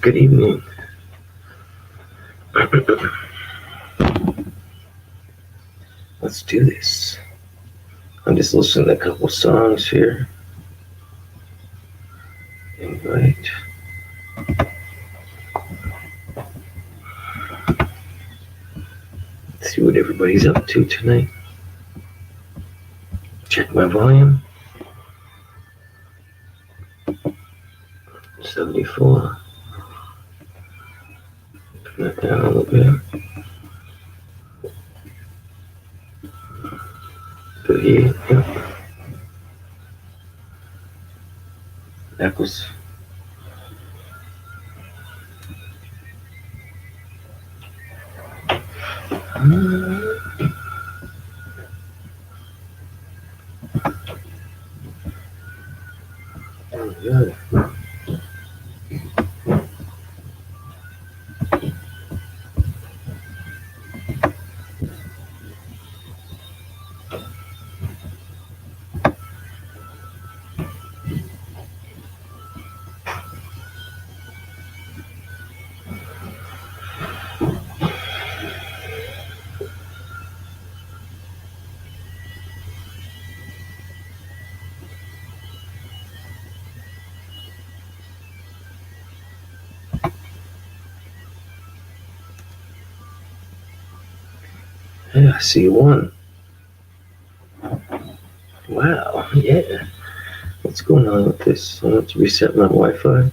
Good evening. Let's do this. I'm just listening to a couple songs here. Invite. See what everybody's up to tonight. Check my volume. 74. Turn that down a little bit. 38. Yep. Echoes. Oh, good. Yeah, I see one. Wow, yeah. What's going on with this? I want to reset my Wi-Fi.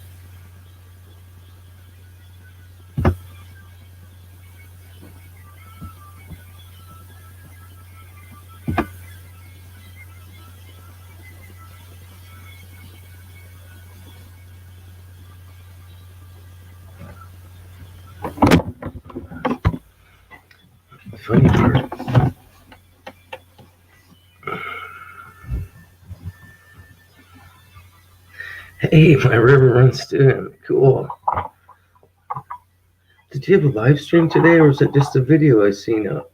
Funny part. Hey, my river runs student. Cool. Did you have a live stream today, or was it just a video I seen up?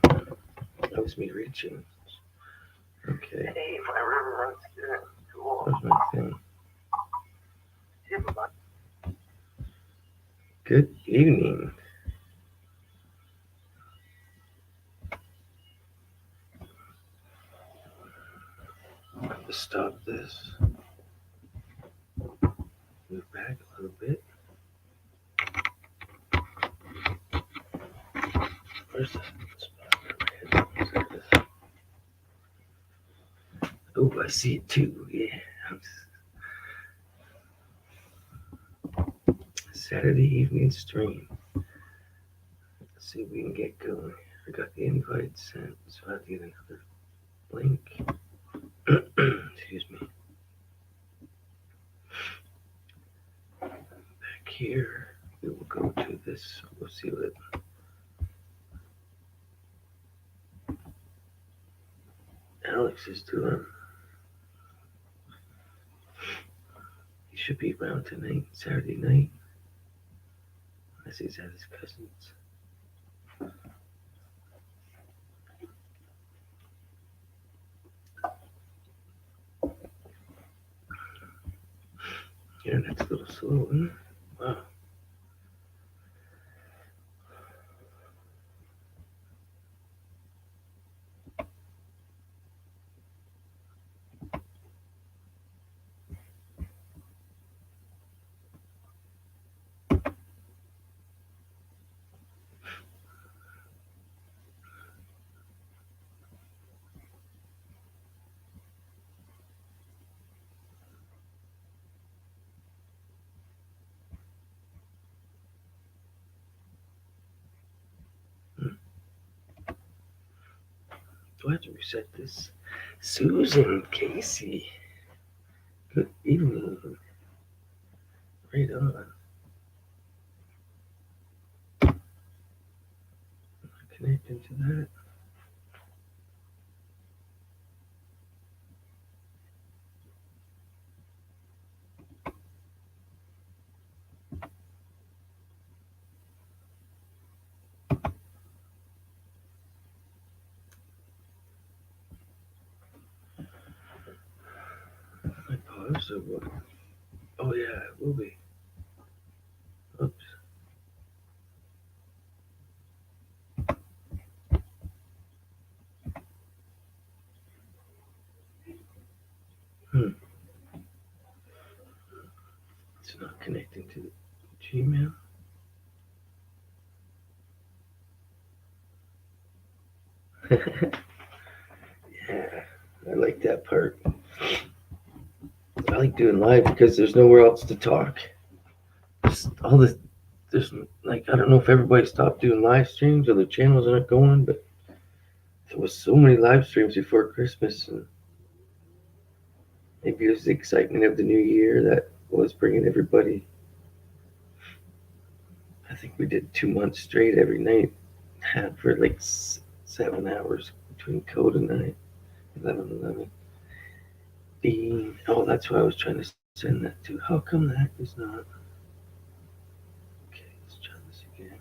That was me reaching. Okay. Hey, my river runs student. Cool. That was my thing. Good evening. Let's stop this. Move back a little bit. Where's the spot? Oh, I see it too. Yeah. Saturday evening stream. Let's see if we can get going. I got the invite sent, so I have to get another link. Excuse me. Back here, we will go to this. We'll see what Alex is doing. He should be around tonight, Saturday night. Unless he's at his cousin's. Internet's a little slow, huh? Wow. Do I have to reset this? Susan Casey. Good evening. Right on. Connecting to that. I paused or what? Oh, Oh yeah, it will be. Oops. It's not connecting to Gmail. Yeah, I like that part. I like doing live because there's nowhere else to talk. Just all this, there's like I don't know if everybody stopped doing live streams or the channels aren't going, but there was so many live streams before Christmas, and maybe it was the excitement of the new year that was bringing everybody. I think we did 2 months straight every night, had for like 7 hours between code and 11. Oh, that's why I was trying to send that to. How come that is not? Okay, let's try this again.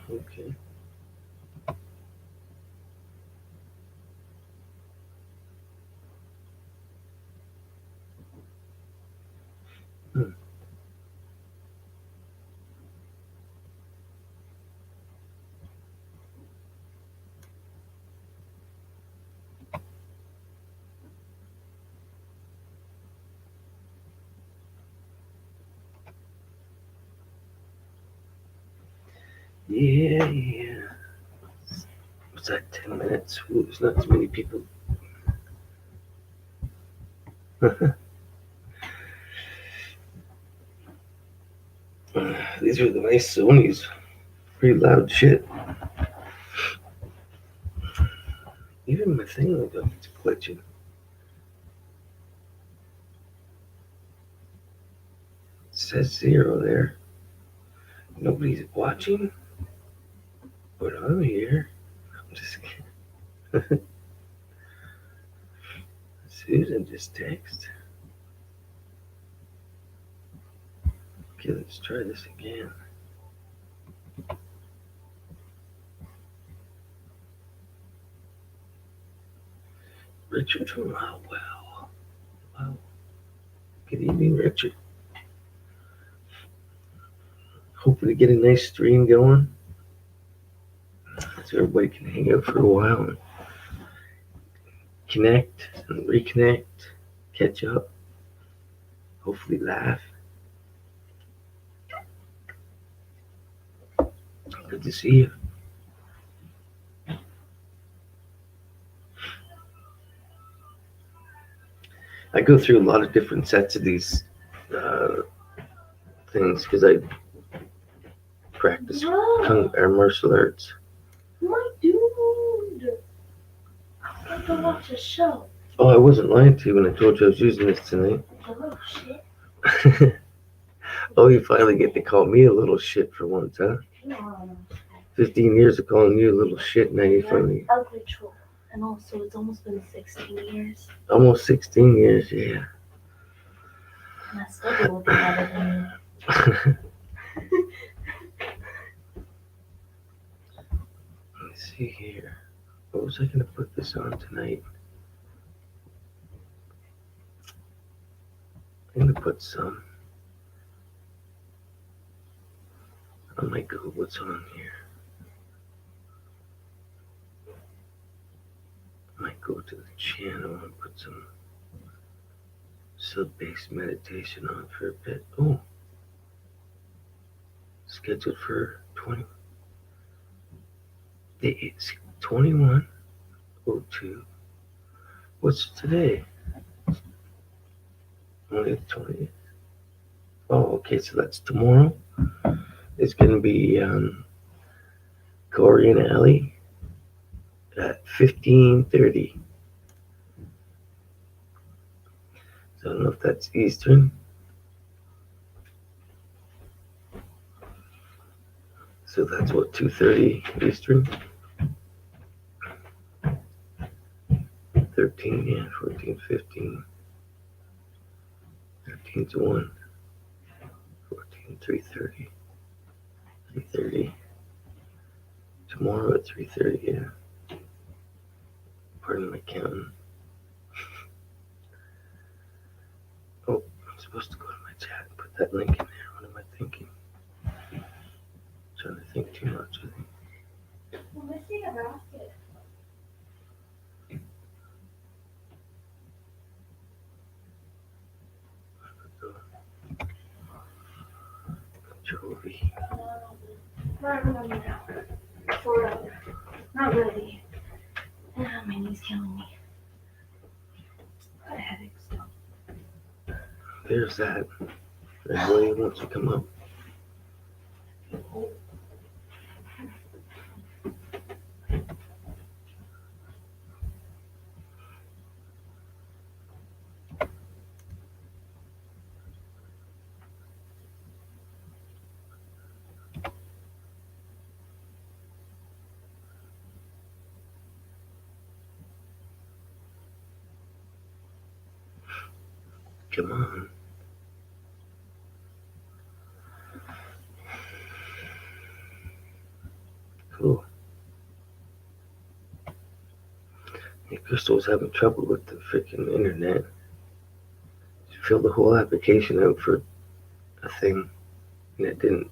Okay. Hmm. Yeah. What's that? 10 minutes. Ooh, there's not too many people. These are the nice Sony's. Pretty loud shit. Even my thing like it's glitching. It says 0 there. Nobody's watching, but I'm here. I'm just kidding. Susan just texted. Okay, let's try this again. Richard from Wow. Wow. Good evening, Richard. Hoping to get a nice stream going so everybody can hang out for a while and connect and reconnect, catch up, hopefully laugh. Good to see you. I go through a lot of different sets of these things because I practice martial arts. My dude, I want to watch a show. Oh, I wasn't lying to you when I told you I was using this tonight. A little shit. Oh, you finally get to call me a little shit for once, huh? No. 15 years of calling you a little shit, now you You're finally. an ugly troll. And also, it's almost been 16 years. Almost 16 years, yeah. And I still be looking better than Let me see here. What was I going to put this on tonight? I'm going to put some. I might go what's on here. I might go to the channel and put some sub-based meditation on for a bit. Oh, scheduled for 20. It's 21:02. What's today? Only the 20th. Oh, okay, so that's tomorrow. It's going to be Corey and Allie at 15:30. So I don't know if that's Eastern. So that's what, 2:30 Eastern? 13, yeah, 14, 15. 13 to 1. 14, 3:30. 3:30. tomorrow at 3:30. Yeah. Pardon my counting. Oh, I'm supposed to go to my chat and put that link in there. What am I thinking? Trying to think too much, I think. We're missing a basket. Jovi. I remember now. Sort of. Not really. My knee's killing me. Got a headache still. There's that. Everybody wants to come up. Come on. Cool. Hey, Crystal's having trouble with the freaking internet. She filled the whole application out for a thing and it didn't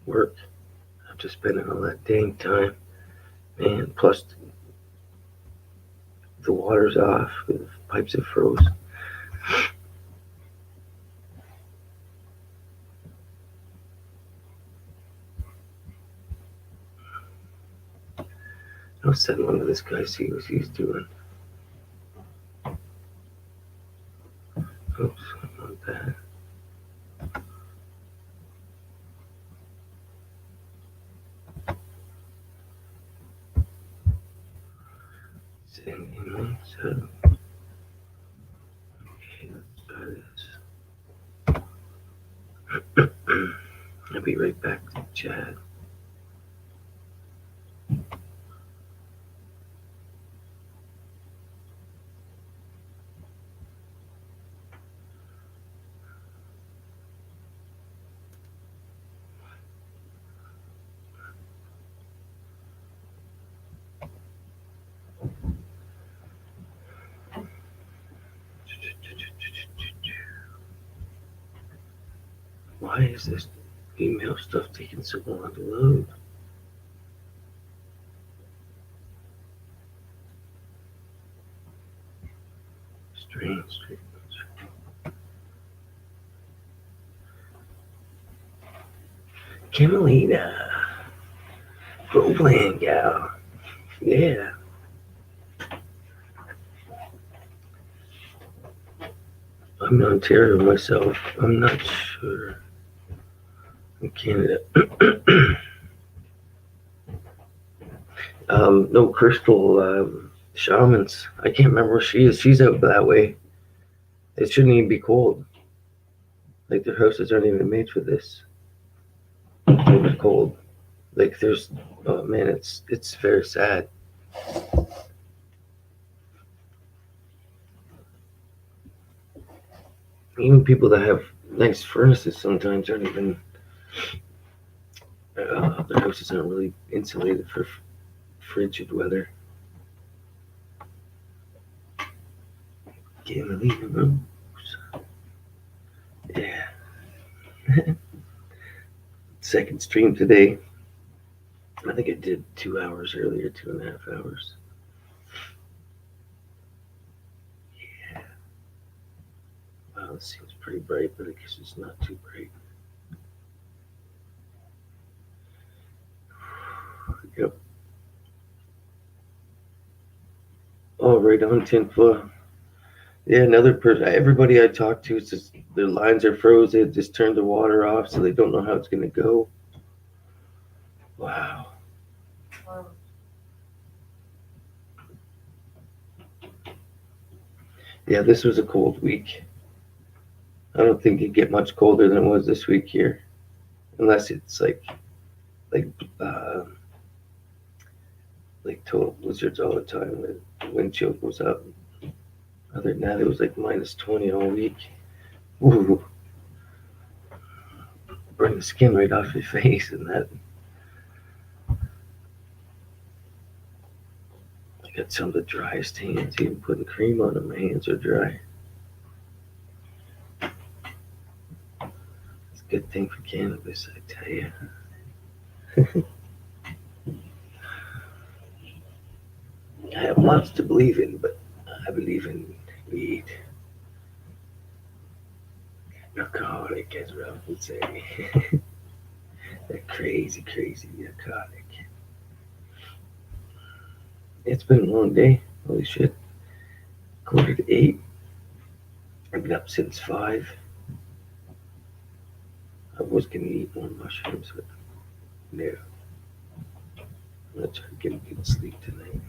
work after spending all that dang time. And plus, the water's off, the pipes have froze. I'll send one to this guy, see what he's doing. Oops, not that. Sending links out. Okay, let's try this. I'll be right back to chat. Why is this email stuff taking so long to load? Strange. Camelina. Roland gal. Yeah. I'm in Ontario myself. I'm not sure. In Canada. No, Crystal Shamans. I can't remember where she is. She's out that way. It shouldn't even be cold. Like their houses aren't even made for this. It's cold. Like there's, oh man, it's very sad. Even people that have nice furnaces sometimes aren't even. Their houses aren't really insulated for frigid weather. Camelina Rose. Yeah. Second stream today. I think I did 2 hours earlier, 2.5 hours. Yeah. Wow, this seems pretty bright, but I guess it's not too bright. Yep. Oh, right on, tinfoil. Yeah, another person. Everybody I talk to says their lines are froze. They just turned the water off, so they don't know how it's going to go. Wow. Yeah, this was a cold week. I don't think it'd get much colder than it was this week here, unless it's like total blizzards all the time. The wind chill goes up. Other than that, it was like -20 all week. Ooh, burn the skin right off your face and that. got some of the driest hands. Even putting cream on them, my hands are dry. It's a good thing for cannabis, I tell you. I have lots to believe in, but I believe in weed. Narcotic, as Ralph would say. That crazy, crazy narcotic. It's been a long day. Holy shit. 7:45. I've been up since 5. I was gonna eat more mushrooms, but no. I'm gonna try to get a good sleep tonight.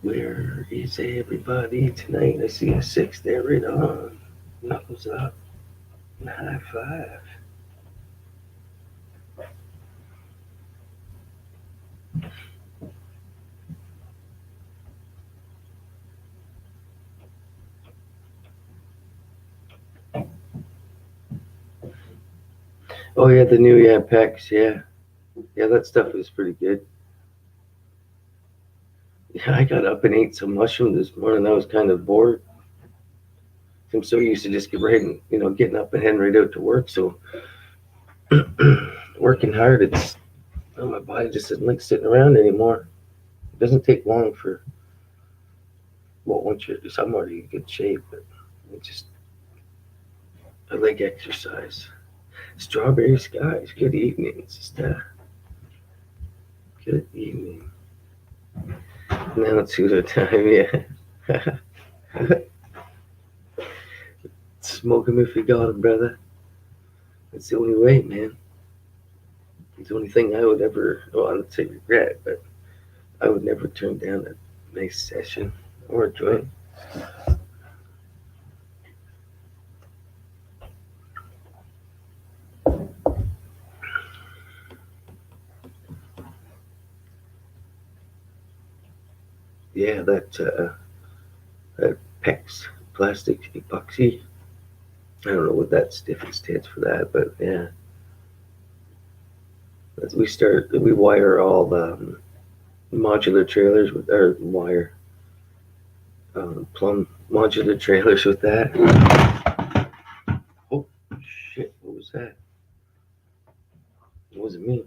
Where is everybody tonight? I see a 6 there, right on. Knuckles up. High five. Oh yeah, the new PEX, yeah. Yeah, that stuff was pretty good. Yeah, I got up and ate some mushroom this morning. I was kind of bored. I'm so used to just getting up and heading right out to work. So working hard, my body just doesn't like sitting around anymore. It doesn't take long for once you're somewhat in good shape, but I like exercise. Strawberry skies. Good evening, sister. Good evening. Now it's the time, yeah. Smoke 'em if you got 'em, brother. It's the only way, man. It's the only thing I would ever, well, I would say regret, but I would never turn down a nice session or a joint. Yeah, that PEX, plastic epoxy. I don't know what that stiff stands for that, but yeah. As we wire all the modular trailers with our wire plumb modular trailers with that. Oh shit! What was that? It wasn't me.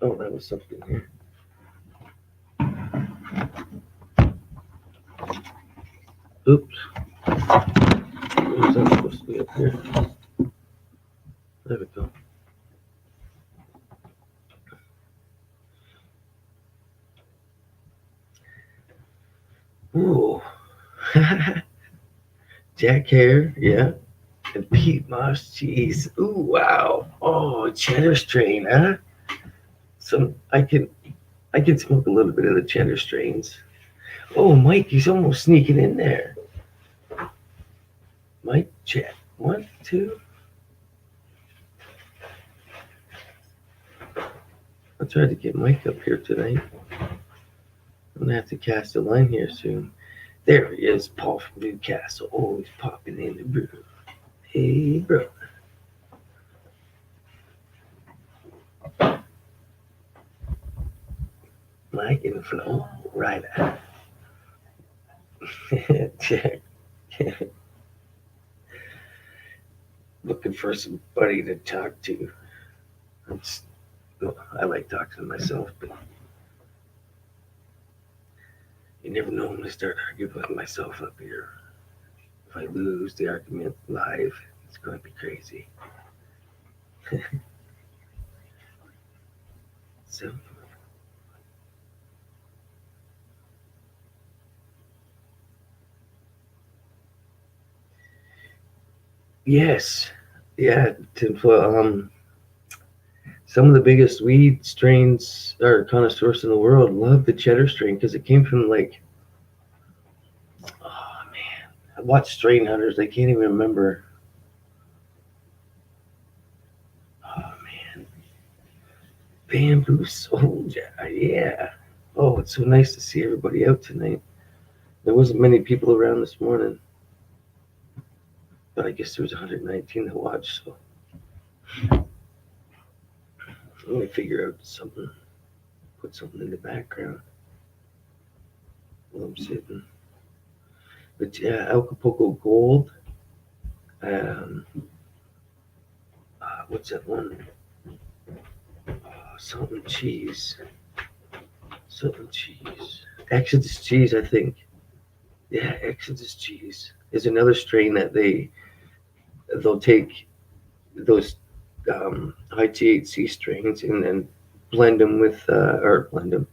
Oh, that was something here. Oops. Was that supposed to be up here? There we go. Ooh. Jack Hare, yeah. And Pete Moss cheese. Ooh, wow. Oh, cheddar strain, huh? So I can smoke a little bit of the cheddar strains. Oh, Mike, he's almost sneaking in there. Mike, check. 1, 2. I'll try to get Mike up here tonight. I'm gonna have to cast a line here soon. There he is, Paul from Newcastle. Oh, he's popping in the room. Hey, bro. Mike and Flo, right out. Check. Looking for somebody to talk to. I like talking to myself, but you never know when I start arguing with myself up here. If I lose the argument live, it's going to be crazy. So, yes, yeah, tinfoil. Some of the biggest weed strains or connoisseurs in the world love the cheddar strain because it came from oh man, I watched Strain Hunters. I can't even remember. Oh man, Bamboo Soldier, yeah. Oh, it's so nice to see everybody out tonight. There wasn't many people around this morning, but I guess there was 119 to watch. So Let me figure out something. Put something in the background while I'm sitting. But yeah, Acapulco Gold. Um, what's that one? Something cheese. Something cheese. Exodus cheese, I think. Yeah, Exodus cheese is another strain that they'll take those high THC strains and then blend them with or blend them,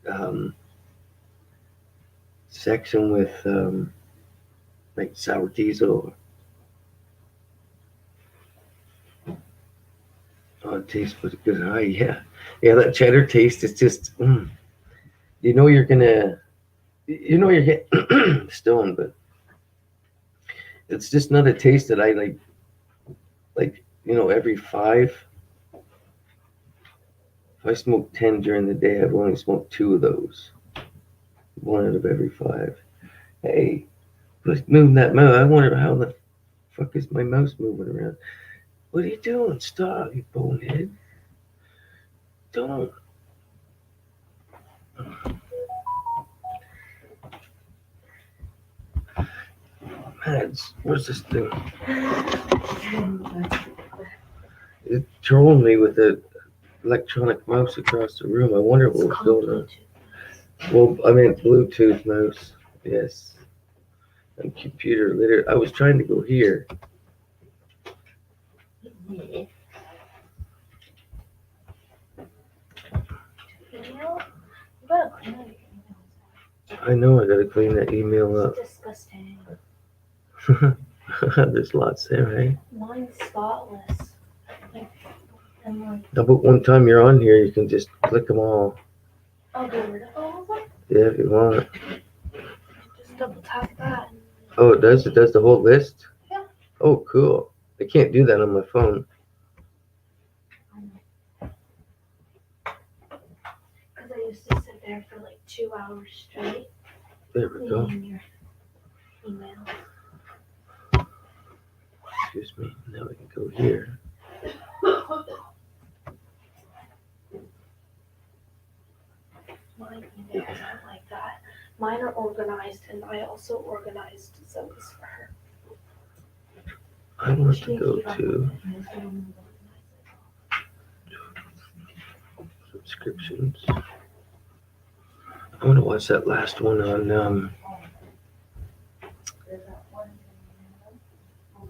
um, sex them with like sour diesel. Oh, it tastes pretty good. Oh, yeah, yeah. That cheddar taste is just. You know you're gonna. You know you're getting stoned, but it's just not a taste that I like. Like every five. If I smoke 10 during the day, I've only smoked two of those. One out of every five. Hey, let's move that mouse. I wonder how the fuck is my mouse moving around? What are you doing? Stop, you bonehead. Don't. Mads, where's this thing? It trolling me with the electronic mouse across the room. I wonder what was going on. Well, I meant Bluetooth mouse. Yes. And computer literate. I was trying to go here. I know I gotta clean that email up. It's disgusting. There's lots there, right? Mine's spotless. And like, How about one time you're on here, you can just click them all. I'll get rid of all of them. Yeah, if you want. Just double tap that. Oh, it does? It does the whole list? Yeah. Oh, cool. I can't do that on my phone. Because I used to sit there for like 2 hours straight. There we go. Cleaning your email. Excuse me. Now we can go here. Mine emails aren't like that. Mine are organized, and I also organized Zoe's for her. I want to go to subscriptions. I want to watch that last one on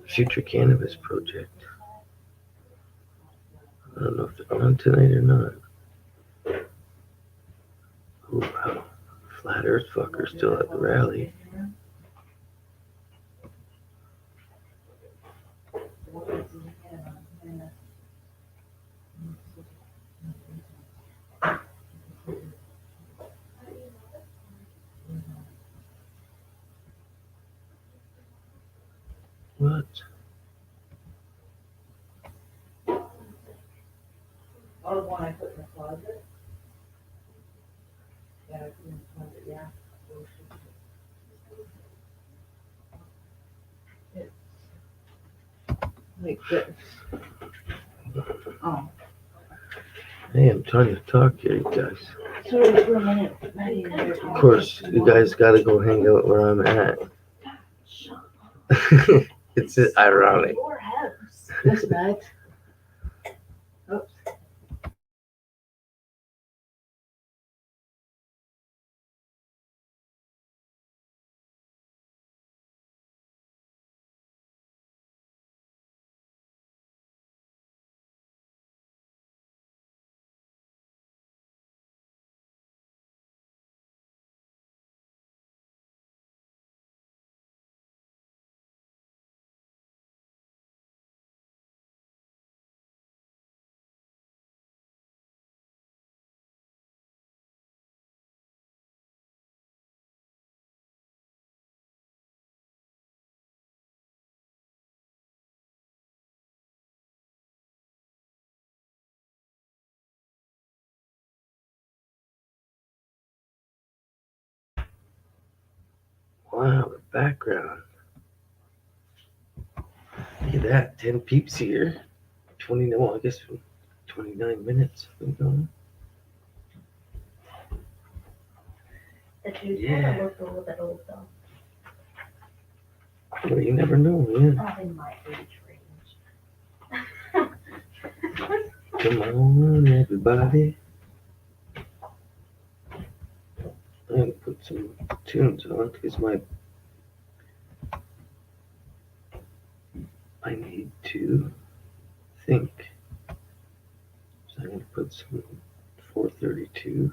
Future Cannabis Project. I don't know if they're on tonight or not. Oh, wow. Flat Earth fucker still at the rally. What? Oh, the one I put in the closet? Yeah, I put in the closet, yeah. Like this. Oh. Hey, I'm trying to talk here, you guys. Sorry for a minute, Maddie. Of course, you guys gotta go hang out where I'm at. Shut up. It's ironic. Your house. Yes, Max. Oops. Wow, the background. Look at that. 10 peeps here. 20, well, I guess 29 minutes. Been going. The dude Yeah. kind of looked a little bit old though. Well, you never know, man. Not in my age range. Come on, everybody. I'm gonna put some tunes on because I need to think. So I'm gonna put some 432.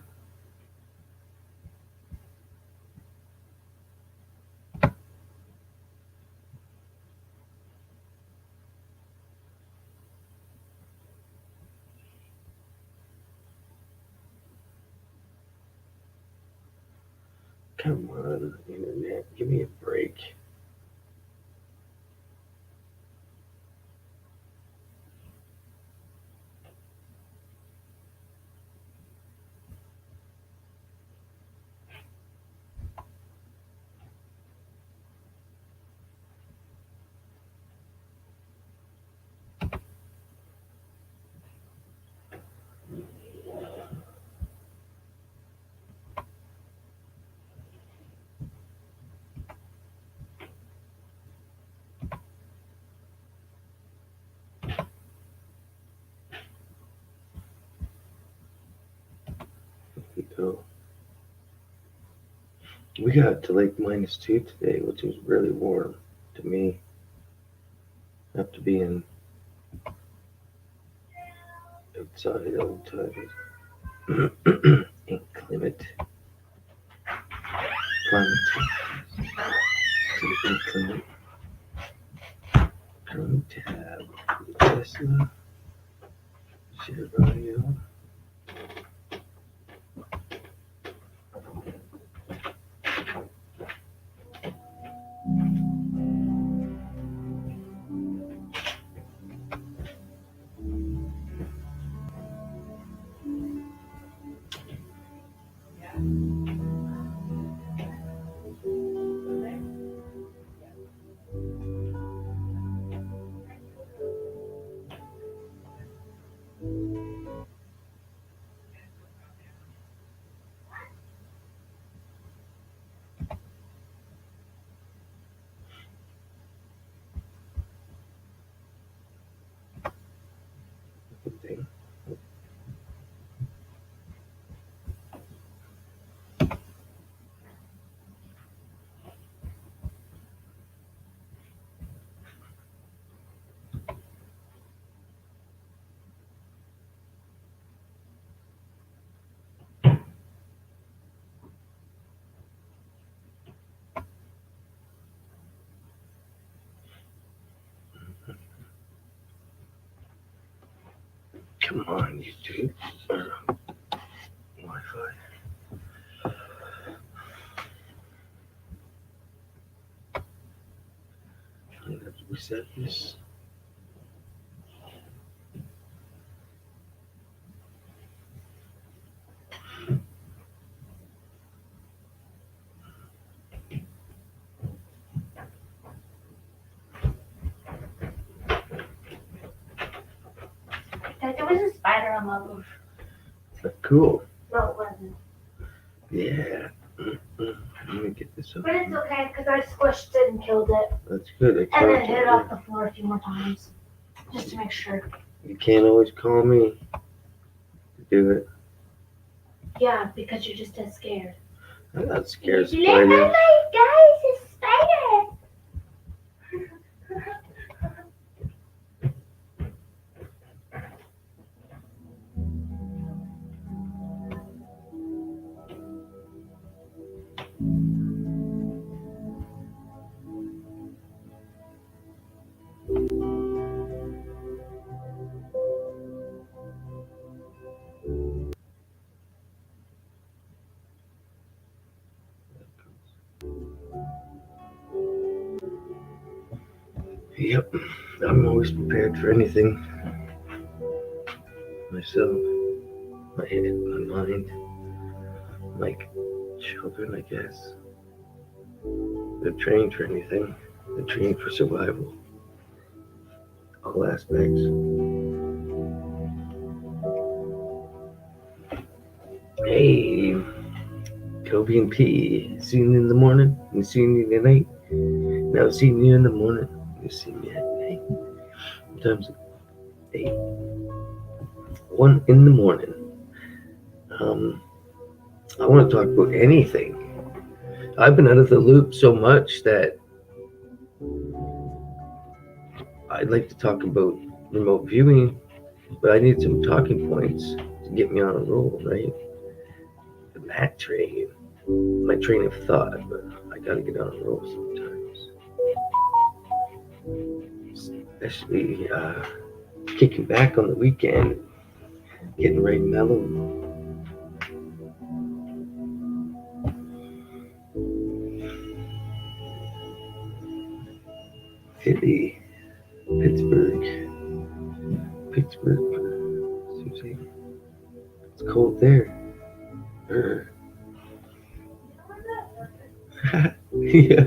Come on, internet, give me a break. We go. We got to like -2 today, which was really warm to me. After being outside all the time. Inclement. Climate. Inclement. Chrome tab. Tesla. Share audio. Thing. Come on, YouTube. Wi-Fi. I'm gonna have to reset this. There was a spider on my roof. Cool. No, it wasn't. Yeah. Let me get this up. But it's okay because I squished it and killed it. That's good. I And caught then hit it off you. the floor a few more times. Just to make sure. You can't always call me to do it. Yeah, because you're just as scared. I'm not scared of Let my spiders. light, guys, it's a spider. Yep. I'm always prepared for anything. Myself, my head, my mind, my children, I guess. They're trained for anything. They're trained for survival. All aspects. Hey, Kobe and P. Seen you in the morning, and seen you at night. Now seen you in the morning, you see me at night. Sometimes at 8, 1 in the morning. I want to talk about anything. I've been out of the loop so much that I'd like to talk about remote viewing, but I need some talking points to get me on a roll, right? That train, my train of thought, but I gotta get on a roll sometimes. Especially kicking back on the weekend, getting right mellow. Philly, Pittsburgh, Susie. It's cold there. Yeah.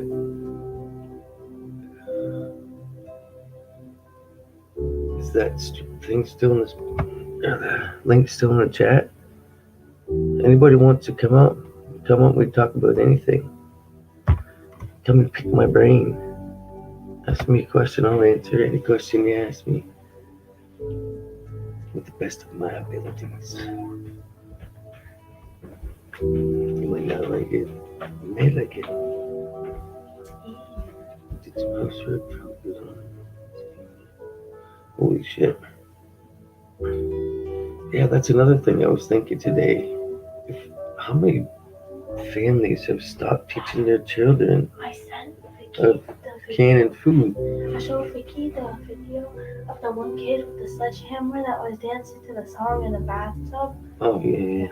Is that thing still in this? The link still in the chat? Anybody wants to come up? Come up. We talk about anything. Come and pick my brain. Ask me a question. I'll answer any question you ask me with the best of my abilities. You might not like it. You may like it. Did you post your progress on? Holy shit. Yeah, that's another thing I was thinking today. How many families have stopped teaching their children I sent Vicky of the video. canned food? I showed Vicky the video of the one kid with the sledgehammer that was dancing to the song in the bathtub. Oh, yeah.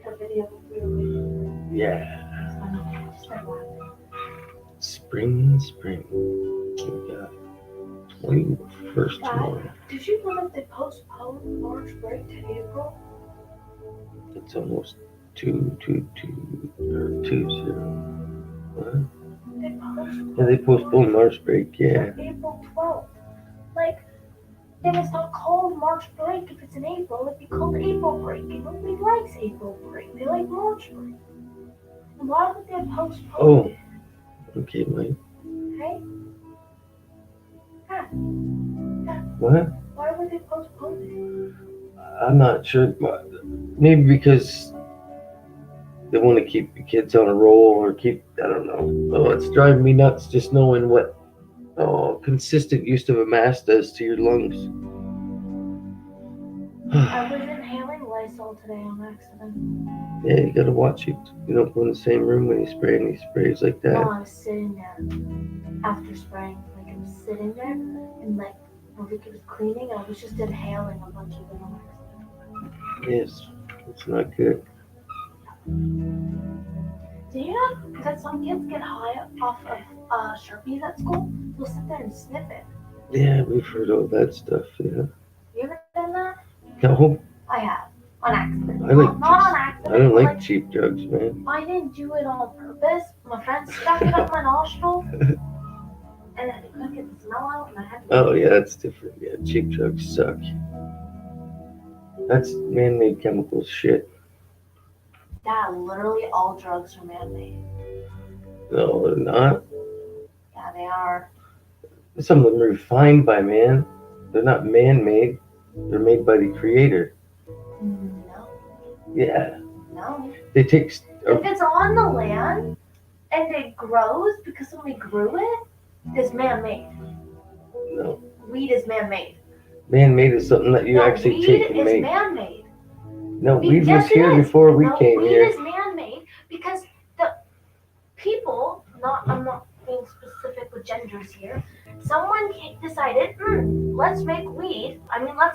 The video we were making. Yeah. Just like laughing. Spring. We got 21st tomorrow. Did you know that they postponed March break to April? It's almost 2-0. What? Yeah, they postponed March break, yeah. April 12th. Like, then it's not called March break if it's in April. It'd be called April break. And nobody likes April break. They like March break. And why would they postpone Oh. it? Okay, Mike. Right? Yeah. What? Why would they postpone I'm not sure. Maybe because they want to keep the kids on a roll or keep, I don't know. Oh, it's driving me nuts just knowing what consistent use of a mask does to your lungs. it? I was inhaling Lysol today on accident. Yeah, you gotta watch it. You don't go in the same room when you spray any sprays like that. Oh, I was sitting there after spraying. Like, I was sitting there and, like, when Vicky was cleaning, I was just inhaling a bunch of it on accident. Yes, it's not good. Do you know that some kids get high off of Sharpies at school? They'll sit there and sniff it. Yeah, we've heard all that stuff, yeah. You ever done that? No, I have. On accident. I like Not on accident. I don't but, like cheap drugs, man. I didn't do it on purpose. My friend stuck it up my nostril. And then it couldn't get the smell out, and I had to. Oh, yeah, that's different. Yeah, cheap drugs suck. That's man-made chemicals shit. Yeah, literally all drugs are man-made. No, they're not. Yeah, they are. Some of them are refined by man. They're not man-made. They're made by the creator. No. Yeah. No. They take... If it's on the land and it grows because somebody grew it, it's man-made. No. Weed is man-made. Man-made is something that you actually take and weed is make. man-made. No, weed was Yes, it here is. before we No, came weed here. is man-made because the people, I'm not being specific with genders here, someone decided, let's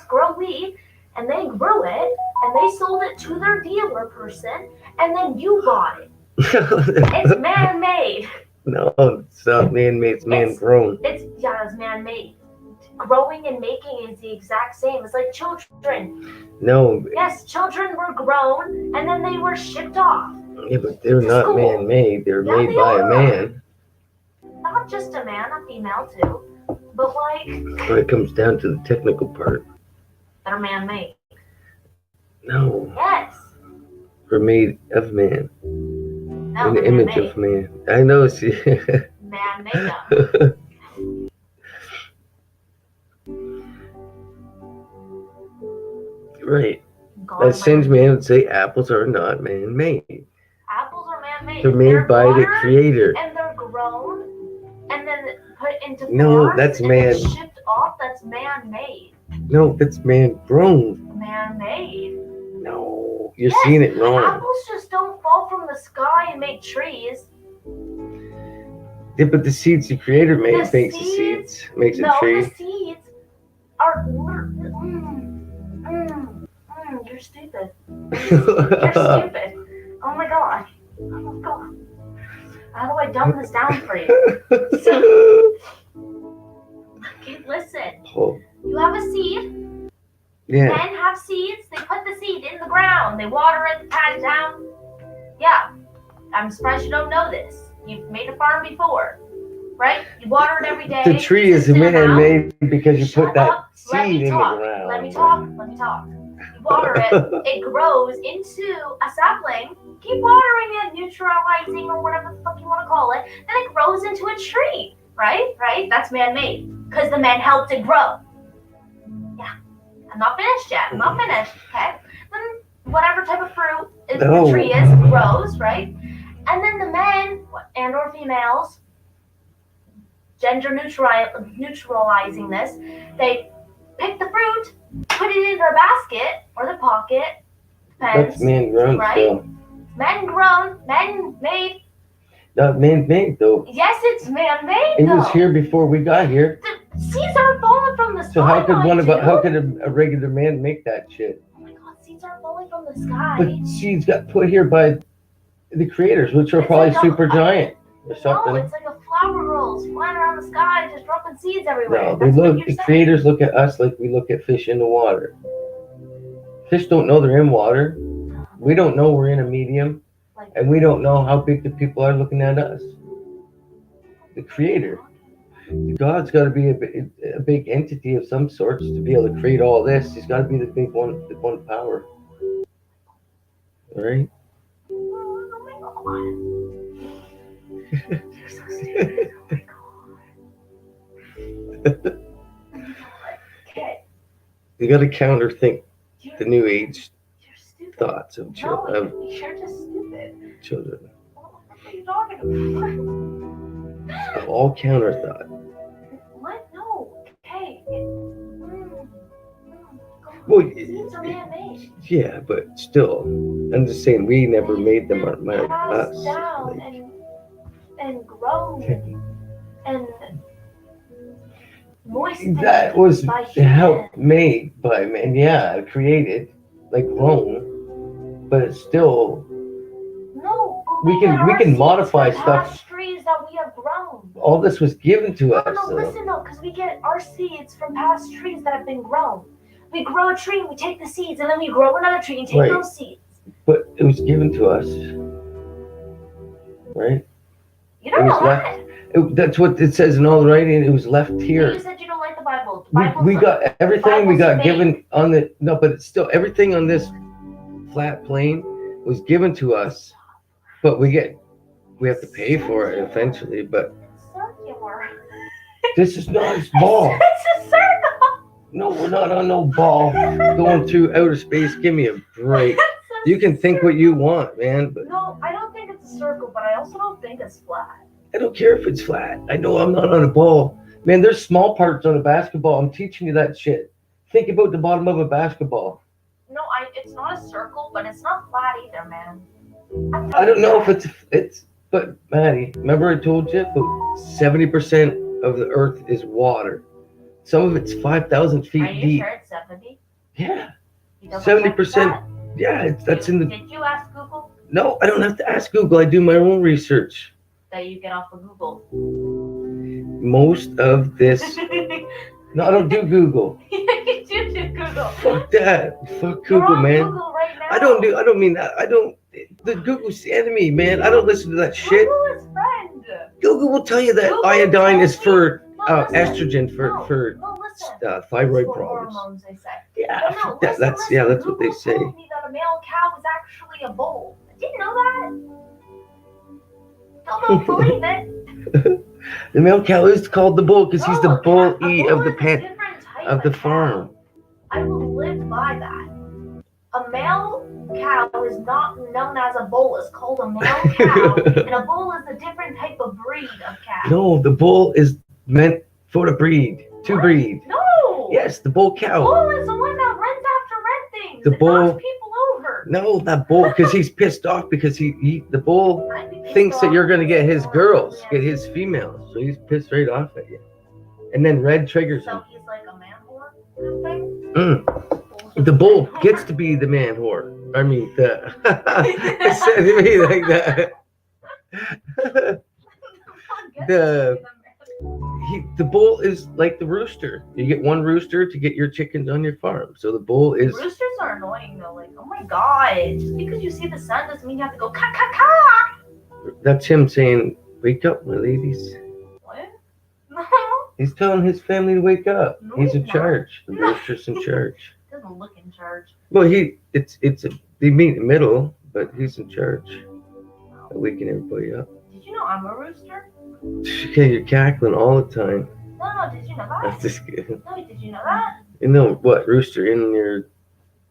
grow weed, and they grew it, and they sold it to their dealer person, and then you bought it. It's man-made. No, it's not man-made, it's man-grown. It's man-made. Growing and making is the exact same. It's like children. No. Yes, children were grown, and then they were shipped off. Yeah, but they're not School. Man-made. They're Yeah, made they by are. a man. Not just a man, a female too. But like, When it comes down to the technical part. they're man-made. No, Yes. we're made of man, No, in the they're image man-made. of man. I know. See, Man made them. right. God That sends made me would say apples are not man-made. Apples are man-made. They're If made by the watered Creator. and they're grown and then put into No, farms that's and man. then shipped off, that's man-made. No, that's man-grown. Man-made. No, you're Yes, seeing it wrong. Apples just don't fall from the sky and make trees. Yeah, but the seeds the Creator makes the seeds- seeds, makes a No, tree. the seeds are. You're stupid. You're stupid. Oh my god. Oh my god. How do I dumb this down for you? Okay, listen. Oh, You have a seed. yeah. Men have seeds. They put the seed in the ground. They water it, pat it down. Yeah. I'm surprised you don't know this. You've made a farm before, right? You water it every day. The tree is It's in and out. man-made because you Shut put that up. Let seed me in the talk. ground. Let me talk. Let me talk. You water it. It grows into a sapling. Keep watering it, neutralizing or whatever the fuck you want to call it. Then it grows into a tree, right? Right? That's man-made because the men helped it grow. Yeah. I'm not finished yet. I'm not finished. Okay. Then whatever type of fruit No. the tree is grows, right? And then the men and or females, gender neutralizing this, they pick the fruit, put it in their basket or the pocket. Depends. That's man-grown right? still. Men grown, men made. Not man-made though. Yes, it's man-made It though. was here before we got here. The seeds aren't falling from the sky. So how could how dude. could a regular man make that shit? Oh my god, seeds aren't falling from the sky. But seeds got put here by the creators, which are It's probably like a- super giant or No, something. it's like a flower rolls flying around the sky, just dropping seeds everywhere. No, they That's what look. you're The saying. creators look at us like we look at fish in the water. Fish don't know they're in water. We don't know we're in a medium, Like, and we don't know how big the people are looking at us. The creator, God's got to be a big entity of some sorts to be able to create all this. He's got to be the big one, the one power. All right? oh my god. You're so stupid. Oh my god. Okay. You got to counter think You're, the new age you're stupid. thoughts of No, you're just stupid. children. What are you talking about? All counter thought. What? No. Okay. Well, Seeds are man-made. yeah, but still, I'm just saying we never made them our Passed us. down Like, and grown and moistened. that was by humans. help made by man. Yeah, created, like grown, but it's still No, but We can- get we our can seeds modify from stuff. past trees that we have grown. all this was given to No, us. no, So. listen though, because we get our seeds from past trees that have been grown. We grow a tree, we take the seeds, and then we grow another tree and take Right. those seeds. But it was given to us, right? You don't It know was that. That's what it says in all the writing. It was left You here. said you don't like the Bible. The Bible's We got everything we got Bible's given on the no, but it's still everything on this flat plane was given to us, but we have to pay for it eventually. But circular. this is not a ball. It's a circle. No, we're not on no ball going through outer space. Give me a break. It's a You can think what you want, man, but No, I don't think it's a circle, but I also don't think it's flat. I don't care if it's flat. I know I'm not on a ball. Man, there's small parts on a basketball. I'm teaching you that shit. Think about the bottom of a basketball. No, it's not a circle, but it's not flat either, man. I don't know if it's but Maddie, remember I told you about 70% of the earth is water. Some of it's 5,000 Are feet you deep. sure it's 70? Yeah. You double 70%. check Yeah, that's in the Did you ask Google? No, I don't have to ask Google. I do my own research. That you get off of Google. Most of this No, I don't do Google. You do Google. Fuck that. Fuck You're Google, on man. Google right now. I don't mean that. The Google's the enemy, man. I don't listen to that shit. Google is friend. Google will tell you that Google iodine is tells for No, listen. estrogen, for No, listen. thyroid It's for problems. hormones, they say. Yeah, calf. But no, That's listen, that's what they Google say. told me that a male cow is actually a bull. I didn't know that. Still don't believe it. The male cow is called the bull because he's the No, a bull bull E of the is a pen different type of the cow. farm. I will live by that. A male cow is not known as a bull. It's called a male cow, and a bull is a different type of breed of cow. No, the bull is meant for the breed, to What? breed. No. Yes, the bull cow. Bull is the one that runs after red things. The and bull- knocks people over. No, that bull, because he's pissed off because the bull I'd be pissed thinks that off you're gonna get his if girls, yeah. get his females, so he's pissed right off at you. And then Red triggers him. So he's like a man whore kind of thing? The bull gets to be the man whore. I mean, it said to me like that. The bull is like the rooster. You get one rooster to get your chickens on your farm. So the bull is. Roosters are annoying though. Like, oh my god. Just because you see the sun doesn't mean you have to go ka ka ka. That's him saying, "Wake up, my ladies." What? No. He's telling his family to wake up. No, He's in he's not. charge. The No. rooster's in charge. Doesn't look in charge. Well, they meet in the middle, but he's in charge of waking everybody up. Did you know I'm a rooster? Okay, you're cackling all the time. No, did you know That's that? just good. No, did you know that? You know what, rooster in your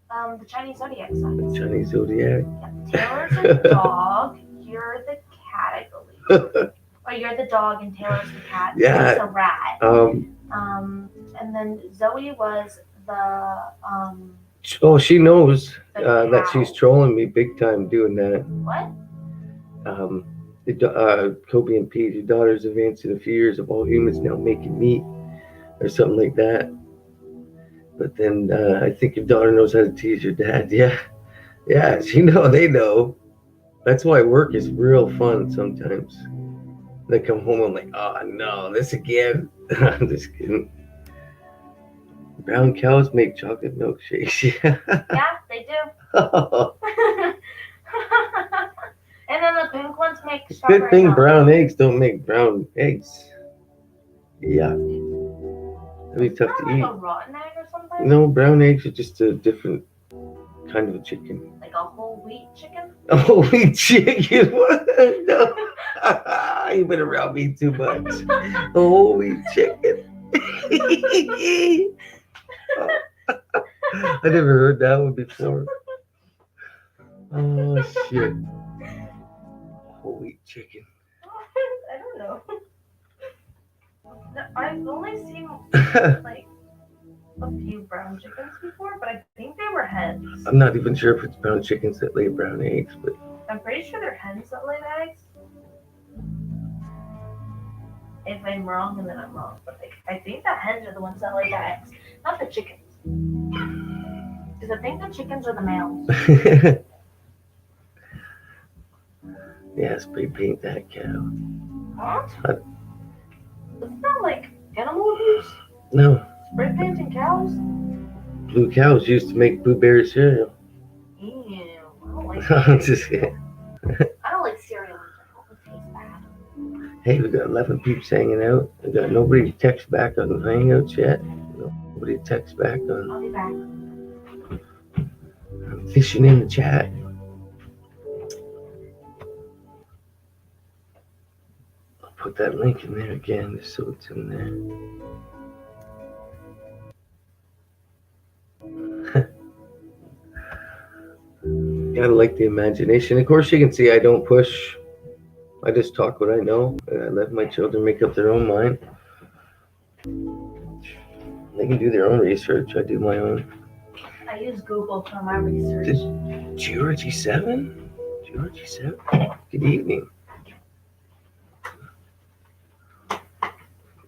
The Chinese zodiac signs. Chinese zodiac? Yeah, Taylor's a dog. You're the cat, I believe. Or you're the dog and Taylor's the cat. Yeah. It's a rat. And then Zoe was the Oh, she knows the that cow. she's trolling me big time doing that. What? Kobe and Pete, your daughters advanced in a few years of all humans now making meat, or something like that. But then I think your daughter knows how to tease your dad. Yeah, they know. That's why work is real fun sometimes. They come home and like, oh no, this again. I'm just kidding. Brown cows make chocolate milkshakes. Yeah, they do. And then the pink ones make strawberry Good thing milk. brown eggs don't make brown eggs. Yeah. That'd be tough Isn't to that eat. like a rotten egg or something? No, brown eggs are just a different kind of a chicken. Like a whole wheat chicken? Oh, wheat chicken? What? No. You've been around me too much. Oh, wheat chicken. I never heard that one before. Oh, shit. Oh, wheat chicken. I don't know. I've only seen like a few brown chickens before, but I think they were hens. I'm not even sure if it's brown chickens that lay brown eggs, but I'm pretty sure they're hens that lay the eggs. If I'm wrong, and then I'm wrong. But like, I think the hens are the ones that lay the eggs, not the chickens. Because I think the chickens are the males. yeah, spray paint that cow. What? Isn't that like animal abuse? No, Spray painting cows? blue cows used to make blueberry cereal. Ew. I don't like I'm just kidding. I don't like cereal. It tastes bad. Hey, we got 11 peeps hanging out. We got nobody text back on Hangouts yet. Nobody text back on. I'll be back. I'm fishing in the chat. I'll put that link in there again just so it's in there. Gotta like the imagination. Of course, you can see I don't push. I just talk what I know. And I let my children make up their own mind. They can do their own research. I do my own. I use Google for my research. Georgie 7? Georgie 7? Good evening.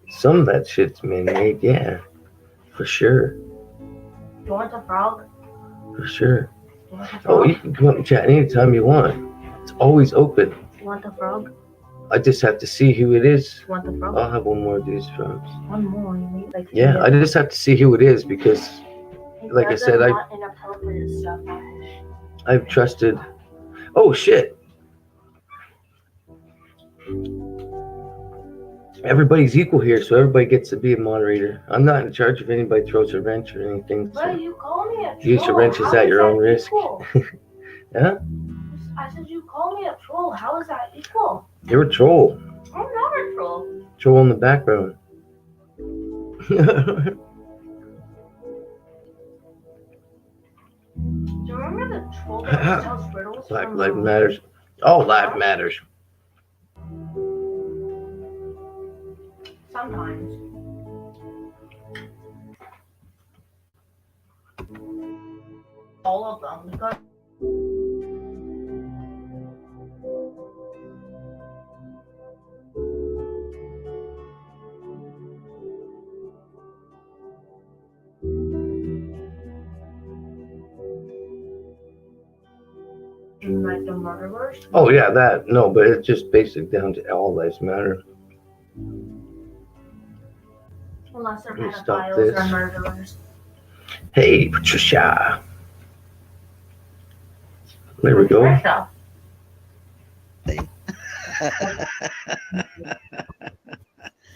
Some of that shit's man-made, yeah. For sure. You want a frog? For sure. You want a Oh, frog? you can come up and chat anytime you want. It's always open. You want a frog? I just have to see who it is. You want a frog? I'll have one more of these frogs. One more. You need like. Yeah, I just have to see who it is because like I said, Not inappropriate stuff. I've trusted. Oh shit! everybody's equal here, so everybody gets to be a moderator. I'm not in charge if anybody throws a wrench or anything. But So you call me a troll. use your wrenches How at is your that own risk. equal? Yeah, I said you call me a troll. How is that equal? you're a troll. I'm not a troll. Troll in the background. Do you remember the troll that sells riddles? Black from, Lives Matters. All life matters. Sometimes. All of them. Because like the murderers. Oh yeah, that no, but it's just basic down to all lives matter. Unless they're Let me stop pedophiles this. or murderers. Hey, Patricia. There we go. Patricia.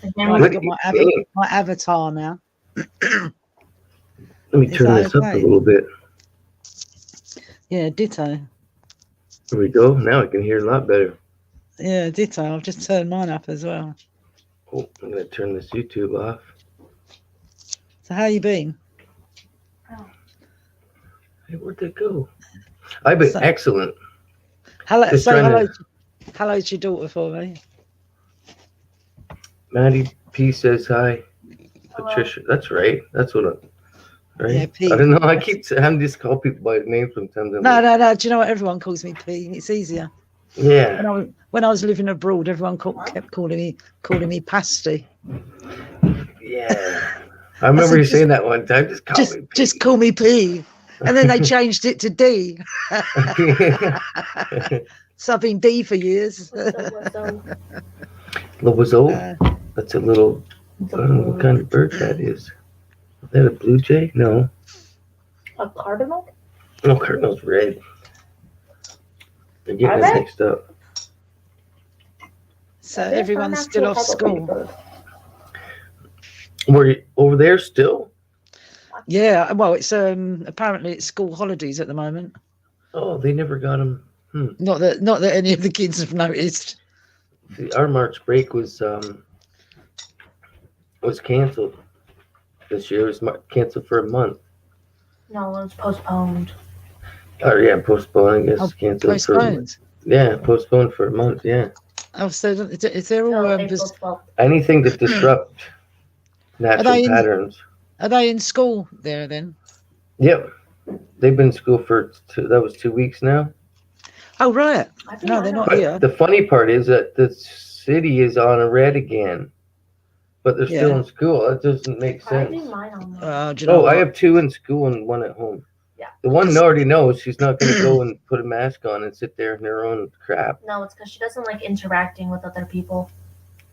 His name Look was- Right, I've got at my, you. my avatar now. Let me Is turn that this up a okay? little bit. Yeah, ditto. There we go. Now I can hear a lot better. Yeah, ditto. I've just turned mine up as well. Oh, I'm gonna turn this YouTube off. So how you been? Hey, where'd they go? I've been So- excellent. Hello, Just say trying hello. to- Hello to your daughter for me. Maddie P says hi. Hello. Patricia, that's right. That's what I'm. Right? Yeah, P. I don't know. I keep having to just call people by name sometimes. I'm No, like, no. Do you know what? Everyone calls me P. It's easier. Yeah. When I was living abroad, everyone kept calling me Pasty. Yeah. I remember you just- saying that one time. Just call me. Just call me P. And then they changed it to D. So I've been D for years. Lobozo. Uh, That's a little. I don't know what kind of bird that is. Is that a blue jay? No. A cardinal? No, cardinal's red. They're Are getting it they? mixed up. so everyone's still off school. Were you over there still? Yeah, well, it's apparently it's school holidays at the moment. Oh, they never got them. Not that any of the kids have noticed. See, our March break was canceled this year. It was canceled for a month. No, it was postponed. Oh yeah, postponed. I guess Oh, canceled for. Postponed. Yeah, postponed for a month. Yeah, Oh, so if they're all No, April just, 12th. anything to disrupt natural they in- patterns. are they in school there then? Yep, they've been in school for that was 2 weeks now. Oh right. I think No, I they're know. not But here. the funny part is that the city is on a red again, but they're still Yeah. in school. That doesn't make I sense. do mine on there. Do you know Oh, I what? have 2 in school and 1 at home. Yeah. The one already knows she's not going to go and put a mask on and sit there in her own crap. No, it's because she doesn't like interacting with other people.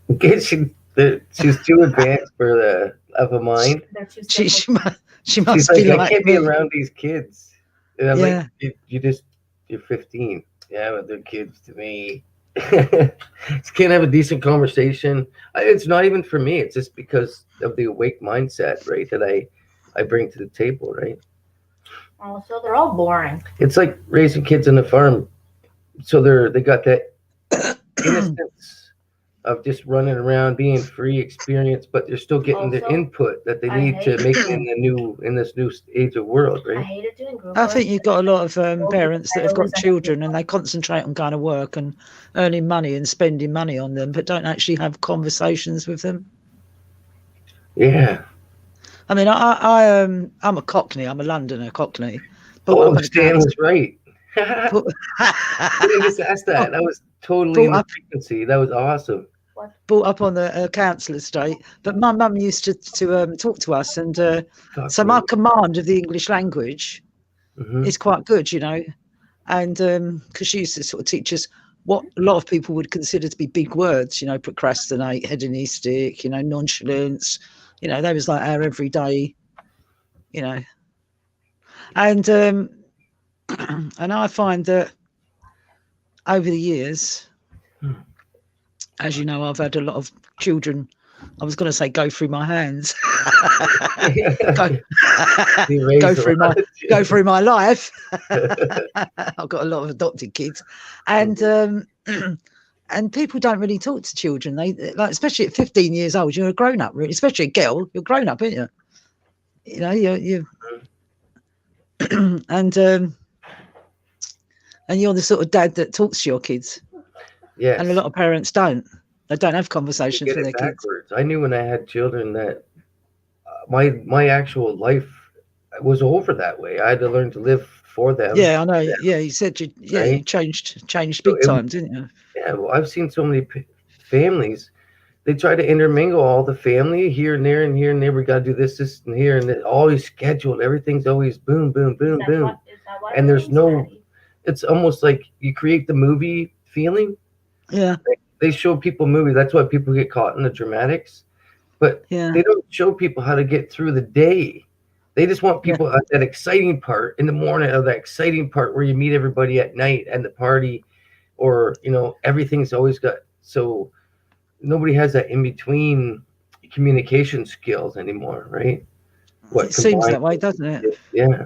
Okay, she's too advanced for the of a mind. They're too She simple. she must She's be like, I like can't be me. around these kids. And I'm Yeah. like, you're 15. Yeah, but they're kids to me. Just can't have a decent conversation. It's not even for me. It's just because of the awake mindset, right? That I bring to the table, right? Oh, so they're all boring. It's like raising kids on the farm. So they got that innocence of just running around, being free experience, but they're still getting the Also, input that they I need to hate- make in this new age of world, I right? hated doing group I work. think you've got a lot of parents that have got always end up children with- and they concentrate on going to work and earning money and spending money on them, but don't actually have conversations with them. Yeah. I mean, I'm a Cockney. I'm a Londoner Cockney. But Oh, Stan was right. I didn't just ask that. That was totally in the Brought up- frequency. That was awesome. brought up on the council estate. But my mum used to talk to us, and so my command of the English language Mhm. is quite good, you know. And because she used to sort of teach us what a lot of people would consider to be big words, you know, procrastinate, hedonistic, you know, nonchalance, you know, that was like our everyday, you know. And and I find that over the years, as you know, I've had a lot of children. I was going to say go through my hands. go, You raised go a through lot my of go children. through my life. I've got a lot of adopted kids, and and people don't really talk to children. They like, especially at 15 years old, you're a grown up. Really, especially a girl, you're grown up, aren't you? You know, you and you're the sort of dad that talks to your kids, Yes. and a lot of parents don't. They don't have You conversations get with it their kids. backwards. I knew when I had children that my actual life was over that way. I had to learn to live for them. Yeah, I know. Yeah, you said you Right? changed So big time, didn't you? yeah, well, I've seen so many families. They try to intermingle all the family here and there and here and there. We got to do this, and here, and always scheduled. Everything's always boom, boom, boom, boom. And there's no. It's almost like you create the movie feeling. Yeah, They show people movies. That's why people get caught in the dramatics. But yeah, they don't show people how to get through the day. They just want people at that exciting part in the morning, or that exciting part where you meet everybody at night and the party, or everything's always got. So nobody has that in between communication skills anymore, right? it seems that way, doesn't it? Yeah,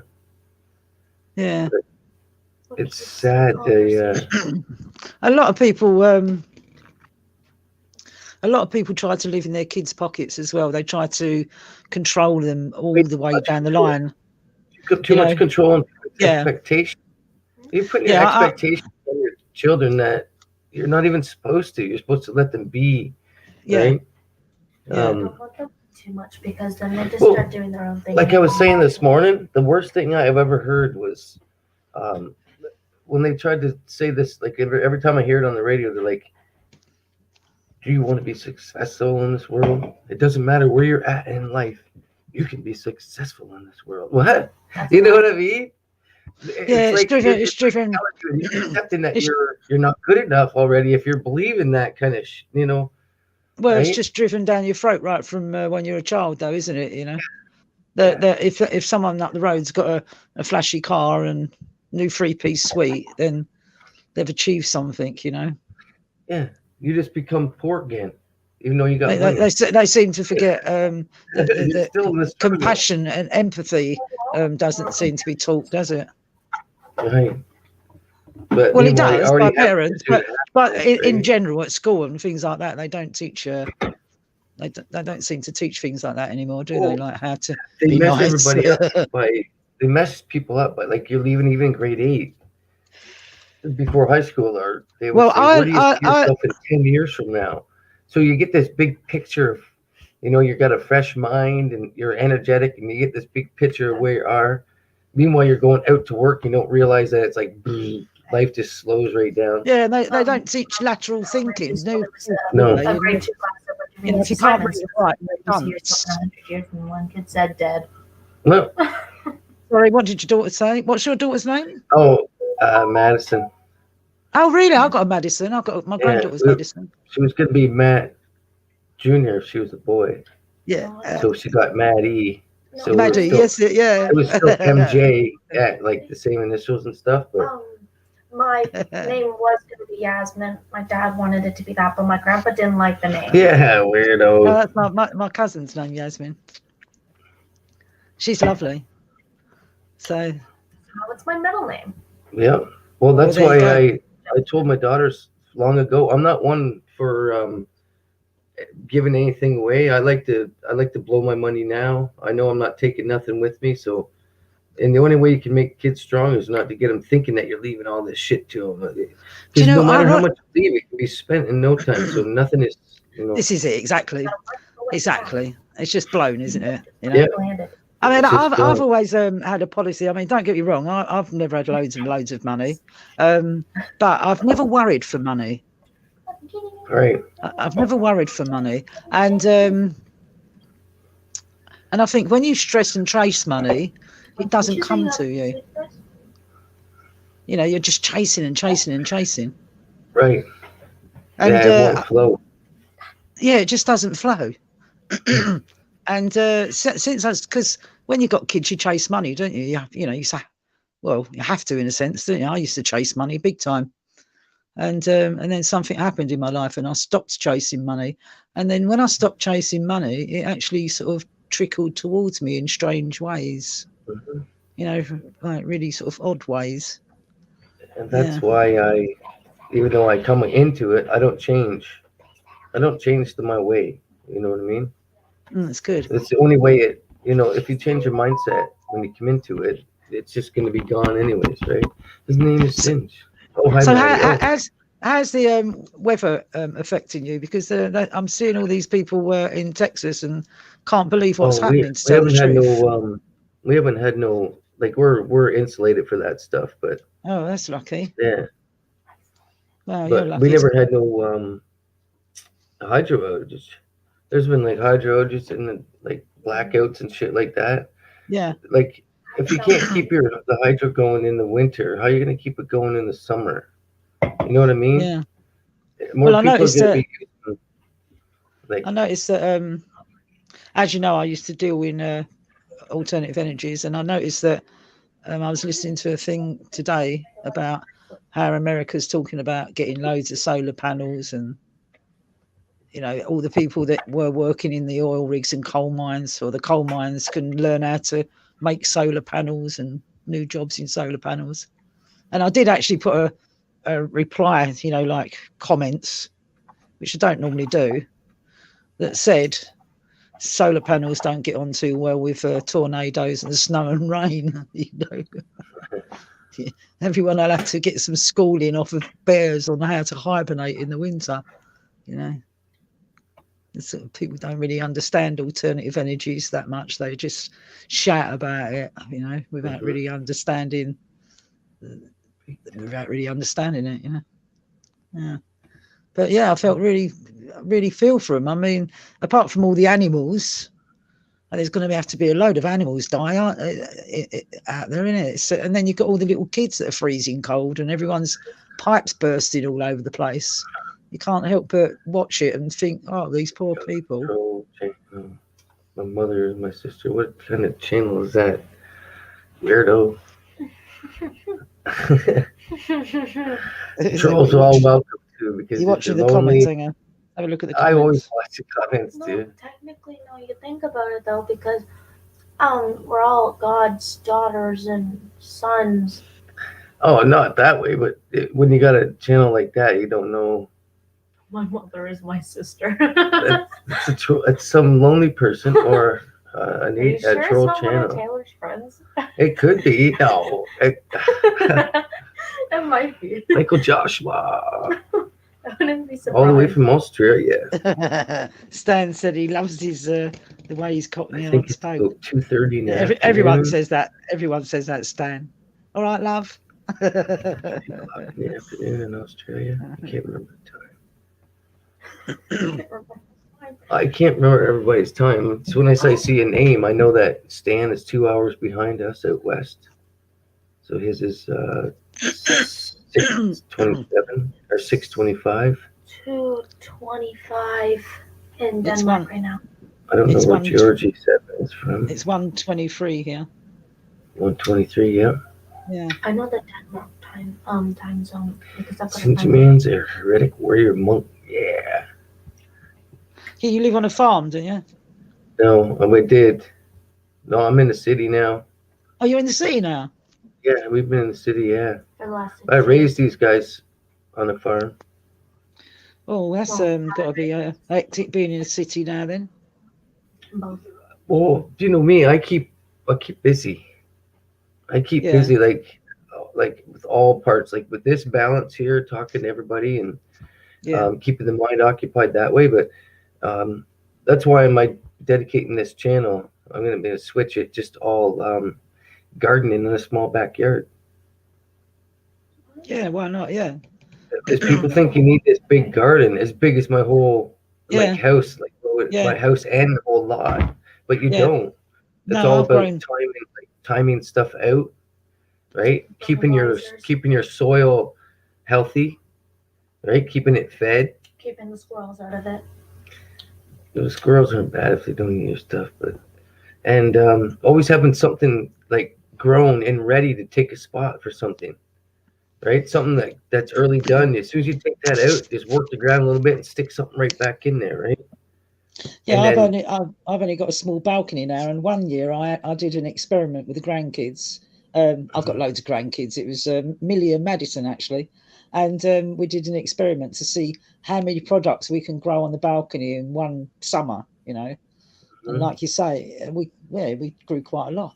Yeah. it's sad. A lot of people try to live in their kids' pockets as well. They try to control them all the way down the line. Too much control and Yeah. expectation. You put your Yeah, expectations on your children that you're not even supposed to. You're supposed to let them be. Yeah. Right? Yeah. Don't let them too much, because then they just start doing their own thing. Like I was saying this morning, the worst thing I've ever heard was when they tried to say this. Like every time I hear it on the radio, they're like, "Do you want to be successful in this world? It doesn't matter where you're at in life. You can be successful in this world." What? You know what I mean? Yeah, it's driven. You're accepting that you're not good enough already if you're believing that kind of Well, right? it's just driven down your throat right from when you're a child, though, isn't it? That if someone up the road's got a flashy car and new 3-piece suite, then they've achieved something. Yeah, you just become poor again, even though you got money. They seem to forget It's still in this compassion and empathy doesn't seem to be taught, does it? Right. But Well, it meanwhile, you does already by have parents, to do but that, in right? general at school and things like that, they don't teach. They don't seem to teach things like that anymore, do they? Like how to They be mess nice. everybody up they mess people up by, like, you're leaving even grade 8 before high school, or they would say, where do you see yourself in 10 years from now? So you get this big picture of, you've got a fresh mind and you're energetic, and you get this big picture of where you are. Meanwhile, you're going out to work, you don't realize that it's like life just slows right down. Yeah, they don't teach lateral thinking. No. A grade 2 class that we're doing If you can't read assignments, it right, this year's 100 years, and one kid said dead. No. Sorry, what did your daughter say? What's your daughter's name? Oh, Madison. Oh, really? I've got a Madison. I've got my granddaughter's Madison. She was going to be Matt Jr. if she was a boy. Yeah. So she got Maddie. So Maddie, yes, yeah. It was still MJ, like the same initials and stuff. But my name was going to be Yasmin. My dad wanted it to be that, but my grandpa didn't like the name. yeah, weirdo. That's my cousin's name, Yasmin. She's lovely. So. Oh, it's my middle name. Yeah. Well, that's Well, why there you I told my daughters long ago. I'm not one for giving anything away. I like to blow my money now. I know I'm not taking nothing with me. So, and the only way you can make kids strong is not to get them thinking that you're leaving all this shit to them. Because no matter how much you leave, it can be spent in no time. So nothing is. This is it exactly. Exactly. It's just blown, isn't it? Yeah. I mean, I've always had a policy. I mean, don't get me wrong. I've never had loads and loads of money, but I've never worried for money. Right. I've never worried for money, and I think when you stress and chase money, it doesn't come to you. You're just chasing and chasing and chasing. Right. And it won't flow. Yeah, it just doesn't flow. And since that's because when you've got kids, you chase money, don't you? You say, well, you have to in a sense, don't you? I used to chase money big time. And then something happened in my life, and I stopped chasing money. And then when I stopped chasing money, it actually sort of trickled towards me in strange ways, Mhm. you know, like really sort of odd ways. And that's Yeah. why even though I come into it, I don't change. I don't change my way. You know what I mean? That's good. It's the only way if you change your mindset when you come into it, it's just going to be gone anyways, right? His name is So, Singe. Oh, hi, so Maddie. Oh, how's the weather affecting you? Because I'm seeing all these people in Texas and can't believe what's we happening, to tell the haven't had truth. we haven't had no, like, we're insulated for that stuff, but Oh, that's lucky. yeah, Well, you're but we lucky. never had no hydro outages. There's been like hydro outages and like blackouts and shit like that. Yeah. Like, if you can't keep the hydro going in the winter, how are you going to keep it going in the summer? You know what I mean? Yeah. More Well, I people are noticed going to that. be like, I noticed that. As you know, I used to deal in alternative energies, and I noticed that I was listening to a thing today about how America's talking about getting loads of solar panels, and all the people that were working in the oil rigs and coal mines, or the coal mines, can learn how to make solar panels and new jobs in solar panels. And I did actually put a reply, like comments, which I don't normally do, that said solar panels don't get on too well with tornadoes and snow and rain. Everyone will have to get some schooling off of bears on how to hibernate in the winter. People don't really understand alternative energies that much. They just shout about it, without really understanding it. Yeah. But yeah, I felt really feel for them. I mean, apart from all the animals, there's going to have to be a load of animals die out there, isn't it? So, and then you've got all the little kids that are freezing cold, and everyone's pipes bursting all over the place. You can't help but watch it and think, oh, these poor people. My mother and my sister, what kind of channel is that? Weirdo. Trolls are all welcome too, because you're watching the comments, Have a look at the comments. I always watch the comments too. No, technically, no. You think about it though, because we're all God's daughters and sons. Oh, not that way, but when you got a channel like that, you don't know. My mother is my sister. It's some lonely person or a troll it's not channel. One of Taylor's friends? It could be. No, It might be. Michael Joshua, I wouldn't be surprised. all the way from Australia. Stan said he loves his the way he's Cockney. I think it's about 2:30 now. Everyone says that. Everyone says that, Stan. All right, love. In the afternoon in Australia. I can't remember the time. I can't remember everybody's time. So when I see a name, I know that Stan is 2 hours behind us out west. So his is 6:27 or 6:25. 2:25 in Denmark right now. I don't know where Georgie 7 is from. It's 1:23 here. 1:23, yeah. Yeah. I know the Denmark time zone because I've got Singeman's a heretic warrior monk. Yeah. Yeah, you live on a farm, don't you? No, we did. No, I'm in the city now. Oh, you're in the city now? Yeah, we've been in the city, yeah. For the last 6 I raised these guys on a farm. Oh, that's got to be hectic being in the city now then. Both. Well, you know me, I keep busy. I keep busy like with all parts, like with this balance here, talking to everybody and keeping the mind occupied that way. But that's why I'm dedicating this channel. I'm going to switch it just all gardening in a small backyard. Yeah, why not? Yeah. Because people think you need this big garden, as big as my whole house, my house and the whole lot. But you don't. It's all about timing stuff out, right? Keeping your soil healthy, right? Keeping it fed. Keeping the squirrels out of it. The squirrels aren't bad if they don't eat your stuff, and always having something like grown and ready to take a spot for something. right? Something that's early done. As soon as you take that out, just work the ground a little bit and stick something right back in there, right? Yeah, And then I've only got a small balcony now, and one year I did an experiment with the grandkids. I've got loads of grandkids. It was Millie and Madison actually, and we did an experiment to see how many products we can grow on the balcony in one summer. You know, and like you say, we grew quite a lot.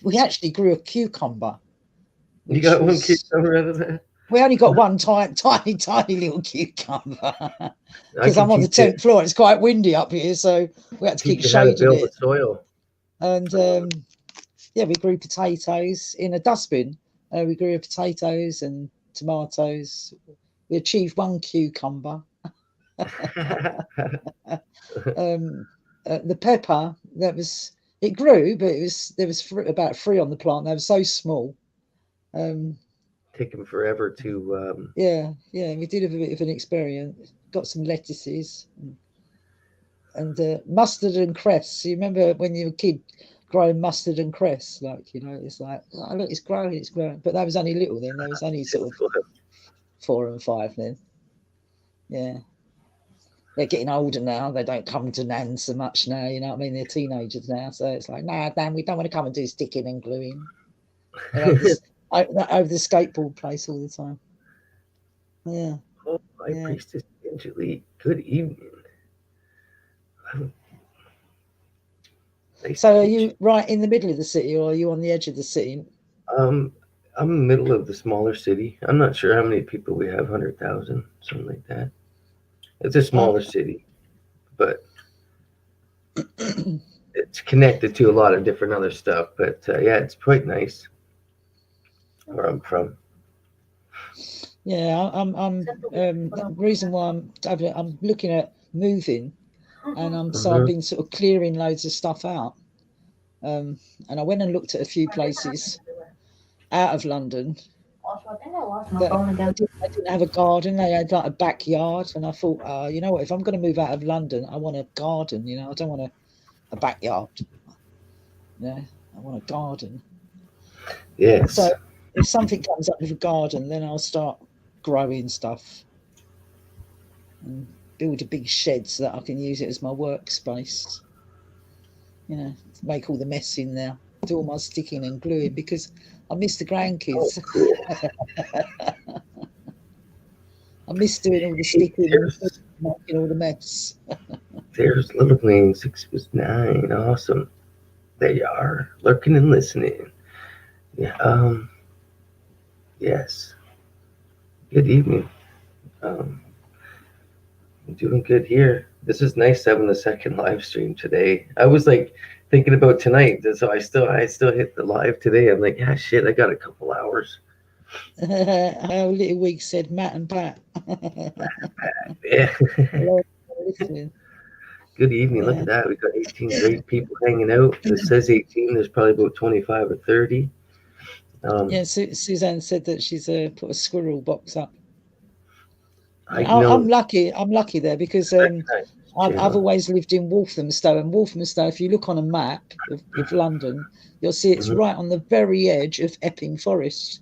We actually grew a cucumber. You got one cucumber out of that? We only got one tiny little cucumber because I I'm on the 10th floor. It's quite windy up here, so we had to keep shading it. The soil. And yeah, we grew potatoes in a dustbin. We grew potatoes and tomatoes. We achieved one cucumber. The pepper it grew, but there was about 3 on the plant. They were so small. Taking forever to yeah, we did a bit of an experiment. Got some lettuces and mustard and cress. You remember when you were a kid growing mustard and cress? Like, you know, it's like, oh, look, it's growing. But that was only little then. That was only sort of 4 and 5 then. Yeah. They're getting older now. They don't come to Nan so much now, you know what I mean? They're teenagers now. So it's like, nah, Dan, we don't want to come and do sticking and gluing. Over the skateboard place all the time. Yeah. Oh, my priestess Angelique. Good evening. So are you right in the middle of the city, or are you on the edge of the city? I'm in the middle of the smaller city. I'm not sure how many people we have, 100,000, something like that. It's a smaller city, but it's connected to a lot of different other stuff. But yeah, it's quite nice where I'm from. Yeah, the reason why I'm looking at moving, and I've been sort of clearing loads of stuff out. And I went and looked at a few places out of London. I didn't have a garden. They had like a backyard, and I thought, you know what? If I'm going to move out of London, I want a garden. You know, I don't want a backyard. Yeah, I want a garden. Yes. So if something comes up with a garden, then I'll start growing stuff and build a big shed so that I can use it as my workspace. You know, make all the mess in there, do all my sticking and gluing because I miss the grandkids. I miss doing all the sticking and making all the mess. There's Little Lane 6 9. Awesome. There you are, lurking and listening. Yeah. Yes. Good evening. I'm doing good here. This is nice having the second live stream today. I was like thinking about tonight, so I still hit the live today. I'm like, yeah, shit, I got a couple hours. How Little Week said, Matt and Pat. Yeah. Good evening. Yeah. Look at that. We got 18 great people hanging out. It says 18. There's probably about 25 or 30. Yeah, Suzanne said that she's put a squirrel box up. I'm lucky. I'm lucky there because I've always lived in Walthamstow, and Walthamstow, if you look on a map of London, you'll see it's right on the very edge of Epping Forest,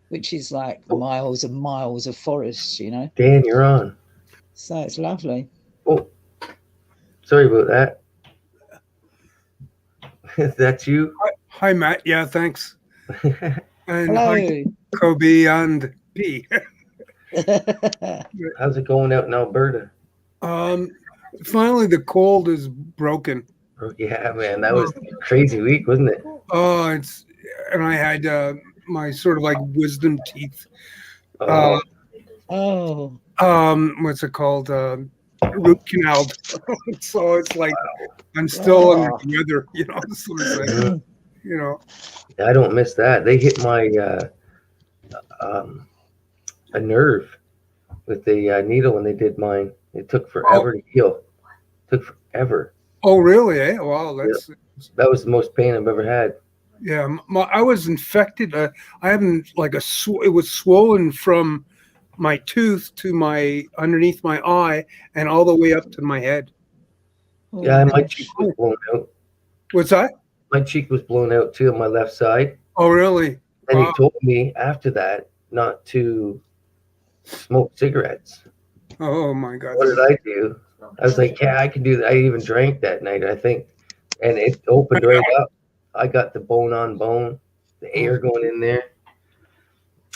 which is like miles and miles of forest, you know. Dan, you're on. So it's lovely. Oh, sorry about that. That's you? Hi, Matt. Yeah, thanks. And hello. Hi, Kobe and P. How's it going out in Alberta? Finally, the cold is broken. Yeah, man, that was a crazy week, wasn't it? Oh, and I had my sort of like wisdom teeth. Oh. What's it called? Root canal. So it's like I'm still under the weather, you know. So it's like, you know. I don't miss that. They hit my a nerve with the needle when they did mine. It took forever to heal. Took forever. Oh, really? Eh? Wow, that was the most pain I've ever had. Yeah, I was infected. I haven't it was swollen from my tooth to underneath my eye and all the way up to my head. Yeah, my cheek was blown out. What's that? My cheek was blown out too on my left side. Oh, really? And he Wow. told me after that not to smoke cigarettes. Oh my God. What did I do? I was like, yeah, I can do that. I even drank that night, I think. And it opened right up. I got the bone on bone, the air going in there.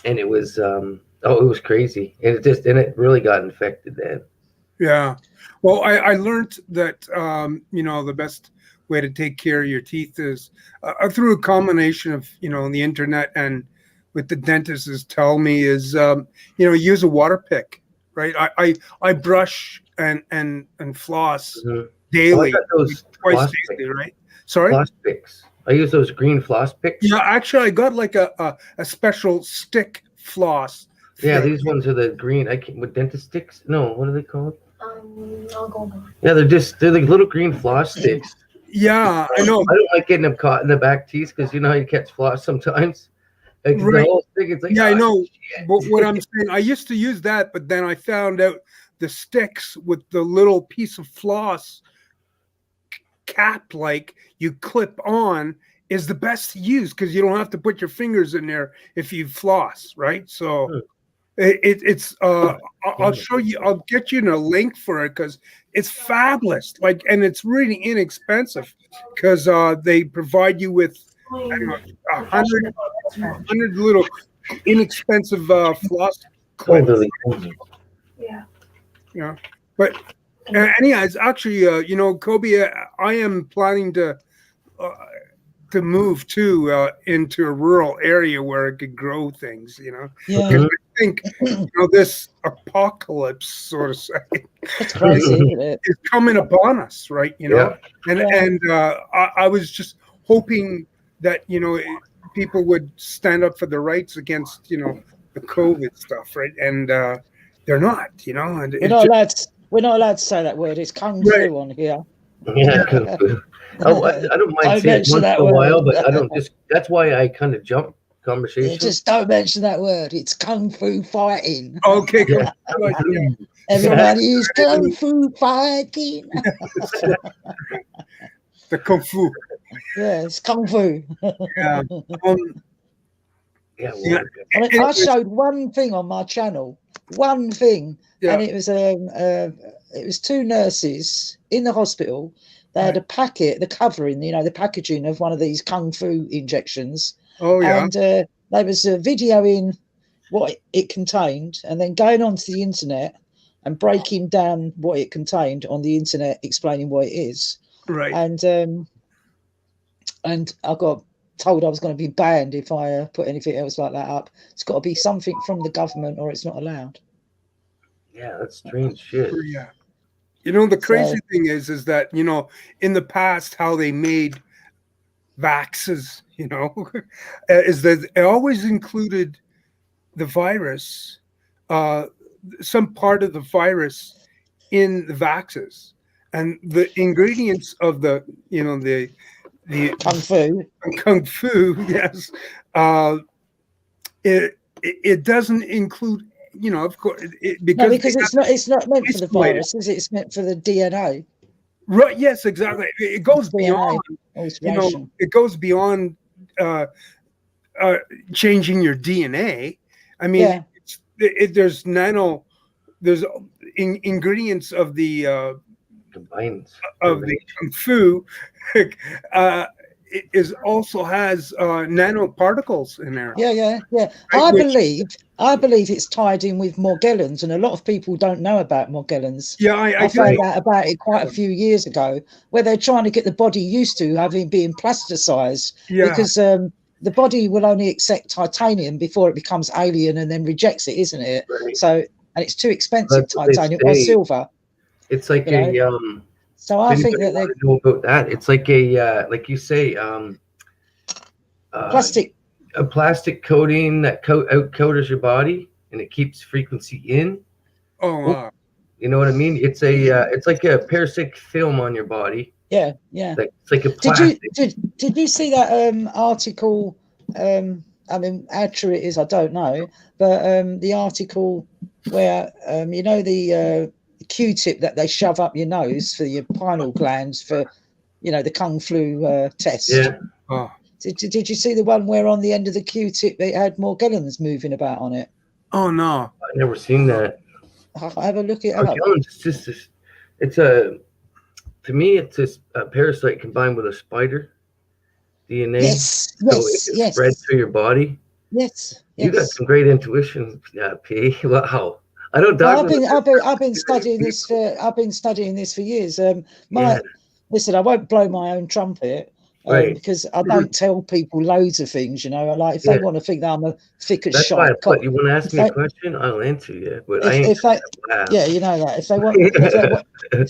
And it was it was crazy. And it really got infected then. Yeah. Well, I learned that, the best way to take care of your teeth is through a combination of, the internet and what the dentists tell me is, use a water pick, right? I brush and floss Mhm. Oh, I daily, got those twice floss daily, picks. right? Sorry? Floss picks. I use those green floss picks. Yeah, actually, I got like a special stick floss. Yeah, thing. these ones are the green. I can't, with dentist sticks. No, what are they called? I'll go back. Yeah, they're like little green floss sticks. Yeah, I know. I don't like getting them caught in the back teeth because you know how you catch floss sometimes. Like Right. the whole thing, it's like Yeah, I "Ah, know. shit." But what I'm saying, I used to use that, but then I found out the sticks with the little piece of floss cap, like you clip on, is the best to use because you don't have to put your fingers in there if you floss, right? So Hmm. it's I'll show you. I'll get you a link for it because it's fabulous. Like, and it's really inexpensive because they provide you with I don't know, 100 little inexpensive floss Oh, clips. they're like, Yeah. But anyways, actually, Kobe, I am planning to move to into a rural area where I could grow things. Yeah, Because I think this apocalypse, sort of say, it's crazy, isn't it? is coming upon us, right? Yeah. And I was just hoping that people would stand up for their rights against the COVID stuff, right? And they're not, and We're not allowed to say that word. It's kung Right. fu on here. yeah, kung fu. Oh, I don't mind Don't saying it mention once that in a while, word. but I don't just. That's why I kind of jump Yeah, conversation. just don't mention that word. It's kung fu fighting. okay. Yeah. Everybody is kung fu fighting. The kung fu. Yeah, it's kung fu. Yeah. Yeah, Yeah. water. I mean, I showed one thing on my channel, one thing, Yeah. and it was two nurses in the hospital. They had a packet, the covering, the packaging of one of these kung fu injections, Oh yeah. and they was videoing what it contained, and then going onto the internet and breaking down what it contained on the internet, explaining what it is, Right. and I got told I was going to be banned if I put anything else like that up. It's got to be something from the government or it's not allowed. Yeah, that's strange shit. Yeah. The crazy thing is that, in the past, how they made vaxes, is that it always included the virus, some part of the virus in the vaxes. And the ingredients of the Kung fu. kung fu, yes, it doesn't include, of course, because No, because it's not meant for the isolated. virus, is it? It's meant for the DNA. Right. Yes, exactly. It goes DNA beyond, alteration. it goes beyond changing your DNA. I mean, Yeah. there's ingredients of the Combines. kung fu is also has nanoparticles in there. Yeah. Right, I believe it's tied in with Morgellons, and a lot of people don't know about Morgellons. Yeah, I found out about it quite a few years ago, where they're trying to get the body used to being plasticized, Yeah. because the body will only accept titanium before it becomes alien and then rejects it, isn't it? Right. So, and it's too expensive, That's what they titanium or say. silver. It's like So I if think anybody that they wanna know about that. It's like like you say, plastic. a plastic coating that out-coaters your body and it keeps frequency in. Oh, wow. You know what I mean? It's it's like a parasitic film on your body. Yeah. It's like a Did plastic. did you see that article? I mean, how true it is, I don't know, but the article where the Q-tip that they shove up your nose for your pineal glands for the kung flu test. Yeah. Oh, Did you see the one where on the end of the Q-tip it had Morgellons moving about on it? Oh no. I've never seen that. Have a look at it up. It's just this, it's a, to me, it's just a parasite combined with a spider DNA. Yes, So it yes, can yes, spread through your body. yes, You got yes. some great intuition, P. Wow. I don't Well, talk I've been studying this for years. Yeah. Listen, I won't blow my own trumpet. Right. Because I don't tell people loads of things, you know. Like if they Yeah. want to think that I'm a thick as That's why I shite put, cock, you want to ask if me a they- question, I'll answer you. But I ain't if they, laugh. yeah, you know that. If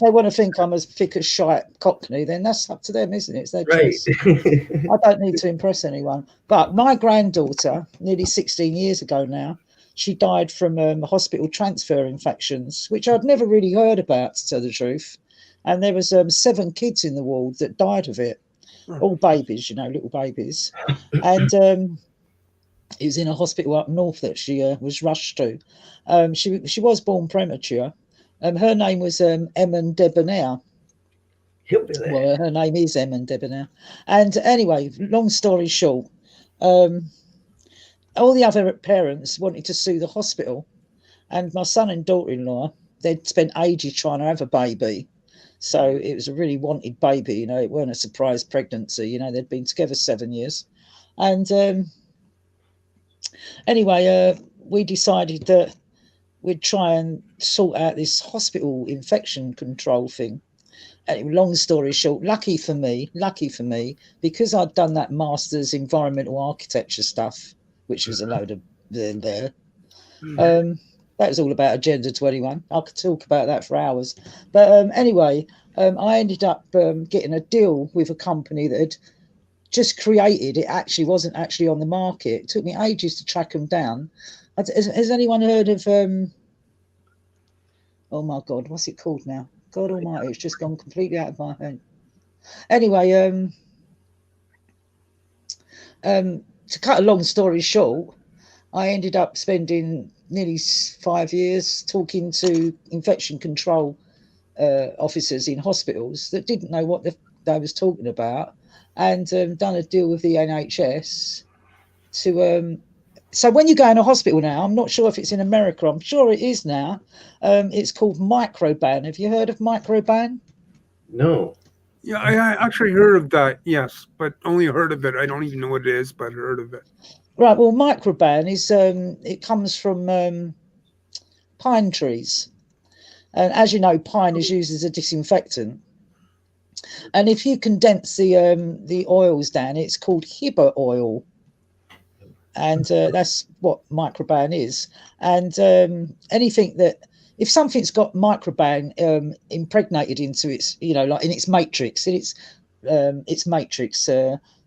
they want to think I'm as thick as shite cockney, then that's up to them, isn't it? It's their Right. choice. I don't need to impress anyone. But my granddaughter, nearly 16 years ago now, she died from hospital transfer infections, which I'd never really heard about, to tell the truth. And there was 7 kids in the ward that died of it, all babies, you know, little babies. And it was in a hospital up north that she was rushed to. She was born premature. Her name was Emmon Debonair. He'll be there. Well, her name is Emmon Debonair. And anyway, long story short, all the other parents wanted to sue the hospital, and my son and daughter-in-law, they'd spent ages trying to have a baby. So it was a really wanted baby, you know, it weren't a surprise pregnancy, you know, they'd been together 7 years. And anyway, we decided that we'd try and sort out this hospital infection control thing. And long story short, lucky for me, because I'd done that master's environmental architecture stuff, which was a load of there. That was all about Agenda 21. I could talk about that for hours. But anyway, I ended up getting a deal with a company that had just created, it actually wasn't actually on the market. It took me ages to track them down. Has anyone heard of, oh my God, what's it called now? God almighty, it's just gone completely out of my head. Anyway, to cut a long story short, I ended up spending nearly 5 years talking to infection control officers in hospitals that didn't know what they was talking about, and done a deal with the NHS to so when you go in a hospital now, I'm not sure if it's in America, I'm sure it is now, it's called Microban. Have you heard of Microban? No. Yeah, I actually heard of that, yes, but only heard of it. I don't even know what it is, but heard of it. Right, well, Microban is, it comes from pine trees. And as you know, pine is used as a disinfectant. And if you condense the oils down, it's called Hibber oil. And that's what Microban is. And anything that, if something's got Microban impregnated into its, you know, like in its matrix,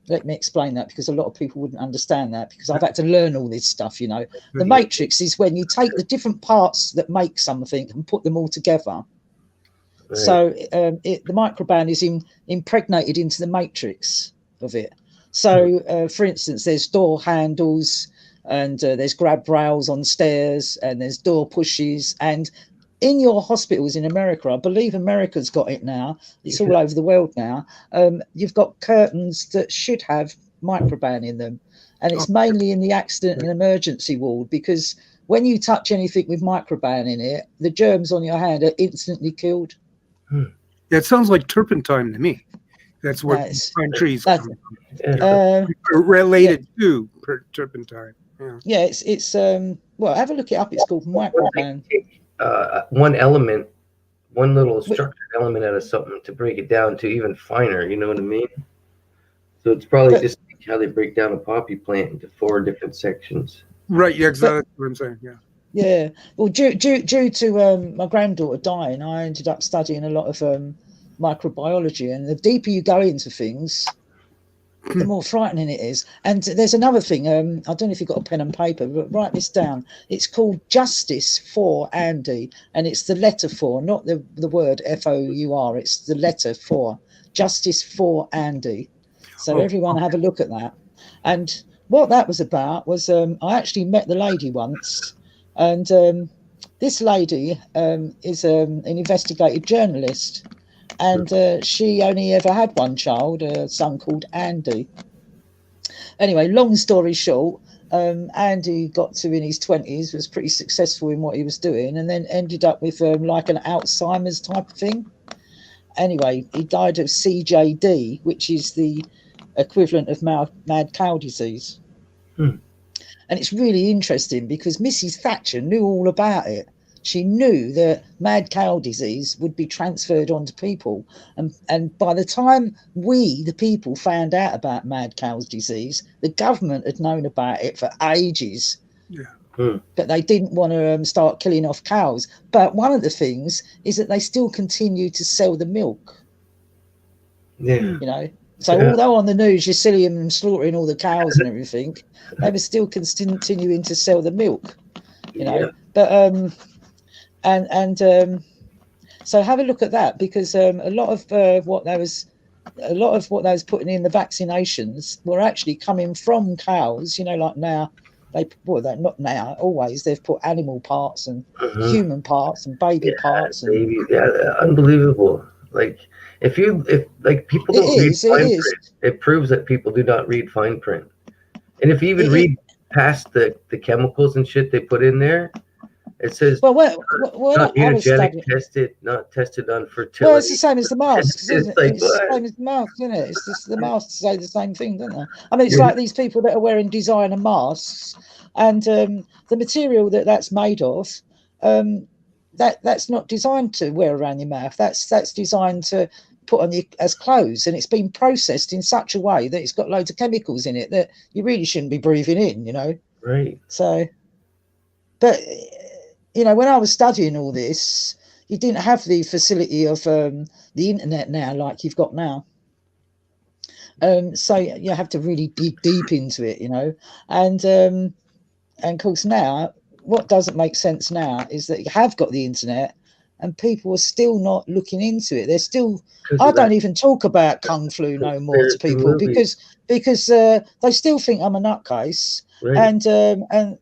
let me explain that, because a lot of people wouldn't understand that, because I've had to learn all this stuff, you know. The matrix is when you take the different parts that make something and put them all together. Right. So the Microban is impregnated into the matrix of it. So, for instance, there's door handles, and there's grab rails on stairs, and there's door pushes. And in your hospitals in America, I believe America's got it now, it's all over the world now, you've got curtains that should have Microban in them. And it's mainly in the accident and emergency ward, because when you touch anything with Microban in it, the germs on your hand are instantly killed. That sounds like turpentine to me. That's what pine trees related to turpentine. Yeah, it's well, have a look it up. It's called Microban. One element, one little structured element out of something to break it down to even finer, you know what I mean? So it's probably just how they break down a poppy plant into 4 different sections. Right, yeah, exactly what I'm saying, yeah. Yeah, well, due to my granddaughter dying, I ended up studying a lot of microbiology, and the deeper you go into things, the more frightening it is. And there's another thing, I don't know if you've got a pen and paper, but write this down. It's called Justice for Andy, and it's the letter 4, not the word FOUR, it's the letter 4, Justice for Andy. So everyone have a look at that. And what that was about was, I actually met the lady once, and this lady is an investigative journalist. And she only ever had one child, a son called Andy. Anyway, long story short, Andy got to in his 20s, was pretty successful in what he was doing, and then ended up with like an Alzheimer's type of thing. Anyway, he died of CJD, which is the equivalent of mad cow disease. Hmm. And it's really interesting because Mrs. Thatcher knew all about it. She knew that mad cow disease would be transferred onto people. And by the time we, the people, found out about mad cow disease, the government had known about it for ages. Yeah. But they didn't want to start killing off cows. But one of the things is that they still continue to sell the milk. Yeah. You know, so Yeah. although on the news you see them slaughtering all the cows and everything, they were still continuing to sell the milk. You know, Yeah. but so have a look at that, because a lot of what they was putting in the vaccinations were actually coming from cows. You know, like now they're not now, always they've put animal parts and Mhm. human parts and baby parts and Baby, yeah, unbelievable. Like if people don't read fine print, it proves that people do not read fine print. And if you even read past the chemicals and shit they put in there, it says well, not I was mutagenic studying. tested, not tested on fertility. Well, it's the same as the masks, It's isn't it? like, It's the what? same as the masks, isn't it? It's just the masks say the same thing, don't they? I mean, it's Yeah. like these people that are wearing designer masks, and the material that's made of, that's not designed to wear around your mouth. That's designed to put on you as clothes, and it's been processed in such a way that it's got loads of chemicals in it that you really shouldn't be breathing in, you know. Right. So, but you know, when I was studying all this, you didn't have the facility of the internet now like you've got now. So you have to really dig deep into it, you know. And of course now, what doesn't make sense now is that you have got the internet and people are still not looking into it. They're still, I don't even talk about Kung Flu no more to people because they still think I'm a nutcase. Right. And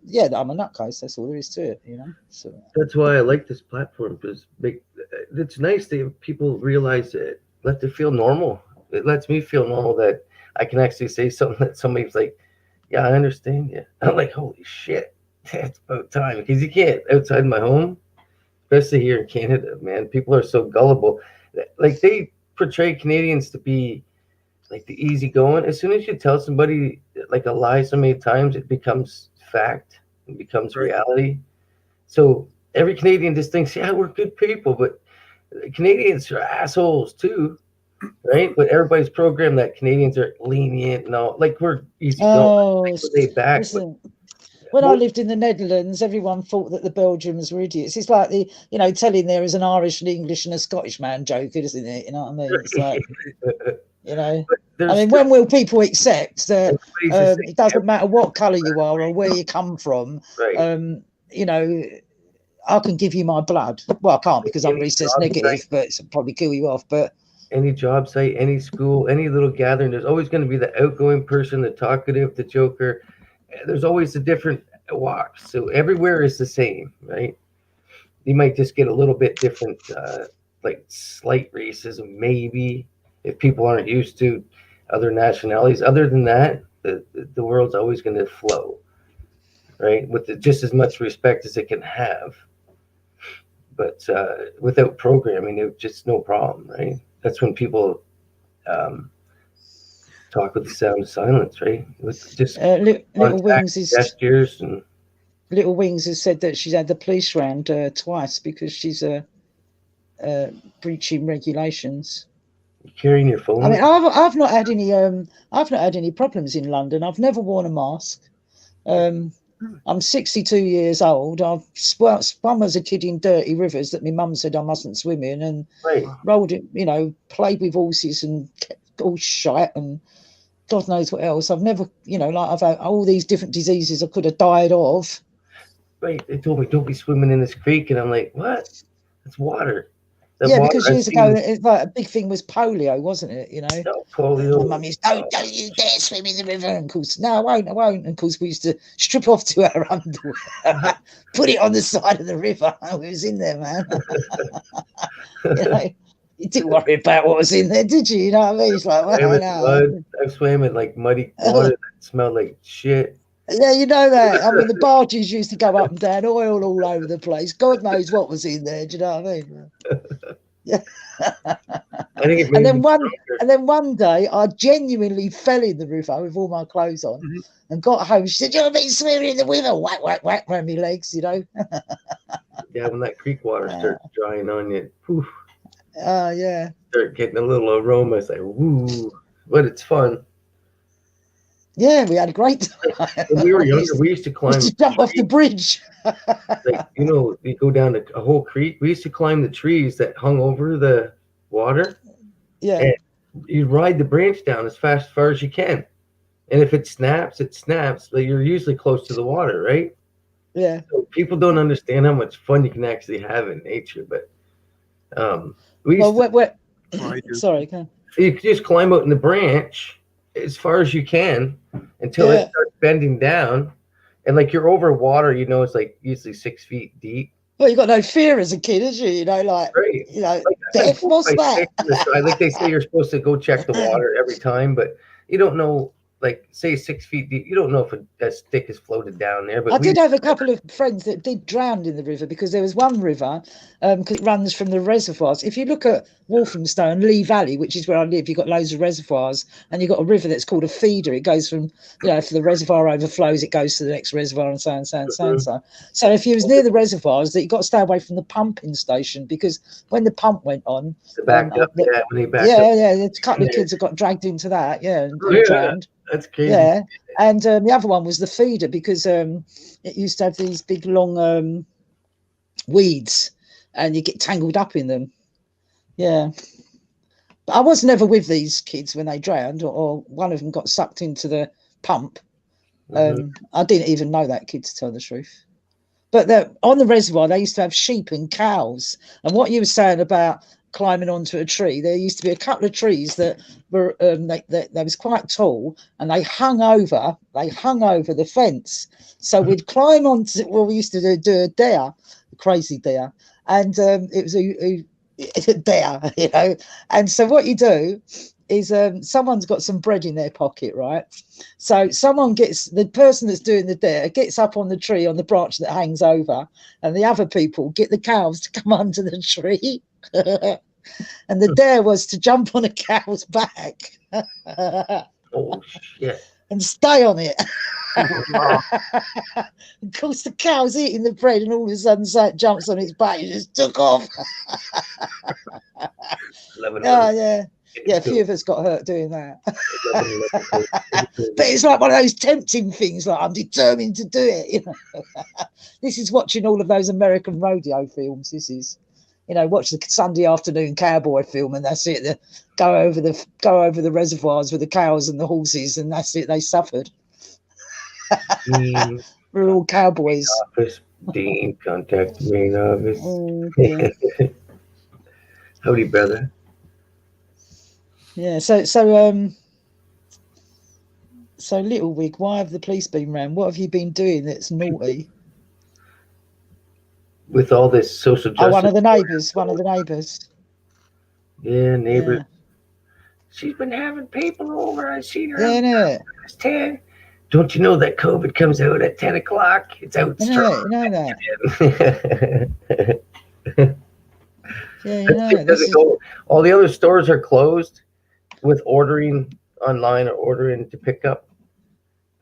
yeah, I'm a nutcase. That's all there is to it, you know. So that's why I like this platform, because it's nice that people realize it. Let it feel normal. It lets me feel normal that I can actually say something that somebody's like, "Yeah, I understand you." I'm like, "Holy shit, it's about time," because you can't outside my home, especially here in Canada, man. People are so gullible. Like they portray Canadians to be like the easygoing. As soon as you tell somebody like a lie so many times, it becomes fact. It becomes reality. So every Canadian just thinks, yeah, we're good people, but Canadians are assholes too, right? But everybody's programmed that Canadians are lenient and all. Like we're easygoing, laid back. Listen, when I lived in the Netherlands, everyone thought that the Belgians were idiots. It's like telling there is an Irish, an English, and a Scottish man joke, isn't it? You know what I mean? It's like, you know, I mean, when will people accept that it doesn't matter what colour you are or where you come from? Right. You know, I can give you my blood. Well, I can't because I'm recess negative, but it'll probably kill you off. But any job site, any school, any little gathering, there's always going to be the outgoing person, the talkative, the joker. There's always a different walk. So everywhere is the same, right? You might just get a little bit different, like slight racism, maybe, if people aren't used to other nationalities. Other than that, the world's always going to flow, right? With just as much respect as it can have. But without programming, it's just no problem, right? That's when people talk with the sound of silence, right? With just Little Wings gestures and Little Wings has said that she's had the police round twice because she's breaching regulations. Carrying your phone. I mean, I've not had any problems in London. I've never worn a mask. I'm 62 years old. I've swum as a kid in dirty rivers that my mum said I mustn't swim in, and rolled it, played with horses and all shite and God knows what else. I've never, I've had all these different diseases I could have died of. Right. They told me, don't be swimming in this creek. And I'm like, what? It's water. Because years ago, a big thing was polio, wasn't it? No, polio. My mum used, don't you dare swim in the river. And of course, no, I won't. And of course, we used to strip off to our underwear, put it on the side of the river. We was in there, man. You didn't worry about what was in there, did you? You know what I mean? It's like, Swam well, in no. mud. I've swam in like muddy water that smelled like shit. Yeah, you know that. I mean, the barges used to go up and down, oil all over the place. God knows what was in there. Do you know what I mean? Yeah. I think it made And me then one day, I genuinely fell in the river with all my clothes on, Mhm. and got home. She said, "You've been swimming in the river." Whack, whack, whack around my legs. You know. Yeah, when that creek water starts drying on you, poof, Yeah. start getting a little aroma. It's like, woo, but it's fun. Yeah, we had a great time. When we were We younger, used we used to to climb. jump off the bridge. Like, you know, you go down a whole creek. We used to climb the trees that hung over the water. Yeah. And you ride the branch down as far as you can. And if it snaps, it snaps. But you're usually close to the water, right? Yeah. So people don't understand how much fun you can actually have in nature. But we used Well, to, Oh, I do. sorry. Go on. you can just climb out in the branch as far as you can until Yeah. it starts bending down. And like you're over water, you know, it's like usually 6 feet deep. Well, you got no fear as a kid, did you? You know, like, Right. you know, Like, death. What's like, that? like they say you're supposed to go check the water every time, but you don't know, like say 6 feet deep, you don't know if a stick is floated down there. But I did have a couple of friends that did drown in the river, because there was one river, because it runs from the reservoirs. If you look at Walthamstow and Lee Valley, which is where I live, you've got loads of reservoirs, and you've got a river that's called a feeder. It goes from, you know, if the reservoir overflows, it goes to the next reservoir, and so on, so on, so on, so on. So if you was near the reservoirs, that you got to stay away from the pumping station, because when the pump went on, backed up, the- yeah, when they backed yeah, up. yeah, a couple of kids that got dragged into that, yeah, and Oh, yeah. drowned. That's crazy. Yeah, and the other one was the feeder, because it used to have these big long weeds, and you get tangled up in them. Yeah, but I was never with these kids when they drowned, or one of them got sucked into the pump. Mhm. I didn't even know that kid, to tell the truth. But on the reservoir, they used to have sheep and cows. And what you were saying about climbing onto a tree, there used to be a couple of trees that were they was quite tall, and they hung over the fence. So we'd climb onto, well, we used to do a dare, a crazy dare, and it was a dare, you know. And so what you do is someone's got some bread in their pocket, right? So the person that's doing the dare gets up on the tree, on the branch that hangs over, and the other people get the cows to come under the tree. And the dare was to jump on a cow's back Oh shit. and stay on it. Of course, the cow's eating the bread, and all of a sudden, so it jumps on its back and just took off. 11, Oh, yeah. Yeah, a few of us got hurt doing that. 11. But it's like one of those tempting things, like I'm determined to do it. You know? This is watching all of those American rodeo films. This is, you know, watch the Sunday afternoon cowboy film, and that's it. Go over the reservoirs with the cows and the horses, and that's it. They suffered. Dean We're all cowboys. office. Dean, contact main office. Oh, yeah. Howdy, brother. Yeah. So Little Wig, why have the police been round? What have you been doing that's naughty? With all this social justice. Oh, one of the neighbours. Yeah, neighbor. Yeah. She's been having people over. I seen her. Yeah, innit? Past 10. Don't you know that COVID comes out at 10 o'clock? It's out strong. You know that. Yeah, you know It doesn't go. All the other stores are closed with ordering online or ordering to pick up.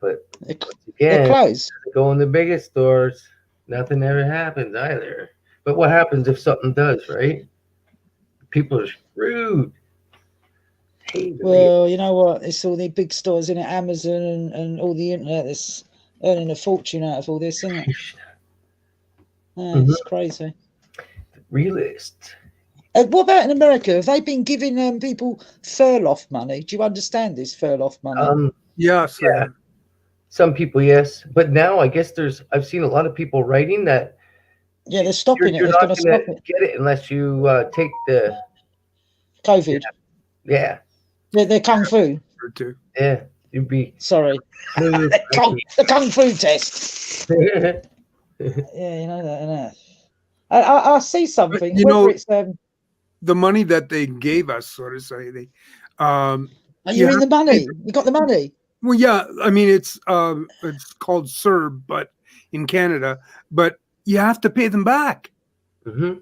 But They're again, closed. go in the biggest stores, nothing ever happens either. But what happens if something does, right? People are screwed. Hey, Well, you know what? It's all the big stores in it, Amazon and all the internet that's earning a fortune out of all this, isn't it? Yeah, it's crazy. realist. What about in America? Have they been giving people furlough money? Do you understand this furlough money? Yes. Yeah. Some people, yes, but now I guess I've seen a lot of people writing that Yeah, they're stopping you're it. not They're going to going stop to it. get it unless you take the COVID. yeah. They're kung fu. You'd be Sorry, the kung fu test. Yeah, you know that. I see something. You Whether know- it's the money that they gave us, so to say. They, Are you you in have the to pay money? You got the money? well, yeah. I mean, it's called CERB, but in Canada, but you have to pay them back. Mm-hmm.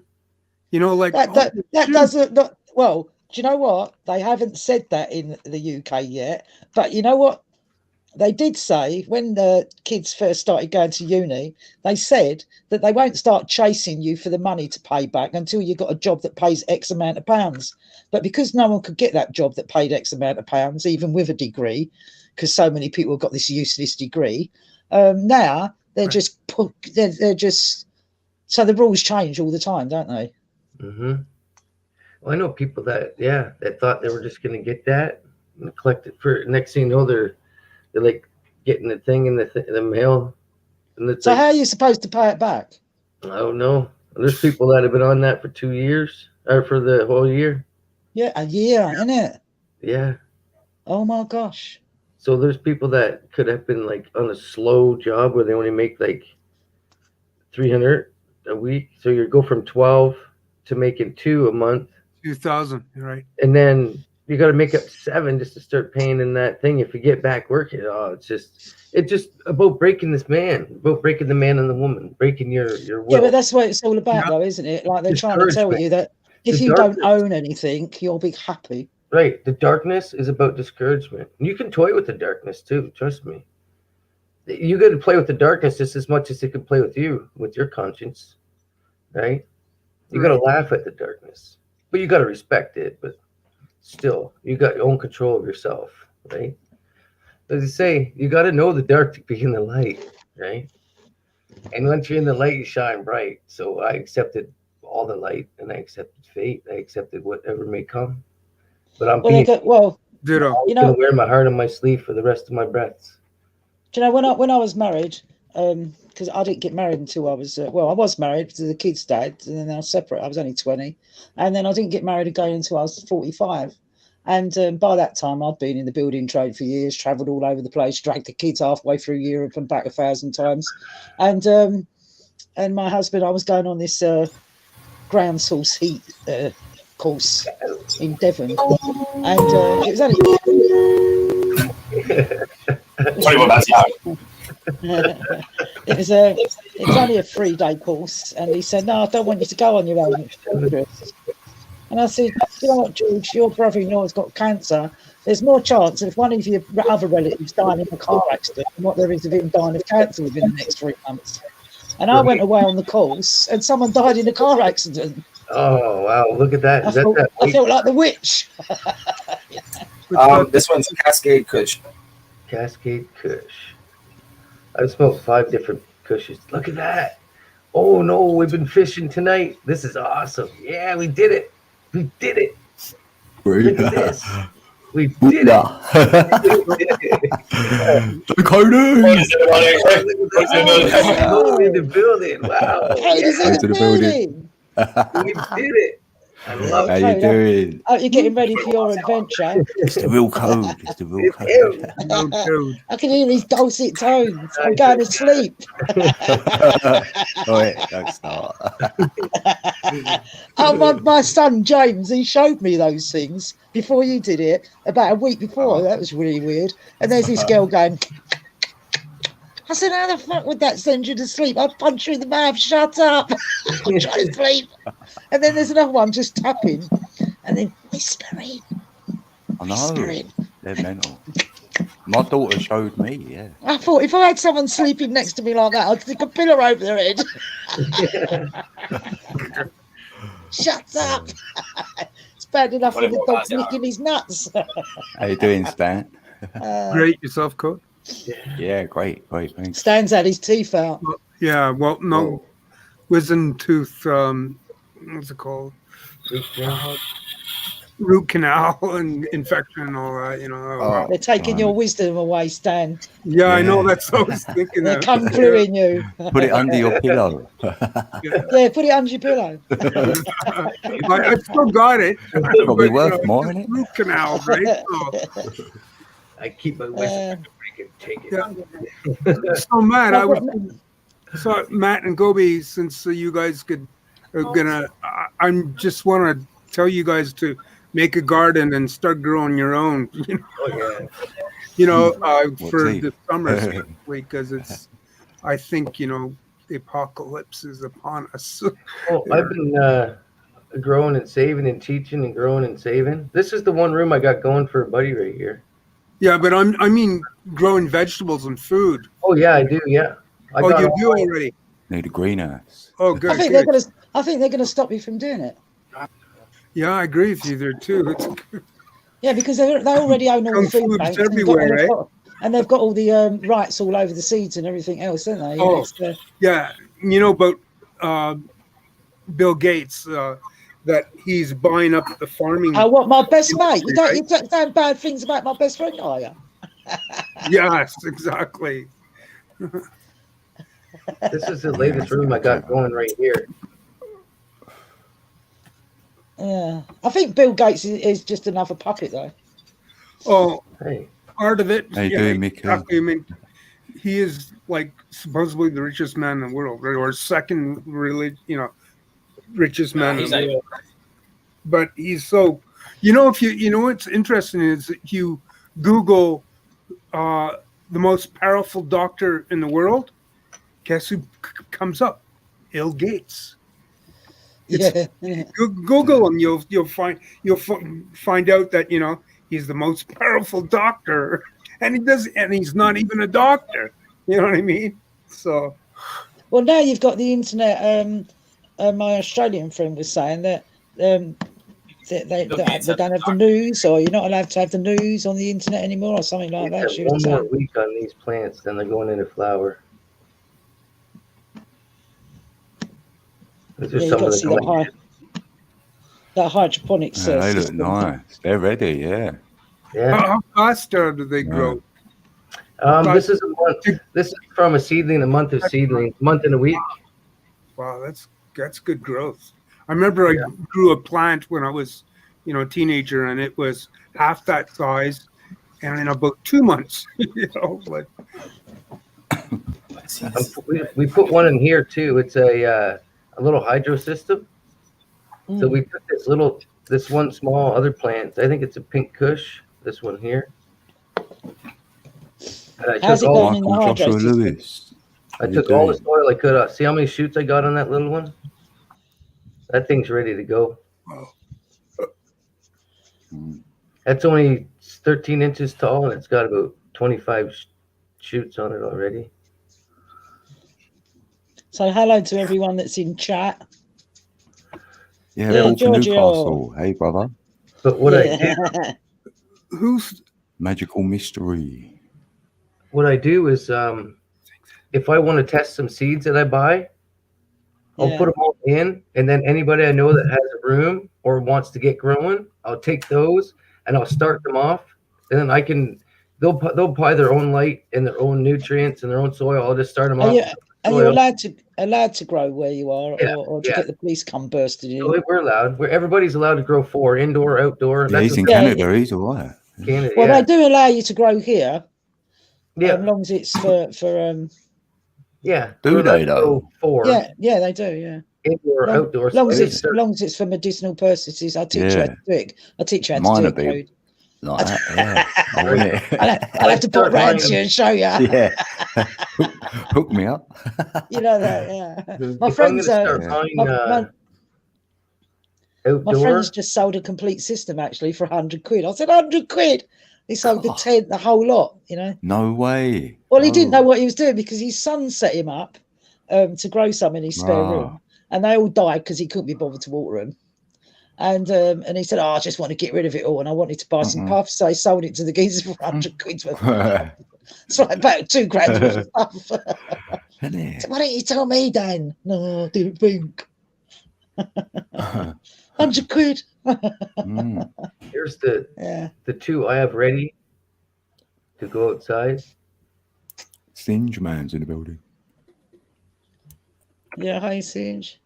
You know, like That shoot. doesn't. Well, do you know what? They haven't said that in the UK yet. But you know what? They did say when the kids first started going to uni, they said that they won't start chasing you for the money to pay back until you got a job that pays X amount of pounds. But because no one could get that job that paid X amount of pounds, even with a degree, because so many people have got this useless degree, now they're just they're just so the rules change all the time, don't they? Mm-hmm. Well, I know people that thought they were just going to get that and collect it for next thing you know they're like getting the thing in the mail, and it's So like, how are you supposed to pay it back? I don't know. There's people that have been on that for 2 years or for the whole year. Yeah, a year, isn't it? Yeah. Oh my gosh. So there's people that could have been like on a slow job where they only make like 300 a week. So you go from 12 to making 2 a month, 2,000, right? and then you got to make up 7 just to start paying in that thing. If you get back working, it's just about breaking this man, about breaking the man and the woman, breaking your will. Yeah, but that's what it's all about, Yeah. though, isn't it? Like they're trying to tell you that if The you don't darkness. own anything, you'll be happy. Right. The darkness is about discouragement. You can toy with the darkness too. Trust me. You got to play with the darkness just as much as it can play with you, with your conscience. Right. You got to laugh at the darkness, but you got to respect it. But still, you got your own control of yourself. Right. As you say, you got to know the dark to be in the light. Right. And once you're in the light, you shine bright. So I accepted all the light, and I accepted fate. I accepted whatever may come. But I'm Well, Ditto. you gonna know, wear my heart on my sleeve for the rest of my breaths. do you know when I was married, because I didn't get married until I was I was married to the kids' dad, and then I was separate. I was only 20, and then I didn't get married again until I was 45. And by that time, I'd been in the building trade for years, travelled all over the place, dragged the kids halfway through Europe and back 1,000 times, and my husband, I was going on this ground source heat course in Devon, and it was only. Sorry about that. It was only a 3-day course, and he said, "No, I don't want you to go on your own. It's dangerous." And I said, "You know what, George? Your brother-in-law's got cancer. There's more chance if one of your other relatives died in a car accident than what there is of him dying of cancer within the next 3 months." And I went away on the course, and someone died in a car accident. Oh wow! Look at that. I felt like the witch. This one's Cascade Kush. Cascade Kush. I've smoked 5 different Kushes. Look at that. Oh no, we've been fishing tonight. This is awesome. Yeah, we did it. We did it. Look at this. We did it. Oh, in the building. Wow. Katie's in the building. We did it. I love How it. you doing? Oh, you're getting ready for your adventure. It's the real code. It's the real It's code. him. No dude. I can hear his dulcet tones. I'm going to sleep. Oh, wait, don't start. Oh, my son James, he showed me those things before you did it, about a week before. That was really weird. And there's this girl going. I said, "How the fuck would that send you to sleep? I'd punch you in the mouth. Shut up. I'm trying to sleep." And then there's another one just tapping and then whispering. I know. Whispering. They're mental. My daughter showed me, yeah. I thought if I had someone sleeping next to me like that, I'd stick a pillow over their head. Shut up. It's bad enough when the dog's licking his nuts. How you doing, Stan? Great yourself, coach. Yeah, great, thanks. Stan's had his teeth out. Yeah, well, no, wisdom tooth. What's it called? Root canal and infection and all that. You know. They're taking your wisdom away, Stan. Yeah, I know. That's what I was thinking. They're kung fluing you. Put it under your pillow. Yeah, put it under your pillow. I still got it. Probably worth more, isn't it? Root canal, right? I keep my wisdom. Take it. Yeah. So Matt, Matt and Gobi, since you guys are gonna, I just want to tell you guys to make a garden and start growing your own. Oh yeah. For he? the summer, because it's. I think the apocalypse is upon us. Oh, I've been growing and saving and teaching and growing and saving. This is the one room I got going for a buddy right here. Yeah, but I mean growing vegetables and food. Oh yeah, I do. Yeah. I got You all do my- already. Need a greenhouse. Oh, good. I think they're gonna stop you from doing it. Yeah, I agree with you there too. It's, Yeah, because they already own all Kung the food Fu is banks everywhere, eh? and they've got all the rights all over the seeds and everything else, don't they? Oh. It's, yeah, about Bill Gates that he's buying up the farming. oh, what, my best mate? You Right. don't saying bad things about my best friend, are you? Yes, exactly. This is the latest room I got going right here. Yeah, I think Bill Gates is just another puppet, though. Oh, Hey, part of it. How you doing, Mickey? Exactly. I mean, he is like supposedly the richest man in the world, right? Or second, really, richest man in the world. But he's so, if you what's interesting is if you Google the most powerful doctor in the world, guess who comes up? Bill Gates. Yeah. Google him, you'll find out that he's the most powerful doctor, and he's not even a doctor. You know what I mean? So, Well, now you've got the internet. My Australian friend was saying that they don't have the news, or you're not allowed to have the news on the internet anymore, or something like that. She one was more saying. week on these plants, then they're going into flower. These are Yeah, you've some got of to see that, the that hydroponics. Yeah, they look system. nice. They're ready, yeah. yeah. how fast do they grow? This is a month. This is from a seedling, a month of seedling, month and a week. Wow, that's good growth. I remember I grew a plant when I was, a teenager, and it was half that size, and in about 2 months, like. We put one in here too. It's a little hydro system. So we put this one small other plant. I think it's a pink kush. This one here. And I How's took it all going in the Michael hydro Joshua system? Lewis. I took all the soil I could. See how many shoots I got on that little one? That thing's ready to go. That's only 13 inches tall, and it's got about 25 shoots on it already. So hello to everyone that's in chat. Yeah, they're all from Giorgio. Newcastle. Hey, brother. But what Who's Magical mystery. I do is if I want to test some seeds that I buy, I'll put them all in, and then anybody I know that has a room or wants to get growing, I'll take those and I'll start them off, and then they'll buy their own light and their own nutrients and their own soil. I'll just start them off. Are you allowed to grow where you are, Yeah, or do you get the police come bursting in? So we're allowed. Everybody's allowed to grow 4, indoor, outdoor. Yeah, he's in Canada. He's all right. Canada, Well, they do allow you to grow here, yeah, as long as it's for yeah. Do We're they, allowed to though? grow 4, yeah, they do, yeah. indoor, outdoor. As long as So it's for medicinal purposes, I teach you how to do it. I teach you how Mine to would do be it. like that, yeah. I want it. I'll have to put round to you and show you. Yeah. Hook me up. You know that, yeah. My if I'm friends, gonna start buying, my outdoor, friends just sold a complete system actually for £100. I said, £100? He sold the tent, the whole lot, No way. Well, he didn't know what he was doing because his son set him up to grow some in his spare room, and they all died because he couldn't be bothered to water them. And he said, I just want to get rid of it all, and I wanted to buy some puffs, so I sold it to the geezer for £100 worth. It's like about £2,000 worth of stuff. Isn't it? So why don't you tell me, Dan? No, I didn't think. £100. here's the 2 I have ready to go outside. Singe man's in the building. Yeah, hi, Singe.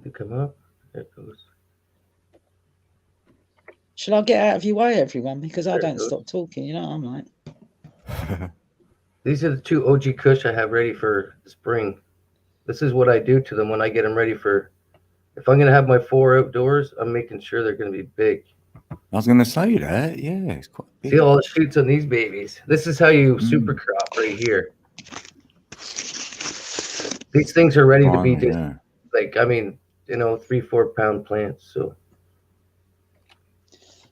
To come up. There it goes. Shall I get out of your way, everyone? Because I There it don't goes. stop talking, you know what I'm like. These are the 2 OG Kush I have ready for spring. This is what I do to them when I get them ready for If I'm gonna have my 4 outdoors, I'm making sure they're gonna be big. I was going to say that. Yeah, it's quite big. See all the shoots on these babies. This is how you Mm. super crop right here. These things are ready to be just Yeah. like, I mean, 3-4 pound plants. So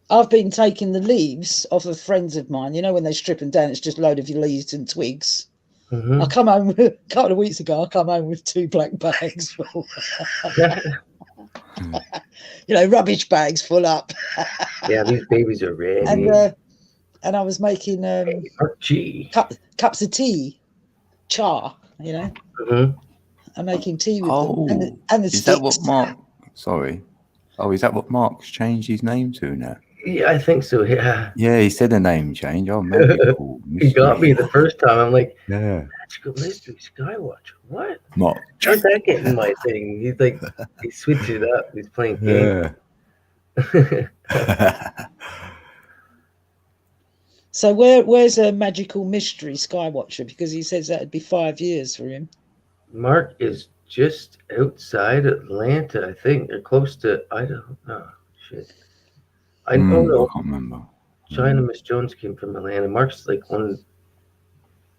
I've been taking the leaves off of friends of mine. You know, when they strip them down, it's just a load of leaves and twigs. mhm. I come home a couple of weeks ago. I come home with 2 black bags full. Rubbish bags full up. Yeah, these babies are ready. And I was making Gee. cups of tea, cha. Mhm. I'm making tea with Oh, them. And the is sticks. that what Mark? Sorry. Oh, is that what Mark's changed his name to now? Yeah, I think so. Yeah. Yeah, he said a name change. Oh, magical. He got me the first time. I'm like, Yeah. Magical Mystery Skywatcher. What? Mark. How's that getting my thing? He's like, he switched it up. He's playing games. Yeah. So where's a Magical Mystery Skywatcher? Because he says that'd be 5 years for him. Mark is just outside Atlanta, I think. They're close to Idaho. Oh, shit. I don't I know. can't remember. China Miss Jones came from Atlanta. Mark's like a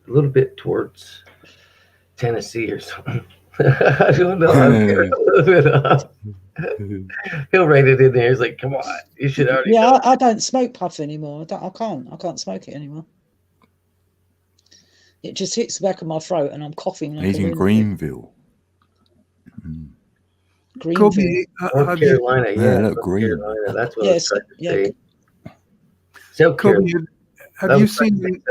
little bit towards Tennessee or something. I don't know. I'm getting a little bit off. He'll write it in there. He's like, come on. You should already know. I don't smoke puff anymore. I can't smoke it anymore. It just hits the back of my throat and I'm coughing. Like He's in Greenville. Greenville. Kobe, North have you, Carolina. Yeah, Yeah, look, North green. Carolina. That's what Yes, I was yeah. trying to say. South Kobe, Carolina. have you seen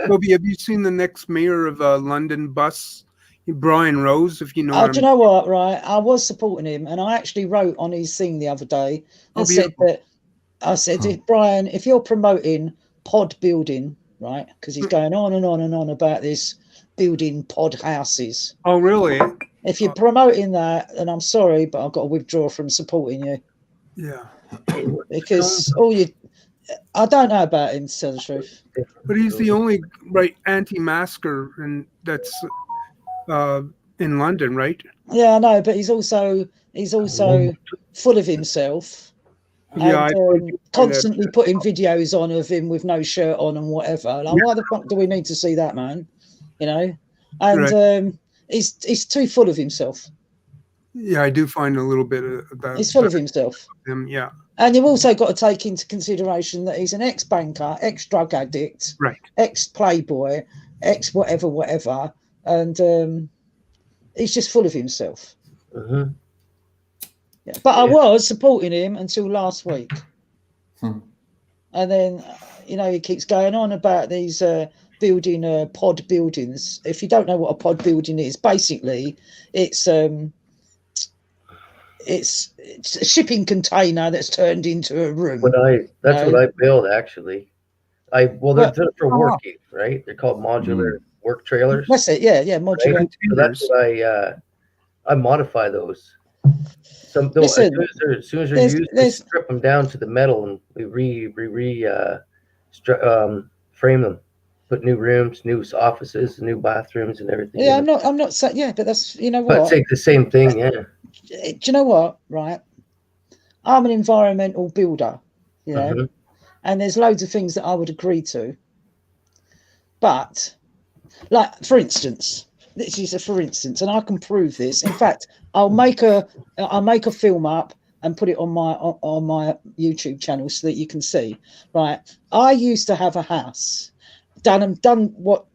Kobe, have you seen the next mayor of London bus, Brian Rose? If you know. Do you know what? Right, I was supporting him, and I actually wrote on his thing the other day and said that Brian, if you're promoting pod building, right, because he's going on and on and on about this building pod houses. Oh, really? If you're promoting that, then I'm sorry, but I've got to withdraw from supporting you. Yeah. Because I don't know about him, to tell the truth. But he's the only anti-masker, and that's in London, right? Yeah, I know, but he's also full of himself. Yeah, And constantly putting videos on of him with no shirt on and whatever. Like, why the fuck do we need to see that, man? And Right. He's too full of himself. Yeah, I do find a little bit about He's full of himself. him. Yeah, And you've also got to take into consideration that he's an ex-banker, ex-drug addict, right. ex-playboy, ex-whatever, and he's just full of himself. Mhm. Yeah. But I was supporting him until last week. And then, he keeps going on about these building pod buildings. If you don't know what a pod building is, basically it's a shipping container that's turned into a room. That's what I build, actually. They're for working, right? They're called modular work trailers. That's it, yeah, modular. Right? So that's what I modify those. As soon as they're used, we strip them down to the metal and we frame them, put new rooms, new offices, new bathrooms, and everything. Yeah, I'm not saying, yeah, but that's what. But it's like the same thing, yeah. Do you know what? Right, I'm an environmental builder, and there's loads of things that I would agree to. But, like, for instance, this is a for instance, and I can prove this. In fact, I'll make a film up and put it on my YouTube channel so that you can see. Right, I used to have a house, done what,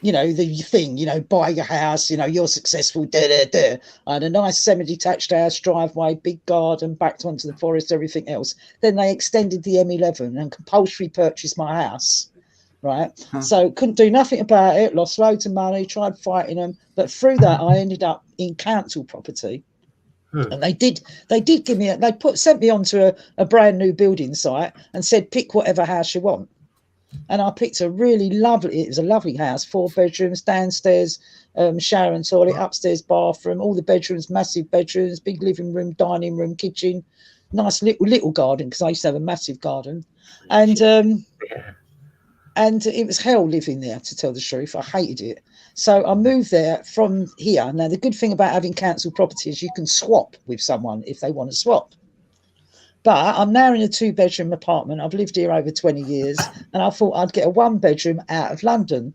the thing, buy your house, you're successful, I had a nice semi-detached house, driveway, big garden, backed onto the forest, everything else. Then they extended the M11 and compulsory purchased my house. Right, so couldn't do nothing about it, lost loads of money, tried fighting them, but through that I ended up in council property. And they did give me sent me onto a brand new building site and said pick whatever house you want, and I picked it was a lovely house, 4 bedrooms, downstairs shower and toilet, upstairs bathroom, all the bedrooms, massive bedrooms, big living room, dining room, kitchen, nice little garden, because I used to have a massive garden, and And it was hell living there, to tell the truth. I hated it. So I moved there from here. Now, the good thing about having council property is you can swap with someone if they want to swap. But I'm now in a 2-bedroom apartment. I've lived here over 20 years, and I thought I'd get a 1-bedroom out of London.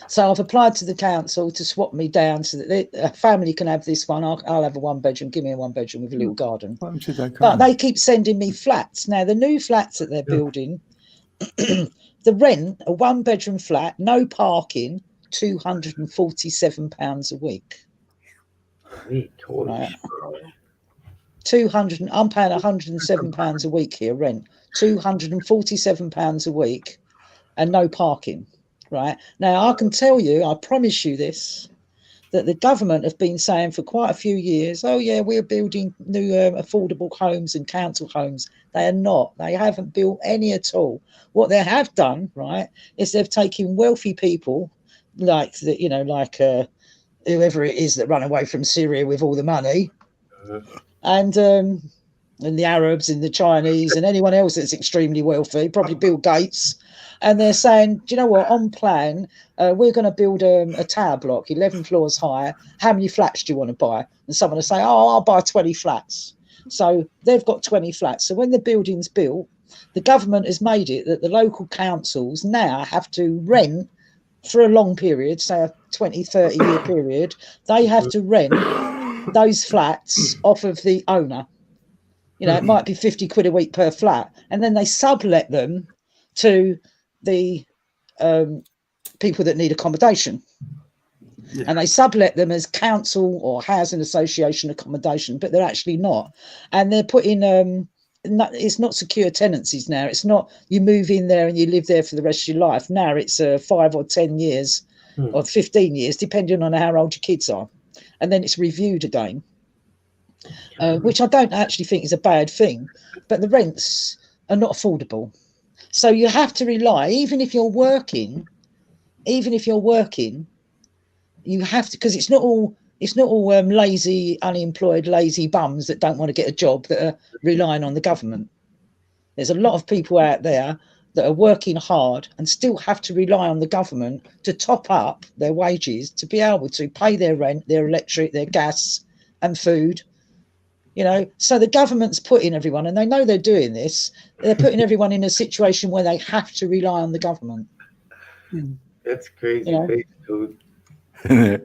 So I've applied to the council to swap me down so that a family can have this one. I'll have a 1-bedroom. Give me a 1-bedroom with a little garden. But they keep sending me flats. Now, the new flats that they're building, the rent, a 1-bedroom flat, no parking, £247 a week. Right. 200. I'm paying £107 a week here rent. £247 a week, and no parking. Right now, I can tell you, I promise you this, that the government have been saying for quite a few years, oh yeah, we're building new affordable homes and council homes. They are not. They haven't built any at all. What they have done, right, is they've taken wealthy people like the, you know, like whoever it is that run away from Syria with all the money, and the Arabs and the Chinese and anyone else that's extremely wealthy, probably Bill Gates. And they're saying, do you know what, on plan, we're going to build a tower block, 11 floors high. How many flats do you want to buy? And someone will say, oh, I'll buy 20 flats. So they've got 20 flats. So when the building's built, the government has made it that the local councils now have to rent for a long period, say a 20, 30-year period. They have to rent those flats off of the owner. You know, it might be 50 quid a week per flat. And then they sublet them to the people that need accommodation, and they sublet them as council or housing association accommodation, but they're actually not. And they're putting it's not secure tenancies now. It's not you move in there and you live there for the rest of your life. Now it's 5 or 10 years or 15 years, depending on how old your kids are, and then it's reviewed again, which I don't actually think is a bad thing, but the rents are not affordable. So you have to rely, even if you're working, you have to, because it's not all lazy, unemployed, lazy bums that don't want to get a job that are relying on the government. There's a lot of people out there that are working hard and still have to rely on the government to top up their wages to be able to pay their rent, their electric, their gas and food. You know, so the government's putting everyone, and they know they're doing this, they're putting everyone in a situation where they have to rely on the government. That's crazy. You know? Face code. Is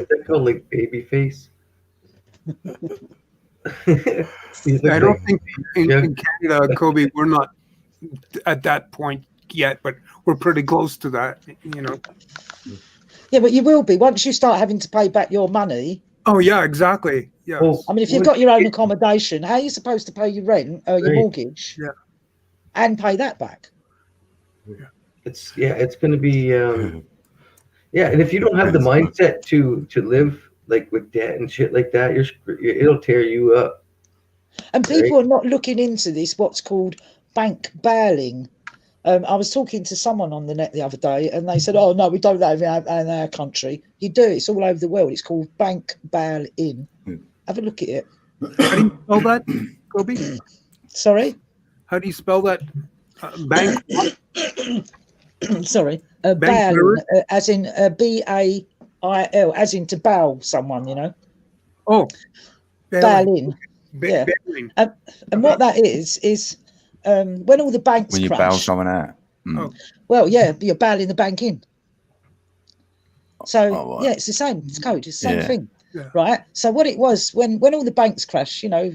that called like baby face? I don't think in Canada, Kobe, we're not at that point yet, but we're pretty close to that, you know. Yeah, but you will be once you start having to pay back your money. Oh yeah, exactly. Yeah. Well, I mean, if you've got your own accommodation, how are you supposed to pay your rent or your mortgage? Yeah. And pay that back? it's going to be and if you don't have the mindset to live like with debt and shit like that, it'll tear you up. And people are not looking into this, what's called bank bailing. I was talking to someone on the net the other day, and they said, oh, no, we don't have it in our country. You do. It's all over the world. It's called bank bail-in. Have a look at it. How do you spell that, Kobe? Sorry? How do you spell that? Bank? Sorry. Bank Bail, as in B-A-I-L, as in to bail someone, you know? Oh. Bail-in. Yeah. Bailing. And what that is when all the banks when you crash, bail someone out. Oh. well, yeah, you're bailing the bank in. So Oh, right. yeah, it's the same. It's code. It's the same thing, Yeah. right? So what it was when all the banks crashed, you know,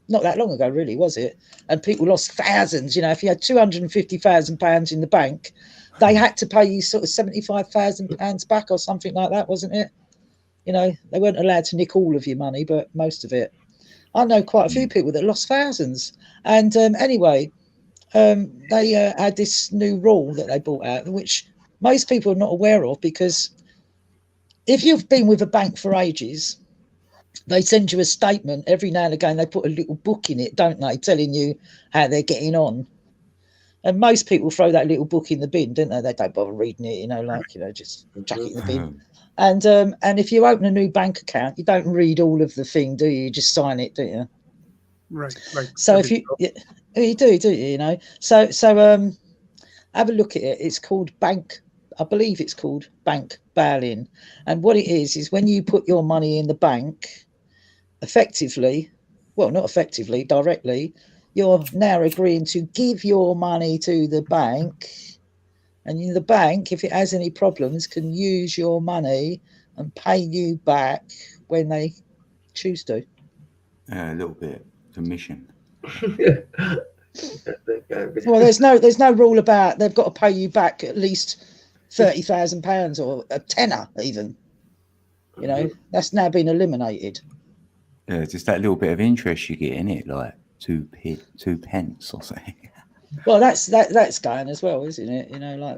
not that long ago, really, was it? And people lost thousands. You know, if you had £250,000 in the bank, they had to pay you sort of £75,000 back or something like that, wasn't it? You know, they weren't allowed to nick all of your money, but most of it. I know quite a few people that lost thousands. And anyway, they had this new rule that they brought out, which most people are not aware of, because if you've been with a bank for ages, they send you a statement every now and again. They put a little book in it, don't they, telling you how they're getting on. And most people throw that little book in the bin, don't they? They don't bother reading it, you know, like, you know, just chuck it in the bin. And if you open a new bank account, you don't read all of the thing, do you? You just sign it, don't you? Right. So if you do you know? So have a look at it. It's called bank. I believe it's called bank bail-in. And what it is when you put your money in the bank, effectively, well, not effectively, directly, you're now agreeing to give your money to the bank. And the bank, if it has any problems, can use your money and pay you back when they choose to. Yeah, a little bit commission. Well, there's no rule about they've got to pay you back at least £30,000 or a tenner even. You know, that's now been eliminated. Yeah, just that little bit of interest you get in it, like 2 pence or something. Well, that's going as well, isn't it? You know, like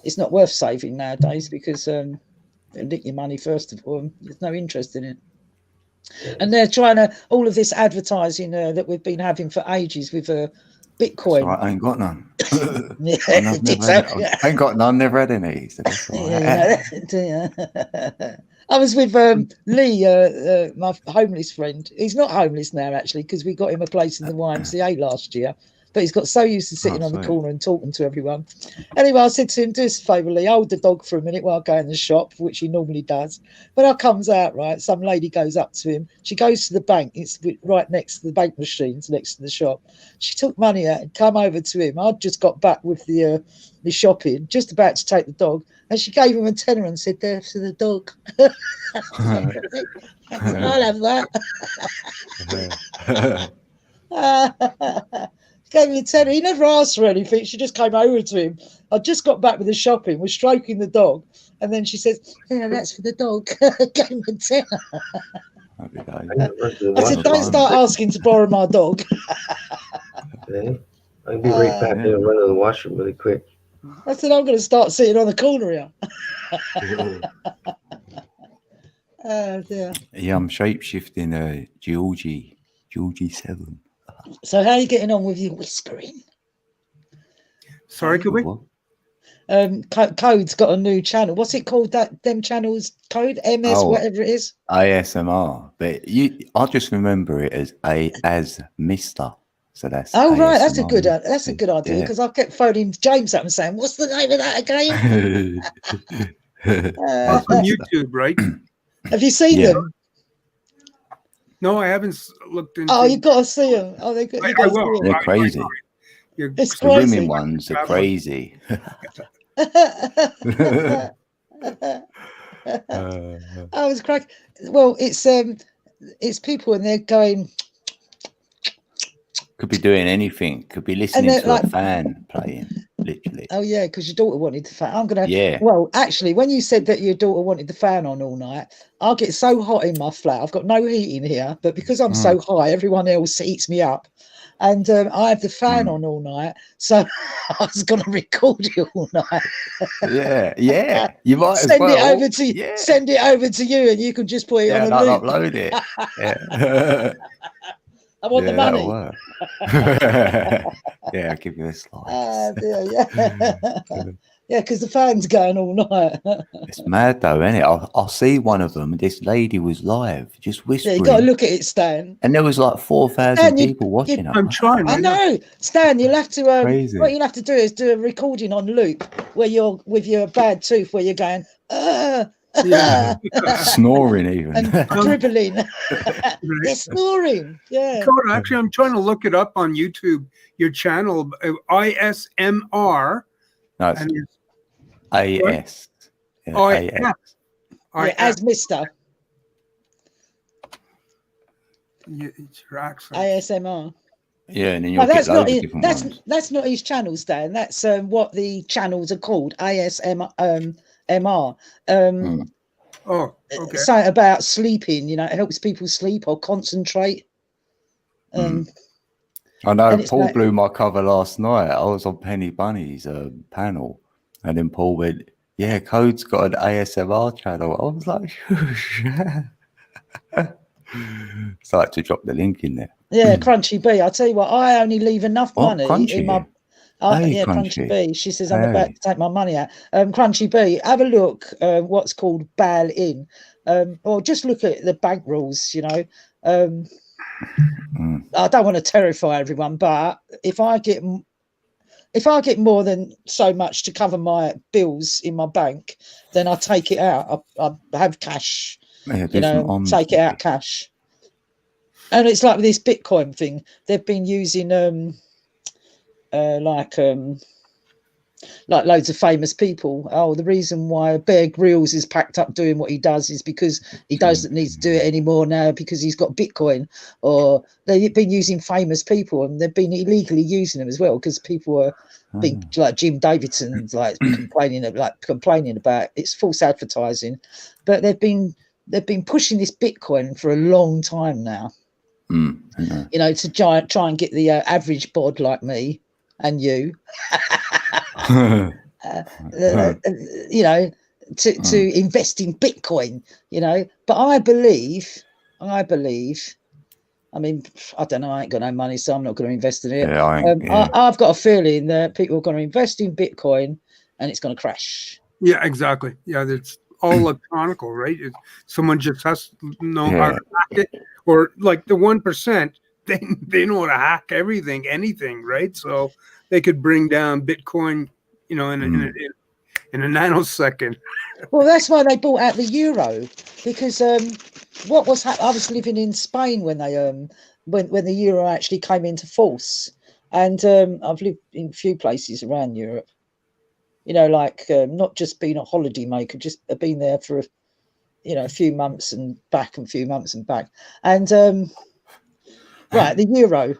it's not worth saving nowadays because they nick your money first of all. There's no interest in it. And they're trying to all of this advertising that we've been having for ages with Bitcoin. Right, I ain't got none. Yeah, I ain't got none. Never had any. So that's all right. I was with Lee, my homeless friend. He's not homeless now, actually, because we got him a place in the YMCA last year. But he's got so used to sitting on the corner and talking to everyone. Anyway, I said to him, do us a favour, Lee, hold the dog for a minute while I go in the shop, which he normally does. But I comes out, right, some lady goes up to him. She goes to the bank. It's right next to the bank machines, next to the shop. She took money out and come over to him. I'd just got back with the shopping, just about to take the dog. And she gave him a tenner and said, there for the dog. I'll have that. Gave me a tenner. He never asked for anything. She just came over to him. I just got back with the shopping, was stroking the dog, and then she says, "Yeah, that's for the dog." Gave him a tenner. I said, "Don't start asking to borrow my dog." Okay. I'll be right back there and run to the washroom really quick. I said, "I'm going to start sitting on the corner here." Oh dear. Yeah, I'm shapeshifting Georgie 7. So how are you getting on with your whispering? Sorry, could we? Code's got a new channel. What's it called? Them channels? Code MS, whatever it is. ASMR, but I just remember it as Mister. So that's right. ASMR. That's a good idea because I kept phoning James up and saying, "What's the name of that again?" That's on YouTube, right? Have you seen them? No, I haven't looked into. Oh, you've got to see them. Oh, they're good. They're crazy. It's the crazy. women ones are crazy. I was cracking. Well, it's people and they're going. Could be doing anything. Could be listening to a fan playing. Literally. Oh yeah, because your daughter wanted the fan. I'm gonna. Yeah. Well, actually, when you said that your daughter wanted the fan on all night, I'll get so hot in my flat. I've got no heating here, but because I'm so high, everyone else heats me up, and I have the fan on all night. So I was gonna record you all night. yeah. You might send it over to you. Send it over to you, and you can just put it on a loop. Upload it. Yeah. I want the money. Yeah, I'll give you a slice. Yeah, because the fan's going all night. It's mad though, isn't it? I'll see one of them. This lady was live, just whispering. Yeah, you got to look at it, Stan. And there was like 4,000 people watching her. I'm trying. I know, Stan. You'll have to. What you'll have to do is do a recording on loop where you're with your bad tooth, where you're going. Snoring even and dribbling. They're snoring. Yeah. Actually, I'm trying to look it up on YouTube. Your channel, ISMR. No, it's AS. Yeah, as Mister. It's your accent. ASMR. Yeah, and then you'll get loads of different ones. That's not his channel, Stan. That's what the channels are called. ASMR. Oh, okay. Something about sleeping, it helps people sleep or concentrate. I know Paul blew my cover last night. I was on Penny Bunny's panel, and then Paul went, "Yeah, Code's got an ASMR channel." I was like, so I had to drop the link in there. Yeah, Crunchy B. I tell you what, I only leave enough money in my. Crunchy B. She says I'm about to take my money out. Crunchy B, have a look. What's called bail in, or just look at the bank rules. I don't want to terrify everyone, but if I get more than so much to cover my bills in my bank, then I take it out. I have cash, Yeah, you know, take it out cash. And it's like with this Bitcoin thing, they've been using like loads of famous people. Oh, the reason why Bear Grylls is packed up doing what he does is because he doesn't need to do it anymore now because he's got Bitcoin. Or they've been using famous people, and they've been illegally using them as well because people are being like Jim Davidson, like complaining about it's false advertising. But they've been pushing this Bitcoin for a long time now. You know, to try and get the average bod like me and you. You know, to invest in Bitcoin, you know. But I believe, I mean, I don't know, I ain't got no money, so I'm not going to invest in it. I've got a feeling that people are going to invest in Bitcoin and it's going to crash. Yeah, exactly. Yeah, it's all electronical, right? Someone just has to know how to hack it, or like the 1%, they know how to hack everything, anything, right? So they could bring down Bitcoin, you know, in a nanosecond. Well, that's why they bought out the euro, because what was I was living in Spain when they when the euro actually came into force, and I've lived in a few places around Europe. You know, like not just being a holiday maker, just been there for a few months and back, and a few months and back, and right, the euro.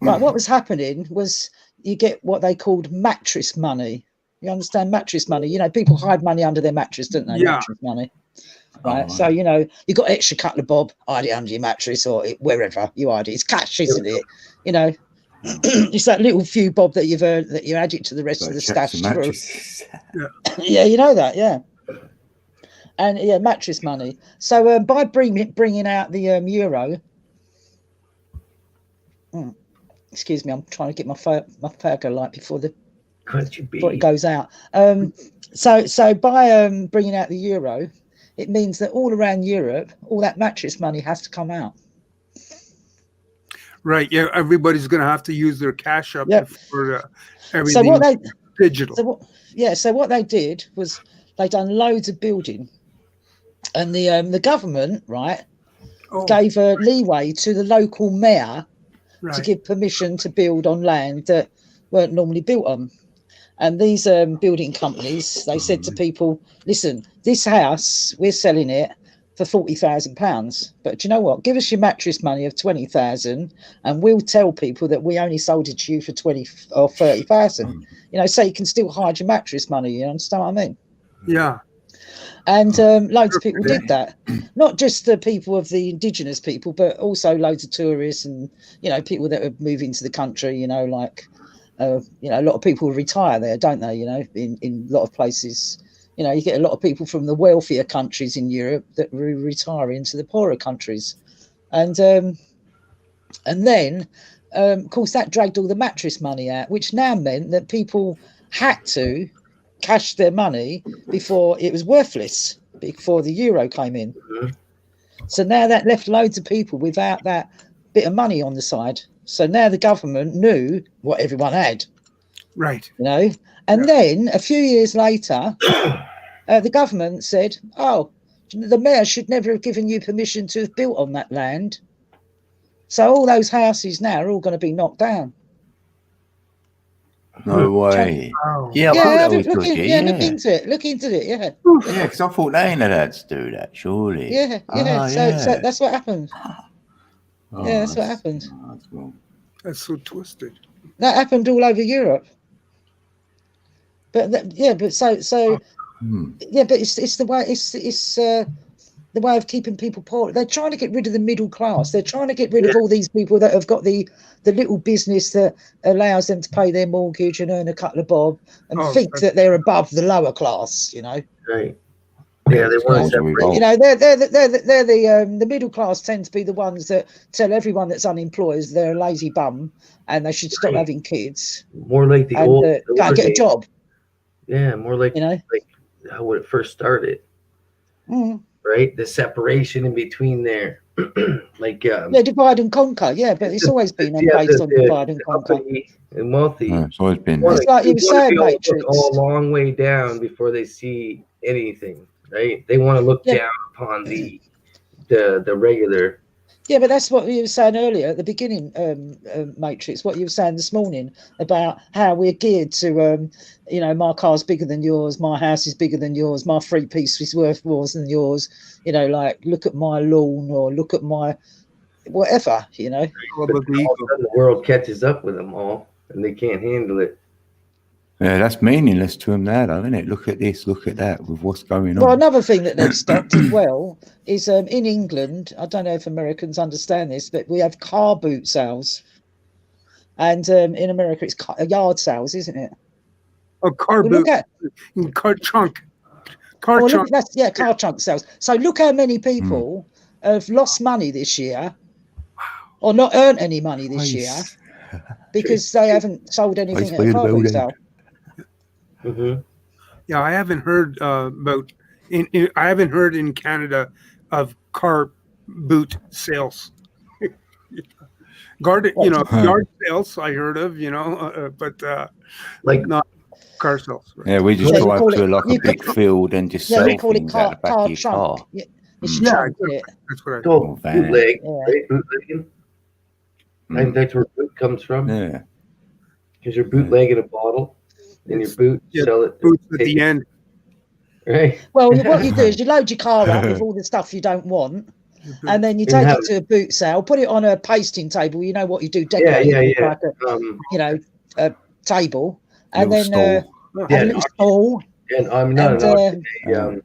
Right, what was happening was you get what they called mattress money. You understand mattress money? You know, people hide money under their mattress, don't they? Yeah. Mattress money. Right. So, you know, you got extra couple of bob, hide it under your mattress or wherever you hide it. It's cash, isn't it? You know, it's that little few bob that you've earned that you add it to the rest of the stash. Yeah, you know that, yeah. And yeah, mattress money. So by bringing out the euro. Excuse me, I'm trying to get my Fergo light before it goes out. So by bringing out the euro, it means that all around Europe, all that mattress money has to come out. Right. Yeah. Everybody's going to have to use their cash up for everything. So what digital. So what they did was they done loads of building, and the government gave a leeway to the local mayor. Right. To give permission to build on land that weren't normally built on. And these building companies, they said to people, listen, this house, we're selling it for £40,000. But do you know what? Give us your mattress money of 20,000 and we'll tell people that we only sold it to you for 20 or 30,000. You know, so you can still hide your mattress money. You understand what I mean? Yeah. And loads of people did that, not just the people of the indigenous people, but also loads of tourists and, you know, people that are moving to the country, you know, like, you know, a lot of people retire there, don't they? You know, in a lot of places, you know, you get a lot of people from the wealthier countries in Europe that retire into the poorer countries. And then, of course, that dragged all the mattress money out, which now meant that people had to cash their money before it was worthless, before the euro came in. So now that left loads of people without that bit of money on the side. So now the government knew what everyone had. Right. You know, and then a few years later, the government said, oh, the mayor should never have given you permission to have built on that land. So all those houses now are all going to be knocked down. No way. Wow. Yeah, look into it. Look into it. Yeah. Yeah, because I thought they ain't allowed to do that, surely. Yeah. So that's what happened. That's what happened. That's so twisted. That happened all over Europe. But but it's the way it's the way of keeping people poor. They're trying to get rid of the middle class. They're trying to get rid of all these people that have got the little business that allows them to pay their mortgage and earn a couple of bob and think that they're above the lower class, you know. Right. Yeah, they want to separate. You know, they're the middle class tend to be the ones that tell everyone that's unemployed they're a lazy bum and they should stop having kids. More like the old gotta get a job. Yeah, more like, you know, like how it first started. Right, the separation in between there. like Yeah, divide and conquer. Yeah, but it's always been based on divide and conquer. uppity and wealthy. No, it's always been It's like you were saying, Look Matrix. all long way down before they see anything, right? They want to look Yeah. down upon the regular. Yeah, but that's what you were saying earlier at the beginning, Matrix. What you were saying this morning about how we're geared to, my car's bigger than yours, my house is bigger than yours, my 3-piece is worth more than yours. Like look at my lawn or look at my whatever. All about the All ego. of a sudden, the world catches up with them all, and they can't handle it. Yeah, that's meaningless to them now, though, isn't it? Look at this, look at that, with what's going on. Well, another thing that they've stopped as well is in England. I don't know if Americans understand this, but we have car boot sales, and in America it's yard sales, isn't it? A car Well, boot, look at car trunk, car Well, trunk. look, car trunk sales. So look how many people have lost money this year, or not earned any money this year, because they haven't sold anything at a car boot sale. Mm-hmm. Yeah, I haven't heard about. I haven't heard in Canada of car boot sales. Yard sales I heard of, but Like not car sales. Right? Yeah, we just Yeah, we drive call to it- like a you big could- field and just Yeah, sell we call it things out the back car of your car. trunk. Yeah, it's Yeah, trunk, isn't it? That's what I. oh, van. bootleg, Yeah. right? Bootlegging. I think that's where boot comes from. Yeah. Because you're bootlegging a bottle, and your boot, Yeah, sell it. Boots at take the it, end. right? Well, what you do is you load your car up with all the stuff you don't want, and then you take it to a boot sale, put it on a pasting table. You know what you do, decorate it Yeah. like a table, and Little then stall. a little stall. And I'm not And, an auction.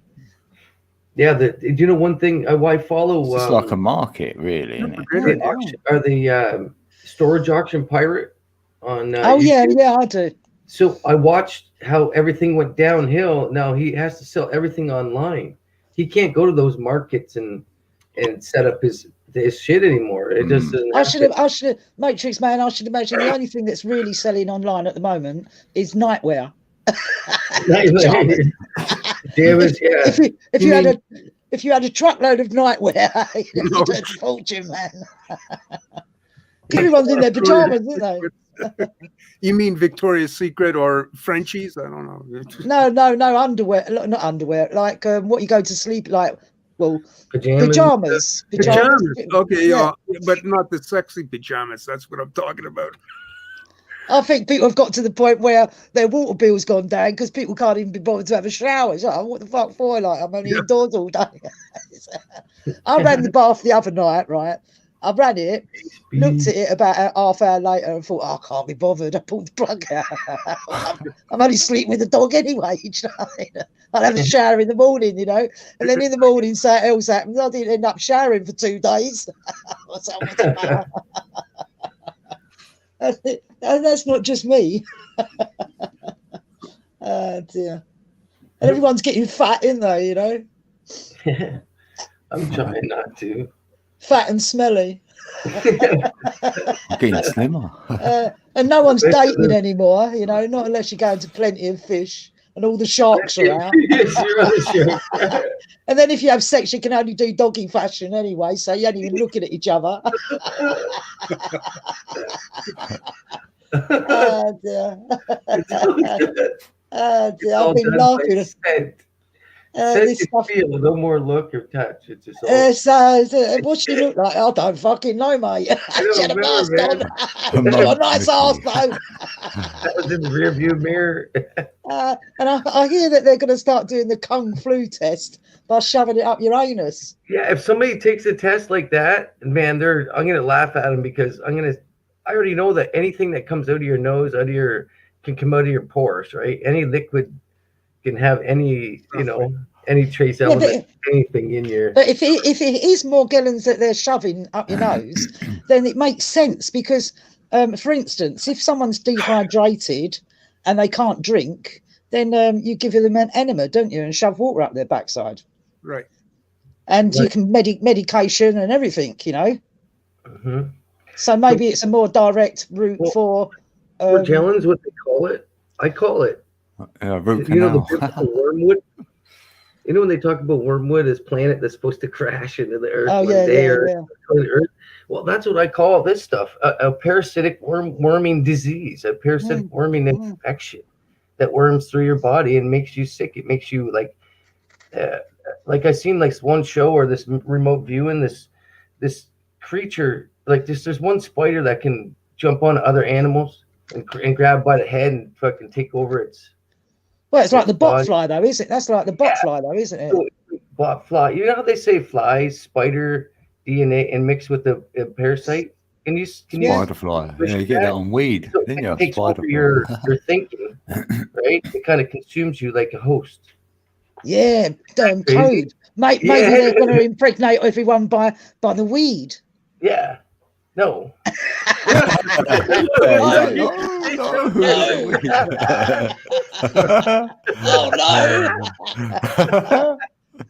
Do you know one thing? I follow. It's just like a market, really, isn't it? the auction, or the storage auction pirate on. Oh YouTube. yeah, I do. So I watched how everything went downhill. Now he has to sell everything online. He can't go to those markets and set up his shit anymore. It just doesn't I happen. should have, Matrix Man. I should imagine the only thing that's really selling online at the moment is nightwear. Damage, yeah. If you had a truckload of nightwear, you'd earn a fortune, man. Everyone's in their pajamas, isn't they? You mean Victoria's Secret or Frenchies? I don't know. No, underwear, not underwear, like what you go to sleep, like, well, Pajamas. pajamas. Okay, Yeah. but not the sexy pajamas. That's what I'm talking about. I think people have got to the point where their water bill's gone down because people can't even be bothered to have a shower. It's like, what the fuck for? Like, I'm only indoors all day. I ran the bath the other night, right? I ran it, looked at it about a half hour later and thought, I can't be bothered. I pulled the plug out. I'm only sleeping with the dog anyway. You know what I mean? I'll have a shower in the morning, And then in the morning, something else happens. I didn't end up showering for 2 days. What's the matter? And that's not just me. Oh dear. And everyone's getting fat, isn't they, I'm trying not to. Fat and smelly. I'm getting slimmer. And no one's dating anymore, not unless you're going to Plenty of Fish and all the sharks are out. And then if you have sex, you can only do doggy fashion anyway, so you ain't even looking at each other. Oh dear. Oh dear. I've been laughing. Sense you feel, no more look or touch. It's just all. What she look like? I don't fucking know, mate. She had a mask on. man. She's got a nice ass, though. That was in the rear view mirror. And I hear that they're going to start doing the Kung Flu test by shoving it up your anus. Yeah, if somebody takes a test like that, man, I'm gonna laugh at them because I already know that anything that comes out of your nose, can come out of your pores, right? Any liquid can have any, any trace element, anything in your. But if it is Morgellons that they're shoving up your nose, then it makes sense because, for instance, if someone's dehydrated and they can't drink, then you give them an enema, don't you, and shove water up their backside. Right. And you can medication and everything, Mm-hmm. So maybe it's a more direct route for. Morgellons, what they call it? I call it. Root You know canal. the wormwood. You know when they talk about wormwood as planet that's supposed to crash into the earth Oh one yeah, day yeah, or yeah. the earth? Well, that's what I call this stuff: a parasitic worming disease, a parasitic worming infection that worms through your body and makes you sick. It makes you like I seen like one show or this remote viewing this creature like this. There's one spider that can jump on other animals and grab by the head and fucking take over its. Well, it's like the body. botfly, though, isn't it? That's like the botfly, though, isn't it? Fly. You know how they say flies, spider DNA, and mix with the parasite? Can you Spider fly. Yeah, you get that on weed. So Then it you have takes spider over fly. your thinking, right? It kind of consumes you like a host. Yeah, Crazy. code. Maybe Yeah. they're going to impregnate everyone by the weed. Yeah. No. Oh no!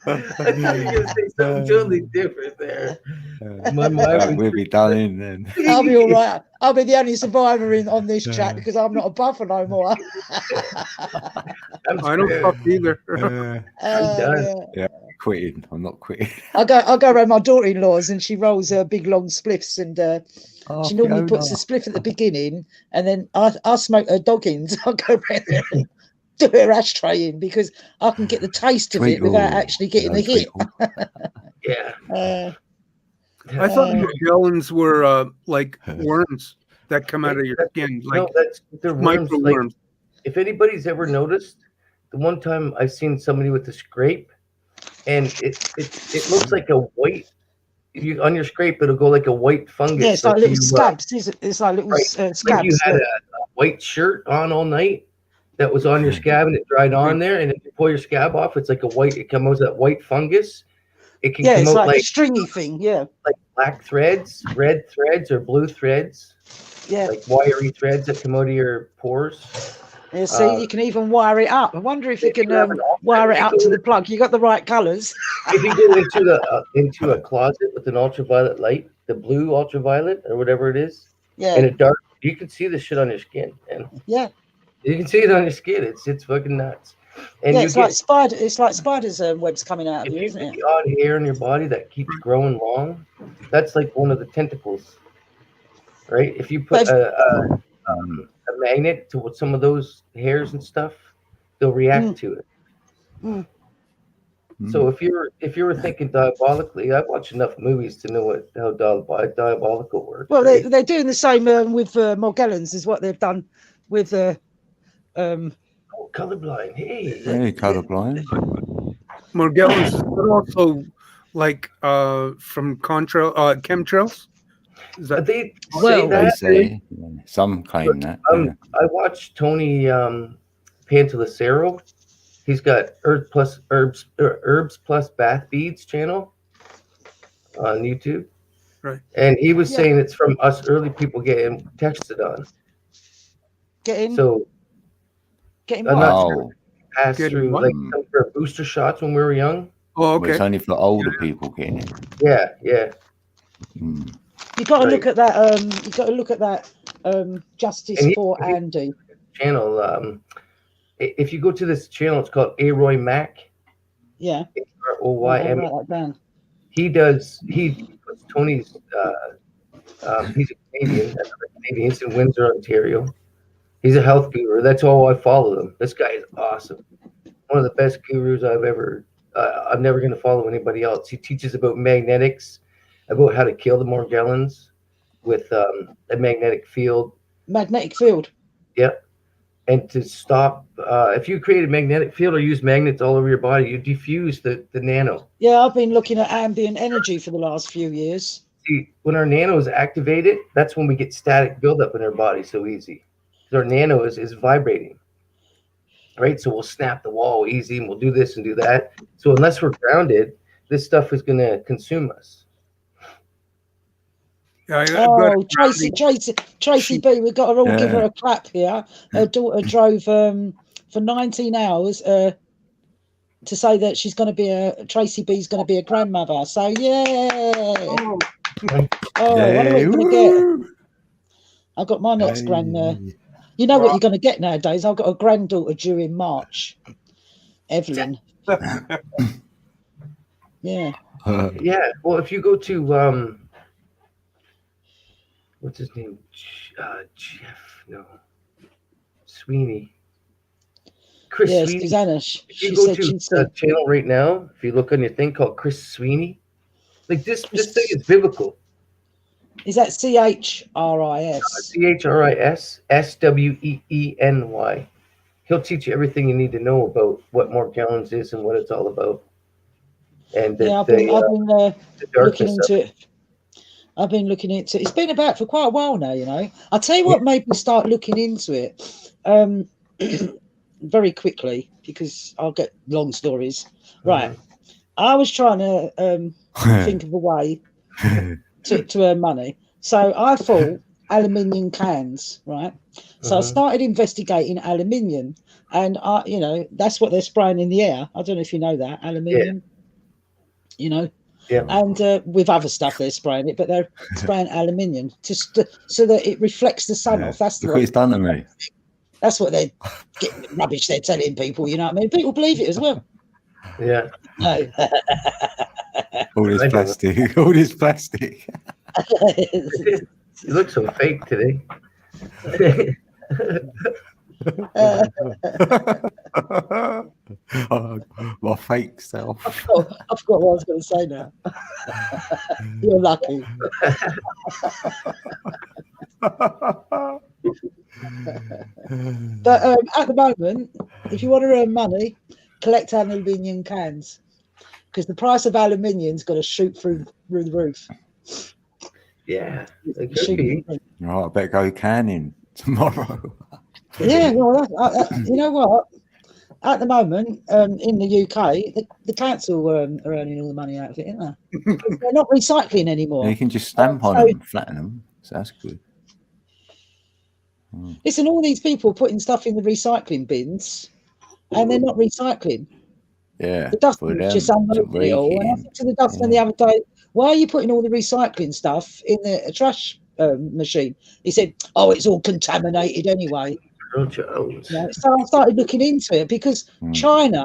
I thought you were gonna say something totally different there. My mind We'll be done in then. I'll be all right. I'll be the only survivor on this chat because I'm not a buffer no more. I don't fuck either. I'm done. Yeah, quitting. I'm not quitting. I go around my daughter-in-law's and she rolls her big long spliffs and she normally puts a spliff at the beginning and then I smoke her doggins. I'll go around there and do her ashtray in because I can get the taste of it without actually getting the hit. Yeah. I thought Morgellons were like worms that come out of your skin, like they're worms. micro Like, worms. if anybody's ever noticed, the one time I seen somebody with a scrape, and it looks like a white. On your scrape, it'll go like a white fungus. Yeah, it's like little scabs. It's like little scabs. Like you had a white shirt on all night that was on your scab, and it dried on there, and if you pull your scab off, it's like a white. It comes out that white fungus. It can come it's out like a stringy thing. Yeah, like black threads, red threads, or blue threads. Yeah, like wiry threads that come out of your pores. Yeah, see, you can even wire it up. I wonder if you can wire it up to the plug. You got the right colours. If you go into a closet with an ultraviolet light, the blue ultraviolet or whatever it is, Yeah, and it dark, you can see the shit on your skin, man. yeah, You can see it on your skin. It's fucking nuts. And yeah. you It's like spider. It's like spiders' webs coming out of you, isn't get it? the odd hair in your body that keeps growing long, that's like one of the tentacles, right? If you put a magnet to some of those hairs and stuff, they'll react to it. So if you were thinking diabolically, I've watched enough movies to know how diabolical works. Well, right? they're doing the same with Morgellons, is what they've done with colorblind. Hey, colorblind. Morgellons is that also like from chemtrails? Is that they Well, They that? say some claim that. Yeah. I watched Tony Pantalacero. He's got Herbs Plus Bath Beads channel on YouTube. Right. And he was saying it's from us early people getting texted on. getting So getting I'm what? not sure pass Getting through what? like some sort of booster shots when we were young. Oh, But it's okay. only for older people getting it. Yeah, yeah. Mm. You got to Right. look at that. You got to look at that. Justice And for Andy. Channel. If you go to this channel, it's called Aroy Mac. Yeah. Roym. I'll write that down. He puts Tony's he's a Canadian, another Canadian. He's in Windsor, Ontario. He's a health guru. That's all I follow him. This guy is awesome. One of the best gurus I've ever. I'm never going to follow anybody else. He teaches about magnetics, about how to kill the Morgellons with a magnetic field. Magnetic field. Yep. And to stop, if you create a magnetic field or use magnets all over your body, you diffuse the nano. Yeah, I've been looking at ambient energy for the last few years. See, when our nano is activated, that's when we get static buildup in our body so easy. Our nano is vibrating, right? So we'll snap the wall easy and we'll do this and do that. So unless we're grounded, this stuff is going to consume us. Yeah, Oh, Tracy B, we've got to all give her a clap here. Her daughter drove for 19 hours to say that she's going to be Tracy B's going to be a grandmother. So yeah. Oh, what are we going to get? I've got my next You know what you're going to get nowadays? I've got a granddaughter due in March. Evelyn. Yeah. Yeah. Well, if you go to what's his name? Jeff? No. Sweeney. Chris Yeah, Sweeney. Susanna. If She you go said to she said channel right now, if you look on your thing called Chris Sweeney, like this thing is biblical. is that CHRIS? CHRISSWEENY. He'll teach you everything you need to know about what Mark Gallons is and what it's all about. And Yeah, I've the been the looking darkness of into it. I've been looking into it. It's been about for quite a while now, you know. I'll tell you what made me start looking into it very quickly, because I'll get long stories. Right. I was trying to think of a way to earn money. So I thought aluminium cans, right? So I started investigating aluminium, and you know, that's what they're spraying in the air. I don't know if you know that, aluminium. You know. Yeah. And with other stuff they're spraying it, but they're spraying aluminium just so that it reflects the sun off. That's Look what it's done to me. That's what they're getting rubbish they're telling people. You know what I mean? People believe it as well. Yeah. No. All this plastic. All this plastic. You look so fake today. My fake self. I forgot what I was going to say now. You're lucky. But at the moment, if you want to earn money, collect aluminium cans, because the price of aluminium's got to shoot through the roof. Yeah, it could be. Right, I better go canning tomorrow. Yeah, well, you know what? At the moment, in the UK, the council are earning all the money out of it, aren't they? They're not recycling anymore. You can just stamp on them, flatten them. So that's good. Listen, all these people putting stuff in the recycling bins, and they're not recycling. Yeah. The dustman is just unloading it all. And I said to the dustman the other day, why are you putting all the recycling stuff in the trash machine? He said, oh, it's all contaminated anyway. Yeah, so I started looking into it, because China,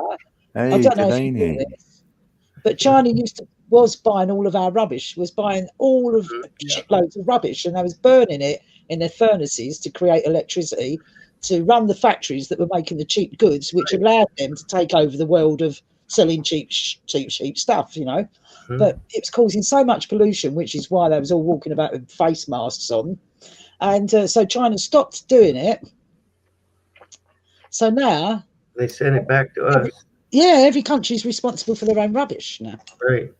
I don't know if you know this, but China was buying all of our rubbish, was buying all of shitloads of rubbish, and they was burning it in their furnaces to create electricity to run the factories that were making the cheap goods, which allowed them to take over the world of selling cheap stuff, you know. But it was causing so much pollution, which is why they was all walking about with face masks on. And so China stopped doing it. So now they send it back to us. Every country is responsible for their own rubbish now. Right.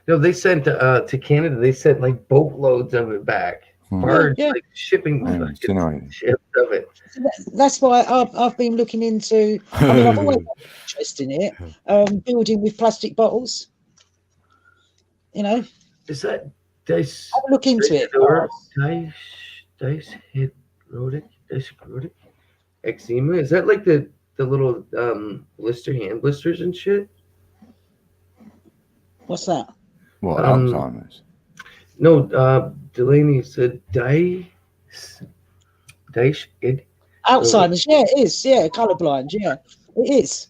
No, they sent to Canada. They sent like boatloads of it back. Barge, like shipping ships of it. That's why I've been looking into. I mean, I've always had an interest in it. Building with plastic bottles. You know. Is that dice? Have a look into it. Dichrotic eczema. Is that like the little hand blisters and shit? What's that? What, Alzheimer's? No, Delaney said Alzheimer's, yeah, it is. Yeah, colourblind, yeah. It is.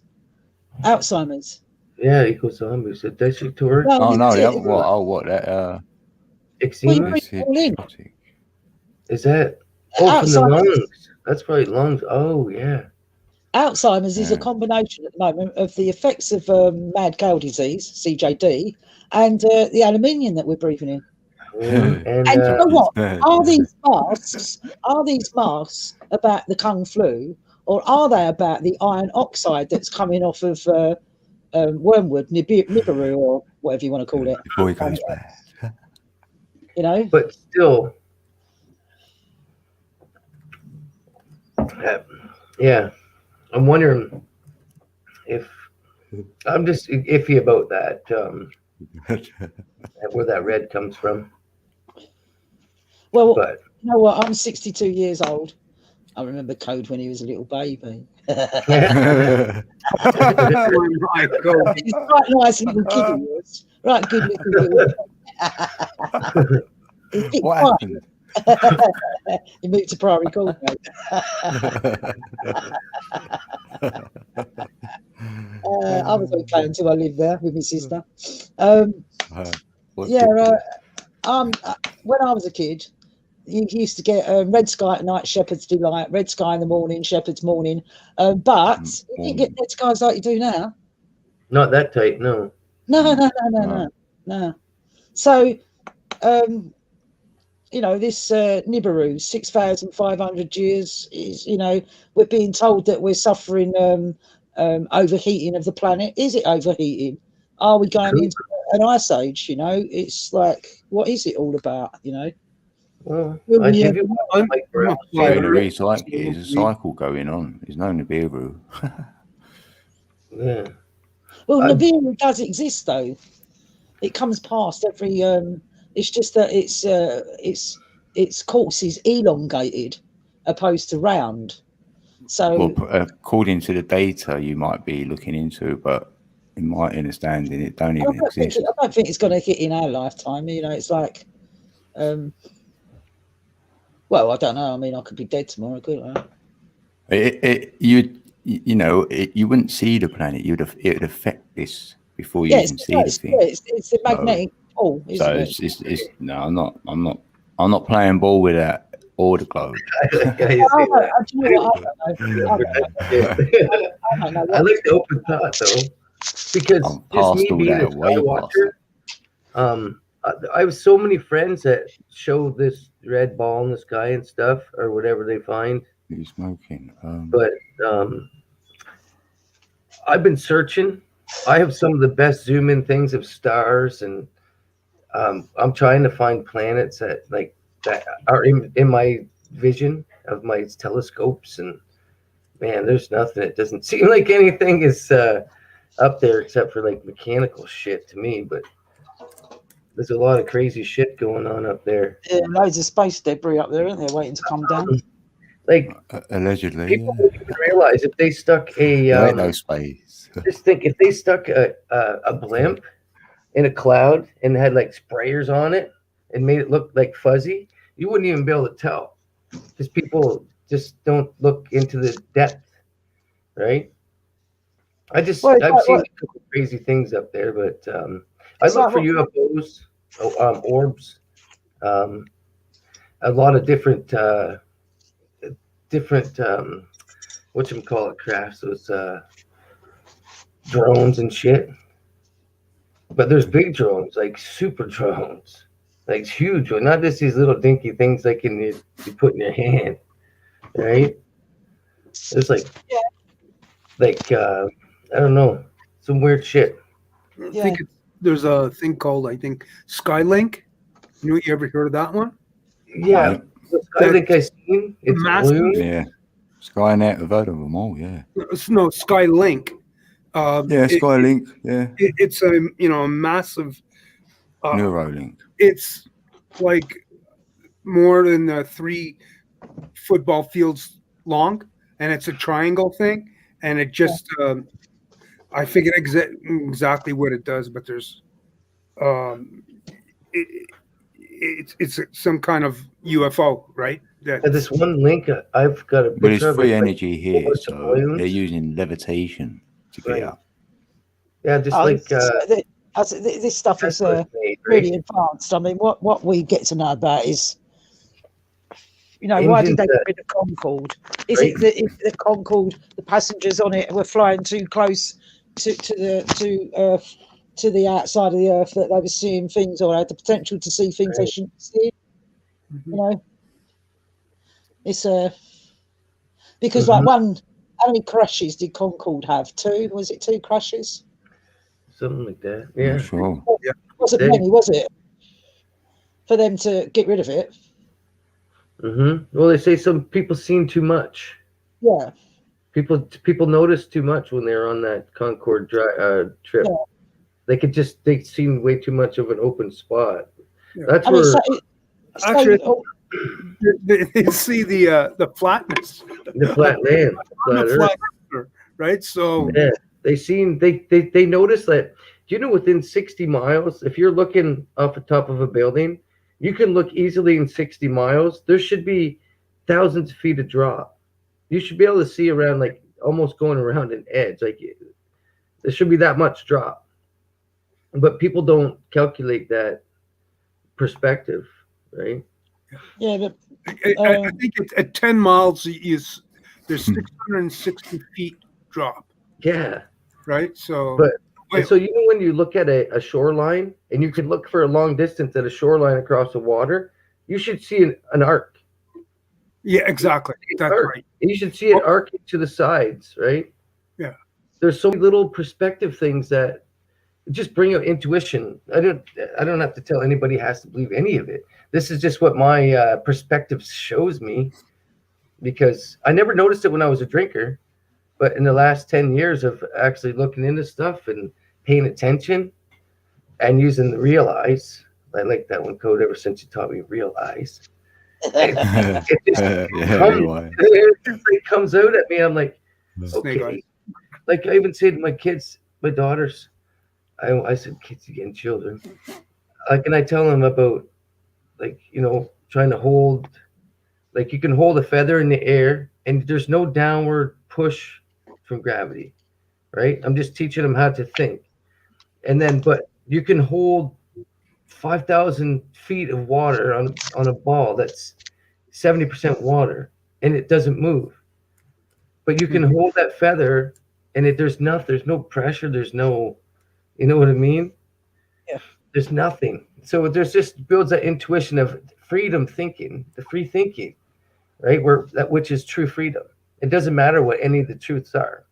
Alzheimer's. Yeah, equals He said dichrotic. Oh no, that eczema? Is that from the lungs? That's probably lungs. Oh yeah. Alzheimer's is a combination at the moment of the effects of mad cow disease, CJD, and the aluminium that we're breathing in. And you know what? Are these masks about the Kung flu, or are they about the iron oxide that's coming off of wormwood, Nibiru, or whatever you want to call it? Before he goes back. You know? But still, yeah, I'm wondering if I'm just iffy about that, where that red comes from. Well, you know what? I'm 62 years old. I remember Code when he was a little baby. Oh my God. He's quite nice little kid he was. Right, good little. What happened? He moved to Priory Court, mate. I was okay until I lived there with my sister. What's Yeah, different? when I was a kid, you used to get Red Sky at night, Shepherd's Delight, Red Sky in the morning, Shepherd's Morning. But you didn't get Red Skies like you do now. Not that tight, no. No. So, this Nibiru, 6,500 years is, we're being told that we're suffering overheating of the planet. Is it overheating? Are we going into an ice age? It's like, what is it all about? Well, Will I we give you I'm- like I'm a Doing a player. recycle, there's a cycle going on. There's no Nibiru. yeah. Well, I- Nibiru does exist though. It comes past every. It's just that its course is elongated, opposed to round. So, Well, according to the data you might be looking into, but in my understanding, it don't I even don't think exist. it's going to hit in our lifetime. It's like, well, I don't know. I mean, I could be dead tomorrow, couldn't I? You wouldn't see the planet. It'd affect this before you even see the thing. It's the magnetic pole, isn't So it? it's no, I'm not playing ball with that or the globe. I don't know. I like the open thought though, because I'm just past me all being a that, way past Skywatcher, I have so many friends that show this red ball in the sky and stuff, or whatever they find. Who's smoking? But I've been searching. I have some of the best zoom in things of stars, and I'm trying to find planets that are in my vision of my telescopes, and man, there's nothing. It doesn't seem like anything is up there except for like mechanical shit to me, but there's a lot of crazy shit going on up there. Yeah, loads of space debris up there, isn't there, waiting to come down? Like Allegedly, people don't even realize if they stuck there ain't no space. just think if they stuck a blimp in a cloud and had like sprayers on it and made it look like fuzzy, you wouldn't even be able to tell, because people just don't look into the depth, right? I've seen a couple crazy things up there, but I look for UFOs, orbs, a lot of different whatchamacallit crafts, those drones and shit. But there's big drones, like super drones, like huge ones, not just these little dinky things like you put in your hand, right? There's like I don't know, some weird shit. I think there's a thing called, I think, Skylink. You ever heard of that one? Yeah, I think I've seen it's massive. blue. Yeah, Skynet, I've heard of them all. Yeah, No, Skylink. Skylink. Yeah, it's a massive Neuralink. It's like more than 3 football fields long, and it's a triangle thing, and it just I forget exactly what it does, but there's it's some kind of UFO, right? This one link I've got a picture But it's of free it, energy here, bunch of so balloons. they're using levitation to get Right. up. Yeah, just this stuff is Tesla's made, right? really advanced. I mean, what we get to know about is, why Engines did they get that- rid of Concorde? Is it that if the Concorde, the passengers on it were flying too close to the outside of the Earth, that they were seeing things or had the potential to see things they shouldn't see? It's because like how many crashes did Concorde have? 2? Was it 2 crashes? Something like that. I'm Yeah. not sure. Wasn't many, was it? For them to get rid of it. Well, they say some people seen too much. Yeah. People noticed too much when they were on that Concorde trip. Yeah. They seen way too much of an open spot. Yeah. That's I mean, where Actually, they see the flatness, the flat land, flat the Earth. flat Earth, right? So Yeah, they noticed that. Do you know within 60 miles, if you're looking off the top of a building, you can look easily in 60 miles. There should be thousands of feet of drop. You should be able to see around, like almost going around an edge. Like There should be that much drop. But people don't calculate that perspective, right? Yeah, but I think at 10 miles there's 660 feet drop, Yeah. right? So, But wait, so you know when you look at a shoreline and you can look for a long distance at a shoreline across the water, you should see an arc. yeah, exactly. That's Arc. right. You should see it arcing to the sides, right? Yeah. There's so many little perspective things that just bring out intuition. I don't have to tell anybody has to believe any of it. This is just what my perspective shows me, because I never noticed it when I was a drinker, but in the last 10 years of actually looking into stuff and paying attention and using the realize. I like that one, Code, ever since you taught me realize. It just Anyway. it comes out at me. I'm like, Snake eyes. okay. Like I even say to my kids, my daughters, I said kids again, children. Like, and I tell them about, like, you know, trying to hold, like you can hold a feather in the air and there's no downward push from gravity, right? I'm just teaching them how to think. And then, but you can hold 5,000 feet of water on a ball that's 70% water and it doesn't move. But you can hold that feather and there's no pressure, there's no, you know what I mean? Yeah. There's nothing. So there's just builds that intuition of freedom thinking, the free thinking, right? Which is true freedom. It doesn't matter what any of the truths are.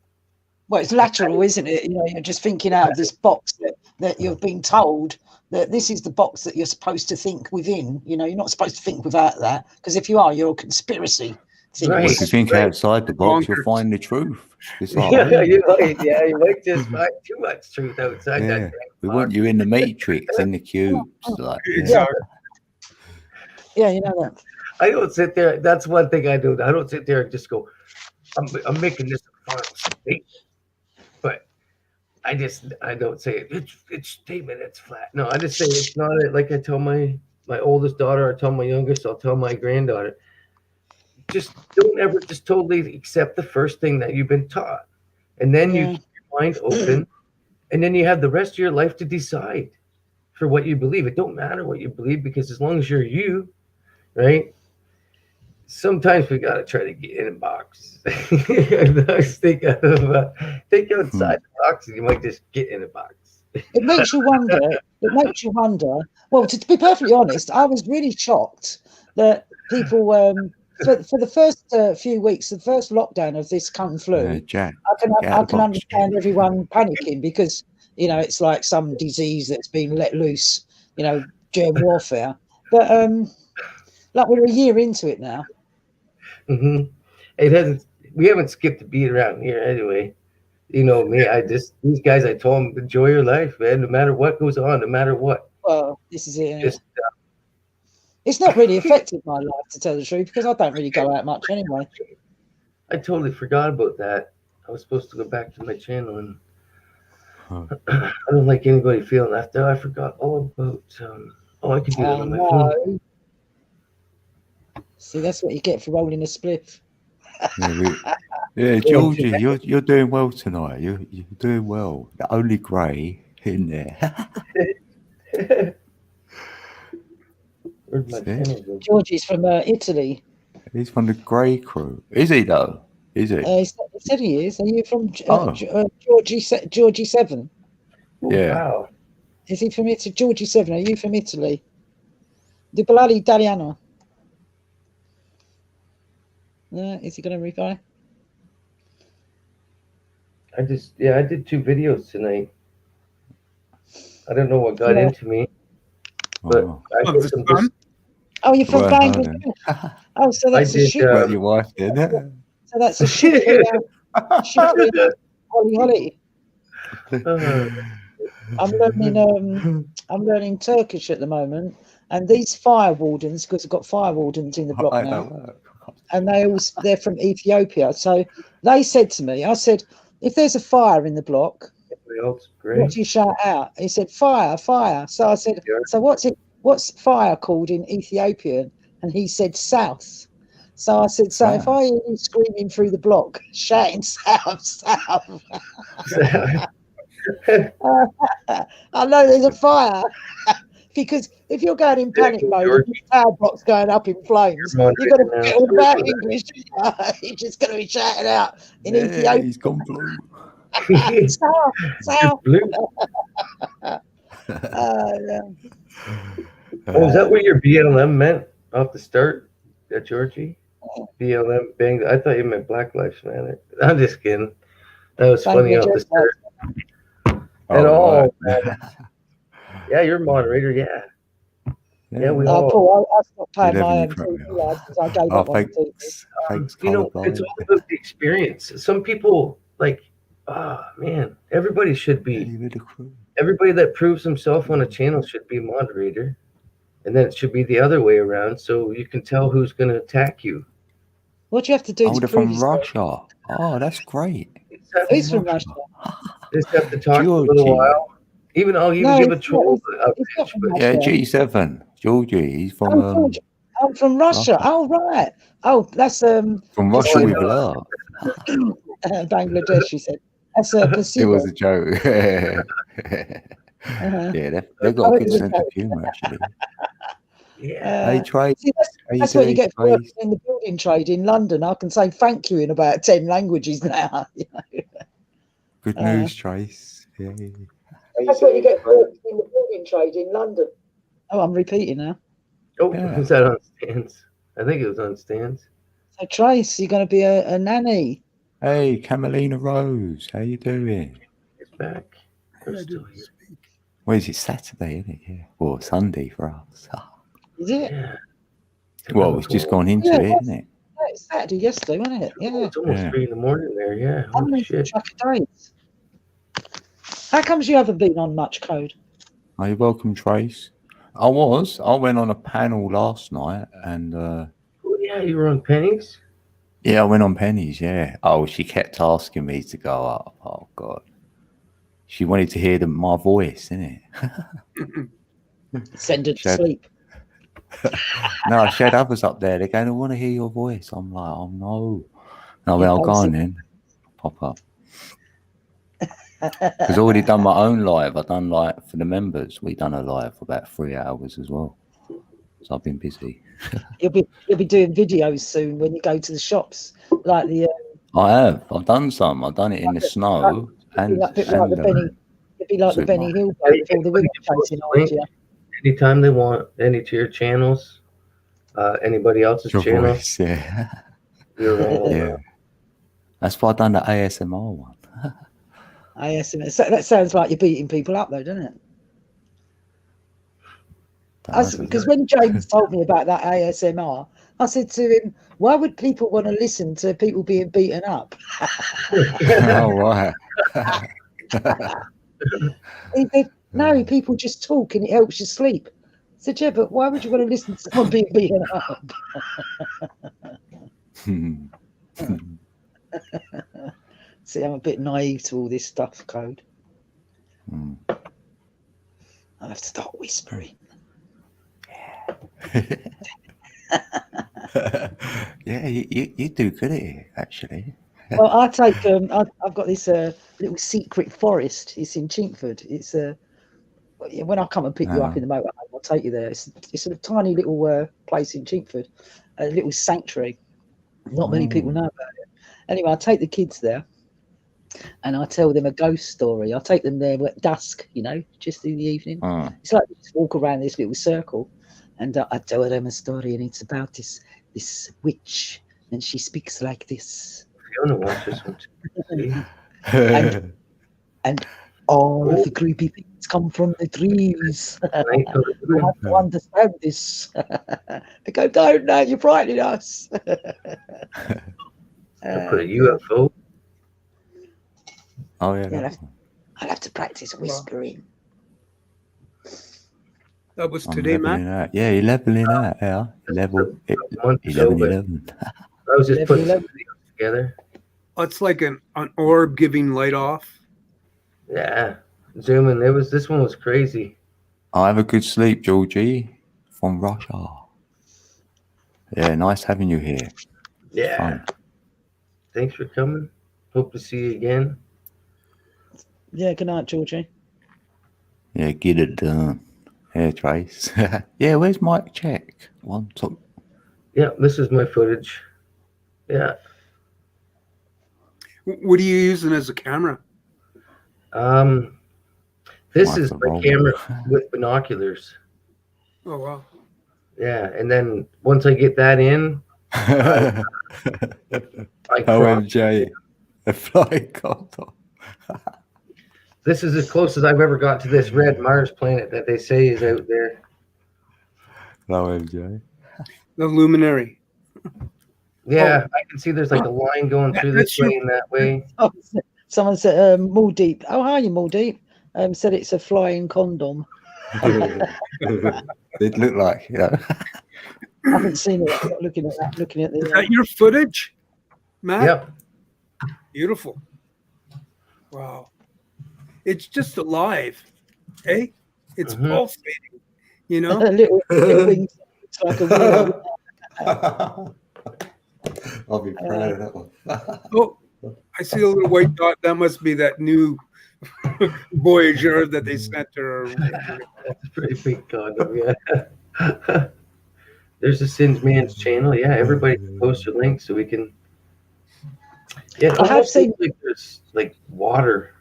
well, it's lateral, isn't it? You know, you're just thinking out of this box that you've been told that this is the box that you're supposed to think within. You know, you're not supposed to think without that, because if you are, you're a conspiracy theorist. Right. Well, if you think Right. outside the box, you'll Bonkers. find the truth. It's like, Yeah, you might just find too much truth outside Yeah. that. we want you in the matrix, in the cubes. Like, yeah. Exactly. Yeah, you know that. I don't sit there. That's one thing I do. I don't sit there and just go, I'm making this a final statement. But I don't say it's statement, it's flat. No, I just say it's not it. Like I tell my oldest daughter, I tell my youngest, I'll tell my granddaughter. Just don't ever just totally accept the first thing that you've been taught. And then you keep your mind open, and then you have the rest of your life to decide for what you believe. It don't matter what you believe, because as long as you're you, right? Sometimes we gotta try to get in a box. think outside the box, and you might just get in a box. It makes you wonder. It makes you wonder. Well, to be perfectly honest, I was really shocked that people, for the first few weeks, the first lockdown of this Kung flu, Jack. I can understand everyone panicking, because you know it's like some disease that's been let loose. You know, germ warfare. But like we're a year into it now. Mm-hmm. It hasn't. We haven't skipped a beat around here anyway. You know me. These guys. I told them enjoy your life, man. No matter what goes on, no matter what. Well, this is it. Just It's not really affected my life, to tell the truth, because I don't really go out much anyway. I totally forgot about that. I was supposed to go back to my channel, and I don't like anybody feeling left out. I forgot all about. I could do that on my phone. See, that's what you get for rolling a spliff. Yeah, Georgie, you're doing well tonight. You're doing well. The only grey in there. Where's my channel go? Georgie's from Italy. He's from the grey crew. Is he though? Is he? He said he is. Are you from Oh. Georgie 7? Oh, Yeah. wow. Is he from Italy? Georgie 7, are you from Italy? Di parlare italiano? Is he going to reply? I did 2 videos tonight. I don't know what got Yeah. into me, but Oh. I did some. Oh, you're from Well, Bangladesh. Oh, so that's a did, shoot. Well, your wife did. So that's a shoot. Holly. I'm learning Turkish at the moment, and these fire wardens, because I've got fire wardens in the block I now, know. and they're from Ethiopia. So they said to me, I said, if there's a fire in the block, what Great. do you shout out? He said, fire, fire. So I said, so what's fire called in Ethiopian? And he said, south. So I said, so if I hear you screaming through the block, shouting south, south. I know there's a fire. Because if you're going in panic mode, and your power box going up in flames, you're going to feel about English. You're just going to be shouting out in Yeah, Ethiopian. he's gone blue. South. Blue. Yeah. Oh, is that what your BLM meant off the start at Georgie? BLM bang. I thought you meant Black Lives Matter. I'm just kidding. That was funny off the start. At all. Right. Yeah, you're a moderator. Yeah. Yeah, we all. Paul, I stopped paying You're my living own in front TV of me. license. I gave up on TV. Thanks, You know, it's all about the experience. Some people like, oh man, everybody should be. Everybody that proves himself on a channel should be a moderator, and then it should be the other way around, so you can tell who's going to attack you. What do you have to do Oh, to they're prove from yourself? Russia. Oh, that's great. Who's from Russia? Just have to talk Georgie. a little while. I'll even give a troll update. Yeah, G7. Georgie. He's from I'm from Russia. Oh, right. Oh, that's from Russia with love. Bangladesh. She said that's a It placebo. was a joke. Yeah, they've got a good sense of humour, actually. Yeah. Hey, Trey. See, that's what you get for working in the building trade in London. I can say thank you in about 10 languages now. You know? Good news, Trace. Yeah. That's what you get for working in the building trade in London. Oh, I'm repeating now. Oh, Yeah. was that on stands? I think it was on stands. So, Trace, you're going to be a nanny. Hey, Camelina Rose. How you doing? It's back. We're still here. Well, is it Saturday, isn't it? Yeah. Or Sunday for us. Is it? Yeah. Well, it's just gone into it, isn't it? Yeah, it's Saturday yesterday, wasn't it? Yeah. It's almost 3 in the morning there. Yeah. I'm Holy losing shit. track of days. How comes you haven't been on much, Code? Are you welcome, Trace? I went on a panel last night and Oh, yeah, you were on pennies? yeah, I went on Pennies, yeah. Oh, she kept asking me to go up. Oh God. She wanted to hear my voice, innit? Send her to Shed. sleep. No, I said others up there. They're going to want to hear your voice. I'm like, oh no. And I went, I'll go on then. Pop up. Because I already done my own live. I've done like for the members. We done a live for about 3 hours as well. So I've been busy. You'll be doing videos soon when you go to the shops, like the. I have. I've done some. I've done it in the snow. It'd be like the Benny Hill boat with all the women chasing after you. Anytime they want, any to your channels, anybody else's Your channel. voice, yeah. You're all, Yeah. That's why I done the ASMR one. ASMR. So that sounds like you're beating people up, though, doesn't it? Because when James told me about that ASMR, I said to him, "Why would people want to listen to people being beaten up?" Oh, right. He said, "No, people just talk and it helps you sleep." I said, "Yeah, but why would you want to listen to someone being beaten up?" See, I'm a bit naive to all this stuff, Code. I have to start whispering. Yeah, you do good at it, actually. Well, I take I've got this little secret forest. It's in Chinkford. It's when I come and pick you up in the motorhome, I'll take you there. It's a tiny little place in Chinkford, a little sanctuary. Not many people know about it. Anyway, I take the kids there, and I tell them a ghost story. I take them there at dusk, just in the evening. It's like you just walk around this little circle, and I tell them a story, and it's about this witch, and she speaks like this. Fiona watches them too. And all of the creepy things come from the trees. You have to understand this. They go, don't know, you're frightening us. I put a UFO. Oh, yeah. I'll have to practice whispering. That was I'm today, leveling man. out. Yeah, you're leveling out. Yeah, level 11. I was just putting some 11. videos together. It's like an orb giving light off. Yeah, zooming. This one was crazy. I have a good sleep, Georgie, from Russia. Yeah, nice having you here. Yeah. Fun. Thanks for coming. Hope to see you again. Yeah, good night, Georgie. Yeah, get it done. Yeah, Trace. Yeah, where's Mike Check? One top. Yeah, this is my footage. Yeah. What are you using as a camera? This is my Microphone. camera with binoculars. Oh wow. Yeah, and then once I get that in, I crop. OMG. A flying condom. This is as close as I've ever got to this red Mars planet that they say is out there. OMG. The luminary. Yeah, I can see there's like a line going through this That's your- way and that way. Oh, someone said, Maldeep. Oh, hi, you Maldeep. Said it's a flying condom. It looked like, you know. I haven't seen it. I'm not looking at that. Looking at Is the. that your footage, Matt? Yep. Beautiful. Wow. It's just alive. Hey, it's Mhm. pulsating. You know. little wings. Looks like a wheel. I'll be proud of that one. Oh, I see a little white dot. That must be that new Voyager that they sent her. That's a pretty big condom, yeah. There's a Sins Man's channel. Yeah, everybody can post your link so we can. Yeah, it I have almost seen- looks like there's like water.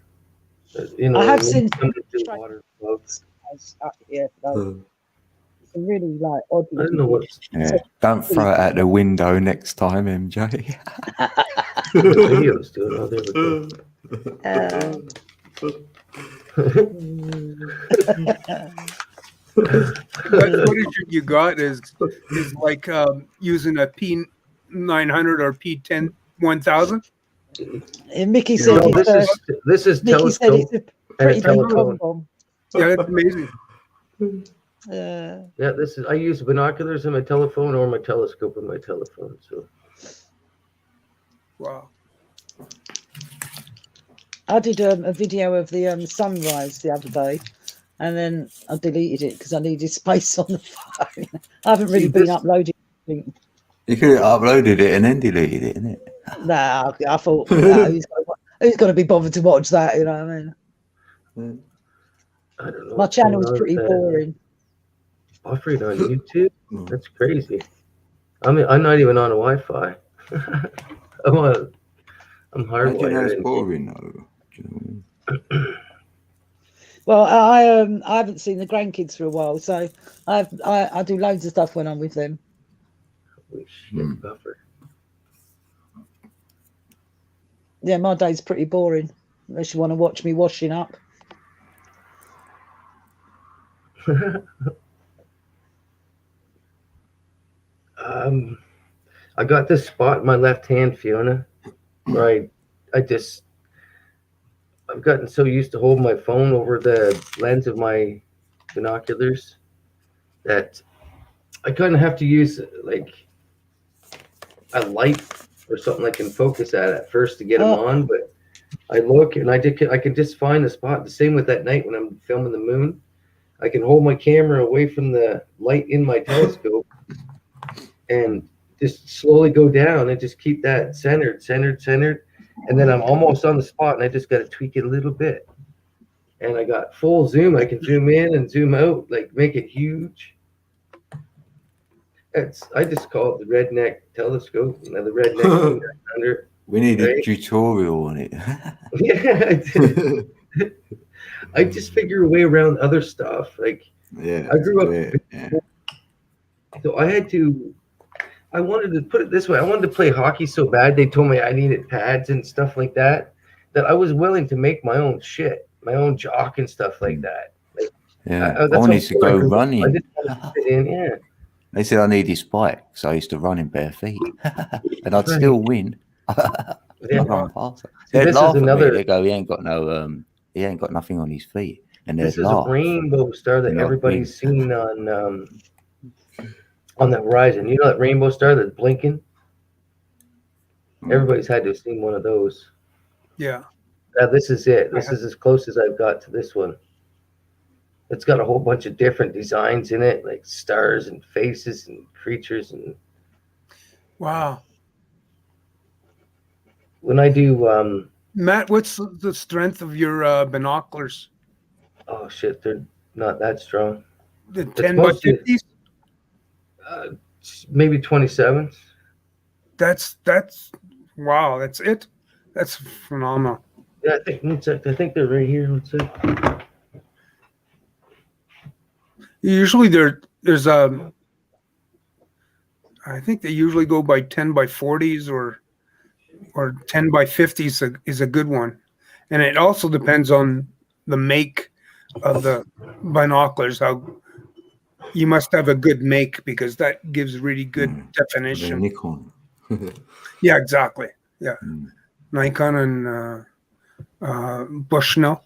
You know, I have when seen you come into water floats. Yeah, no, it's a really like odd. I don't know what's Yeah, don't throw it out the window next time, MJ. the video's doing. Oh, there we go. That footage you got is like using a P900 or P10 1000. And Mickey said, No, it's, this is Mickey said telescope it's a and a pretty big telephone. condom. Yeah, that's amazing. Yeah. Yeah, this is. I use binoculars in my telephone or my telescope in my telephone. So Wow. I did a video of the sunrise the other day, and then I deleted it because I needed space on the phone. I haven't really See, been this- uploading anything. You could have uploaded it and then deleted it, innit? Nah, I thought, nah, who's going to be bothered to watch that? You know what I mean? I don't know. My what's going channel's on with pretty that. boring. Offering on YouTube? Mm. That's crazy. I mean, I'm not even on a Wi-Fi. I'm How do you know it's hardwired. boring, though? Do you know what I mean? Well, I haven't seen the grandkids for a while, so I do loads of stuff when I'm with them. Holy shit, Hmm. buffer. Yeah, my day's pretty boring. Unless you want to watch me washing up. I got this spot in my left hand, Fiona, where I've gotten so used to holding my phone over the lens of my binoculars that I kind of have to use like a light or something I can focus at first to get them on. But I look and I can just find the spot. The same with that night when I'm filming the moon. I can hold my camera away from the light in my telescope and just slowly go down and just keep that centered. And then I'm almost on the spot and I just got to tweak it a little bit. And I got full zoom. I can zoom in and zoom out, like make it huge. I just call it the redneck telescope, the redneck 900. We need a Right. tutorial on it. Yeah, I just figure a way around other stuff. Like Yeah. I grew up- Yeah. so I wanted to put it this way. I wanted to play hockey so bad. They told me I needed pads and stuff like that, that I was willing to make my own shit, my own jock and stuff like that. Yeah. that's I wanted to how go I grew up. I running. just wanted to fit in, yeah. They said I needed spikes, so I used to run in bare feet. And I'd still win. Yeah. I run faster. See, They'd this laugh is at me. another. They go, he ain't got nothing on his feet. And they'd This is a laugh. rainbow star that You know, everybody's seen on the horizon. You know that rainbow star that's blinking? Everybody's had to have seen one of those. Yeah. This is it. This is as close as I've got to this one. It's got a whole bunch of different designs in it, like stars and faces and creatures. And Wow. when I do Matt, what's the strength of your binoculars? Oh shit, they're not that strong. The 10 by mostly- 50s? Uh, maybe 27s. That's wow, that's it. That's phenomenal. Yeah, I think they're right here. Let's see. Usually there's I think they usually go by 10 by 40s or 10 by 50s is a good one. And it also depends on the make of the binoculars. How you must have a good make because that gives really good The definition. Nikon. Yeah, exactly. Yeah. Mm. Nikon and Bushnell.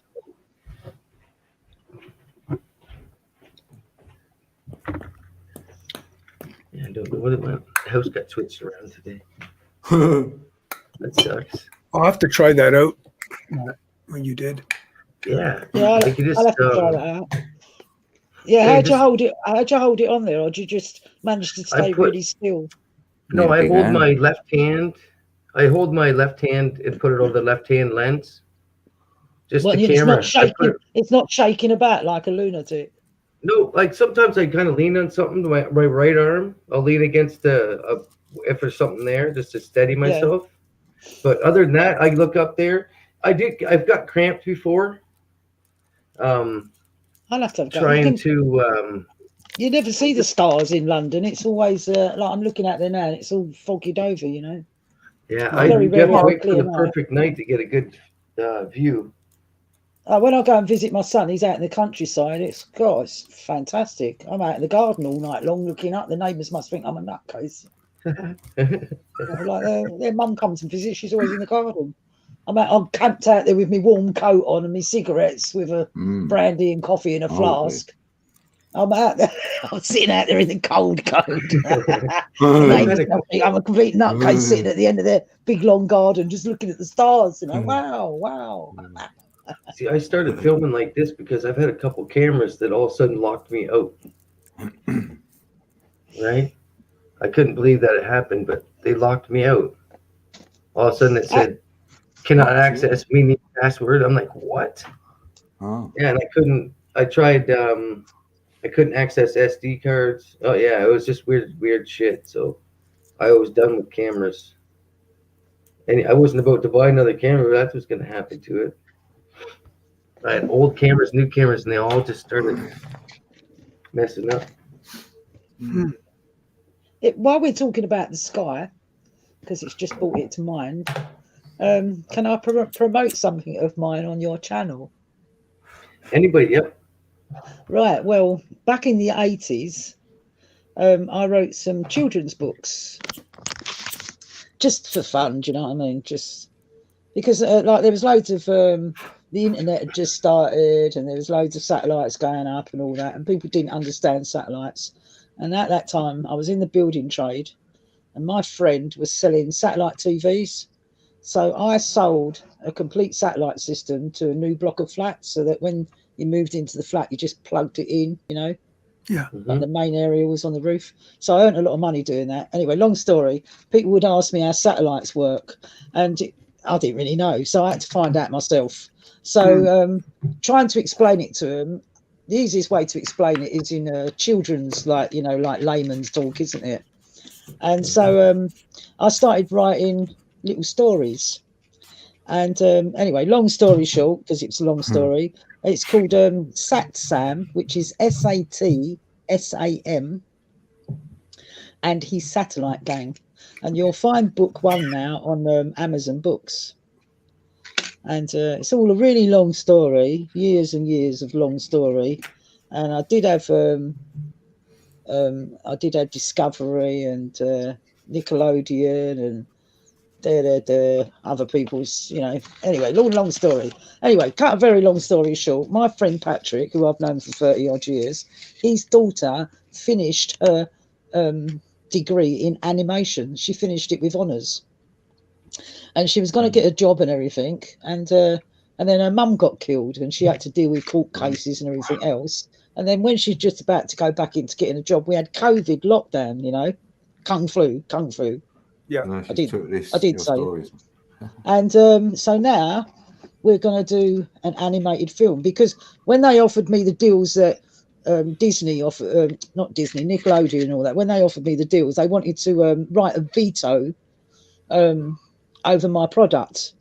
Yeah, I don't know what my house got switched around today. That sucks. I'll have to try that out when you did. Yeah. Yeah, Like you I'll have to try that out. Yeah, Yeah, how'd you just- hold it? How'd you hold it on there, or did you just manage to stay put- really still? No, Need a I big hold hand. my left hand. I hold my left hand and put it on the left hand lens. Just Well, the it's camera. not I shaking. put it- It's not shaking about like a lunatic. no, like sometimes I kind of lean on something. My right arm, I'll lean against if there's something there, just to steady myself. But other than that, I look up there. I've got cramped before. I'll have to have a go. Trying to. You never see the stars in London. It's always like I'm looking at there now, and it's all fogged over. You know. Yeah, It's I very, have very to wait for clear the night. perfect night to get a good view. When I go and visit my son, he's out in the countryside. It's fantastic. I'm out in the garden all night long looking up. The neighbours must think I'm a nutcase. Like their mum comes and visits. She's always in the garden. I'm camped out there with my warm coat on and my cigarettes with a Mm. brandy and coffee in a Oh, flask. I'm out there. I'm sitting out there in the cold. Mm. Neighbours think I'm a complete nutcase sitting at the end of their big long garden, just looking at the stars. You know, wow. See, I started filming like this because I've had a couple cameras that all of a sudden locked me out. Right? I couldn't believe that it happened, but they locked me out. All of a sudden it said, cannot access me, need password. I'm like, what? Oh. Yeah, and I tried, I couldn't access SD cards. Oh yeah, it was just weird shit. So I was done with cameras. And I wasn't about to buy another camera, but that's what's going to happen to it. I had old cameras, new cameras, and they all just started messing up. While we're talking about the sky, because it's just brought it to mind, can I promote something of mine on your channel? Anybody? Yep. Right. Well, back in the 80s, I wrote some children's books just for fun. Do you know what I mean? Just because, like, there was loads of the internet had just started, and there was loads of satellites going up and all that, and people didn't understand satellites. And at that time, I was in the building trade, and my friend was selling satellite TVs. So I sold a complete satellite system to a new block of flats, so that when you moved into the flat, you just plugged it in, you know. Mhm. Like the main area was on the roof. So I earned a lot of money doing that. Anyway, long story, people would ask me how satellites work, and I didn't really know. So I had to find out myself. So trying to explain it to them, the easiest way to explain it is in children's, like layman's talk, isn't it? And so I started writing little stories. And anyway, long story short, because it's a long story, it's called SatSam, which is SATSAM, and his Satellite Gang. And you'll find book 1 now on Amazon Books. And it's all a really long story, years and years of long story. And I did have Discovery and Nickelodeon and other people's, you know. Anyway, long story. Anyway, cut a very long story short, my friend Patrick, who I've known for 30 odd years, his daughter finished her degree in animation. She finished it with honours, and she was going to get a job and everything, and then her mum got killed, and she had to deal with court cases and everything else. And then when she's just about to go back into getting a job, we had COVID lockdown, you know, kung flu. No, I did took this, say your stories. And so now we're going to do an animated film, because when they offered me the deals that Disney offered, not Disney, Nickelodeon and all that, when they offered me the deals, they wanted to write a veto over my product.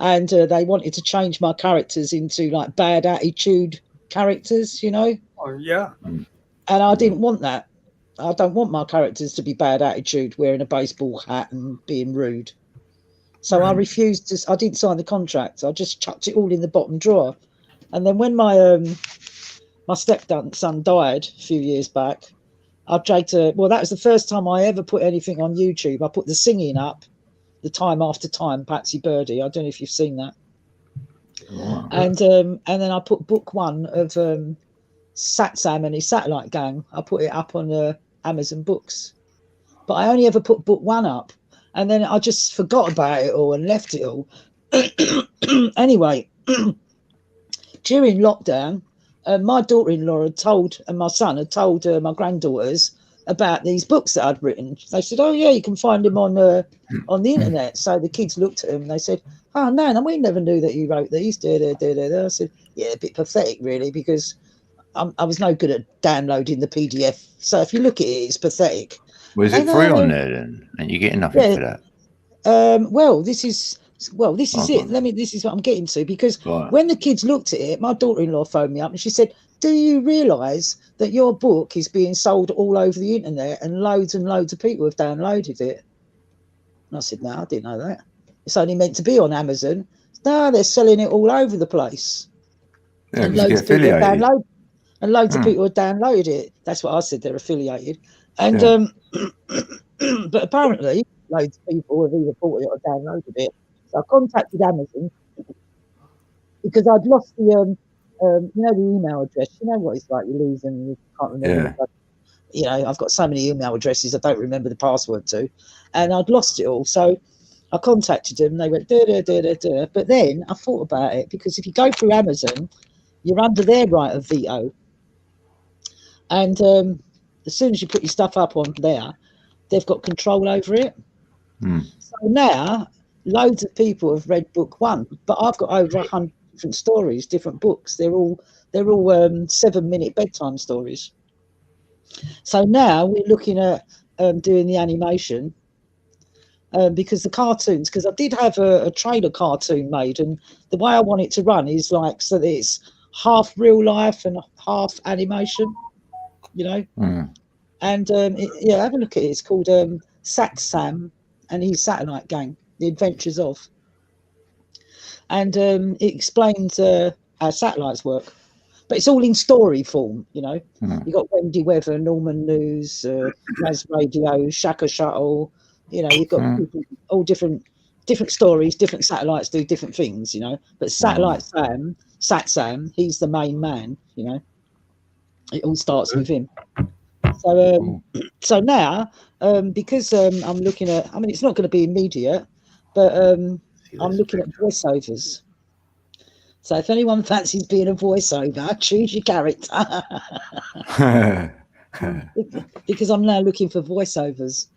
And they wanted to change my characters into like bad attitude characters, you know? Oh, yeah. And I didn't want that. I don't want my characters to be bad attitude, wearing a baseball hat and being rude. So I refused to. I didn't sign the contract. I just chucked it all in the bottom drawer. And then when my stepson died a few years back, I dragged a. Well, that was the first time I ever put anything on YouTube. I put the singing up, the Time After Time, Patsy Birdie. I don't know if you've seen that. Wow. And then I put book 1 of Satsam and his Satellite Gang. I put it up on Amazon Books, but I only ever put book 1 up, and then I just forgot about it all and left it all. Anyway, during lockdown, my daughter-in-law had told, and my son had told my granddaughters about these books that I'd written. They said, "Oh yeah, you can find them on the internet." So the kids looked at them and they said, "Oh no, we never knew that you wrote these." I said, "Yeah, a bit pathetic, really, because I was no good at downloading the PDF. So if you look at it, it's pathetic." Was it free on there then? And you're getting nothing for that? Well, this is Okay. it. This is what I'm getting to, because Right. when the kids looked at it, my daughter-in-law phoned me up and she said, "Do you realise that your book is being sold all over the internet and loads of people have downloaded it?" And I said, "No, I didn't know that. It's only meant to be on Amazon." "No, they're selling it all over the place." Yeah, And 'cause you loads get of people have affiliated. downloaded. And loads of Hmm. people have downloaded it. That's what I said. They're affiliated. And Yeah. but apparently, loads of people have either bought it or downloaded it. So I contacted Amazon because I'd lost the you know, the email address. You know what it's like, you lose them, you can't remember. Yeah. You know, I've got so many email addresses I don't remember the password to, and I'd lost it all. So I contacted them. They went da da da da da. But then I thought about it, because if you go through Amazon, you're under their right of veto. And as soon as you put your stuff up on there, they've got control over it. Hmm. So now, loads of people have read book 1, but I've got over 100 different stories, different books. They're all 7-minute bedtime stories. So now we're looking at doing the animation, because the cartoons, because I did have a trailer cartoon made, and the way I want it to run is like, so that it's half real life and half animation, you know. Hmm. And yeah, have a look at it. It's called Satsam and his Satellite Gang, The Adventures of. And it explains how satellites work. But it's all in story form, you know. Hmm. You've got Wendy Weather, Norman News, Raz Radio, Shaka Shuttle. You know, you've got people, all different stories, different satellites do different things, you know. But Satellite Sam, Satsam, he's the main man, you know. It all starts with him. So so now, because I'm looking at, I mean, it's not going to be immediate, but I'm looking at voiceovers. So if anyone fancies being a voiceover, choose your character. Because I'm now looking for voiceovers.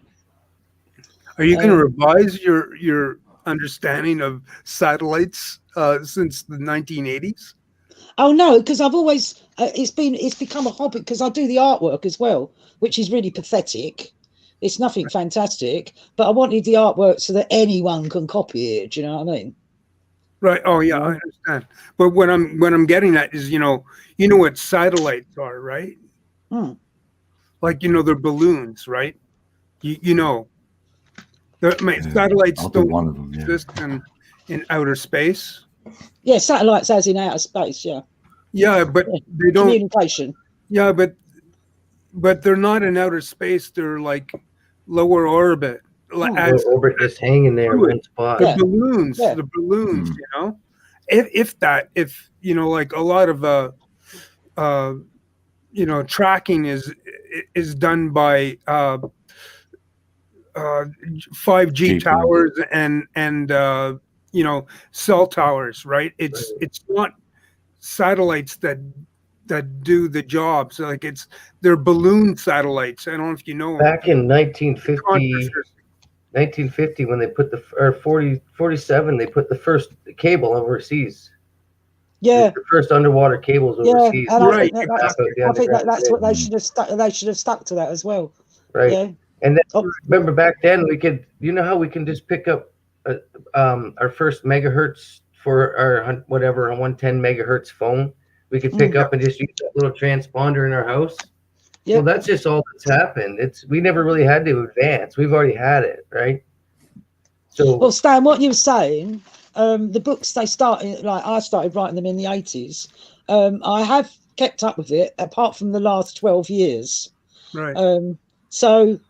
Are you going to revise your understanding of satellites since the 1980s? Oh no, because I've always it's become a hobby, because I do the artwork as well, which is really pathetic. It's nothing fantastic, but I wanted the artwork so that anyone can copy it. Do you know what I mean? Right. Oh yeah, I understand. But what I'm getting at is, you know what satellites are, right? Hmm. Like, they're balloons, right? You know, satellites I'll do don't one of them. Yeah. exist in outer space. Yeah, satellites as in outer space. Yeah. Yeah, but Yeah. they don't. Communication. Yeah, but they're not in outer space. They're like lower orbit. As Orbit just hanging there in one spot. the Yeah. balloons, Yeah. the balloons, if like a lot of tracking is done by 5G GPS. towers and cell towers, right? It's not satellites that do the job. So they're balloon satellites. I don't know if you know. Back in 1950, 1950 when they put or 47 they put the first cable overseas. Yeah, The first underwater cables yeah, overseas. and Right. I think that's what they should have stuck. They should have stuck to that as well. Right. Yeah. And then Oh, remember back then we could, how we can just pick up our first megahertz for our whatever a 110 megahertz phone. We could pick up and just use that little transponder in our house. Yep. Well, that's just all that's happened. We never really had to advance. We've already had it, right? So well, Stan, what you were saying, the books they started, like I started writing them in the 80s. I have kept up with it apart from the last 12 years. Right. So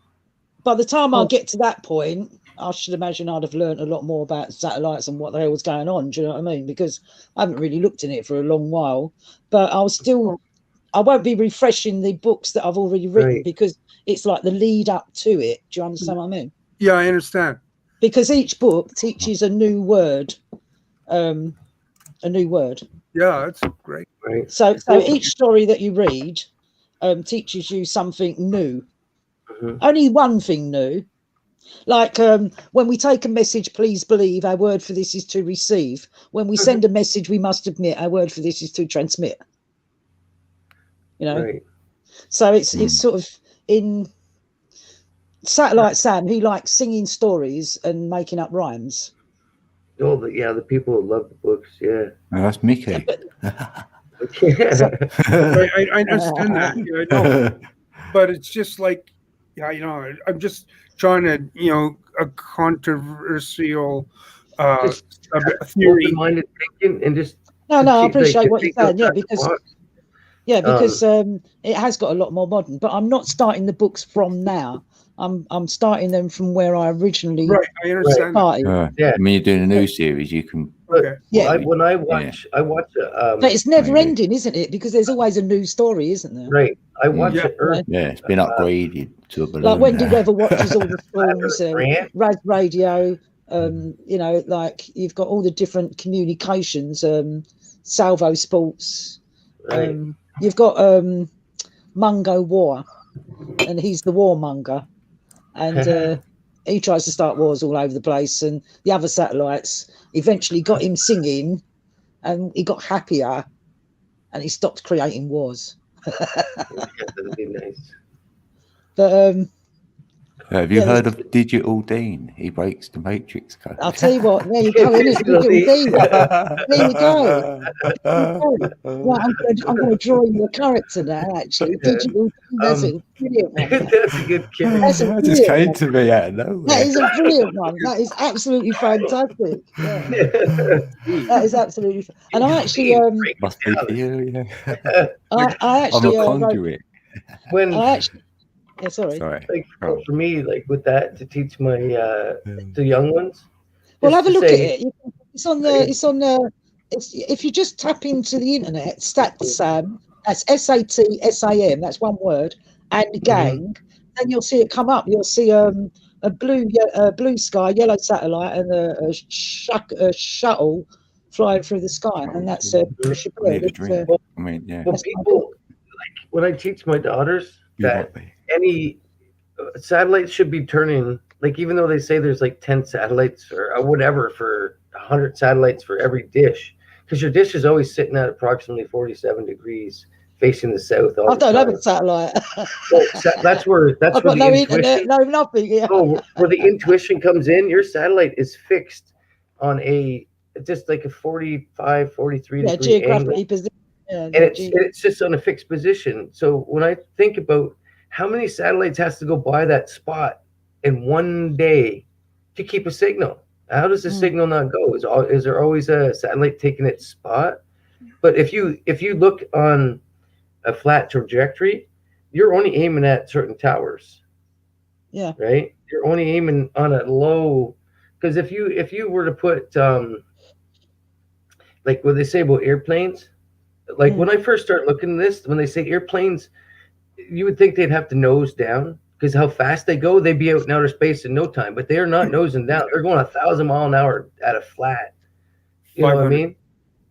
by the time I get to that point, I should imagine I'd have learned a lot more about satellites and what the hell was going on. Do you know what I mean? Because I haven't really looked in it for a long while, but I won't be refreshing the books that I've already written Right. because it's like the lead up to it. Do you understand what I mean? Yeah, I understand. Because each book teaches a new word. Yeah, Yeah, that's great. right. So each story that you read teaches you something new. Mhm. Only one thing new. Like when we take a message, please believe, our word for this is to receive. When we send a message, we must admit, our word for this is to transmit. Right. So it's sort of in Satellite Sam, he likes singing stories and making up rhymes. Oh, the people who love the books, yeah. No, that's Mickey. I understand that. Yeah, I know. But it's just like, I'm just trying to, a controversial theory. Open-minded thinking and just No, I appreciate like, what you're saying. Yeah, because it has got a lot more modern. But I'm not starting the books from now. I'm starting them from where I originally I understand. started. Yeah. When you're doing a new series, you can. Okay. Yeah. When I watch, But it's never maybe. ending, isn't it? Because there's always a new story, isn't there? right. I watch Yeah. it Earth. Yeah, it's been upgraded to a balloon. Like Wendy now. Weather watches all the films, Grant. Rad Radio. Like you've got all the different communications. Salvo Sports. Right. You've got Mungo War, and he's the warmonger, and he tries to start wars all over the place. And the other satellites eventually got him singing, and he got happier, and he stopped creating wars. That'd be nice. But Have you yeah, heard of Digital Dean? He breaks the Matrix code. I'll tell you what, there you go, innit? There you go. Right, I'm going to draw you a character now, actually. Digital, that's a brilliant one. That's a good character. That's a That just brilliant came one. to me out of nowhere. That is a brilliant one. That is absolutely fantastic. Yeah, that is absolutely. And I actually, Must be for you, yeah. I I'm actually, a conduit. When yeah, sorry. Sorry. like for me, like with that to teach my the young ones. Well, is have a to look say- at it. It's on the. If you just tap into the internet, StatSam. That's SATSAM. That's one word. And gang. Then you'll see it come up. You'll see a blue sky, yellow satellite, and a shuttle flying through the sky, and that's Patricia I need a Bird. drink. I mean, yeah. Well, people like when I teach my daughters You that might be. any satellites should be turning, like even though they say there's like 10 satellites or whatever for 100 satellites for every dish, because your dish is always sitting at approximately 47 degrees facing the south. I don't have a satellite. Well, that's where I've got the no intuition. internet, no nothing. Yeah. Oh, where the intuition comes in, your satellite is fixed on just like a 45, 43 Yeah, degree geographically angle. positioned. Yeah, And it's just on a fixed position. So when I think about how many satellites has to go by that spot in one day to keep a signal, how does the signal not go? Is there always a satellite taking its spot? But if you look on a flat trajectory, you're only aiming at certain towers. Yeah. Right. You're only aiming on a low, because if you were to put like what they say about airplanes, like when I first start looking at this, when they say airplanes, you would think they'd have to nose down because how fast they go, they'd be out in outer space in no time. But they are not nosing down; they're going 1,000 miles an hour at a flat. You know what I mean?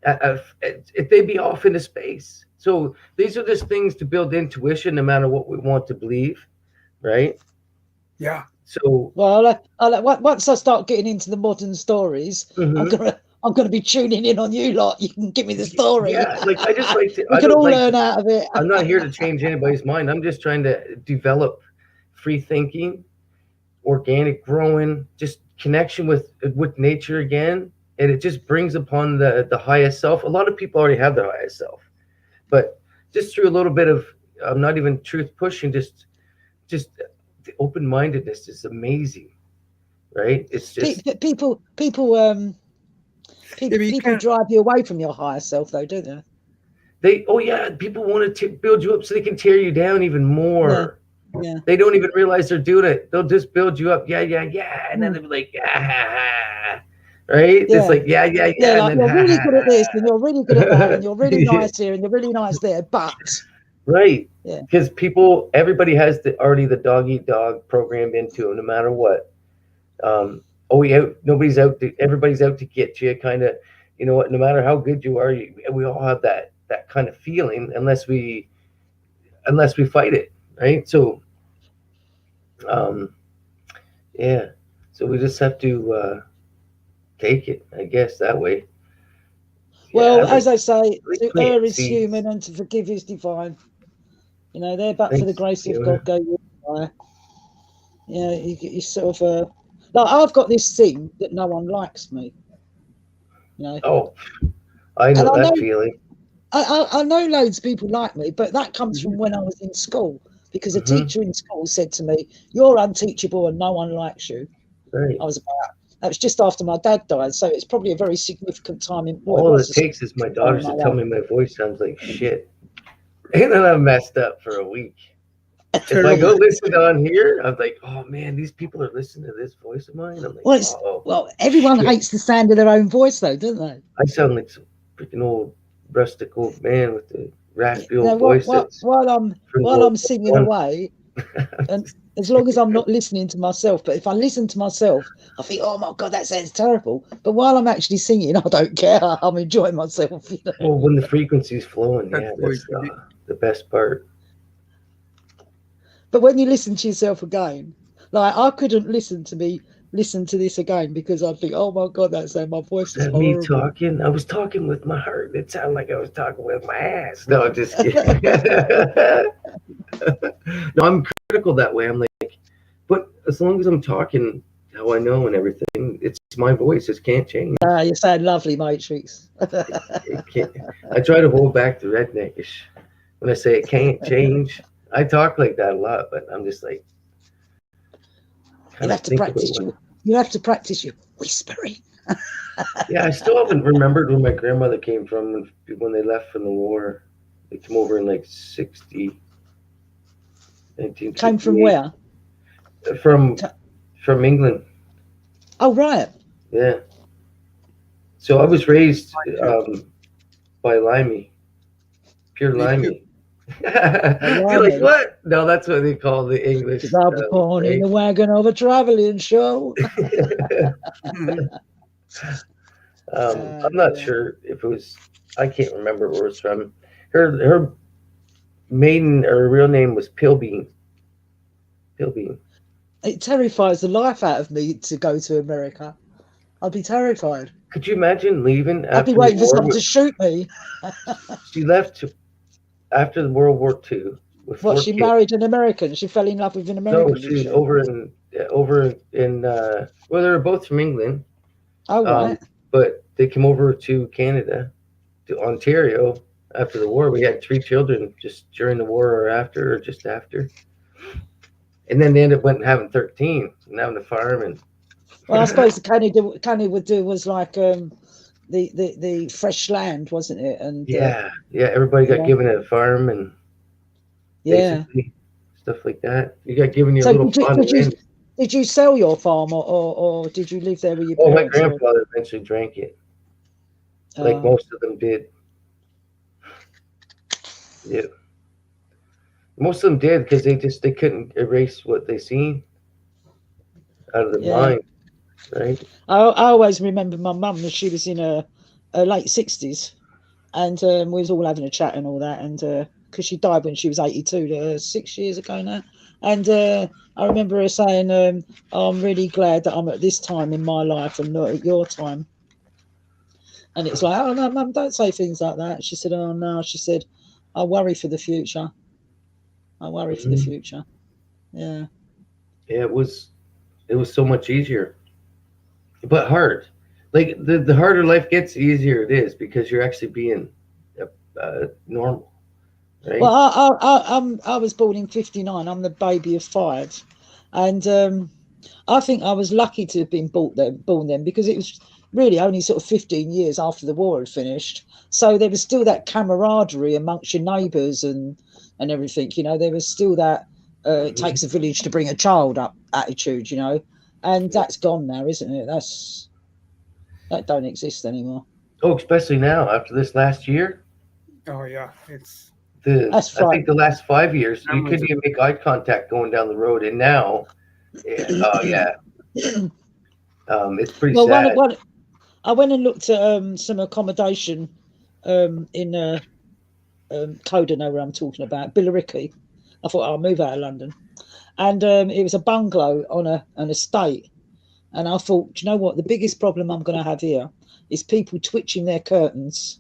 If they'd be off into space. So these are just things to build intuition, no matter what we want to believe, right? Yeah. So Well, once I start getting into the modern stories, mhm. I'm gonna be tuning in on you lot. You can give me the story. Yeah, like I just like to. We I can don't all like. learn out of it. I'm not here to change anybody's mind. I'm just trying to develop free thinking, organic growing, just connection with nature again, and it just brings upon the highest self. A lot of people already have their highest self, but just through a little bit of not even truth pushing, just the open mindedness is amazing, right? It's just People Yeah, but you can't. drive you away from your higher self, though, don't they? they. Oh yeah, people want to build you up so they can tear you down even more. Yeah. They don't even realize they're doing it. They'll just build you up, yeah, and then Mm. they'll be like, yeah, right? Yeah. It's like, yeah, Yeah, like and then you're really good at this, and you're really good at that, and you're really Yeah, nice here, and you're really nice there, but right? Yeah. Because everybody has already the dog eat dog programmed into them, no matter what. Nobody's out. Everybody's out to get you, kind of. You know what? No matter how good you are, we all have that kind of feeling, unless we fight it, right? So, yeah. So we just have to take it, I guess, that way. well, Yeah, as I say, like to plant err is seeds. human, and to forgive is divine. You know, there, but for the Thanks, grace of Fiona. God, go you by. Yeah, you sort of like I've got this thing that no one likes me. You know, Oh, I know that feeling. I know loads of people like me, but that comes from when I was in school, because a Mhm. teacher in school said to me, "You're unteachable and no one likes you." Right. That was just after my dad died, so it's probably a very significant time in. Well, All it it was a takes is my daughters to my tell life. me my voice sounds like shit, and then I'm messed up for a week. If I go listen on here, I'm like, oh man, these people are listening to this voice of mine. I'm like, Well, everyone shit. hates the sound of their own voice, though, don't they? I sound like some freaking old rustic old man with the raspy You know, old voice. while I'm singing away, and as long as I'm not listening to myself, but if I listen to myself, I think, oh my God, that sounds terrible. But while I'm actually singing, I don't care. I'm enjoying myself. You know? Well, when the frequency's flowing, That's yeah, the way that's it should be. the best part. But when you listen to yourself again, like I couldn't listen to this again, because I'd think, oh my God, that's how my voice is That me horrible. talking? I was talking with my heart. It sounded like I was talking with my ass. No, I'm just kidding. No, I'm critical that way. I'm like, but as long as I'm talking how I know and everything, it's my voice. It can't change. You sound lovely, Matrix. It can't. I try to hold back the redneckish when I say it can't change. I talk like that a lot, but I'm just like, You have to practice your whispering. Yeah, I still haven't remembered where my grandmother came from when they left from the war. They came over in like 1968. Came from where? From England. Oh, right. Yeah. So I was raised by Limey, pure Me Limey. You're like, what? No, that's what they call the English. I was born in the wagon of a traveling show. I'm not sure if it was. I can't remember where it was from. Her maiden or real name was Pilbeam. Pilbeam. It terrifies the life out of me to go to America. I'd be terrified. Could you imagine leaving after I'd be waiting the for war? someone to shoot me. She left after the World War II. With What, 4 she kids. married an American? She fell in love with an American? No, she's over in well, they were both from England. Oh, right. But they came over to Canada, to Ontario after the war. We had 3 children just during the war or after, or just after. And then they ended up having 13 and having a farm. And well, I suppose the Canada would do was like the fresh land, wasn't it? And yeah, everybody got given a farm and basically stuff like that. You got given your little plot of land. Did you sell your farm, or did you live there with your my parents? grandfather eventually drank it, like most of them did. Yeah, most of them did because they couldn't erase what they seen out of their mind, right? I always remember my mum, she was in her late 60s, and we was all having a chat and all that, and because she died when she was 82, 6 years ago now, And I remember her saying, I'm really glad that I'm at this time in my life and not at your time. And it's like, oh, no, Mum, don't say things like that. She said, oh, no. She said, I worry for the future. I worry for the Mhm. future. Yeah. Yeah, it was so much easier, but hard. Like the harder life gets, the easier it is because you're actually being normal, right? Well, I was born in '59. I'm the baby of 5, and I think I was lucky to have been born then because it was really only sort of 15 years after the war had finished. So there was still that camaraderie amongst your neighbours and everything. You know, there was still that it Mhm. takes a village to bring a child up attitude. You know, and that's gone now, isn't it? That don't exist anymore. Oh, especially now after this last year. Oh yeah, it's That's I think the frightening. last 5 years you Families couldn't even make eye contact going down the road, and now, yeah, oh yeah, it's pretty Well, sad. I went and looked at some accommodation in Coda, know where I'm talking about, Billericay. I thought I'll move out of London, and it was a bungalow on an estate. And I thought, do you know what? The biggest problem I'm going to have here is people twitching their curtains.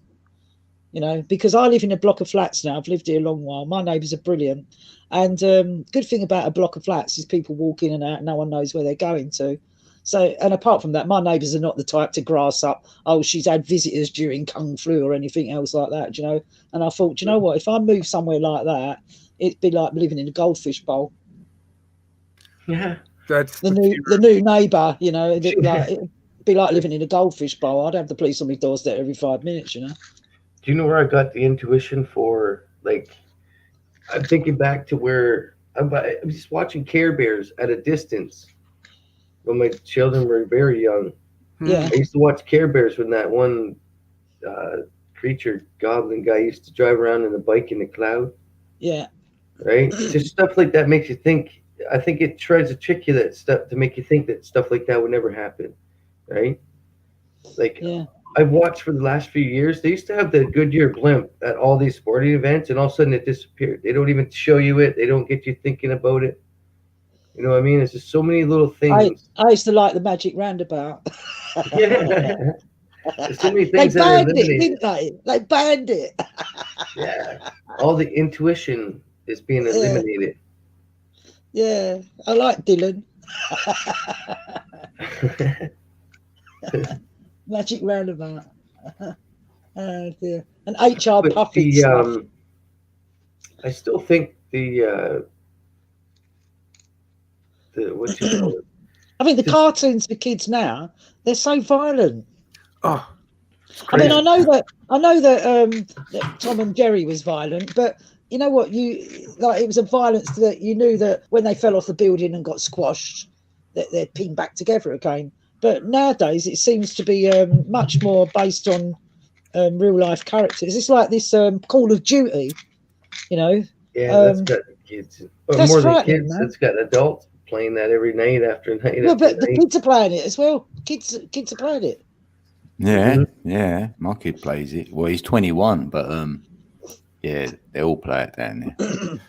You know, because I live in a block of flats now. I've lived here a long while. My neighbours are brilliant, and good thing about a block of flats is people walk in and out. No one knows where they're going to. So, and apart from that, my neighbours are not the type to grass up. Oh, she's had visitors during Kung Flu or anything else like that. You know. And I thought, do you know what? If I move somewhere like that, it'd be like living in a goldfish bowl. Yeah, that's The new neighbour, you know, it'd be like living in a goldfish bowl. I'd have the police on my doorstep every 5 minutes. You know. do you know where I got the intuition for? Like, I'm thinking back to where I'm just watching Care Bears at a distance when my children were very young. Yeah. I used to watch Care Bears when that one creature goblin guy used to drive around in a bike in the cloud, Yeah. right? Just stuff like that makes you think. I think it tries to trick you that stuff to make you think that stuff like that would never happen, right? Like Yeah. I've watched for the last few years. They used to have the Goodyear blimp at all these sporting events, and all of a sudden it disappeared. They don't even show you it. They don't get you thinking about it. You know what I mean? It's just so many little things. I used to like the Magic Roundabout. Yeah. There's so many They things that are banned it, eliminated. didn't they? They banned it. Yeah. All the intuition is being Yeah. eliminated. Yeah, I like Dylan. Magic Roundabout. Oh dear. And HR But Puffin the stuff. I still think the what you call it? I think the just- cartoons for kids now, they're so violent. oh, it's I crazy. mean, I know that Tom and Jerry was violent, but you know what? It was a violence that you knew that when they fell off the building and got squashed, that they'd ping back together again. But nowadays, it seems to be much more based on real life characters. It's like this Call of Duty, you know. Yeah, that's Um, got kids. Or that's more than frightening, kids, man. it's got adults playing that every night after night Well, after but the night. kids are playing it as well. Kids are playing it. Yeah, Mhm. yeah. My kid plays it. Well, he's 21, but yeah, they all play it down there.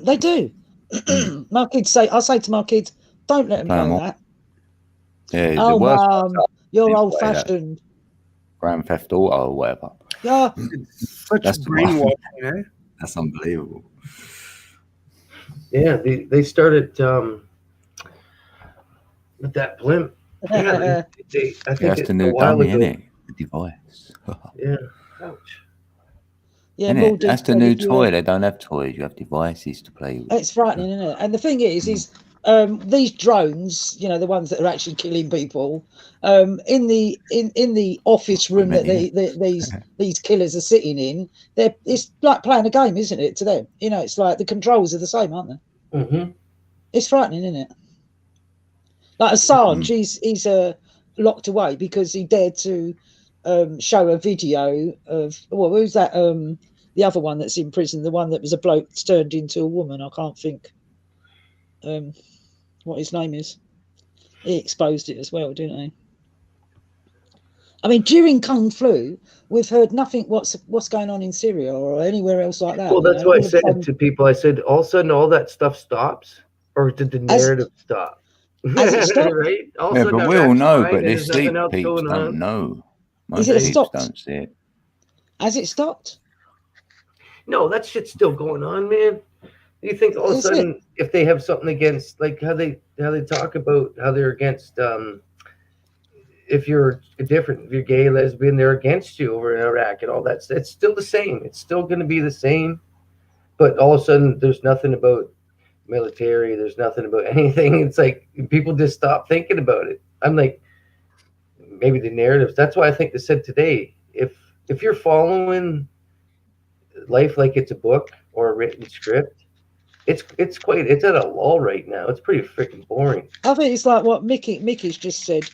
They do. My kids I say to my kids, don't let them Play 'em play all. that. Yeah, Oh, the worst Mum, one's you're They old play that. fashioned. Grand Theft Auto or whatever. Yeah, Such That's brainwashing, eh? That's unbelievable. Yeah, they started with that blimp. Yeah, I think That's it, the a new while dummy, ago. isn't it? The device. Yeah. Ouch. yeah. Innit? More That's the detail new if you toy. want. They don't have toys. You have devices to play with. It's frightening, isn't it? And the thing is these drones, you know, the ones that are actually killing people, in the office room that these killers are sitting in, it's like playing a game, isn't it? To them, you know, it's like the controls are the same, aren't they? Mm-hmm. It's frightening, isn't it? Like Assange, he's locked away because he dared to show a video of who's that? The other one that's in prison, the one that was a bloke that's turned into a woman. I can't think what his name is. He exposed it as well, didn't he? I mean, during Kung Flu, we've heard nothing. What's going on in Syria or anywhere else like that? Well, you that's know? what I All of a said sudden, to people. I said, all of a sudden, all that stuff stops, or did the As- narrative stop? has it stopped? Right? All of a Yeah, sudden, but our we all back's know, fine but and this there's nothing sleep else peeps going don't on. know. Is Most it peeps stopped? don't see it. Has it stopped? No, that shit's still going on, man. You think all of a Is it? sudden, if they have something against, like how they talk about how they're against, if you're different, if you're gay, lesbian, they're against you over in Iraq and all that. It's still the same. It's still going to be the same. But all of a sudden, there's nothing about military. There's nothing about anything. It's like people just stop thinking about it. I'm like, maybe the narratives. That's why I think they said today, if you're following life like it's a book or a written script, it's at a lull right now. It's pretty freaking boring. I think it's like what Mickey's just said.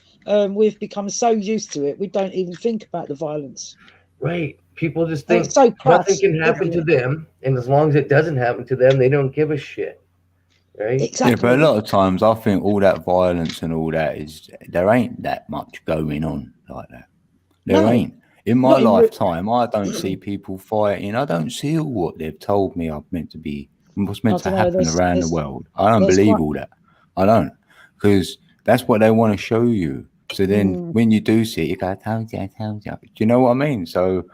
We've become so used to it, we don't even think about the violence. Right. People just And think it's so crass, nothing can happen to them, and as long as it doesn't happen to them, they don't give a shit. Right? Exactly. Yeah, but a lot of times I think all that violence and all that there ain't that much going on like that. There No, ain't. In my not in lifetime, I don't see people fighting. I don't see all what they've told me I'm meant to be, what's meant I to dunno, happen there's- around the there's- world. I don't there's believe quite- all that. I don't. Because that's what they want to show you. So then when you do see it, you go, I told you. Do you know what I mean? So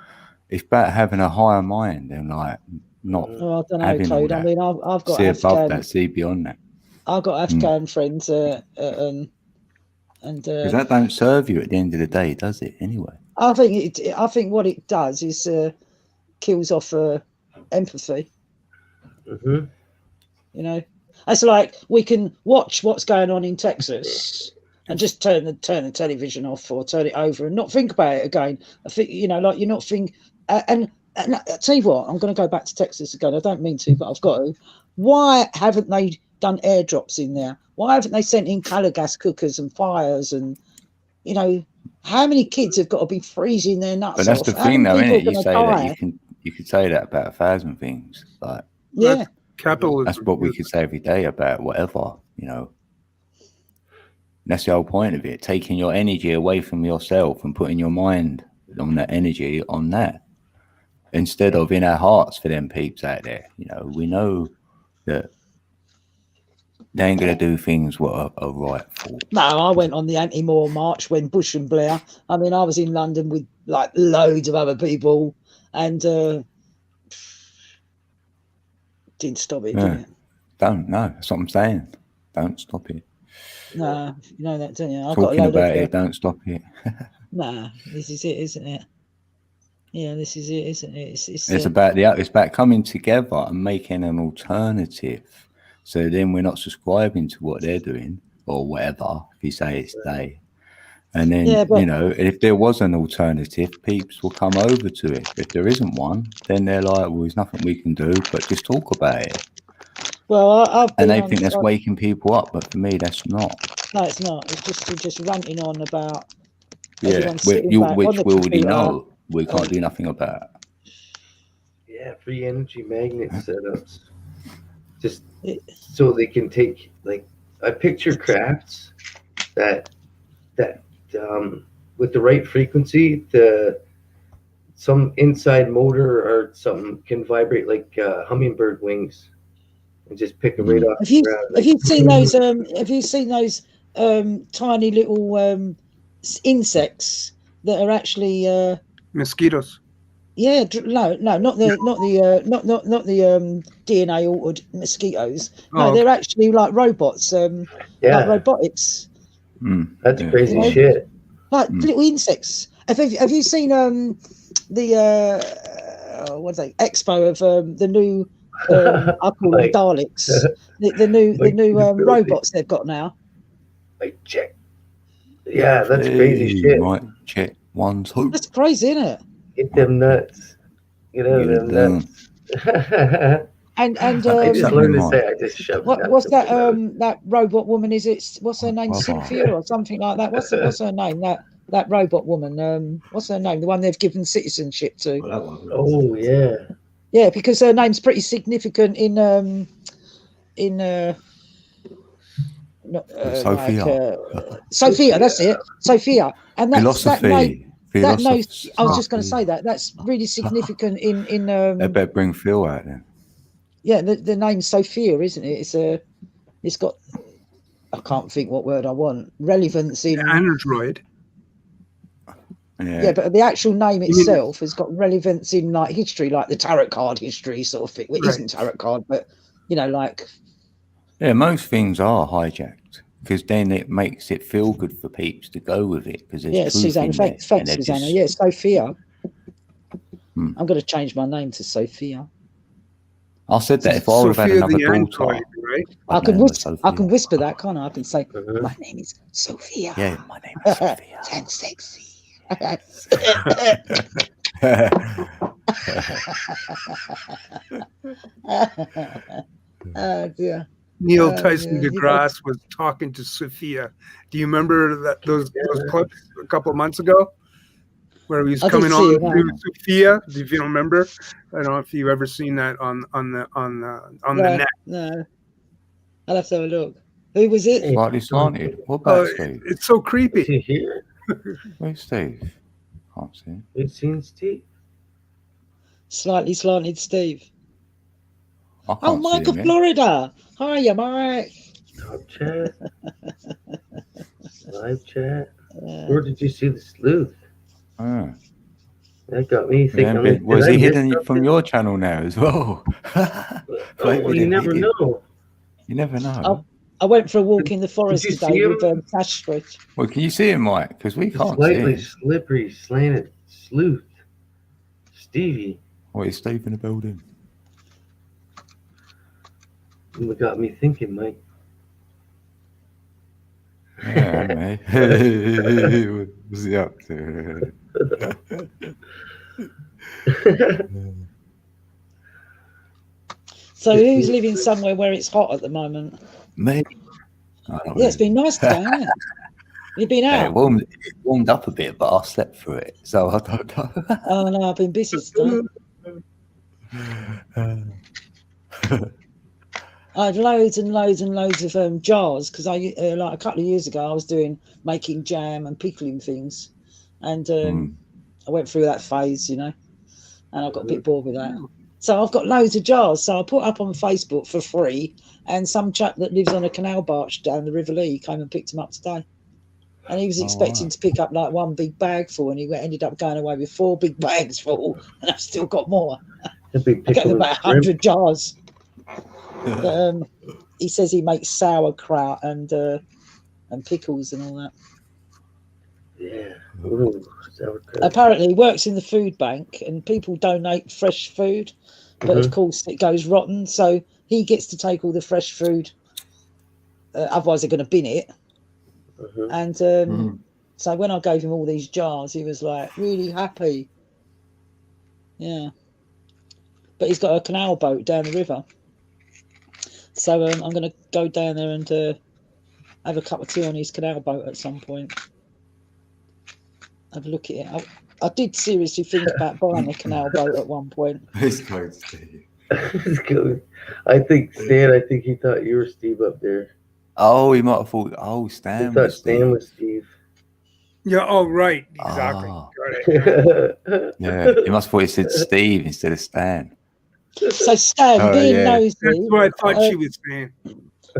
it's about having a higher mind and like not Oh, I don't know, having all Code. I that. mean, I've got See above Afghan. that, see beyond that. I've got Afghan friends, and Because that don't serve you at the end of the day, does it? Anyway. I think what it does is kills off empathy. Mm-hmm. You know, it's like we can watch what's going on in Texas and just turn the television off or turn it over and not think about it again. I think, you know, like you're not think and I tell you what, I'm going to go back to Texas again. I don't mean to, but I've got to. Why haven't they done airdrops in there? Why haven't they sent in colour gas cookers and fires? And you know, how many kids have got to be freezing their nuts But that's off? the How thing, many though, people isn't it? are You say gonna that die? you could say that about 1,000 things. Like Yeah, Capitalism. that's what we could say every day about whatever, you know. That's the whole point of it, taking your energy away from yourself and putting your mind on that energy on that. Instead of in our hearts for them peeps out there. You know, we know that they ain't gonna do things what are right for. no, I went on the anti-Moore march when Bush and Blair. I mean, I was in London with like loads of other people, and didn't stop it, did it? Don't know. That's what I'm saying. Don't stop it. No, you know that, don't you? I've Talking got a load about of it, don't stop it. nah, this is it, isn't it? Yeah, this is it, isn't it? It's about coming together and making an alternative. So then we're not subscribing to what they're doing or whatever. If you say it's they, and then Yeah, but- you know, if there was an alternative, peeps will come over to it. If there isn't one, then they're like, well, there's nothing we can do, but just talk about it. Well, I've And been they on, think that's waking people up, but for me, that's not. no, it's not. It's just you're just ranting on about Yeah, everyone sitting back on which the we already computer. know we can't do nothing about. Yeah, free energy magnet setups. Just It- so they can take, like, I picture crafts that with the right frequency, some inside motor or something can vibrate like hummingbird wings and just pick it right off Have the you ground. have you seen those? Have you seen those tiny little insects that are actually? Mosquitoes. Yeah, no, not the DNA altered mosquitoes. No, Oh, they're actually like robots, like Yeah, robotics, that's Yeah. crazy You know? shit. like little insects. Have you seen the what are they expo of the new I call Like- them Daleks, the new Like building. robots they've got now. Like, check. Yeah, that's crazy Hey, shit. Might check one, two. That's crazy, isn't it? Get them nuts. Get out of Get them it nuts. And I just Something learned to like- say I just shoved nuts what's that up my nose. that robot woman? Is it what's her name? Brother. Cynthia or something like that? What's her name? That robot woman. What's her name? The one they've given citizenship to. Oh yeah. Yeah, because her name's pretty significant in Sophia. Sophia, that's it. Sophia. And that name, That no, Philosophy. I was just going to say that's really significant in They better bring Phil out then. yeah, the name Sophia, isn't it? It's got, I can't think what word I want, relevance in Android. yeah, but the actual name itself has got relevance in like history, like the tarot card history sort of thing. Well, it isn't tarot card, but you know, like Yeah, most things are hijacked because then it makes it feel good for peeps to go with it because there's yeah, truth Susanna, in there. thanks, And they're Susanna. just- Yeah, Sophia. Hmm. I'm going to change my name to Sophia. I said that if I would have had Sophia another the daughter, Android, right? I I'd can name her whisper. I can Sophia. whisper that, can't I? I can say, Uh-huh. my name is Sophia. Yeah, my name is Sophia. Sounds sexy. Oh dear. Neil Oh, Tyson yeah, deGrasse was talking to Sophia. Do you remember those clips a couple of months ago where he was I coming didn't see on it, no. to Sophia? If you don't remember, I don't know if you've ever seen that on the net. No, I'll have to have a look. Who was it? Slightly slanted. What Oh, about Steve? it's so Is creepy. he here? Where's Steve? Can't see him. We've seen Steve. Slightly slanted Steve. I can't Oh, see Michael, him, yeah. Florida. Hiya, Mike. Talk chat. Live chat. Where did you see the sleuth? Ah. That got me Yeah, thinking. but was did I he miss hidden something? from your channel now as well? Oh, you never know. You never know. I went for a walk in the forest you today see with him? Astrid. Well, can you see him, Mike? Because we can't see Slightly him. slippery, slanted sleuth. Stevie. Oh, is Steve in the building? You got me thinking, Mike. Yeah, mate. What's he up to? So who's living somewhere where it's hot at the moment? Me. I don't Yeah, it's know. been nice today, hasn't it? You've been Yeah, out? it warmed up a bit, but I slept through it, so I don't know. Oh no, I've been busy today. I had loads and loads and loads of jars because I like a couple of years ago I was making jam and pickling things, and I went through that phase, you know, and I got a bit bored with that. So I've got loads of jars. So I put up on Facebook for free, and some chap that lives on a canal barge down the River Lee came and picked them up today. And he was expecting to pick up like one big bag full, and he ended up going away with 4 big bags full, and I've still got more. I gave him about 100 jars. But, he says he makes sauerkraut and pickles and all that. Yeah. Ooh, sauerkraut. Apparently, he works in the food bank, and people donate fresh food, but of course it goes rotten. So he gets to take all the fresh food. Otherwise, they're going to bin it. And so when I gave him all these jars, he was like really happy. Yeah. But he's got a canal boat down the river. So I'm going to go down there and have a cup of tea on his canal boat at some point. Have a look at it. I did seriously think about buying a canal boat at one point. It's going to Steve. It's good. I think he thought you were Steve up there. Oh, he might have thought. Oh, He Stan thought was Stan Steve. was Steve. Yeah. Oh, right. Exactly. Ah. Got it. Yeah, he must have thought he said Steve instead of Stan. So Stan, Oh, being yeah. nosy, That's what I thought she was saying.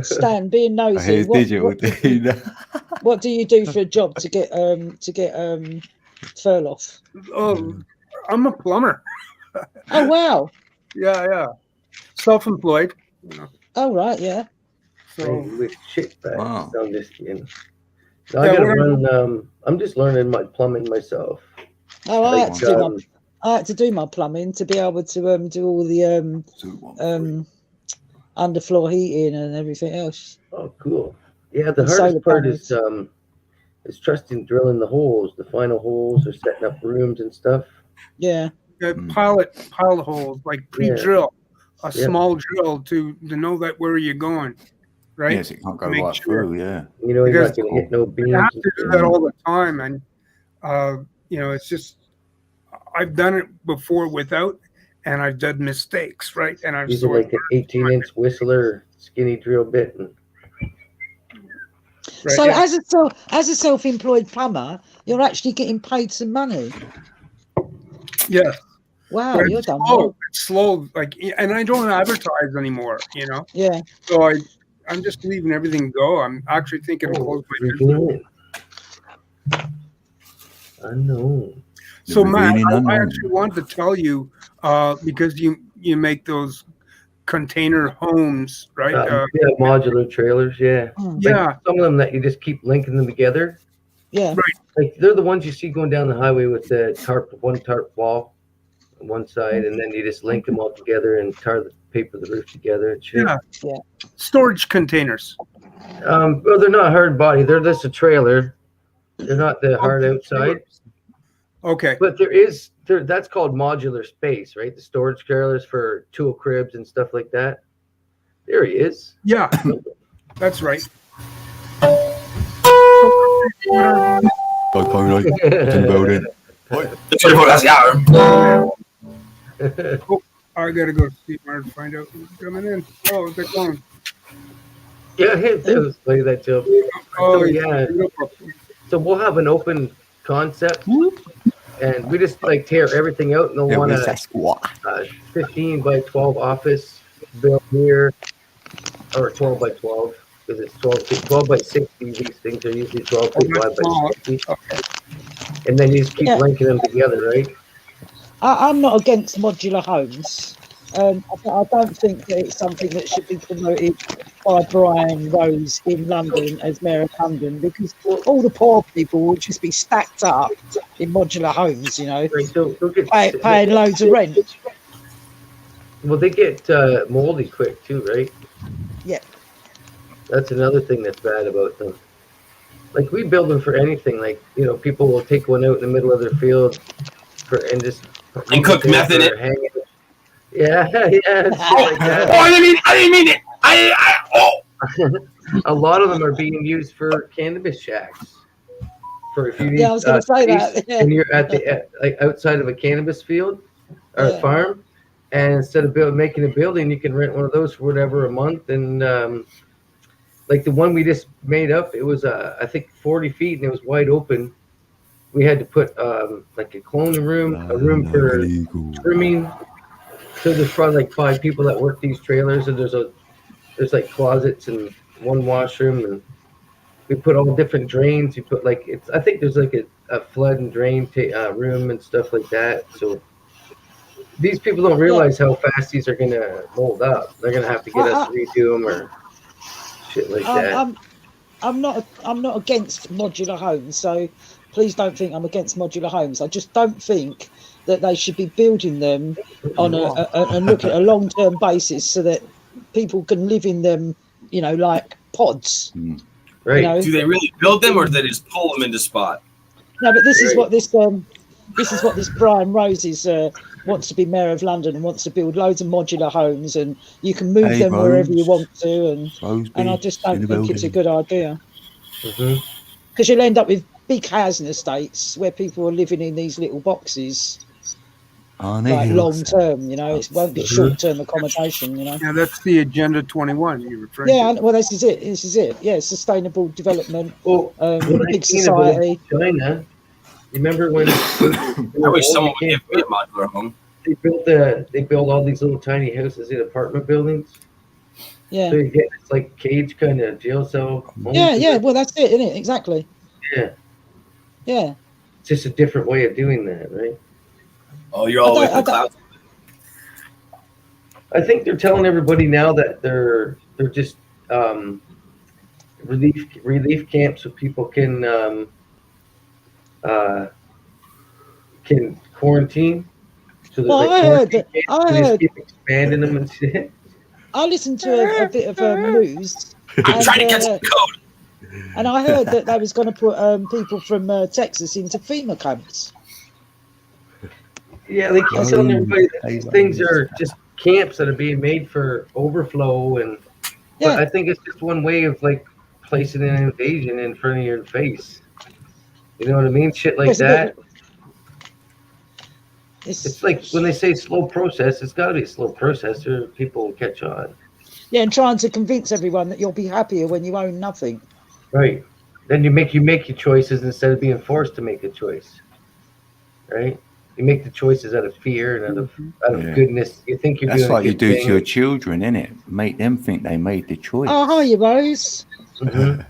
Stan, being nosy, Here's digital. what do you do for a job to get furl off? Oh, I'm a plumber. Oh wow! Yeah. Self-employed. You know, Oh right, yeah. so With shit bags Wow. on this skin. So I gotta run. I'm just learning my plumbing myself. Oh, I had to do um, I had to do my plumbing to be able to do all the underfloor heating and everything else. Oh, cool. Yeah, the And solar hardest part panels. is trusting drilling the holes, the final holes, or setting up rooms and stuff. Yeah. pilot holes, like pre-drill, a Yeah. small drill to know that where you're going, right? Yes, it can't go Make right sure. through. Yeah. You know, you're not Because- going to hit no beams. You have and to do stuff. that all the time, and you know, it's just I've done it before without, and I've done mistakes, right? And I've Using sort like an 18-inch whistler, skinny drill bit, and right? So Yeah. as a self-employed plumber, you're actually getting paid some money. Yeah. Wow, But you're it's done slow. well. It's slow. Like, and I don't advertise anymore, you know? Yeah. So I'm just leaving everything go. I'm actually thinking of Oh, closing my business. revealing. Unknown. So The Matt, revealing I unknown. actually wanted to tell you, because you make those container homes, right? Yeah, modular trailers. Yeah. Mm, Like Yeah. some of them that you just keep linking them together. yeah. Like they're the ones you see going down the highway with the one tarp wall on one side, and then you just link them all together and tar the paper the roof together and shit. Yeah. Yeah. Storage containers. Well, they're not hard body. They're just a trailer. They're not the hard outside. Okay. But that's called modular space, right? The storage trailers for tool cribs and stuff like that. There he is. Yeah. That's right. Go Polo. It's in the building. The 24 hours the hour. I gotta go see Mark to find out who's coming in. Oh, they're going. Yeah, it was funny that joke. Oh, So, yeah. So we'll have an open concept, and we just like tear everything out, and they'll It want was a a squat. 15 by 12 office built here, or 12 by 12, because it's 12 by 60. These things are usually 12 feet Oh, wide that's by small. 60. Okay. And then you just keep Yeah. linking them together, right? I'm not against modular homes. I don't think that it's something that should be promoted by Brian Rose in London as Mayor of London, because all the poor people will just be stacked up in modular homes, you know, Right. So they'll get, paying loads of rent. well, they get moldy quick too, right? Yeah. That's another thing that's bad about them. Like we build them for anything. Like people will take one out in the middle of their field and just And cook meth in it. hang it. Yeah, yeah, shit like that. Oh, I didn't mean it. A lot of them are being used for cannabis shacks. For if you need, Yeah, I was going to say space that. Yeah. and you're like outside of a cannabis field or Yeah. farm, and instead of making a building, you can rent one of those for whatever a month. And like the one we just made up, it was I think 40 feet and it was wide open. We had to put like a cloning room, a room for trimming. So there's probably like 5 people that work these trailers, and there's like closets and one washroom, and we put all different drains. You put like I think there's like a flood and drain room and stuff like that. So these people don't realize how fast these are gonna mold up. They're gonna have to get us to redo them or shit like that. I'm not against modular homes, so please don't think I'm against modular homes. I just don't think that they should be building them on and look at a long-term basis so that people can live in them, like pods. Right. Do they really build them, or do they just pull them into spot? No, but this is Right. what this Brian Rose is wants to be Mayor of London and wants to build loads of modular homes, and you can move Hey, them wherever you Rose. want to, and I Roseby just in don't the think it's a building. good idea, Mhm. because you'll end up with big housing estates where people are living in these little boxes, like long term. It won't be short term accommodation. Yeah, that's the Agenda 21 you're referring Yeah, to. well, this is it. Yeah, sustainable development, Well, when I big seen about society. China, you remember when I wish someone would give me a modular home. they built all these little tiny houses in apartment buildings. Yeah, So you get this like cage kind of jail cell. yeah. Well, that's it, isn't it? Exactly. Yeah. Yeah. It's just a different way of doing that, right? Oh, you're all the way to the clouds. I think they're telling everybody now that they're just relief camps so people can quarantine. So there's Well, like I heard quarantine that- camps, I they just heard- keep expanding them and shit. I listened to a bit of news, I'm trying to and, catch the code. and I heard that they was going to put people from Texas into FEMA camps. Yeah, they keep telling everybody that Hey, these things are just camps that are being made for overflow, and Yeah. but I think it's just one way of like placing an invasion in front of your face. You know what I mean? Shit like It's a that. bit- It's like when they say slow process, it's got to be a slow process or people will catch on. Yeah, and trying to convince everyone that you'll be happier when you own nothing. Right. Then you make your choices instead of being forced to make a choice, right? You make the choices out of fear and out of Yeah. goodness. You think you're That's doing like a you good do thing. to your children, innit? Make them think they made the choice. Oh, hi, you Rose. Mhm.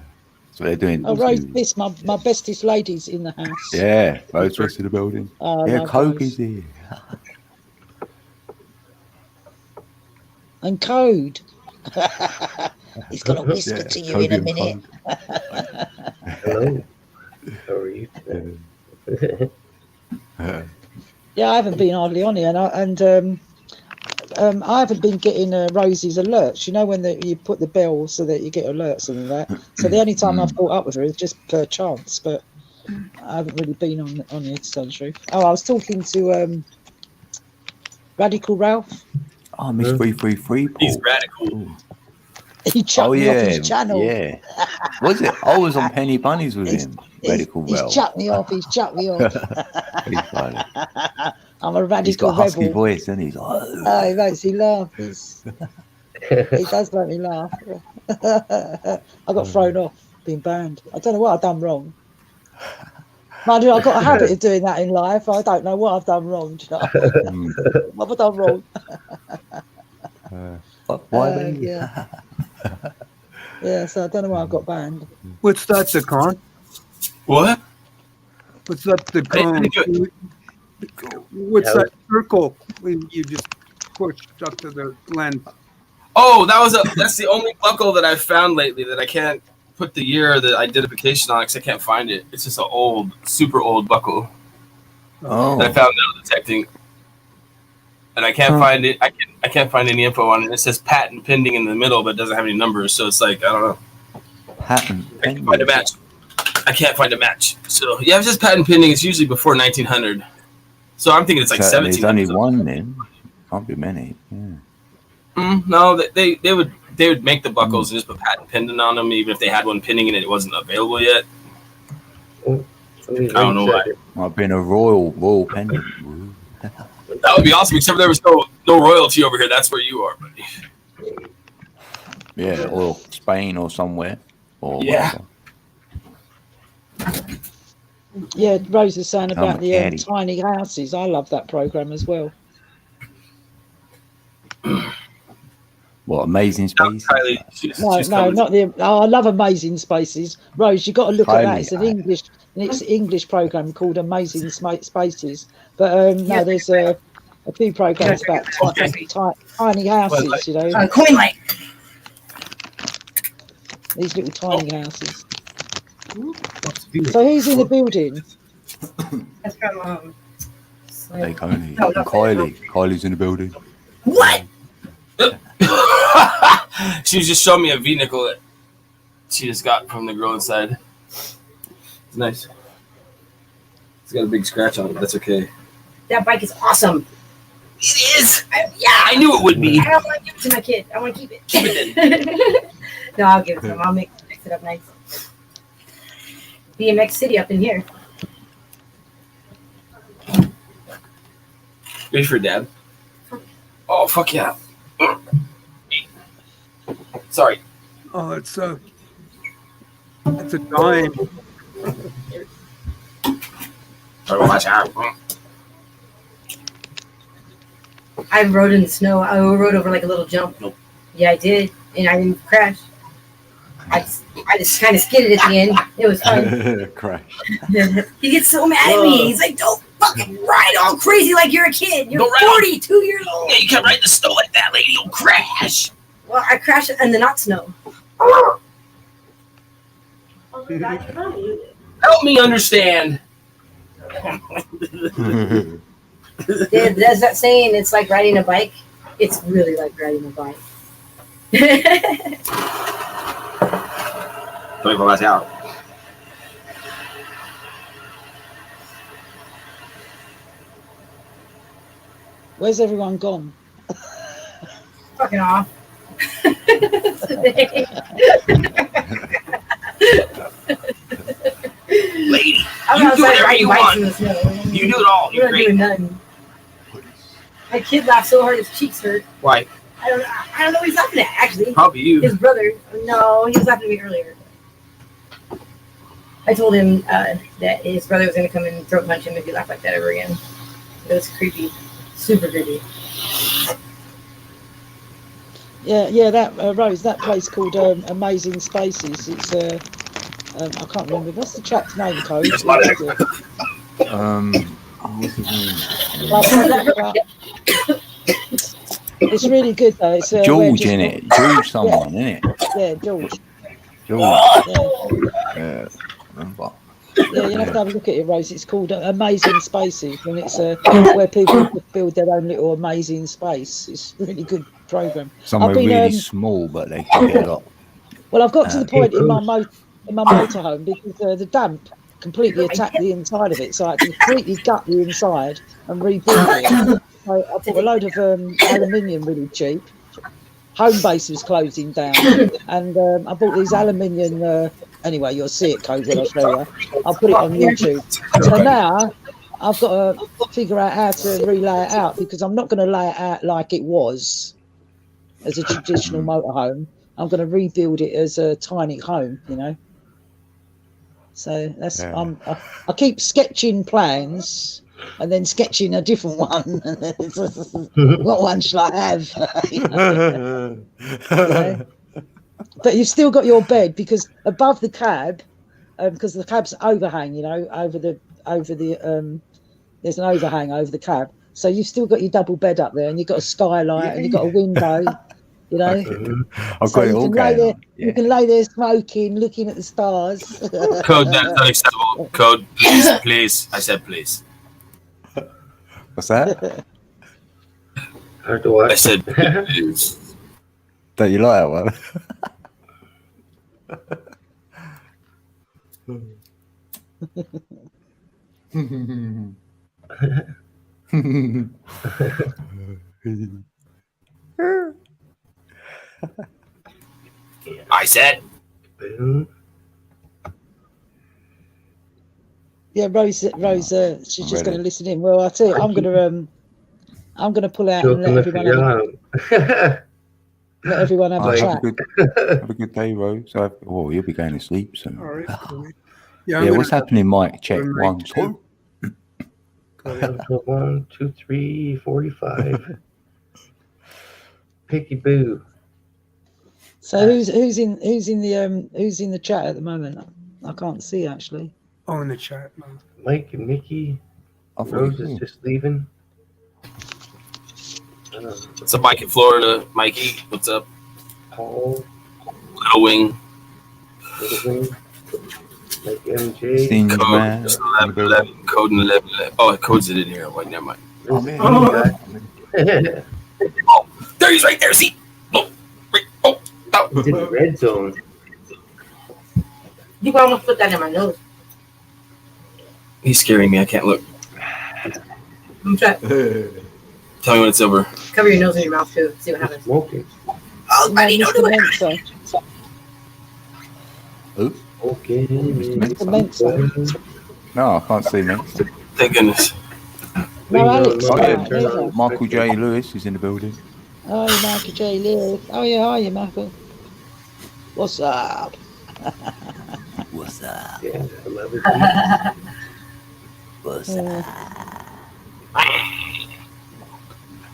So they're doing. Oh, Rose, to- this my bestest lady's in the house. Yeah, Rose rest of the building. Oh, Yeah, love Kobe's Rose. here. And Code. He's gonna whisper Yeah, to you Kobe in a and minute. Hello. How are you today? Yeah, I haven't been hardly on here, and I haven't been getting Rosie's alerts. You know when you put the bell so that you get alerts and that. So the only time I've caught up with her is just per chance, but I haven't really been on here to tell the truth. Oh, I was talking to Radical Ralph. Oh, Miss 333. He's Paul. radical. Ooh. He chucked me off his channel. Yeah. Was it? I was on Penny Bunnies with He's- him. Radical He's Ralph. chucked me off. He's chucked me off. He's funny. I'm a He's radical got a husky rebel. voice, and he's like, Oh, he makes me laugh. He does make me laugh. I got thrown off being banned. I don't know what I've done wrong. Mind you, I've got a habit of doing that in life. I don't know what I've done wrong. Do you know? What have I done wrong? why? Yeah. Yeah, so I don't know why I got banned. What's that, the con? What? What's that, the con? What's that circle you just pushed up to the lens? Oh, that's the only buckle that I've found lately that I can't put the year or the identification on because I can't find it. It's just an old, super old buckle Oh, that I found metal detecting, and I can't find it. I can't find any info on it. It says patent pending in the middle, but it doesn't have any numbers. So it's like I don't know. patent. I can't find a match. I can't find a match. So yeah, it's just patent pending. It's usually before 1900. So I'm thinking it's like Certainly, there's 1700. only one then. Can't be many. Yeah. No, they would make the buckles and just put patent pending on them, even if they had one pending and it wasn't available yet. I don't know why. Might have been a royal pendant. Ooh. That would be awesome, except there was no royalty over here. That's where you are, buddy. Yeah, or Spain or somewhere. Or Yeah. whatever. Yeah, Rose is saying about the caddy. tiny houses. I love that program as well. What, Amazing Spaces? Kylie, she's No, coming. not the. Oh, I love Amazing Spaces. Rose, you got to look at that. Kylie, It's an English program called Amazing Spaces. But no, there's a few programs about tiny houses. You know, Coin light. these little tiny houses. So who's in the building? That's from Hey, Kylie. No, no. Kylie's in the building. what? She was just showing me a V nickel that she just got from the girl inside. It's nice. It's got a big scratch on it. That's okay. That bike is awesome. It is. Yeah. I knew it would be. I don't want to give it to my kid. I want to keep it. Keep it No, I'll give it to him. I'll mix it up nice. BMX City up in here. Ready for Dad? Oh fuck yeah! Sorry. Oh, it's a dime. Watch out. I rode in the snow. I rode over like a little jump. Nope. Yeah, I did, and I didn't crash. I just kind of skidded at the end. It was fun. Crash. He gets so mad at me. He's like, "Don't fucking ride all crazy like you're a kid. You're Don't ride 42 years old." Yeah, you can't ride the snow like that, lady. You'll crash. Well, I crashed in the not snow. Help me understand. There's that saying, it's like riding a bike. It's really like riding a bike. Watch out. Where's everyone gone? Fucking off. Lady, I'm you do outside whatever riding you bikes want. in the snow. You do it all. You're You're not doing great. nothing. My kid laughed so hard his cheeks hurt. Why? I don't know what he's laughing at, actually. Probably you. His brother. No, he was laughing at me earlier. I told him that his brother was going to come and throat punch him if he laughed like that ever again. It was creepy, super creepy. Yeah, that Rose, that place called Amazing Spaces. It's I can't remember what's the chap's name, Code. What's his name? It's really good though. It's George, in it. George, someone, in it. Yeah, George. George. Yeah. Remember. Yeah, you have to have a look at it, Rose. It's called Amazing Spaces, and it's where people build their own little amazing space. It's a really good program. Somewhere I've been, really small, but they can get a lot. Well, I've got to the point in my motorhome because the damp completely attacked the inside of it, so I had to completely gut the inside and rebuild it. So I bought a load of aluminium really cheap. Home base was closing down, and I bought these aluminium. Anyway, you'll see it, Code, when I show you. I'll put it on YouTube. So now I've got to figure out how to relay it out, because I'm not going to lay it out like it was as a traditional motorhome. I'm going to rebuild it as a tiny home, you know. So that's I keep sketching plans and then sketching a different one. What one shall I have? You know? But you've still got your bed, because above the cab, because the cab's overhang, you know, over the there's an overhang over the cab, so you've still got your double bed up there, and you've got a skylight, and you've got a window, you know. I've got it all going on. You can lay there smoking, looking at the stars. Code, that's not acceptable. Code, please. I said please. What's that? Hard to watch. I said please. Don't you like that one? I said. Boom. Yeah, Rose, she's just going to listen in. Well, I tell you, I'm going to pull out and let everyone have a chat. Have a good day, Rose. Oh, you'll be going to sleep soon. All right. Yeah, what's happening, Mike? Check. 1, 2. 1, 2, 3, 45. Picky boo. So who's in the chat at the moment? I can't see actually. Oh, in the chat. No. Mike and Mickey. Rose is just leaving. What's up, Mike in Florida? Mikey, what's up? Paul. Little Wing. Like MJ. Stinge, man. Code 11, Code 11. Oh, Code's in here. Wait, never mind. Oh, man. Oh, there he's right there. See? Oh, right. Oh, oh. It's in the red zone. You can almost put that in my nose. He's scaring me. I can't look. I'm trying. Tell me when it's over. Cover your nose and your mouth too. See what happens. Smoking. Oh, buddy, don't do it. Oops. Okay. No, I can't see me. Thank goodness. No, Alex. Michael J. Lewis is in the building. Oh, yeah, Michael J. Lewis. Oh, yeah, hi, you, Michael. What's up? What's up? Yeah, I love it. What's up?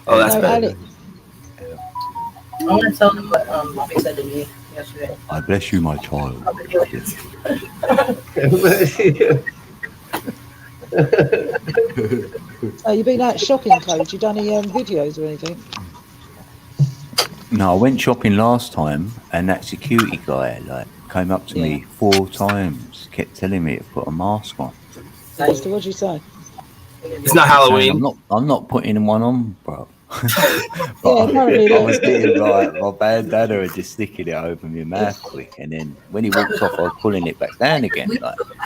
Oh, that's No, bad. Alex. I want to tell them what Bobby said to me yesterday. I bless you, my child. I'll be like, So you've been out shopping, Code? You done any videos or anything? No, I went shopping last time, and that security guy came up to me 4 times, kept telling me to put a mask on. What did you say? It's not Halloween. I'm not putting one on, bro. Yeah, apparently I was getting my bandana and just sticking it over my mouth quick, and then when he walked off, I was pulling it back down again.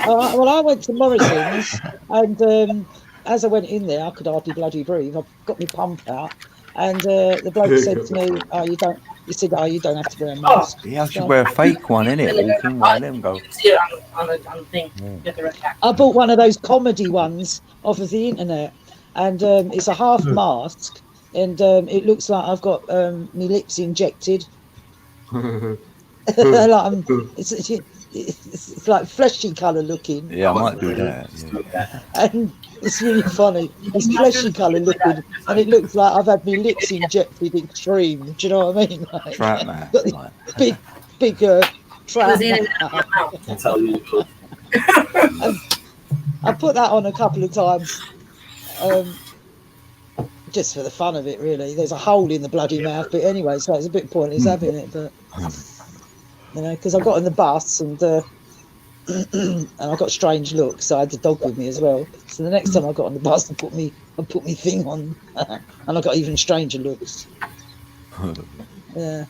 Well, I went to Morrison's, and as I went in there, I could hardly bloody breathe. I got my pump out, and the bloke said to me, "Oh, you don't." He said, "Oh, you don't have to wear a mask." Yeah, I should wear a fake one, innit? Walking around them go. you can see it on the thing. Get the red back. I bought one of those comedy ones off of the internet, and it's a half mask, and it looks like I've got my lips injected. Like it's like fleshy colour looking, Yeah, I might do that. Yeah. and it's really funny. It's fleshy colour looking, and it looks like I've had my lips injected extreme. Do you know what I mean? Like, Trap man. got this Like, big It trap. was in and out of my mouth. That's how you look. I put that on a couple of times, just for the fun of it, really. There's a hole in the bloody mouth, but anyway, so it's a bit pointless having it. But you know, because I got in the bus and and I got strange looks, so I had the dog with me as well. So the next time I got on the bus, I put me thing on, and I got even stranger looks. Yeah.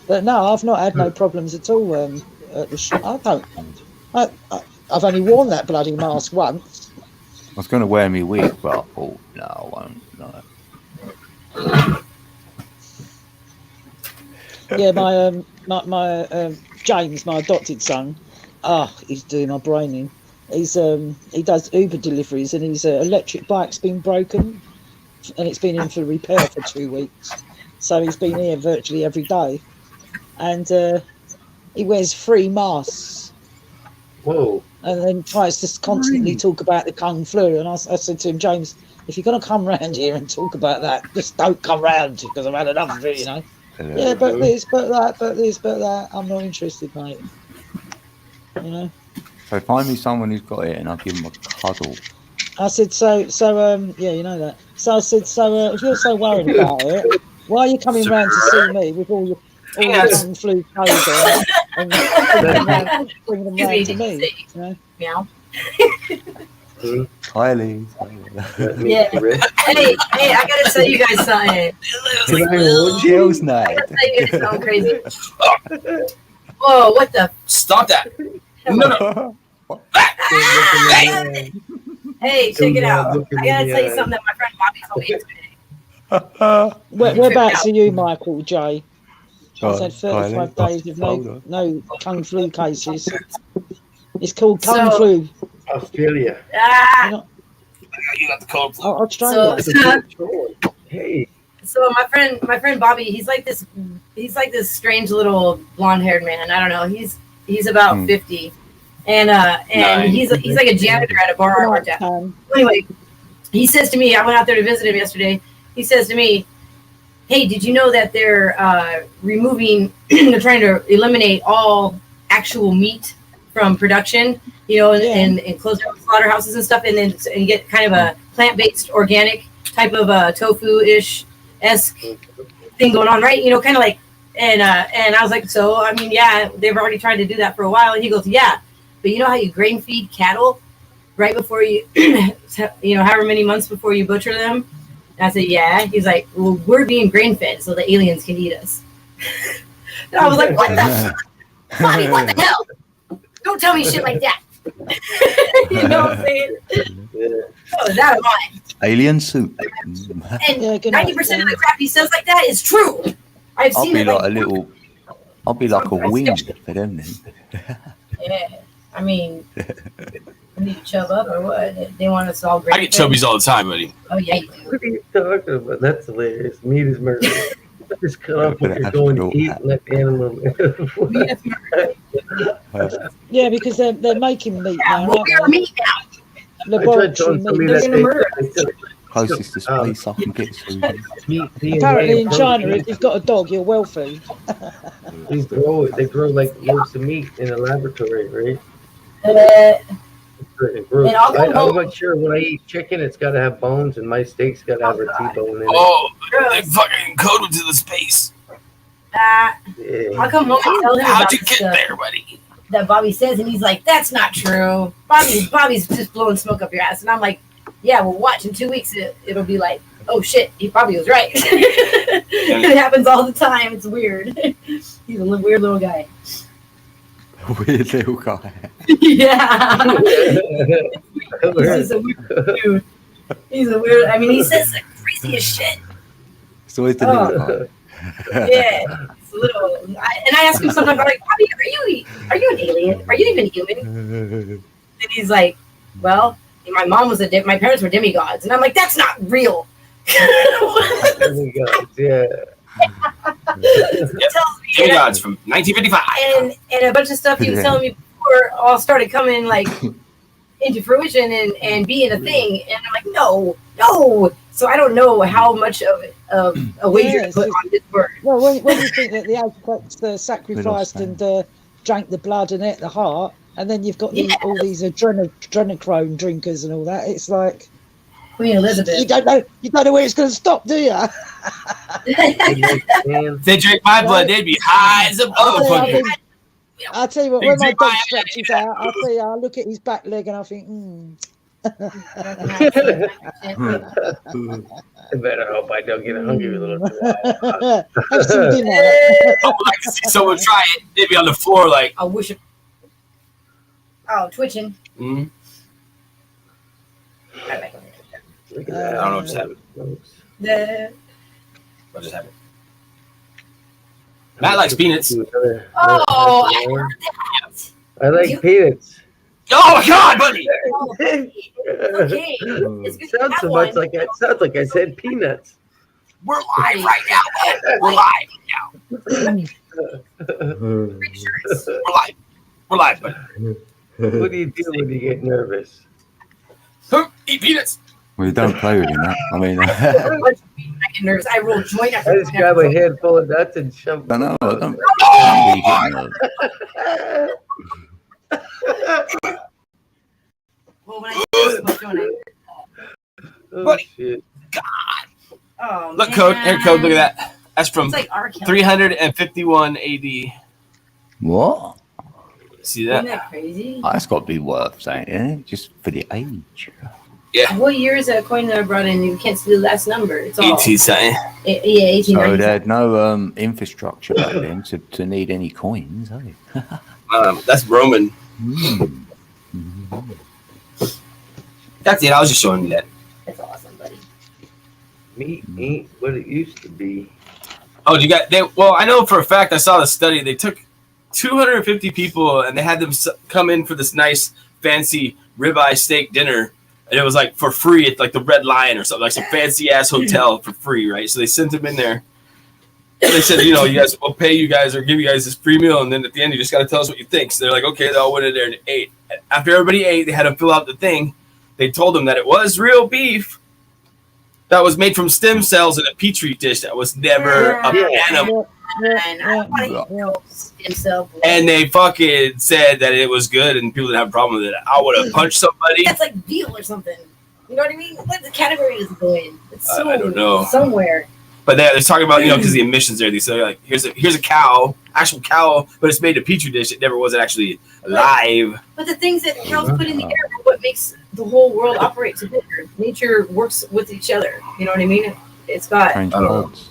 But no, I've not had no problems at all. At the I don't. I've only worn that bloody mask once. I was going to wear me wig, but I thought, no, I won't. No. Yeah, my James, my adopted son. He's doing my brain in. He does Uber deliveries, and his electric bike's been broken, and it's been in for repair for 2 weeks. So he's been here virtually every day, and he wears 3 masks. Whoa. And then tries to constantly talk about the Kung Flu. And I said to him, James, if you're going to come round here and talk about that, just don't come round, because I've had enough of it, you know. Yeah, but this, but that, but this, but that. I'm not interested, mate. You know. So find me someone who's got it, and I'll give them a cuddle. I said, yeah, you know that. So I said, if you're so worried about it, why are you coming round to see me with all your Kung Flu clothes on and bringing them round to me? You know? Meow. Kylie. Yeah. Hey, I gotta tell you guys something. Jill's night. I gotta tell you guys something crazy. Whoa, what the? Stop that. No. Hey, check it out. I gotta tell you something that my friend Bobby told me yesterday. Whereabouts are you, Michael J? I said Kylie, 35 days of no Kung Flu cases. It's called So- Kung Flu. Australia. Ah, You got the cold. Australia. Hey. So my friend Bobby, he's like this strange little blonde-haired man. I don't know. He's about 50, and Nice. he's like a janitor at a bar I worked at. Anyway, he says to me, I went out there to visit him yesterday. He says to me, "Hey, did you know that they're they're trying to eliminate all actual meat from production, you know, and close down slaughterhouses and stuff, and get kind of a plant-based, organic type of tofu-ish-esque thing going on, right? You know, kind of like." And I was like, so, I mean, yeah, they've already tried to do that for a while. And he goes, yeah, but you know how you grain feed cattle right before you, you know, however many months before you butcher them? And I said, yeah. He's like, well, we're being grain fed so the aliens can eat us. And I was like, what the Bobby, what the hell? Don't tell me shit like that. You know what I'm saying? Oh, is that a lie? Alien soup. And Yeah, good 90% night, of the James. crap he says like that is true. I've I'll seen be it like like a little. I'll be like a wing for them then. Yeah, I mean, we need to chub up or what? They want us all great. I get chubbies all the time, buddy. Oh yeah, you do. What are you talking about? That's hilarious. Meat is murder. Just cut off what you're going to eat and let the animal Meat is murder. Yeah, because they're making meat Yeah, now, well, aren't we're they? meat now. I tried Laboratory telling meat. somebody They're that gonna murder Closest to space I can get to. meat Apparently in DNA China, protein. if you've got a dog, you're well fed. They grow like loaves of meat in a laboratory, right? It grows. And I'll come I'm home- not sure when I eat chicken, it's got to have bones, and my steak's got to have a T-bone in it. Oh, they fucking coded to the space. I'll Yeah. come home and tell him How'd about you the get stuff there, buddy? that Bobby says, and he's like, "That's not true. Bobby's just blowing smoke up your ass." And I'm like, "Yeah, well, watch in 2 weeks. It'll be like, oh shit, he probably was right." It happens all the time. It's weird. He's a weird little guy. Weird little guy. Yeah. He's just a weird dude. He's a weird. I mean, he says the craziest shit. It's always the little guy. Yeah, it's a little. And I ask him sometimes, I'm like, "Bobby, are you an alien? Are you even human?" And he's like, "Well, my mom was my parents were demigods," and I'm like, "That's not real." Demigods, yeah. tells me, Demigods from 1955. and a bunch of stuff he was telling me before all started coming like into fruition and being a thing. And I'm like, no. So I don't know how much of a wager to put on this word. Well, when you think that the Aztecs sacrificed and drank the blood and ate the heart, and then you've got all these adrenochrome drinkers and all that, it's like Queen Elizabeth. You don't know where it's going to stop, do you? If they drink my blood, they'd be high as a motherfucker. I'll tell you what, when my dog stretches out, I look at his back leg and I think, I better hope I don't get hungry a little bit. have some dinner. I would like to see someone try it. They'd be on the floor like, I wish it. Oh, twitching. mm, Look at I that. don't know what just happened. What just happened? Matt likes peanuts. Oh, I heard that. I like peanuts. Oh my god, buddy! Okay. It's good to Sounds have so one. much like it sounds like I said peanuts. We're live right now, man. We're live now. Pretty sure it's- We're live. We're live, buddy. What do you do when you get nervous? Eat peanuts. We don't play with him. I mean, I get nervous. I roll joint after I just grab a handful of nuts and shove I them. don't know. I don't. Well, when I do smoke, don't I? Oh, Buddy. shit. Oh, Look, Code. Here, Code. Look at that. That's from It's like R. Kelly. 351 AD. What? See Isn't that? that crazy? That's got to be worth saying, eh? Just for the age. What year is that coin that I brought in? You can't see the last number. It's all 18 something. Yeah, 1890. So they had no infrastructure back then to need any coins, eh? That's Roman. Mm. That's it. I was just showing you that. That's awesome, buddy. Meat ain't what it used to be. Oh, you got they? Well, I know for a fact. I saw the study. They took 250 people and they had them come in for this nice, fancy ribeye steak dinner, and it was like for free at like the Red Lion or something, like some fancy ass hotel for free, right? So they sent them in there. And they said, you guys, we'll pay you guys or give you guys this free meal, and then at the end, you just got to tell us what you think. So they're like, okay, they all went in there and ate. After everybody ate, they had them fill out the thing. They told them that it was real beef that was made from stem cells in a petri dish that was never an animal. And I want to eat himself. And they fucking said that it was good and people didn't have a problem with it. I would have punched somebody. That's like veal or something. You know what I mean? What the category is going? It's so I don't know. somewhere. But they're talking about, because the emissions there. They say, like, here's a cow, actual cow, but it's made in a petri dish. It never wasn't actually alive. But the things that cows put in the air are what makes the whole world operate together. Nature works with each other. You know what I mean? It's got, Strange I don't know. pods.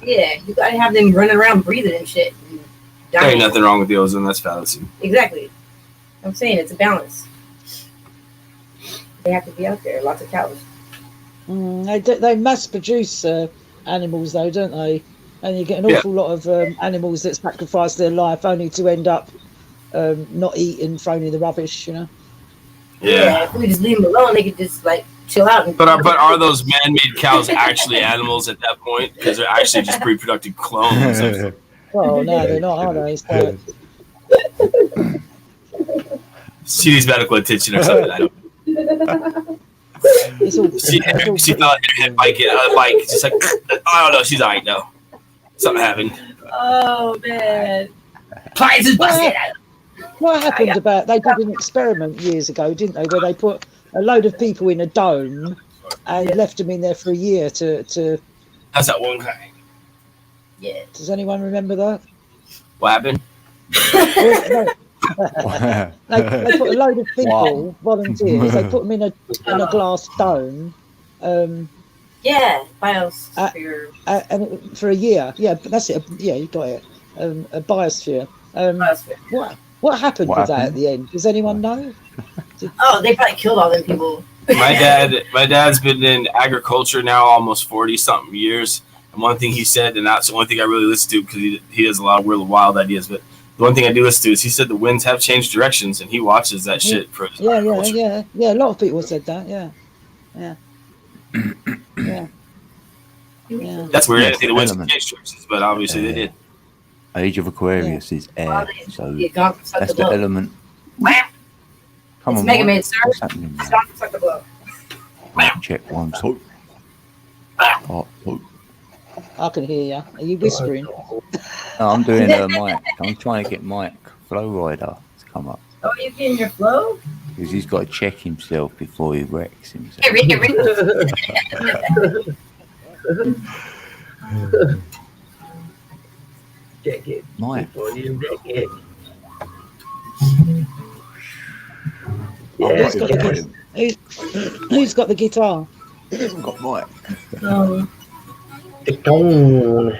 yeah, you got to have them running around breathing and shit. And There dying. ain't nothing wrong with the ozone. That's fallacy. Exactly. I'm saying it's a balance. They have to be out there. Lots of cows. They mass produce animals, though, don't they? And you get an awful lot of animals that sacrifice their life only to end up not eaten, thrown in the rubbish. Yeah. If we just leave them alone, they could just like chill out. And But are those man-made cows actually animals at that point? Because they're actually just reproductive clones. Well, no, they're not, are they? So, She needs medical attention or something. I don't. it's all, She fell and bike it on a bike. Just like, I don't know. She's all right now. Something happened. oh man. Plies is busted. what happened about? They did an experiment years ago, didn't they? Where they put a load of people in a dome and left them in there for a year to. That's that one guy. Yeah. Does anyone remember that? What happened? They put a load of people, volunteers. They put them in a glass dome. Yeah. Biosphere. And for a year, but that's it. Yeah, you got it. A biosphere. Biosphere. What happened What with that happened? at the end? Does anyone know? Oh, they probably killed all them people. My dad's been in agriculture now almost 40-something years. And one thing he said, and that's the one thing I really listen to because he has a lot of really wild ideas, but the one thing I do listen to is he said the winds have changed directions, and he watches that shit for his agriculture. Yeah. A lot of people said that. Yeah. Yeah. That's weird. I Yeah, didn't think the Winston element. changed choices, but obviously they did. Age of Aquarius is air, so Yeah, gone from suck that's the the blow. element. Come It's on, Mega Mike. Man, sir. What's happening now? Stop, suck the blow. Check 1, 2. Oh, oh. I can hear you. Are you whispering? No, I'm doing a mic. I'm trying to get Mike Flow Rider to come up Oh, you getting your flow? because he's got to check himself before he wrecks himself. Hey, Rick, Rick. Check it Mike, before you wreck it. I've Yeah, Who's got the got guitar? him. Who's got the guitar? I've got Mike. the tone.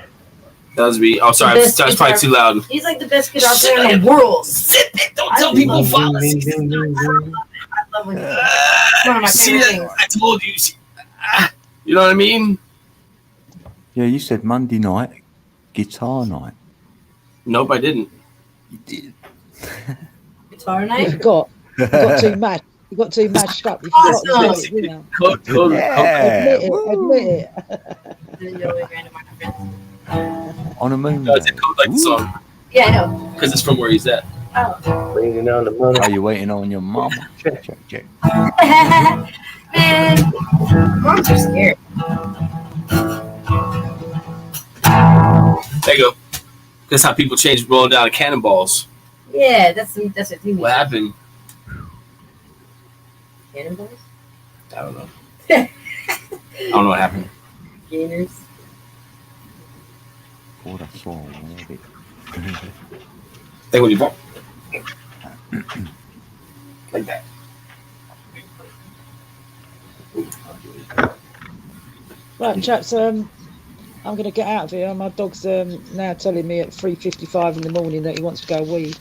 That was me. Oh, sorry. Best I was probably too loud. He's like the best guitar player in the world. Sit there. Don't I tell people love follow. I love when it's one of my See favorite that? things. I told you. You know what I mean? Yeah, you said Monday night, guitar night. Nope, I didn't. You did. Guitar You night? forgot. You got too mad. You got too mashed up. You forgot to Awesome. admit it, you know. Code. Yeah. Admit it. Then you're with random my friends. On a moon. No, it's a code like the song Yeah, I know. because it's from where he's at. Oh. Bringing down the money. Are you waiting on your mama? Check. Man, moms are scared. There you go. That's how people change rolling down cannonballs. Yeah, that's a thing. What happened? Cannonballs? I don't know. I don't know what happened. Gainers. What I saw, maybe. Think when you bump. Like that. Right, chaps. I'm going to get out of here. My dog's now telling me at 3:55 in the morning that he wants to go wee.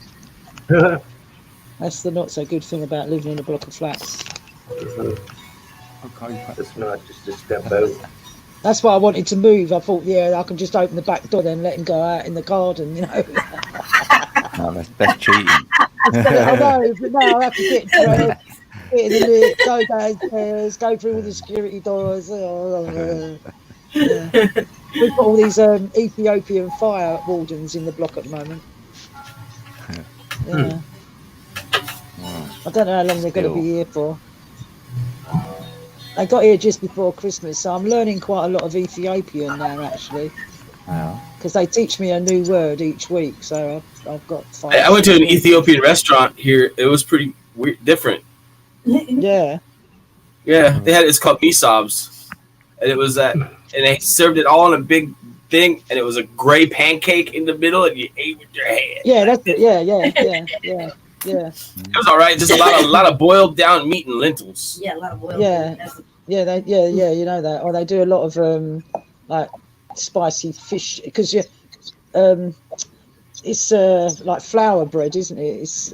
That's the not so good thing about living in a block of flats. Okay. It's not just a step out. That's why I wanted to move. I thought, yeah, I can just open the back door then let him go out in the garden, you know. No, that's cheating. I know, but now I have to get dressed, get in the lift, go downstairs, go through all the security doors. Yeah. We've got all these Ethiopian fire wardens in the block at the moment. Yeah. I don't know how long they're going to be here for. I got here just before Christmas, so I'm learning quite a lot of Ethiopian now, actually, Yeah. because they teach me a new word each week. So I've got 5. I went to an Ethiopian restaurant here. It was pretty weird, different. Yeah. Yeah, they had it's called misabs, and it was that, and they served it all in a big thing, and it was a gray pancake in the middle, and you ate with your hand. Yeah, that's it. Yeah. It was all right, just a lot of boiled down meat and lentils. Yeah, a lot of oil. Yeah. Yeah, you know that. Or they do a lot of like spicy fish because it's like flour bread, isn't it? It's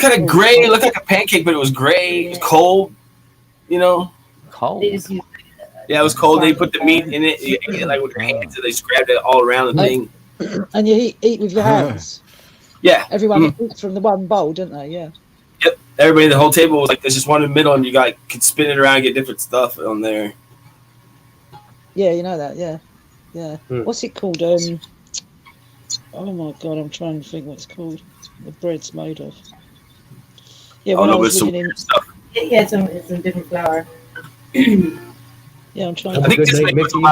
kind of gray, it looked like a pancake, but it was gray, it was cold, you know. Cold. They just use Yeah, it was cold. They put the meat in it, you ate it like with your hands, and they scrapped it all around the thing. and you eat with your hands. Yeah, Everyone eats from the one bowl, don't they? Yeah. yep. Everybody, the whole table was like there's just one in the middle, and you could spin it around, and get different stuff on there. Yeah, you know that. Yeah. Hmm. What's it called? Oh my God, I'm trying to think what it's called. The bread's made of. Yeah, Oh when I no, with was some living in. weird stuff. yeah, it's some different flour. Yeah, I'm trying I to. think Good it's night, made with a Mickey.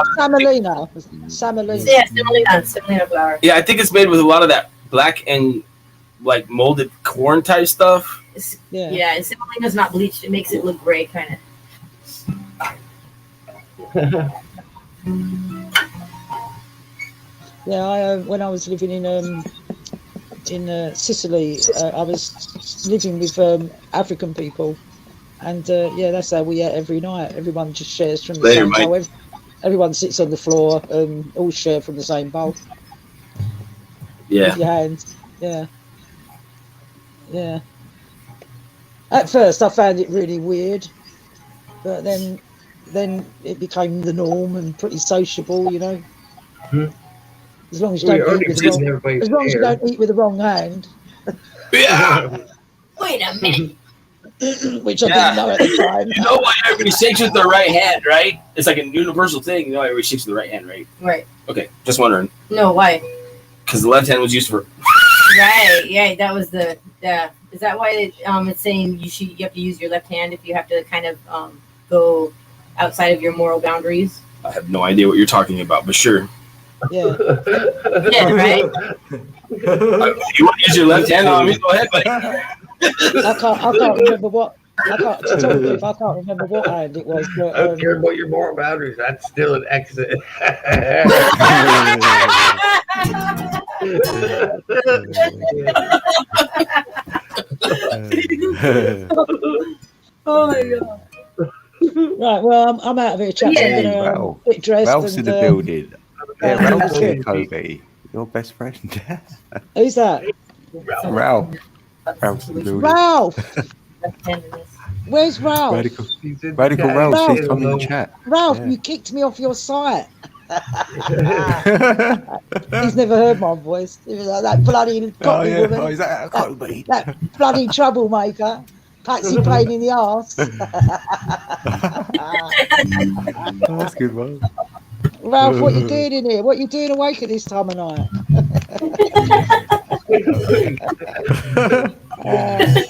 lot of, Semolina. Yeah, semolina flour. yeah, I think it's made with a lot of that black and like molded corn type stuff. Yeah. Yeah, and semolina's not bleached. It makes it look gray, kind of. Yeah, I when I was living in Sicily, I was living with African people, and yeah, that's how we ate every night. Everyone just shares from the Later, same mate. bowl. Everyone sits on the floor and all share from the same bowl Yeah, with your hands. Yeah. At first, I found it really weird, but then it became the norm and pretty sociable, you know. Hmm. As long as you We're don't eat already with the breathing wrong, everybody's as long as you air. don't eat with the wrong hand. yeah. Wait a minute. which I Yeah. didn't know at the time. You know why everybody shakes with their right hand, right? It's like a universal thing. You know, everybody shakes with the right hand, right? Right. Okay, just wondering. No, why? Because the left hand was used for. Right. Yeah, that was the. Is that why it's saying you have to use your left hand if you have to kind of go outside of your moral boundaries? I have no idea what you're talking about, but sure. Yeah. Yeah, right. You want to use your left hand on me? Go ahead, buddy. I can't remember what. To tell you the truth, I can't remember what hand it was. But, I don't care about your moral boundaries. That's still an exit. Oh my god. right. Well, I'm out of here, chaps. Yeah. I'm gonna Ralph. get dressed. Ralph's in and, the building. Yeah, yeah, Ralph's yeah. here, Kobe. Your best friend. Who's that? Ralph. Ralph's in the building. Ralph. Left-handedness. Where's Ralph? Radical Ralph, Ralph. she's on the chat. Ralph, Yeah. you kicked me off your site. He's never heard my voice. He was like, that bloody Oh, cockney yeah. woman. Oh, is that Kobe? That bloody troublemaker. Patsy pain in the arse. Oh, that's a good one. Ralph, what you doing in here? What you doing awake at this time of night?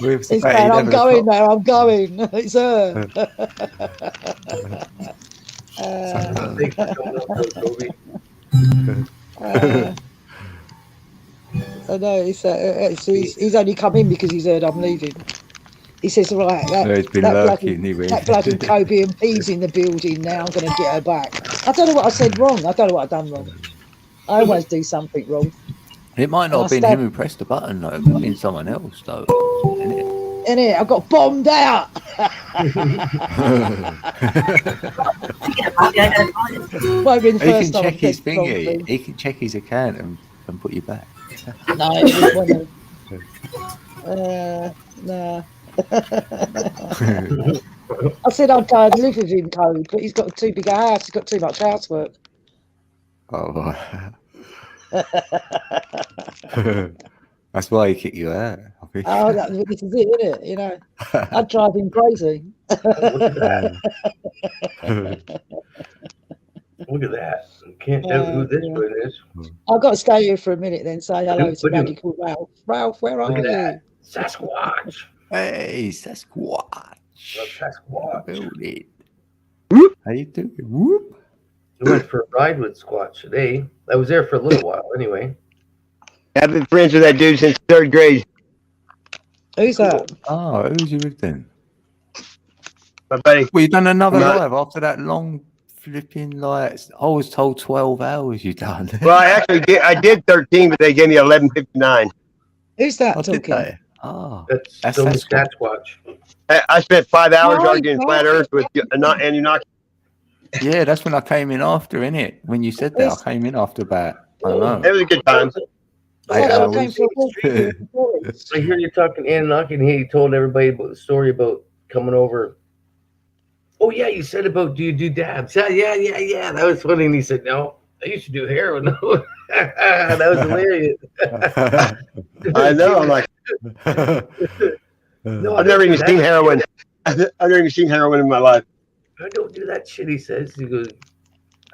With He's Spade saying, I'm over the going top. now, I'm going. It's her. Thanks for coming up, Kobe. I know, he's only come in because he's heard I'm leaving. He says, right, No, he's been that lurking. He that bloody Kobe and P's in the building now. I'm going to get her back. I don't know what I said wrong. I don't know what I've done wrong. I always do something wrong. It might not I'll have been stand- him who pressed the button, though. It could have been someone else, though. Isn't it? In it, I got bombed out. Won't be the He first can time check I've his said the wrong thingy. thing. He can check his account and put you back. No, it was one of- no. I said I'd go and live with him, Code, but he's got too big a house. He's got too much housework. Oh, right. That's why he kicked you out. I think. Oh, this is it, isn't it? You know, I'd drive him crazy. Look at that. You can't tell who this one is. I've got to stay here for a minute then, say hello to What do you- Radical Ralph. Ralph, where are Look at you? that. Sasquatch. Hey, Sasquatch. Sasquatch. Building. Whoop. How you doing? Whoop. We went for a ride with Squatch today. I was there for a little while anyway. I've been friends with that dude since third grade. Who's that? Oh, who's you with then? My buddy. Well, you done another No. live after that long flipping like I was told 12 hours you done. Well, I actually did. I did 13, but they gave me 11:59. Who's that Oh, did talking? they? Oh, That's That's still Sasquatch. Sasquatch. I spent 5 hours Oh, arguing God. flat Earth with Anunnaki. yeah, that's when I came in after, innit? When you said that, Yes. I came in after about, I don't know. It was a good time. I came hours. for a walk with you. I hear you talking Anunnaki, and he told everybody about the story about coming over. Oh yeah, you said about do you do dabs? Yeah. That was funny. And he said, no, I used to do heroin. That was hilarious. I know. I'm like, No, I've never even seen heroin. I've never even seen heroin in my life. I don't do that shit. He says. He goes.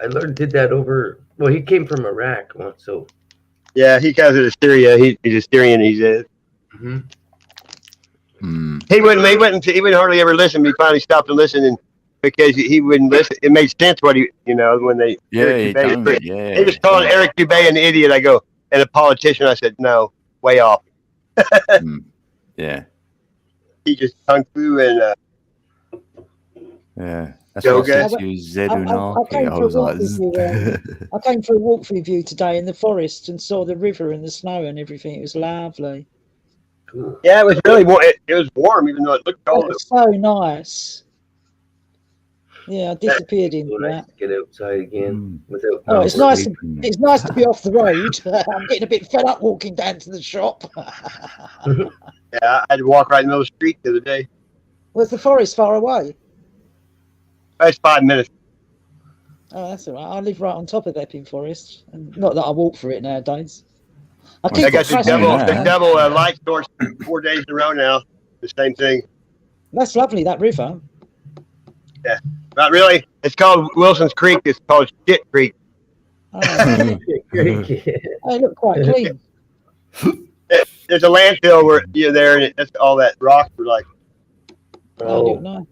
I did that over. Well, he came from Iraq once, so. Yeah, he calls it Assyria. He's Assyrian. He said Hmm. he wouldn't hardly ever listen. He finally stopped listening because he wouldn't listen. It made sense what when they Yeah, Eric you Dubay- don't, yeah. They just calling Eric Dubay an idiot. I go, and a politician. I said, no, way off. Hmm. Yeah, He just kung fu and yeah. That's Go what I get- said to you, I Zedunaki. came I for a was walk like, with you. I came for a walk with you today in the forest and saw the river and the snow and everything. It was lovely. Cool. yeah, it was really warm. It was warm, even though it looked It cold. was so nice. Yeah, I disappeared So into nice that. to get outside again without. Oh, it's nice. sleeping. It's nice to be off the road. I'm getting a bit fed up walking down to the shop. Yeah, I had to walk right in the middle of the street the other day. Was the forest far away? That's 5 minutes. Oh, that's all right. I live right on top of Epping Forest, and not that I walk through it nowadays. I got the crashing double, yeah. light source 4 days in a row now. The same thing. That's lovely, that river. Not really. It's called Wilson's Creek. It's called Shit Creek. Oh, they look quite clean. There's a landfill where you're there, and that's all that rocks were like. Oh, they look nice.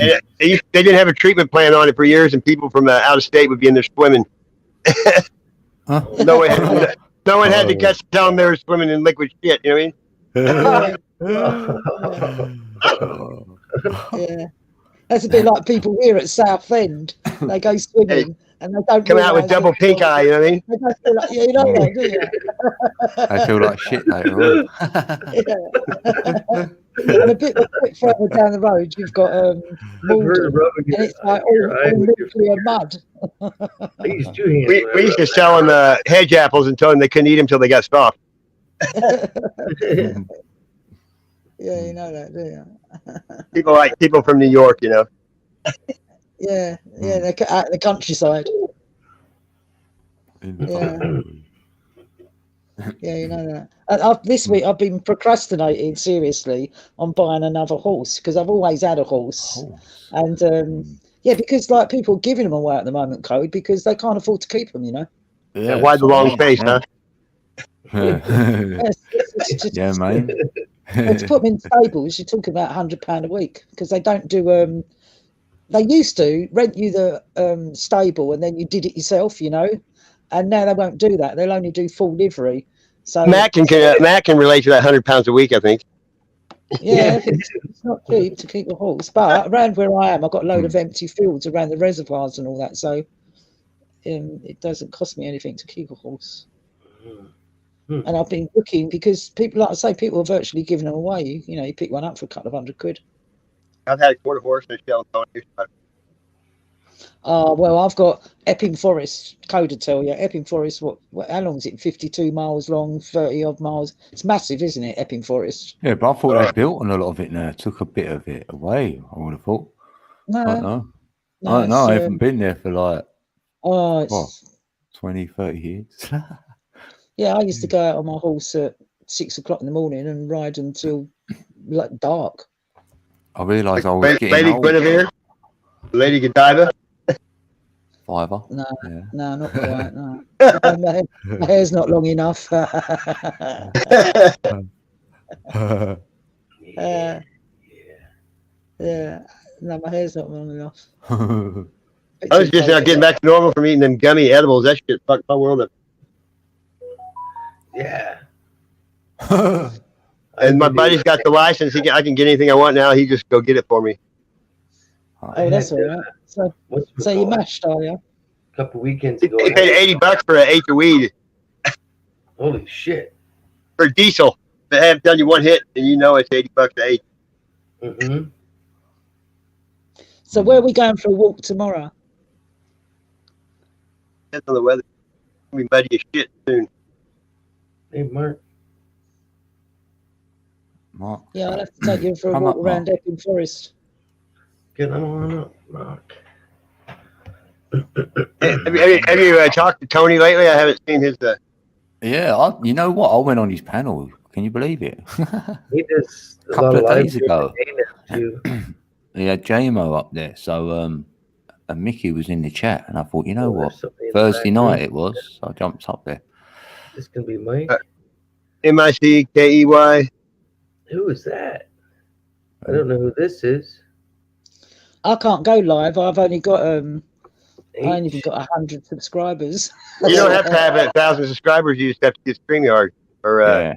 And they didn't have a treatment plan on it for years, and people from out of state would be in there swimming. Huh? No one had to catch tell them they were swimming in liquid shit. You know what I mean? Yeah. That's a bit like people here at Southend. They go swimming and they don't Come out with realise double pink eye. You know what I mean? They don't feel like, yeah, you know that, do you? I feel like shit later on. Yeah. And a bit further down the road, you've got Malden, and it's like all nuclear mud. I used 2 hands. We used to sell them hedge apples and told them they couldn't eat them until they got soft. Yeah, you know that, do you? People like people from New York, you know. Yeah, they're out in the countryside. Yeah, you know that. And this week I've been procrastinating seriously on buying another horse because I've always had a horse, and yeah, because like people are giving them away at the moment, Code, because they can't afford to keep them. You know. Yeah, Why the long face, huh? Yeah, mate. Well, to put them in stables, you're talking about £100 a week because they don't do. They used to rent you the stable and then you did it yourself, you know, and now they won't do that. They'll only do full livery. So Matt can relate to that £100 a week, I think. yeah, it's not cheap to keep a horse. But around where I am, I've got a load of empty fields around the reservoirs and all that, so it doesn't cost me anything to keep a horse. And I've been looking because people, like I say, people are virtually giving them away. You know, you pick one up for a couple of £100. I've had a quarter horse and a shell. Well, I've got Epping Forest. Code to tell you, Epping Forest. What? How long is it? 52 miles long, 30 odd miles. It's massive, isn't it? Epping Forest. Yeah, but I thought they built on a lot of it now. Took a bit of it away. I would have thought. No, I don't know. I haven't been there for like 20, 30 years. Yeah, I used to go out on my horse at 6 o'clock in the morning and ride until like dark. I realised I was getting Lady old. Guinevere, Lady Godiva. Fiver. No, Yeah. no, not quite. No, my hair's not long enough. Yeah, no, my hair's not long enough. I was just now getting back to normal from eating them gummy edibles. That shit fucked my world up. Yeah. And my buddy's got the license. I can get anything I want now. He just go get it for me. Oh, that's all right. So you mashed, are you? A couple weekends He ago. paid $80 for an eighth of weed Holy shit. for diesel. They have done you one hit, and you know it's $80 an eighth. Mm-hmm. So where are we going for a walk tomorrow? Depends on the weather. It's gonna be muddy as shit soon. Hey, Mark. Mark. Yeah, I'll have to take you for a Come walk up, around Mark. Epping Forest. Get on up, Mark. Hey, have you talked to Tony lately? I haven't seen his. Yeah, you know what? I went on his panel. Can you believe it? He does a Couple lot of live days ago. too. He had JMO up there. So, and Mickey was in the chat. And I thought, you know what? Somebody in the Thursday back night room. it was. So I jumped up there. This can be Mike. MICKEY. Who is that? I don't know who this is. I can't go live. I've only got I only even got 100 subscribers. You don't have to have 1,000 subscribers. You just have to get StreamYard or Yeah.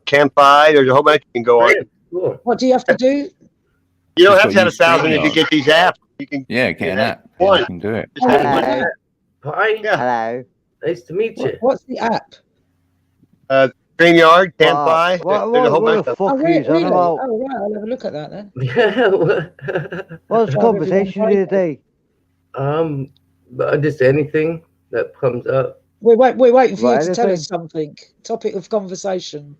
Campfire. There's a whole bunch you can go on. Cool. What do you have to do? You don't Just have to have use 1,000 if you StreamYard. get these apps. You can Yeah, get an app. One. You can do it. just have one. Hello. Hi. Yeah. Hello. Nice to meet you. What's the app? StreamYard, Campfire. What There's a whole bunch the of fuck Oh, are you really? on about? Oh, right. I'll have a look at that then. What's the conversation today? Just anything that comes up. We're waiting for Right, you to tell anything? us something. Topic of conversation.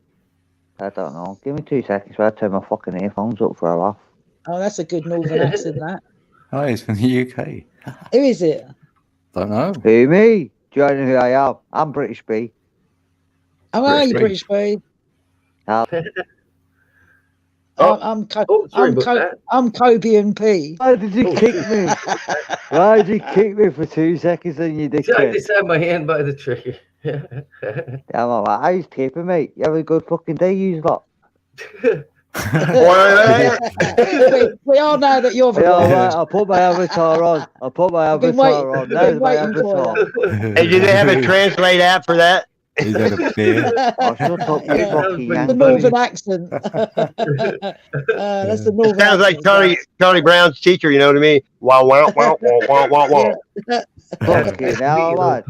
I don't know. Give me 2 seconds while I turn my fucking earphones up for a laugh. Oh, that's a good northern accent, that. Oh, he's from the UK. Who is it? Don't know. Who, me? Do you know who I am? I'm British B. Oh, are you British British, babe? Oh. I'm Kobe and P. Why did you kick me? Why did you kick me for 2 seconds then, you I dickhead? just had my hand by the trigger. I'm all right. How's taping, mate? You have a good fucking day, you lot. we all know that you're the Yeah, all one. right. I'll put my avatar on. I've been waiting- on. I've been There's my waiting for avatar. Hey, do they have a translate app for that? He's had a beer. Oh, shut up, you Yeah. fucking The Yankee. northern accent. That's the It northern sounds like accent. Charlie Brown's teacher. You know what I mean? Wow, wow, wow, wow, wow, wow. Fucking hell, lad.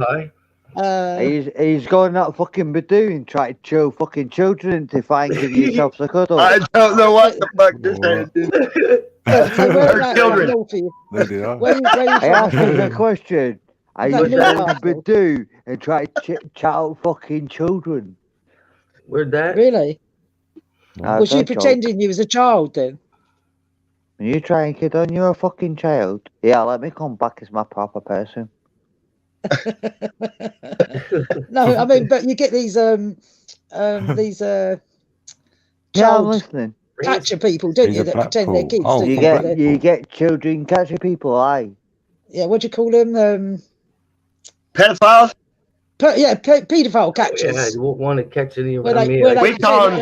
He's going that fucking Badoo and trying to chill fucking children to find give yourself a cuddle. I don't know what the fuck this is. So where Our children. I asked him a question. I Is that used to Newcastle? Badoo and try to chat out fucking children. Where'd that? Really? Was you Don't joke. pretending you was a child then? Are you trying, kid, on you're a fucking child? Yeah, let me come back as my proper person. No, I mean, but you get these Yeah, I'm child listening. catcher people, don't He's you? a That pretend they're Blackpool. kids. Oh, don't You you? get They're- you get children catching people, aye. yeah, what do you call them? Pedophiles? Paedophile Yeah, catchers. you won't want to catch any Where around they- me. where We call them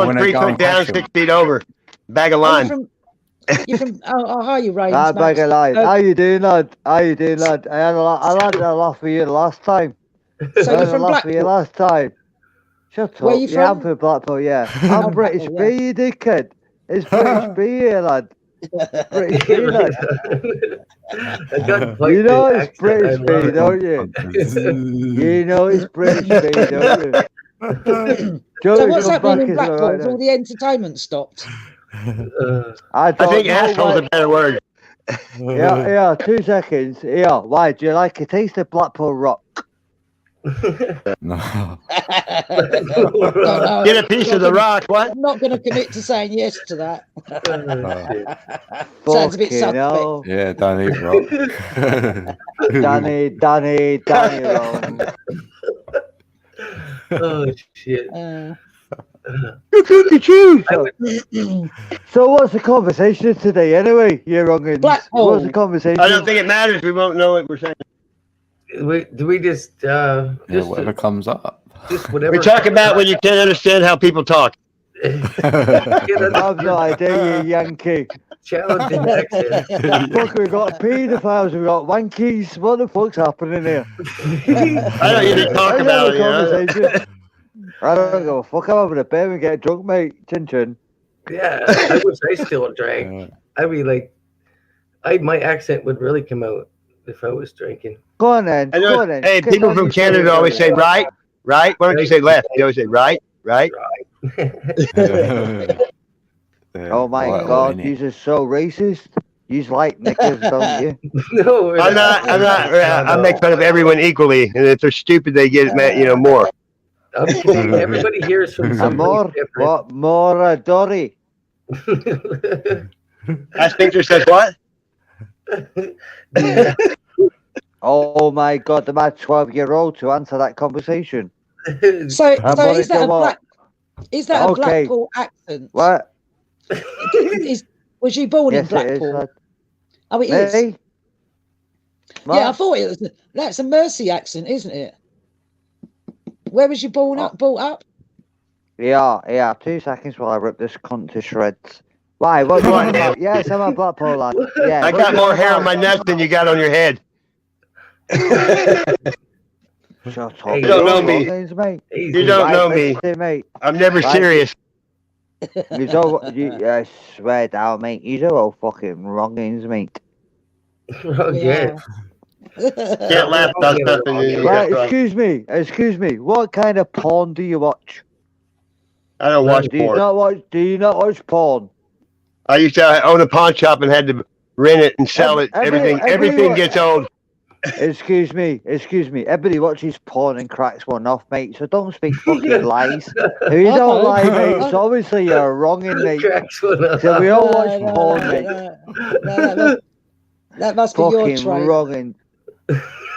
When they 3 go foot and down, catch 6 feet over. Bag of line. You're from how you Rains, That bag of lies. Um, How you doing, lad? How you doing, lad? I had a laugh for you last time. So I you're had a from laugh for you Blackpool? last time. Shut Where up. you Yeah, I'm from? from Blackpool, yeah. Oh, I'm British Blackpool, B, you dickhead. It's British B here, lad. British B, lad. I got quite You know the it's accent, British I B, love it. don't you? You know it's British B, don't you? So Joey, what's come happening back in as Blackpool? well, Has all the entertainment stopped? I don't think know, asshole's a why- better word. Yeah, 2 seconds. Yeah, why? Do you like a taste of Blackpool rock? No. No, Get a piece of the rock. What? I'm not going to commit to saying yes to that. Oh, Sounds a bit Fucking suspect. hell. Yeah, don't eat rock. Danny, wrong. oh shit. So what's the conversation today anyway, you wrongins? Blackpool. What's the conversation? I don't think it matters. We won't know what we're saying. Do we just Yeah, whatever comes up. just whatever? We talk about when you can't understand how people talk. I've no idea, you Yankee. Challenging accent. Fuck, we got paedophiles, we got wankies. What the fuck's happening here? I don't even talk Let's about have it. a You know? conversation. I don't give a fuck. I'm having a beer and get drunk, mate. Chin chin. Yeah, I wish I still drank. I'd be like, my accent would really come out if I was drinking. Go on then. I know- Go on then. Hey, Get people on from your Canada story, always say Joey. right, right. Why don't you say left? You always say right, right. Oh my Right, god, innit? you're so racist. You like knickers, don't you? No, we're I'm not. I make fun of everyone equally, and if they're stupid, they get mad, more. I'm Canadian. Everybody here is from Amor, something what? Moradori. different. I think there says what? Oh my god, the mad 12-year-old to answer that conversation. So is that a what? Okay. Blackpool accent? What? Was you born in Yes, it is. Blackpool? lad. Oh, it is. Hey? Yeah, I thought it was. That's a Mersey accent, isn't it? Where was you born up? Brought up? Yeah, 2 seconds while I rip this cunt to shreds. Why? What you on about? Yes, I'm a Blackpool lad. Yeah, I what got you more on hair on my about? nuts than you got on your head. Shut up. Hey, you don't know me. Things, mate. You don't know me. Listen, mate. I'm never Right. serious. I swear down, mate. You're all fucking wrongins, mate. Oh, yeah. Can't laugh about stuff. Right, excuse me. What kind of porn do you watch? I don't watch Do you porn. do you not watch porn? I used to own a pawn shop and had to rent it and sell it. Everyone- Everything gets old. Excuse me. Everybody watches porn and cracks one off, mate. So don't speak fucking lies. If you don't lie, mate, it's obviously you're wronging, mate. So we all watch porn, mate. That must be your Fucking trait. wronging.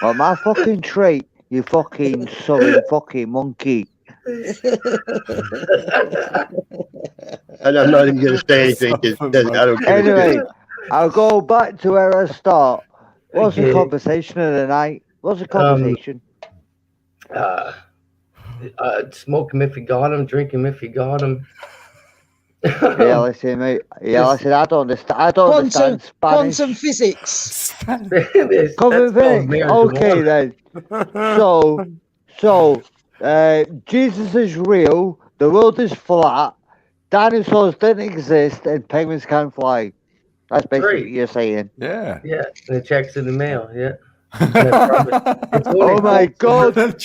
Well, my fucking trait, you fucking southern fucking monkey. And I'm not even going to say anything because I don't care. Anyway, I'll go back to where I start. What's the Okay. conversation of the night? What's the conversation? Smoke him if you got him, drink him if you got him. Yeah, listen, mate. Yeah, listen, I don't understand. I don't understand Spanish. Quantum physics. Quantum physics. Okay, then. So, Jesus is real. The world is flat. Dinosaurs didn't exist, and penguins can't fly. That's basically what you're saying. Yeah. Yeah, and the checks in the mail. Yeah. Oh my God! What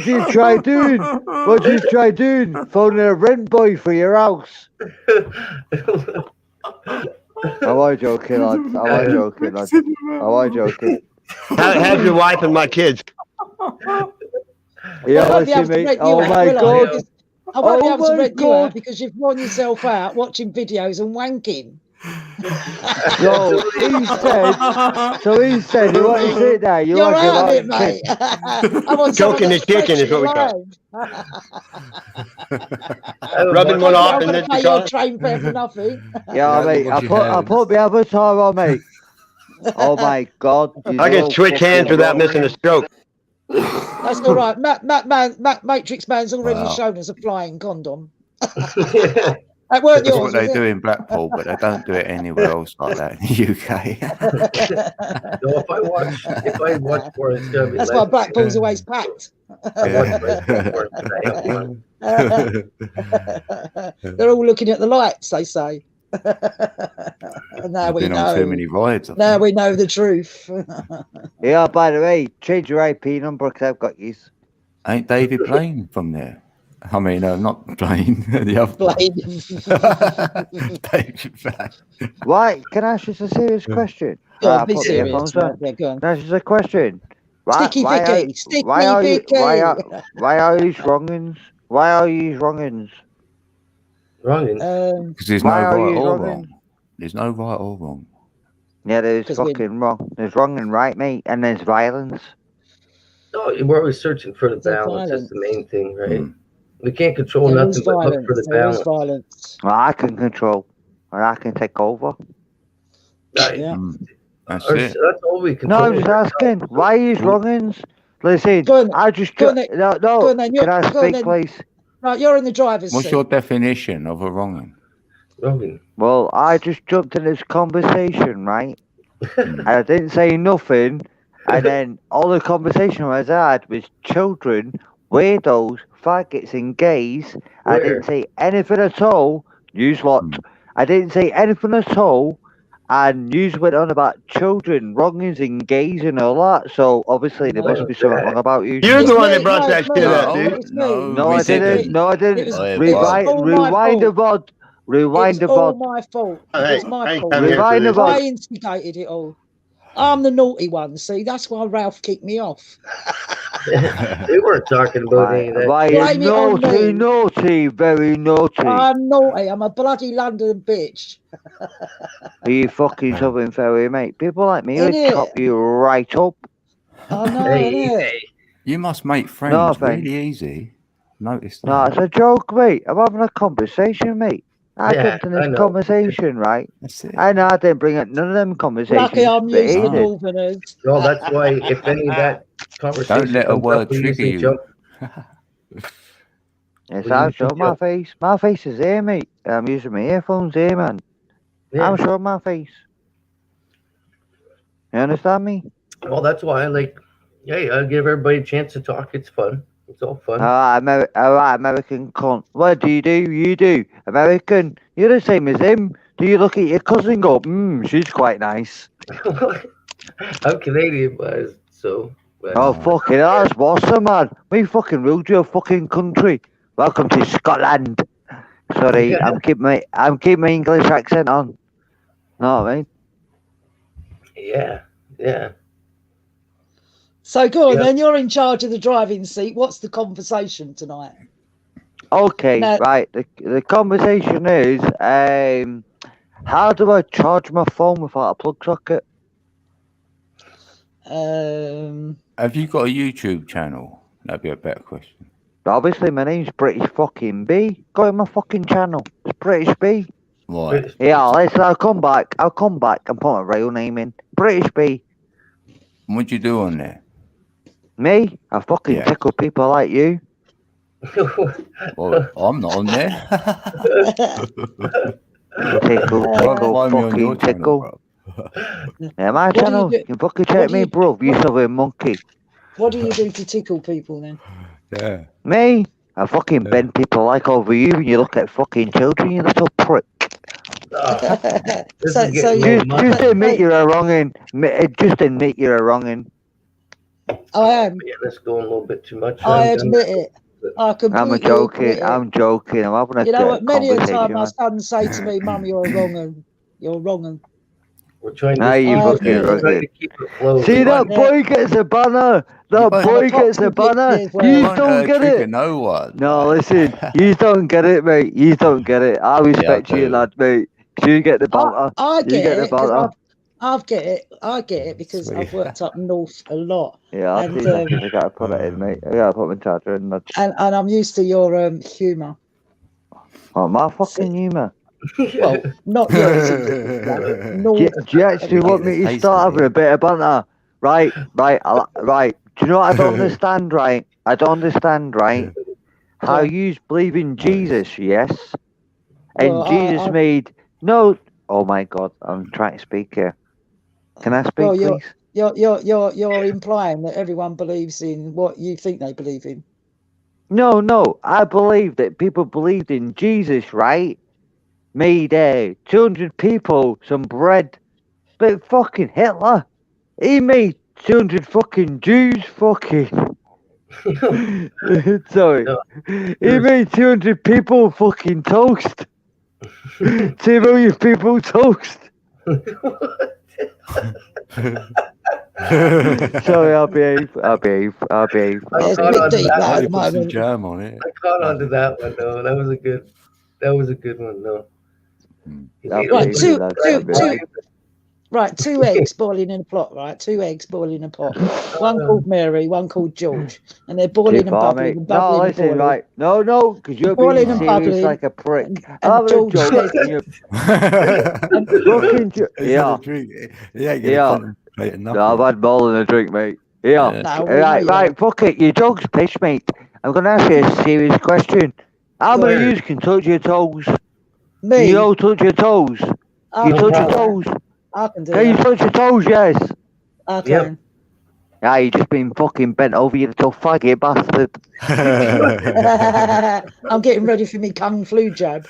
do you try doing? What do you try doing? Phoning a rent boy for your house? I was joking, lads. I was joking, lads. I was joking. How's your wife and my kids? Yeah, listen, mate. Oh my God! I won't be able to my rent you God. out because you've worn yourself out watching videos and wanking. So he said, you want to sit there? You You're want to out of it, like mate. I want Choking the chicken is what we call it. Rubbing one off and then pay your train fare for nothing. Yeah, mate. I put the avatar on, mate. Oh my God! I can switch hands without missing a stroke. That's all right. Matrix Man's already shown us a flying condom. That weren't That's yours, what they was do it? in Blackpool, but they don't do it anywhere else like that in the UK. No, if I watch porn, it's gonna be. That's why Blackpool's always packed. They're all looking at the lights, they say. And now we Been on too know. many rides. Now we know the truth. Yeah, by the way, change your IP number because I've got yours. Ain't David Blaine from there? I mean, not Blaine, the other David Blaine. Why? Can I ask you a serious question? Go on, Right, be I put the serious. earphones Right, on. yeah, go on. Can I ask you a question? Sticky Vicky, Sticky why are you Vicky. why are you wrongins? Why are you wrongins? Wrongins? Because there's no Why are right you or wrongin? wrong. There's no right or wrong. Yeah, there's 'Cause we- fucking wrong. There's wrong and right, mate, and there's violence. No, we're always searching for the There's balance. That's the violence. main thing, right? Mm. We can't control There is nothing but look violence. for the There is balance. violence. Well, I can control, and I can take over. Right. Yeah. That's Or- it. That's all we No, control. I'm just asking. Why are you wrongins? Listen, Go on, I just go on then. no. Go on then, Can I go on speak, then. please? Right, you're in the driver's What's seat. your definition of a wronging? Wronging. Well, I just jumped in this conversation, right? And I didn't say nothing, and then all the conversation I had was children, weirdos, faggots, and gays. I Where? didn't say anything at all. Use what? I didn't say anything at all. And news went on about children, wrongings, and gays and all that. So obviously there must be something wrong about you. You're It's the one me, that brought no, that it's shit me. up, dude. It's me. No, I we didn't. No, I It didn't. was, Oh, yeah, it was Rewind, all my rewind the fault. VOD. Rewind It's the all VOD. my fault. Hey, It's my I ain't fault. coming here for Rewind the this. VOD. I instigated it all. I'm the naughty one. See, that's why Ralph kicked me off. We weren't talking about any of that. Why Blame it on me. naughty, very naughty. I'm naughty. I'm a bloody London bitch. Are you fucking Southern Ferry, mate? People like me would Innit? chop you right up. I know, Hey, innit? hey. You must make friends No, thanks. really easy. Notice No, that. it's a joke, mate. I'm having a conversation, mate. I Yeah, jumped in I this know. conversation, right? That's it. I know I didn't bring up none of them conversations. Lucky I'm but used he to did. Northerners. Well, that's why if any of that conversation Don't let a comes word up, we trigger usually you. jump. Yes, We I'll usually show my jump. face. My face is here, mate. I'm using my earphones here, man. Yeah. I'm showing my face. You understand me? Well, that's why I like. Hey, I'll give everybody a chance to talk. It's fun. It's all fun. Alright, American cunt. What do? You do. American. You're the same as him. Do you look at your cousin and go, she's quite nice? I'm Canadian, but so. But, Oh, fucking hell, that's awesome, man. We fucking ruled your fucking country. Welcome to Scotland. Sorry, I'm keeping my English accent on. Know what I mean? Yeah, yeah. So go on, Yeah. then you're in charge of the driving seat. What's the conversation tonight? Okay, No. right. The conversation is, how do I charge my phone without a plug socket? Have you got a YouTube channel? That'd be a better question. Obviously, my name's British fucking B. Go in my fucking channel. It's British B. Right. Yeah, I'll come back and put my real name in. British B. What'd you do on there? Me? I fucking tickle people like you. Well, I'm not on there. Tickle, fucking tickle. Yeah, my channel. You can fucking check me, bro. You southern monkey. What do you do to tickle people then? Yeah. Me? I fucking bend people like over you when you look at fucking children, you little prick. So Just admit you're a wrongin'. Just admit you're a wrongin'. I am. Yeah, that's going a little bit too much. I admit it. I completely admit it. I'm joking. I'm having a You know what? Many a time my conversation. son say to me, "Mum, you're a wrong 'un. You're wrong 'un." We're trying to, Nah, you fucking trying to rugged. keep it flowing. See, that boy gets a banner. That boy gets a banner. You don't get it. No one. No, listen. You don't get it, mate. You don't get it. I respect you, lad, mate. You get the banner. I You get the it. 'Cause banner. I get it. I get it because I've worked up north a lot. Yeah, I And, see that. I gotta put it in, mate. I gotta put my charger in. And I'm used to your humour. Oh, my fucking humour. Well, not yours. Do you actually want me to start having a bit of banter? Right. Do you know what I don't understand, right? I don't understand, right? How you believe in Jesus, yes? And Well, Jesus made... No... Oh, my God. I'm trying to speak here. Can I speak, please? You're implying that everyone believes in what you think they believe in. No. I believe that people believed in Jesus, right? Made 200 people some bread. But fucking Hitler, he made 200 fucking Jews fucking. Sorry. He made 200 people fucking toast. 2 million people toast. Sorry, I'll behave. I caught on to that one. Put some jam on it. I caught on to that one though. That was a good one though. Right, two eggs boiling in a pot, right? 2 eggs boiling in a pot. One called Mary, one called George. And they're boiling and bubbling and bubbling. No, listen, right. No, because you're boiling being and serious bubbling, like a prick. and George says, No, I've had more than a drink, mate. Right, fuck it. Your dog's pissed, mate. I'm going to ask you a serious question. How many of you can touch your toes? Me? You all touch your toes? You touch your toes? I can do Can you touch your toes, yes? I can. Yeah, you just been fucking bent over, you little faggot bastard. I'm getting ready for me kung flu jab.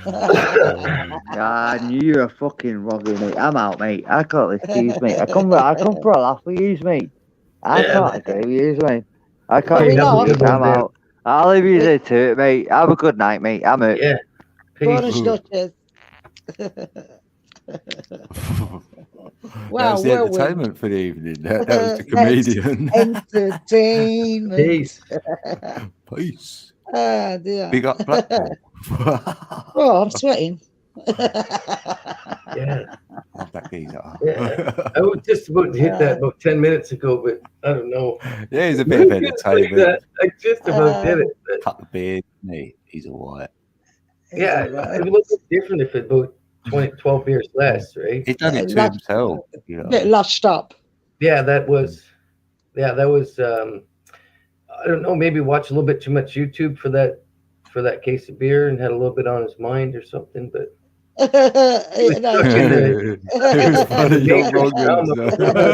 I knew you were fucking wrong, mate. I'm out, mate. I can't excuse me. I come for a laugh with you, mate. I can't agree with you, mate. I can't I'm out. I'll leave you there to it, mate. Have a good night, mate. I'm out. Yeah. Buenas noches. Wow, that was the entertainment for the evening. That was the comedian. Entertainment. Peace. Ah, dear. Big up Blackpool. Oh, I'm sweating. Yeah. Yeah. I was just about to hit that about 10 minutes ago, but I don't know. Yeah, he's a bit of entertainment. I just about did it. But... Cut the beard. He's all right. Yeah, it would look different if it about 12 years less, right? He done it to himself. You know. A bit lushed up. Yeah, that was. I don't know. Maybe watch a little bit too much YouTube for that case of beer and had a little bit on his mind or something, but. It was funny.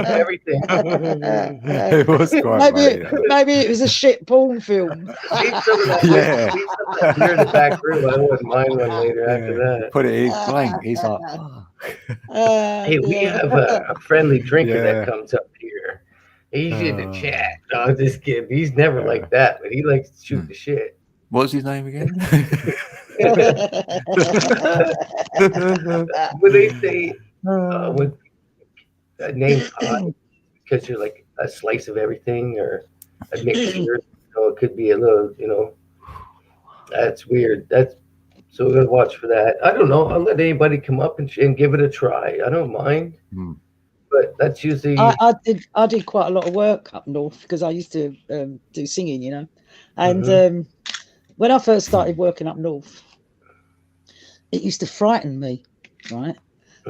Everything. It was quite maybe it was a shit porn film. Yeah. Here in the back room, I wouldn't mind one later after that. Put it in blank. He's like, hey, we have a friendly drinker that comes up here. He's in the chat. No, I'm just kidding. He's never like that, but he likes to shoot the shit. What's his name again? When they say when a name because you're like a slice of everything or a mixture, so it could be a little, that's weird. So we're gonna watch for that. I don't know. I'll let anybody come up and give it a try. I don't mind. but that's usually. I did quite a lot of work up north because I used to do singing, you know, and when I first started working up north, it used to frighten me, right?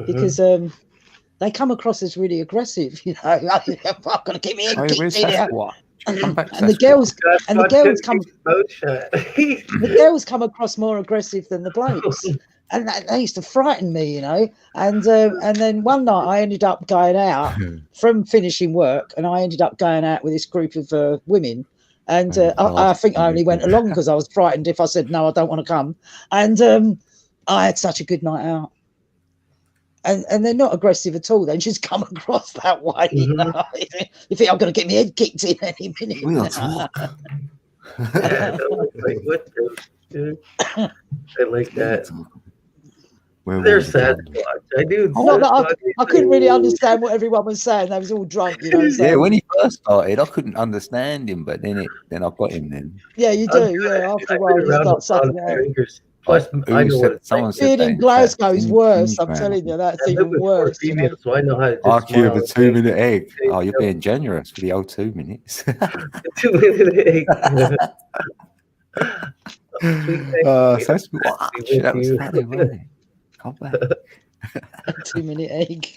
Because they come across as really aggressive, you know. I'm gonna keep me in. Where's Sasquatch? And the girls come. The girls come across more aggressive than the blokes, and they used to frighten me, you know. And then one night I ended up going out from finishing work, and I ended up going out with this group of women. And I think I only went along because I was frightened if I said no, I don't want to come. And I had such a good night out. And they're not aggressive at all. They just come across that way. You know? You think I'm going to get my head kicked in any minute. We are talk. Like, what the dude? I like that. Where They're was it? Sasquatch. I do. Not that I couldn't really understand what everyone was saying. They was all drunk, you know. So. Yeah, when he first started, I couldn't understand him, but then I got him. Then Yeah, you do. Yeah, after a while you start sucking it. Plus, I know what it's someone like. said Being that in in Glasgow chat. is In worse. I'm Instagram. telling you, that's I live even with 4 worse. You know? females, so I know how to just IQ smile of a and 2-minute egg. say, Oh, you're being generous for the old 2 minutes. 2-minute egg. Sasquatch. That was funny, wasn't it? Come back. 2-minute egg.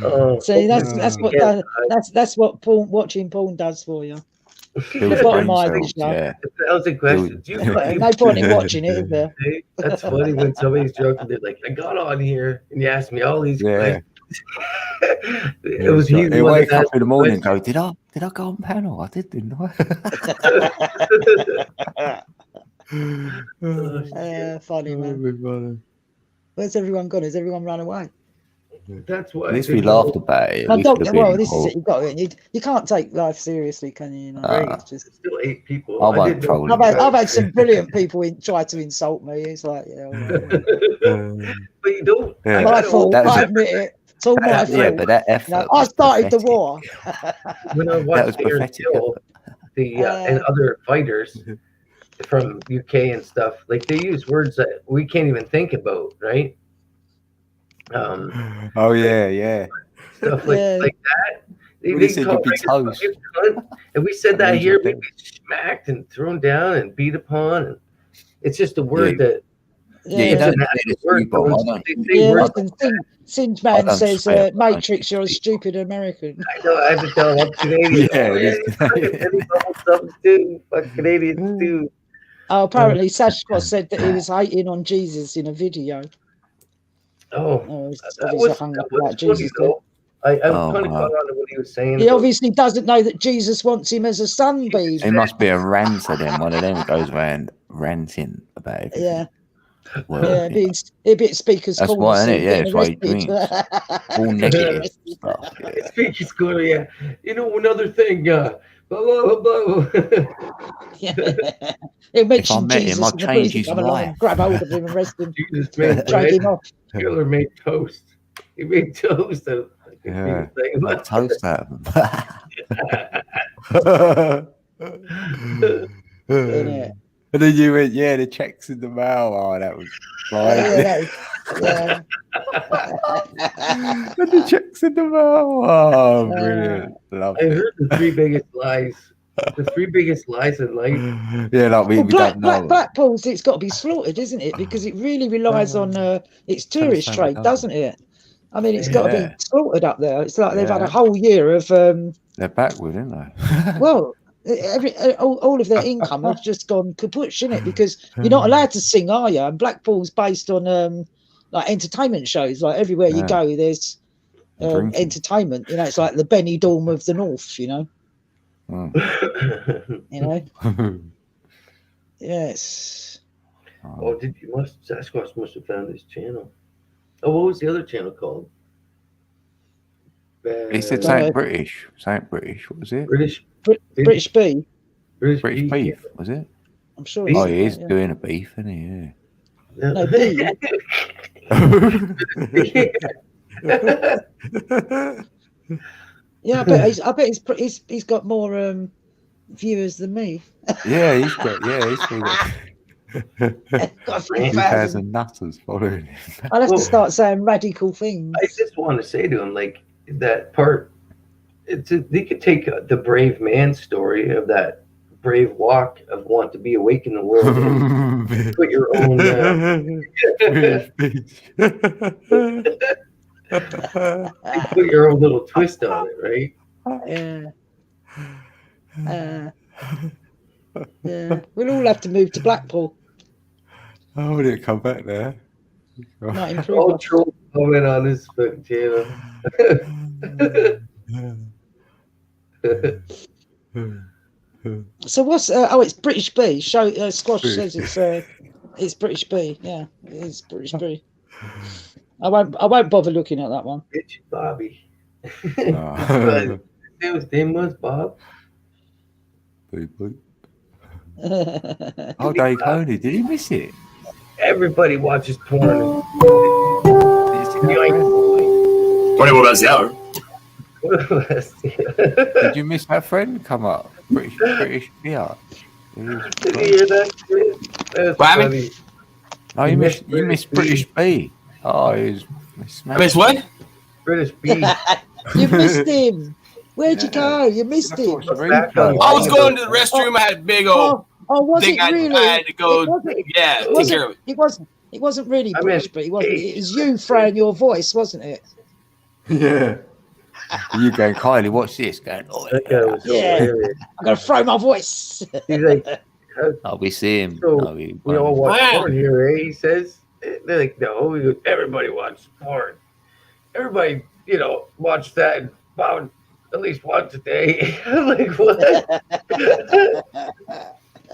Oh, See, that's what watching porn does for you. Builds bottom brain line cells, is, you know. yeah. That was a question. Do you No point in watching it, is there? That's funny when somebody's drunk and they're like, I got on here and you asked me all these Yeah. questions. It was you. They wake up in the morning and go, Did I go on panel? I did, didn't I? Funny, man. Where's everyone gone? Has everyone run away? That's why. At least we laughed about it. My dog, this is it. You got it. You can't take life seriously, can you? You know, it's just still 8 people. I won't troll you. I've had some brilliant people try to insult me. It's like, yeah. But you don't. Yeah. My fault. I admit it. It's all my fault. Yeah, but that effort. You know, I started the pathetic. war. When I That was watched Darren pathetic. Till, and other fighters from UK and stuff, like they use words that we can't even think about, right? Oh yeah. Stuff like that. When he said you'd be toast. And we said that here, we'd be smacked and thrown down and beat upon. And it's just a word that. You don't need a word. Singeman says, Matrix, you're a stupid American. I know, I have to tell him I'm Canadian. Canadians too. Oh, apparently Sasquatch said that he was hating on Jesus in a video. Oh, that was hung up about Jesus. I kind of caught on to what he was saying. He obviously doesn't know that Jesus wants him as a sunbeam. He must be a ranter then, one of them that goes around ranting about it. Yeah. Well, yeah, a bit speaker's that's corner. why, isn't it? Yeah, it's why he drinks. All negative stuff. Yeah. Speaker's corner, yeah. You know, another thing, blah, blah, blah. Yeah. He'll mention Jesus I'll change his life. Grab hold of him and arrest him. Jesus made drag him off. Taylor made toast. He made toast. Yeah, like toast out of him. And then you went, the checks in the mail. Oh, that was fine. Yeah. And the checks in the mail. Oh, brilliant. Love I heard the 3 biggest lies. The 3 biggest lies in life. Yeah, like we don't know. Blackpool's, it's got to be slaughtered, isn't it? Because it really relies on its tourist trade, doesn't it? I mean, it's got to be slaughtered up there. It's like they've had a whole year of. They're backward, aren't they? Well, all of their income has just gone kaput, isn't it? Because you're not allowed to sing, are you? And Blackpool's based on like entertainment shows. Like everywhere you go, there's entertainment. You know, it's like the Benny Dorm of the North. You know. You know. Yes. Oh, Sasquatch must have found his channel. Oh, what was the other channel called? He said something British. Something British. What was it? British Bee. British Beef, yeah. was it? I'm sure. Oh, he is doing a beef, isn't he? Yeah. No, Bee. Yeah, I bet he's got more viewers than me. Yeah, he's got. Got 3,000. 2,000 nutters following him. I'll have to start saying radical things. I just want to say to him, like, that part, they could take the brave man story of that brave walk of want to be awake in the world and put your own put your own little twist on it, right? Yeah. We'll all have to move to Blackpool. Oh, did it come back there? Might improve. All trolls comment on this book, channel. So what's it's British B. Show Squash says it's British B. Yeah, it is British B. I won't bother looking at that one. Bitch Bobby. Oh. His name was Bob. Boop, boop. Oh, Dave Coney, did he miss it? Everybody watches porn. 24 minutes the hour. Did you miss that friend come up? British beer. Did you hear that shit? That's What happened? funny. Oh, you missed British B. Oh, he was I missed what? British B. You missed him. Where'd you go? You missed him. I was going to the restroom. I had a big old was thing. it really? I had to go. Take care of it. It wasn't really British, but it was you throwing your voice, wasn't it? Yeah. You going, Kylie, watch this. Going, oh, That guy was hilarious. I'm going to throw my voice. He's like, oh, we see him. so Oh, we all watch Wow. porn here, eh? He says. They're like, no. He goes, everybody watches porn. Everybody, watch that about at least once a day. I'm like, what?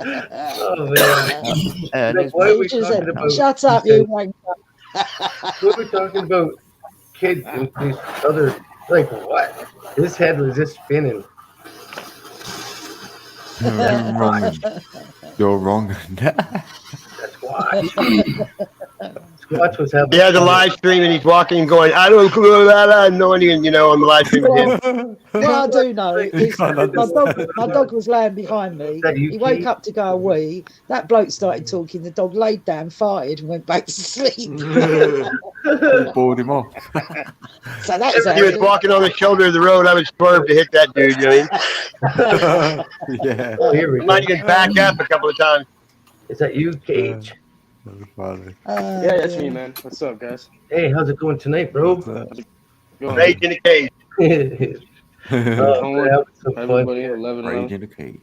Oh, man. Like, why are we talking about? Shut up, you wanker. What are we talking about? Kids with these other, like, what? His head was just spinning. You're wrong. You're wrong. That's why. Squatch was having. He has a live stream and he's walking and going, I don't know, on the live stream with him. What I do know is my dog was laying behind me. He woke up to go a wee. That bloke started talking. The dog laid down, farted, and went back to sleep. Bored him off. So that was If he was walking on the shoulder of the road, I would swerve to hit that dude, you know what I mean? Yeah. Oh, here we I might go. even back up a couple of times. Is that you, Cage? Funny. Yeah, that's me, man. What's up, guys? Hey, how's it going tonight, bro? Rage in the cage. Oh, man, having some fun. Everybody 11 Rage in the cage.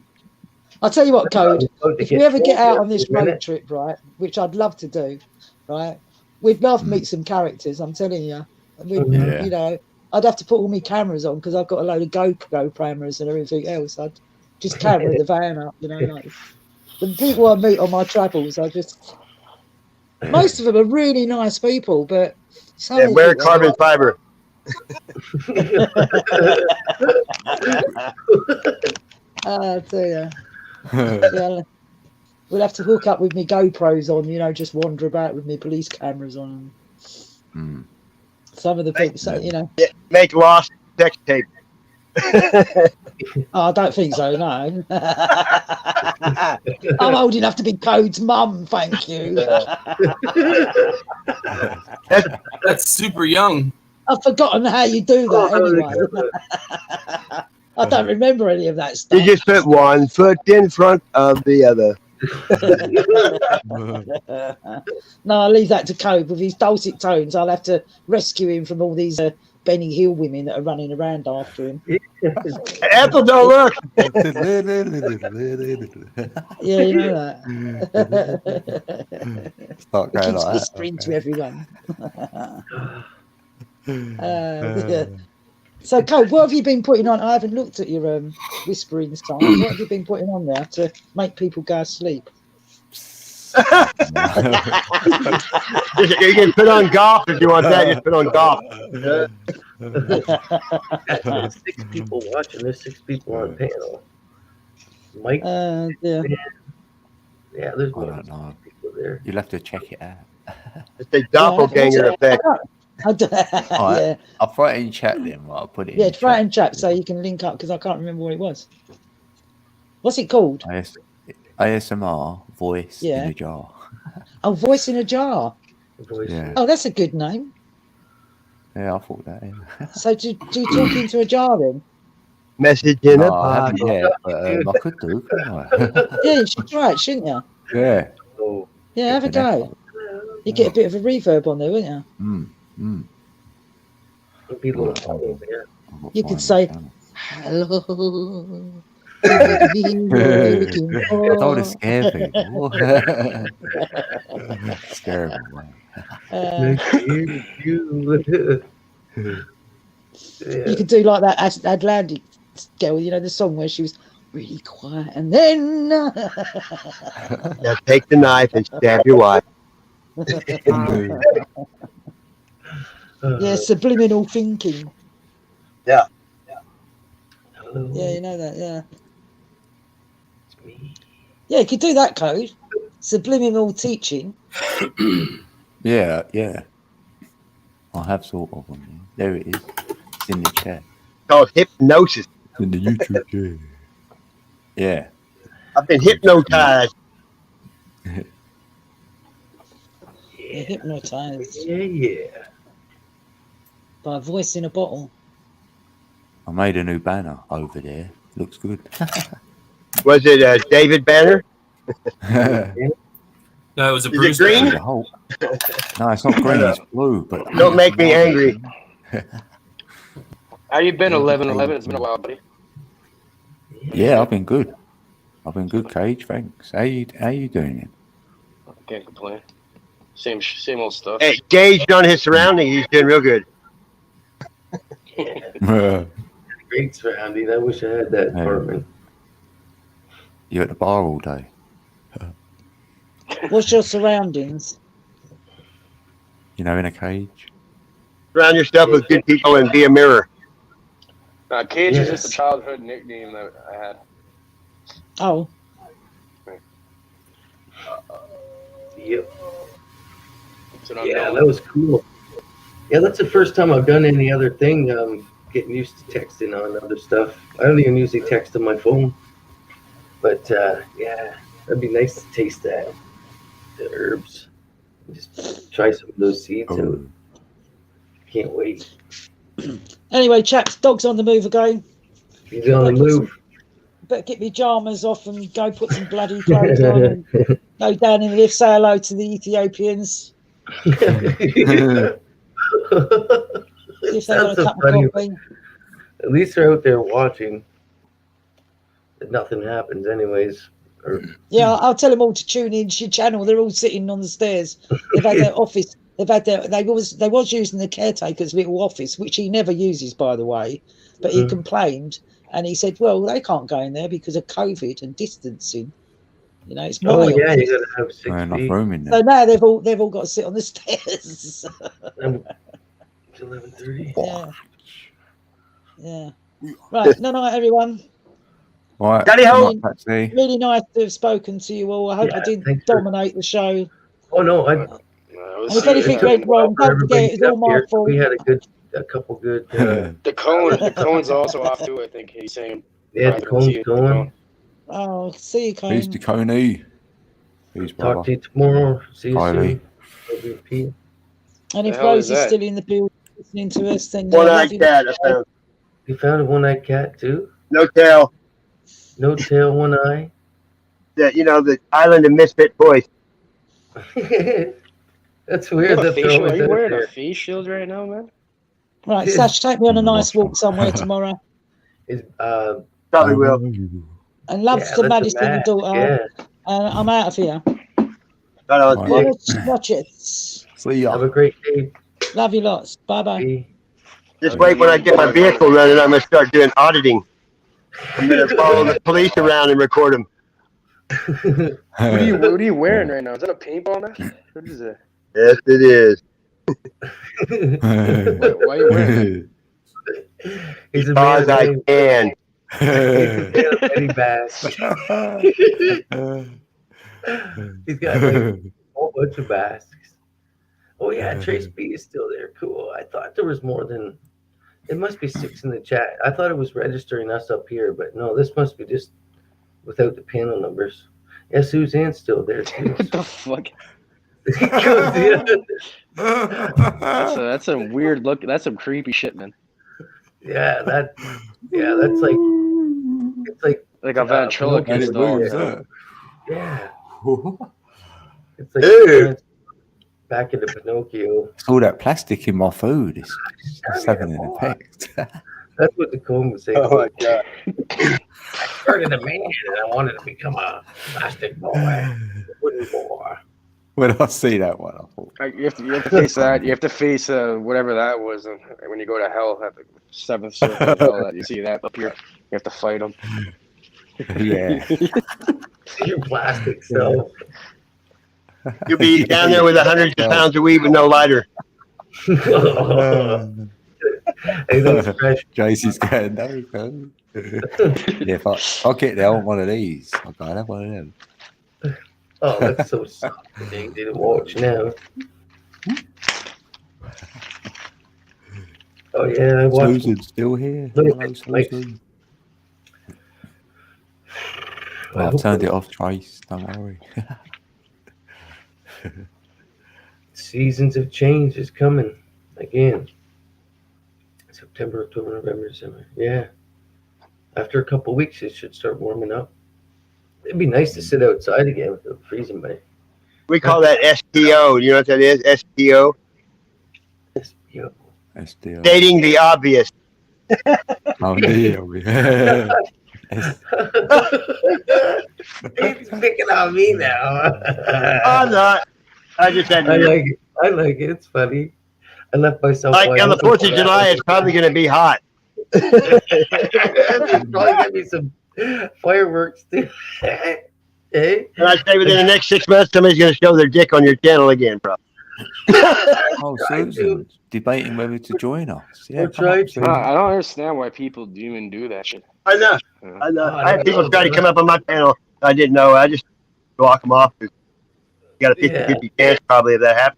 I'll tell you what, Code. About to If we ever get out on this in a minute. road trip, right, which I'd love to do, right, we'd love to meet some characters. I'm telling you. Yeah. I'd have to put all my cameras on because I've got a load of GoPro cameras and everything else. I'd just camera the van up, like the people I meet on my travels. Most of them are really nice people, but some And of wear them- carbon fiber. I tell you. Yeah, we'll have to hook up with me GoPros on, just wander about with me police cameras on. Mm. Some of the people, Make lost sex tape. I don't think so, no. I'm old enough to be Code's mum, thank you. That's super young. I've forgotten how you do that anyway. I don't remember any of that You stuff. just put one foot in front of the other. No, I'll leave that to Code with his dulcet tones. I'll have to rescue him from all these Benny Hill women that are running around after him. Apple don't work. Yeah, you know that. Start He going keeps like whispering that. to everyone. Yeah. So, Code, what have you been putting on? I haven't looked at your whispering sign. What have you been putting on there to make people go asleep? You can put on golf if you want that. Just put on golf. There's 6 people watching. There's 6 people on panel. Mike. Yeah. Yeah, there's I more don't know. people there. You'll have to check it out. It's a doppelganger effect. Yeah, I'll throw it in chat then. Right? I'll put it in yeah. the Try and chat so you can link up because I can't remember what it was. What's it called? ASMR voice Yeah. in a jar. Oh, voice in a jar. Voice. Yeah. Oh, that's a good name. Yeah, I thought that. Yeah. So do you talk into a jar then? Message in a No, I haven't bottle. yet, but I could do, couldn't I? Yeah, you should try it, shouldn't you? Yeah. Oh, Yeah, have a It's an go. You get a bit of a reverb on there, wouldn't you? it'd be a little hollow there. You could say, "Hello." what we looking I told for?" to scare people. Scare them away. Nice to hear you. You could do like that Atlantic girl, you know, the song where she was really quiet and then Yeah, take the knife and stab your wife. yeah, subliminal thinking. Yeah. Hello, Yeah, you know that, yeah. it's me. Yeah, you could do that code. Subliminal teaching. Yeah, yeah. I have thought of them. There it is. It's in the chat. Called hypnosis. It's in the YouTube chat. Yeah. I've been hypnotized. You're hypnotized Yeah. by a voice in a bottle. I made a new banner over there. Looks good. Was it David Banner? No, it was a Is it Bruce green? Banner. No, it's not green. It's blue. But Don't make me angry. How you been, 1111? It's been a while, buddy. Yeah, I've been good. I've been good, Cage. Thanks. How you doing? I can't complain. Same old stuff. Hey, gauged on his surroundings, he's doing real good. Man? Great surrounding. I wish I had that Hey. apartment. You at the bar all day? What's your surroundings? You know, in a cage? Surround yourself with good people and be a mirror. Cage is just a Yes. childhood nickname that I had. Oh, Yep. That's what I'm Yeah, known. that was cool. Yeah, that's the first time I've done any other thing. Getting used to texting on other stuff. I don't even usually text on my phone. But yeah, that'd be nice to taste that. The herbs. Just try some of those seeds Oh. out. Can't wait. anyway, chaps, dog's on the move again. He's on the move. Better get my pajamas off and go put some bloody clothes on and go down in the lift, say hello to the Ethiopians. If they want Sounds a so cup funny. of coffee. At least they're out there watching. But nothing happens anyways. Or, Yeah, I'll tell them all to tune in to your channel. They're all sitting on the stairs. They've had their office. They was using the caretaker's little office, which he never uses, by the way. But he complained, and he said, "Well, they can't go in there because of COVID and distancing. You know, it's my oh yeah, office." you gotta have 6 Enough feet. room in So there. now they've all got to sit on the stairs. It's 11:30. Yeah. Right. No, everyone. All right. Daddy ho! Taxi. Really nice to have spoken to you all. I hope I Yeah, didn't thanks for- dominate the show. Oh no, I It was And if anything serious. went wrong, don't forget it's all my fault. We had a couple good. The cone's also off too. I think he's saying. Yeah, the cone's going. Oh, see you, Peace Cone. to Coney. Peace, Talk brother. to you tomorrow. See you Kylie. soon. LVP. And if The hell is Rose is that? still in the building listening to us, then One-eyed love you. cat, I found. You found a one-eyed cat too? No tail. No tail, one eye. The island of misfit boys. That's weird. That they're Are always you out wearing there. a face shield right now, man? Right, Sash, take me on a nice walk somewhere tomorrow. Is Probably will. And love yeah, to that's a Madison and match, daughter. Yeah. And I'm out of here. Right on. Right. Watch it. See Have ya. a great day. Love you lots. Bye bye. B. Just wait when I get my vehicle running. I'm going to start doing auditing. I'm going to follow the police around and record them. What are you wearing right now? Is that a paintball mask? What is it? Yes, it is. Why are you wearing He's a Because I man. can. He's a Betty Bass. He's got like a whole bunch of masks. Oh yeah, Trace B is still there. Cool. I thought there was more than. It must be 6 in the chat. I thought it was registering us up here, but no, this must be just without the panel numbers. Yeah, Suzanne's still there too. What the fuck? Yeah. That's a weird look. That's some creepy shit, man. Yeah, that's like it's Like a ventriloquist doll. Pinocchio. Yeah, it's like Hey. back into Pinocchio. It's all that plastic in my food. It's having an effect. That's what the cone was saying. Oh my god. I started a man and I wanted to become a plastic boy, a wooden boy. When I see that one, I thought, You have to face that. You have to face whatever that was when you go to hell at the seventh circle of hell. That you see that up here. You have to fight them. yeah. Your plastic self. You'll be down there with hundreds of pounds of weed with no lighter. Hey, those fresh. Jason's going, no, no. Yeah, if I get there, I want one of these. I'll go, I have one of them. Oh, that's so soft. They didn't watch now. Oh yeah, I watched. Susan's still here. Look Hello, at Mike. Susan. Well, I've turned it off, Trace. Don't worry. Seasons of change is coming again. September, October, November, December. Yeah. After a couple of weeks, it should start warming up. It'd be nice to sit outside again without freezing, buddy. We call that STO. You know what that is? STO? Yeah. SDO. Stating the obvious. Oh, dear. He's picking on me now. I'm not. I just had I to. like it. I like it. It's funny. I left myself Like wide on the open 4th for of that. July, it's probably going to be hot. There's probably gonna be some fireworks too. Hey? And I'd say within the next 6 months, somebody's going to show their dick on your channel again, bro. Oh, Susan, debating whether to join us. Yeah, We'll come try up, to. Susan. I don't understand why people even do that shit. I know. I know. I had people try to come up on my channel. I didn't know. I just block them off. You got a 50-50 chance probably if that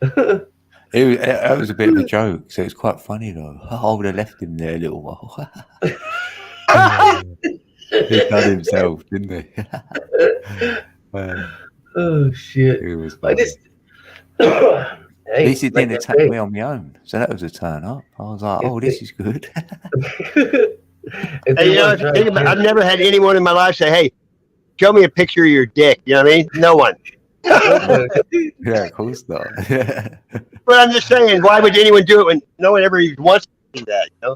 happens. That was a bit of a joke, so it's quite funny though. I would have left him there a little while. He done himself, didn't he? Oh shit! It was I funny. just. At least he didn't attack me. me on my own, so that was a turn up. I was like, If "Oh, this is good." Hey, you know, think about, I've never had anyone in my life say, "Hey, show me a picture of your dick." You know what I mean? No one. Yeah, of course not. But I'm just saying, why would anyone do it when no one ever even wants to do that? You know,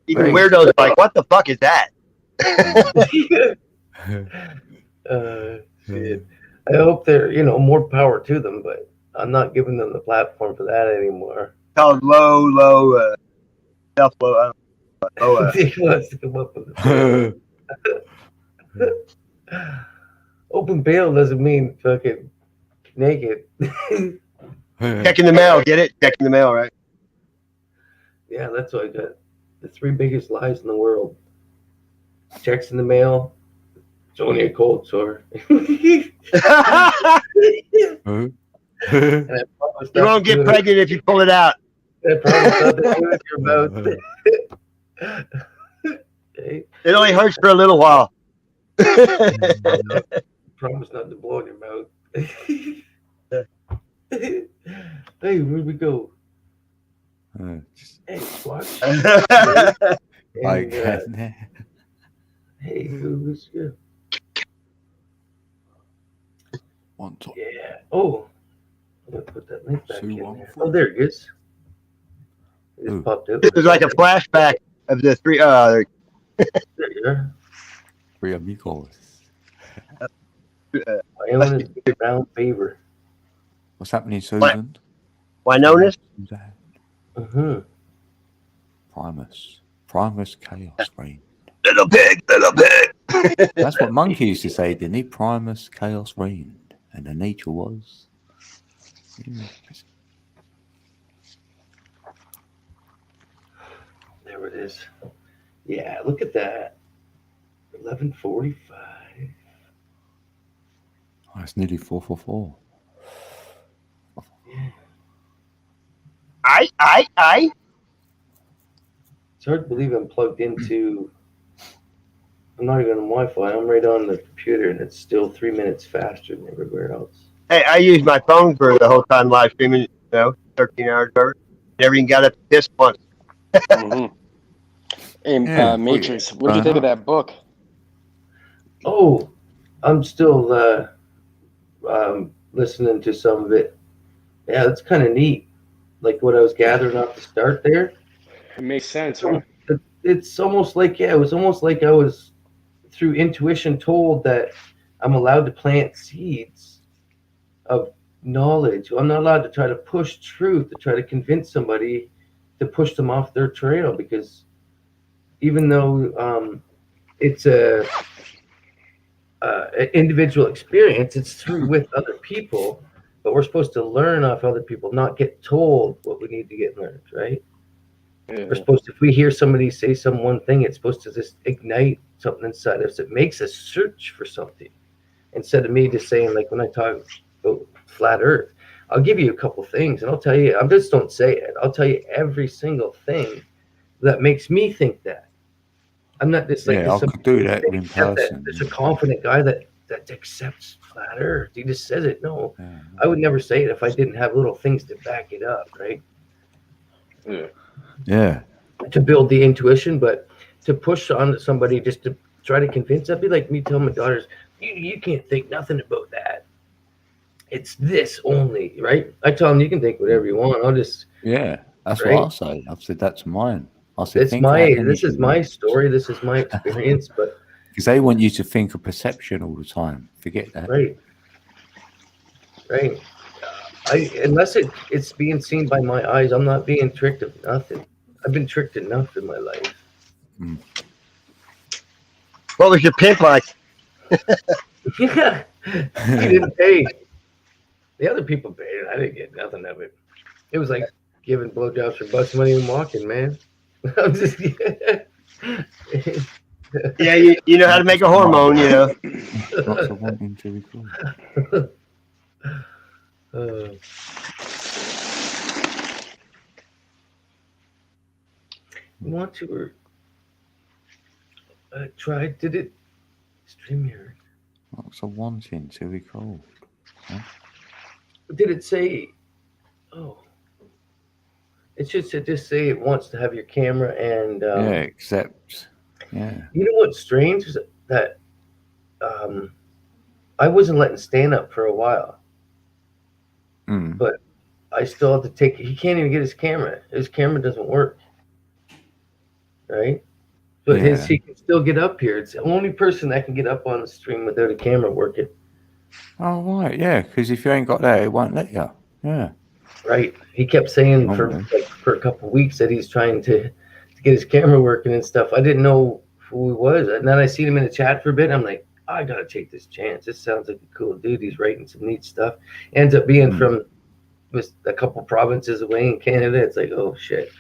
even Right. weirdos are like, "What the fuck is that?" Shit. I hope they're, more power to them, but I'm not giving them the platform for that anymore. Called low, self-low. I don't know. Low, He wants to come up with it. Open bail doesn't mean fucking naked. checking the mail. Get it? Checking the mail, right? Yeah, that's what I got. The 3 biggest lies in the world. Checks in the mail. It's only a cold sore. You And I promise not won't to get do it. pregnant if you pull it out. I promise not to do it with your mouth. Hey, It only hurts for a little while. promise not to blow in your mouth. Hey, where'd we go? Hey, what? Like, Hey, who was good? one top. Yeah. Oh, I'm gonna put that link back in there. 214. Oh, there it is. It Ooh. just popped up. This is like a flashback of the 3. There you are. Three amigos. My own is the round favor. What's happening, Susan? Winonas. Suzanne? Uh-huh. Primus Chaos Reign. Little pig. That's what Monkey used to say, didn't he? Primus Chaos Reigned. And the nature was. There it is. Yeah, look at that. 11:45. Oh, it's nearly 444. I. It's hard to believe I'm plugged into I'm not even on Wi-Fi. I'm right on the computer, and it's still 3 minutes faster than everywhere else. Hey, I used my phone for the whole time live streaming. 13 hours over. Never even got up to piss once. Mm-hmm. Hey, Yeah, Matrix, what did you think of that book? Oh, I'm still listening to some of it. Yeah, that's kind of neat. Like what I was gathering off the start there. It makes sense, right? It's almost like, it was almost like I was through intuition told that I'm allowed to plant seeds of knowledge. I'm not allowed to try to push truth, to try to convince somebody to push them off their trail, because even though it's an individual experience, it's through with other people, but we're supposed to learn off other people, not get told what we need to get learned, right? Yeah. We're supposed to, if we hear somebody say some one thing, it's supposed to just ignite something inside us. It makes us search for something, instead of me just saying, like when I talk about flat Earth, I'll give you a couple things and I'll tell you, I just don't say it. I'll tell you every single thing that makes me think that. I'm not just like, I could do that in person. There's a confident guy that accepts flat Earth. He just says it. No, I would never say it if I didn't have little things to back it up, right? Yeah. To build the intuition, but to push on somebody just to try to convince, that'd be like me telling my daughters, you can't think nothing about that. It's this only, right? I tell them, you can think whatever you want. I'll just that's right? what I say. I've said that's mine. I said this is my story. This is my experience, but because they want you to think of perception all the time. Forget that. Right. Unless it's being seen by my eyes, I'm not being tricked of nothing. I've been tricked enough in my life. What was your pimp like? Yeah, he didn't pay. The other people paid. I didn't get nothing of it. It was like giving blowjobs for bus money and walking, man. I'm just Yeah, you know how to make a hormone, you know. Lots of wanting to record. Want to try? Did it StreamYard? Lots of wanting to record. Huh? Did it say? Oh, it should just say it wants to have your camera and. Except. Yeah. You know what's strange is that I wasn't letting Stan up for a while, but I still have to take. He can't even get his camera. His camera doesn't work. Right, but he can still get up here. It's the only person that can get up on the stream without a camera working. Oh right, yeah. Because if you ain't got that, it won't let you. Yeah. Right. He kept saying for a couple of weeks that he's trying to get his camera working and stuff. I didn't know who he was, and then I seen him in the chat for a bit. I'm like, I gotta take this chance. This sounds like a cool dude. He's writing some neat stuff. Ends up being from a couple provinces away in Canada. It's like, oh shit.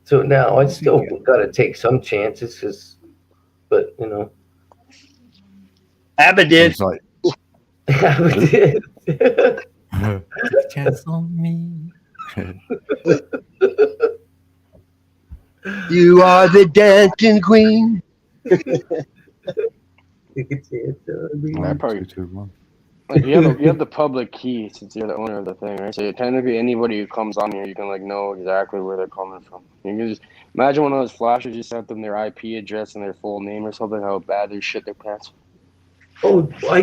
So now I still got to take some chances, but you know, Abba did. Like, Abba did. Chance on me. You are the dancing queen. Like you have the public key since you're the owner of the thing, right? So technically anybody who comes on here, you can like know exactly where they're coming from. You can just imagine one of those flashes, you sent them their IP address and their full name or something, how bad they shit their pants. Oh, I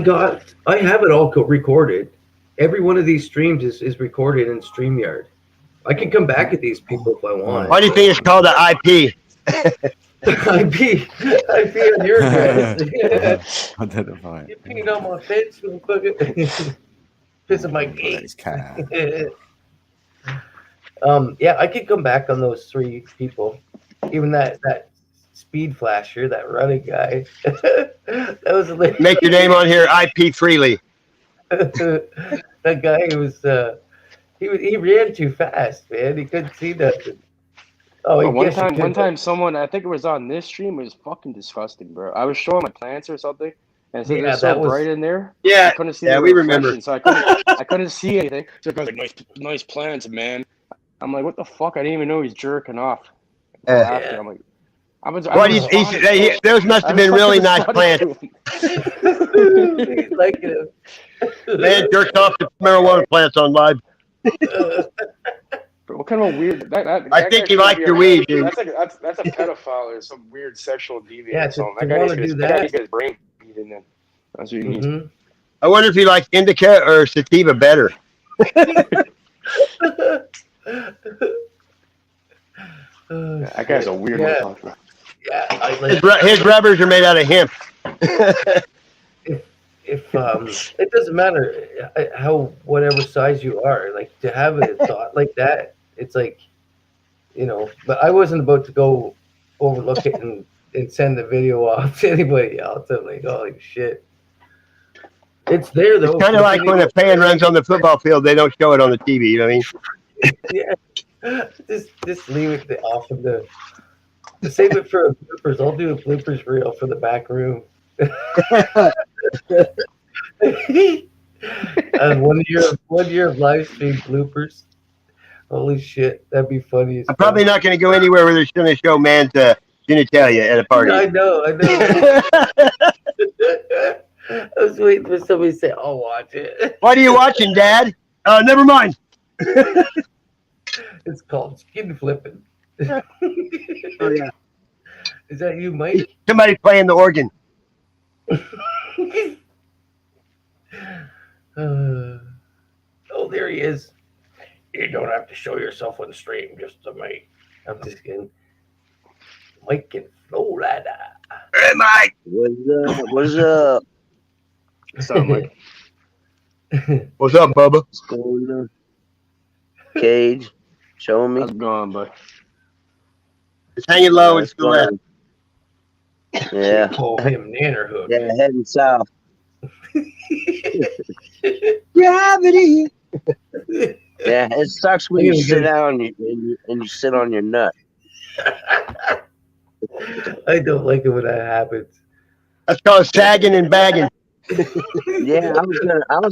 have it all recorded. Every one of these streams is recorded in StreamYard. I can come back at these people if I want. Why do you think it's called the IP? IP on your address. Identify. You peed on my fence, motherfucker. Pissing my gate. Yeah, I could come back on those three people. Even that speed flasher, that running guy. That was hilarious. Make your name on here IP freely. That guy was he ran too fast, man. He couldn't see nothing. Oh, one time someone, I think it was on this stream, it was fucking disgusting, bro. I was showing my plants or something, and so it was so bright in there. Yeah, I couldn't see we remember. So I couldn't see anything. So I was like, nice plants, man. I'm like, what the fuck? I didn't even know he's jerking off. Yeah. I'm like, those must have been really nice plants. He's liking him. Man jerks off the marijuana plants on live. What kind of a weird? I think he liked your weed, dude. That's a pedophile or some weird sexual deviant. Yeah, or something. to That guy wanna needs do to get that. his brain beaten in. That's what he needs. Mhm. I wonder if he likes indica or sativa better. That guy's a weird motherfucker. Yeah, I like His rubbers are made out of hemp. if it doesn't matter how whatever size you are, like to have a thought like that, it's like, you know. But I wasn't about to go overlook it and send the video off to anybody else. I'm like, holy shit, it's there though. It's kind of like when a fan runs on the football field, they don't show it on the TV. You know what I mean? Yeah, just leave it off of the. Save it for bloopers. I'll do a bloopers reel for the back room. And 1 year of live stream bloopers. Holy shit, that'd be funny. I'm probably not going to go anywhere where they're going to show man's genitalia at a party. I know. I was waiting for somebody to say, "I'll watch it." What are you watching, Dad? Never mind. It's called skin flipping. Oh yeah. Is that you, Mike? Somebody playing the organ. Oh, there he is. You don't have to show yourself on the stream, just to Mike. I'm just kidding. Mike in Florida. Hey, Mike. What's up? What's up? What's up, Mike? What's up, Bubba? What's going on? Cage, show me. How's it going, bud? It's hanging low and to the left. Yeah. Call him Nannerhood. Yeah, heading south. Gravity. Yeah, it sucks when you sit down and you sit on your nut. I don't like it when that happens. That's called sagging and bagging. Yeah, I was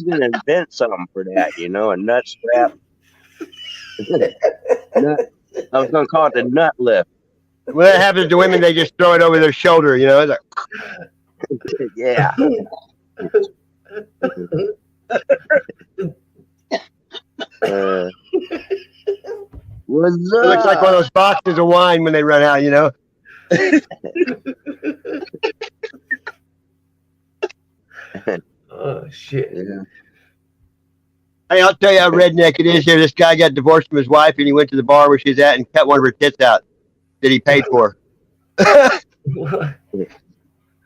gonna invent something for that, you know, a nut strap. I was gonna call it the nut lift. When that happens to women, they just throw it over their shoulder, you know. It's like, yeah. What's it looks like one of those boxes of wine when they run out, you know. Oh shit. Yeah. Hey, I'll tell you how redneck it is here. This guy got divorced from his wife, and he went to the bar where she's at and cut one of her tits out that he paid for.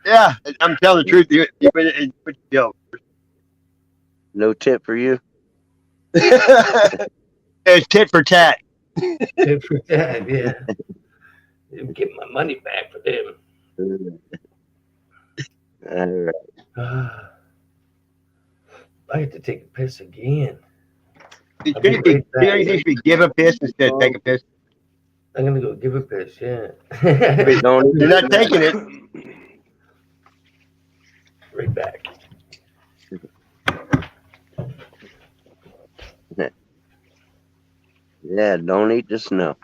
Yeah, I'm telling the truth. You put it in jail. No tip for you. It's tit for tat. Tit for tat, yeah. Get my money back for them. All right. I have to take a piss again. You should be give a piss instead of take a piss. I'm gonna go give a piss, yeah. You're not taking it. Right back. Yeah, don't eat the snow.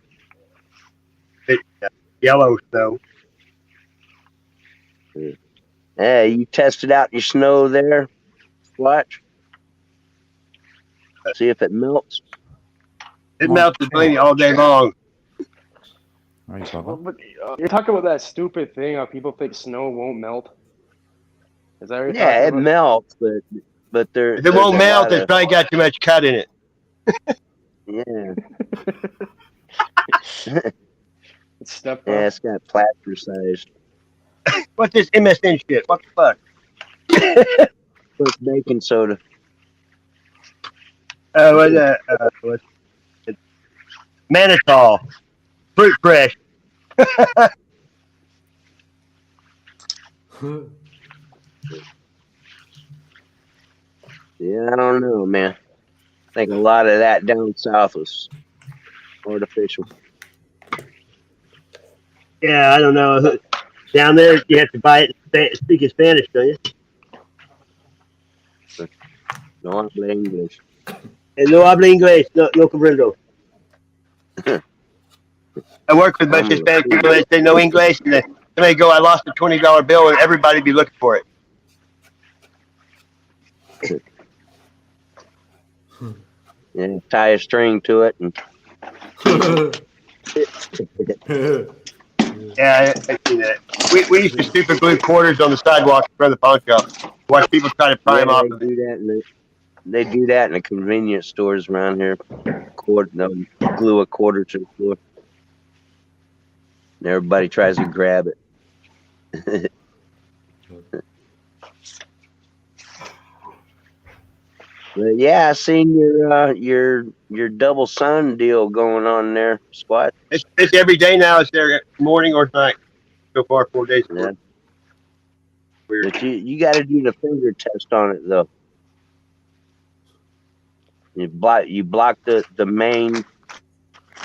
Yellow snow. Hey, you tested out your snow there? Watch. See if it melts. It melts the blingy all day long. You're talking about that stupid thing how people think snow won't melt. Is that what you're Yeah, it talking about? melts, but there. If it won't melt, it's probably got too much cut in it. Yeah. It's stepped Yeah, up. it's got plasticized. What's this MSN shit? What the fuck? Put baking soda. What's that? What's it? Mannitol. Fruit fresh. Yeah, I don't know, man. I think a lot of that down south was artificial. Yeah, I don't know. Down there, you have to buy it. Speak in Spanish, don't you? No habla English. No habla inglés. No comprendo. I work with a bunch of Hispanic people that say no English, and they go, I lost a $20 bill, and everybody be looking for it. And tie a string to it. And Yeah, I see that. We used to super glue quarters on the sidewalk in front of the pawn shop. Watch people try to pry them off. They do that they do that in the convenience stores around here. They'll glue a quarter to the floor. And everybody tries to grab it. But yeah, I seen your double sun deal going on there, Squat. It's every day now. It's there morning or night. So far, 4 days. Yeah. Weird. But you got to do the finger test on it though. You block the main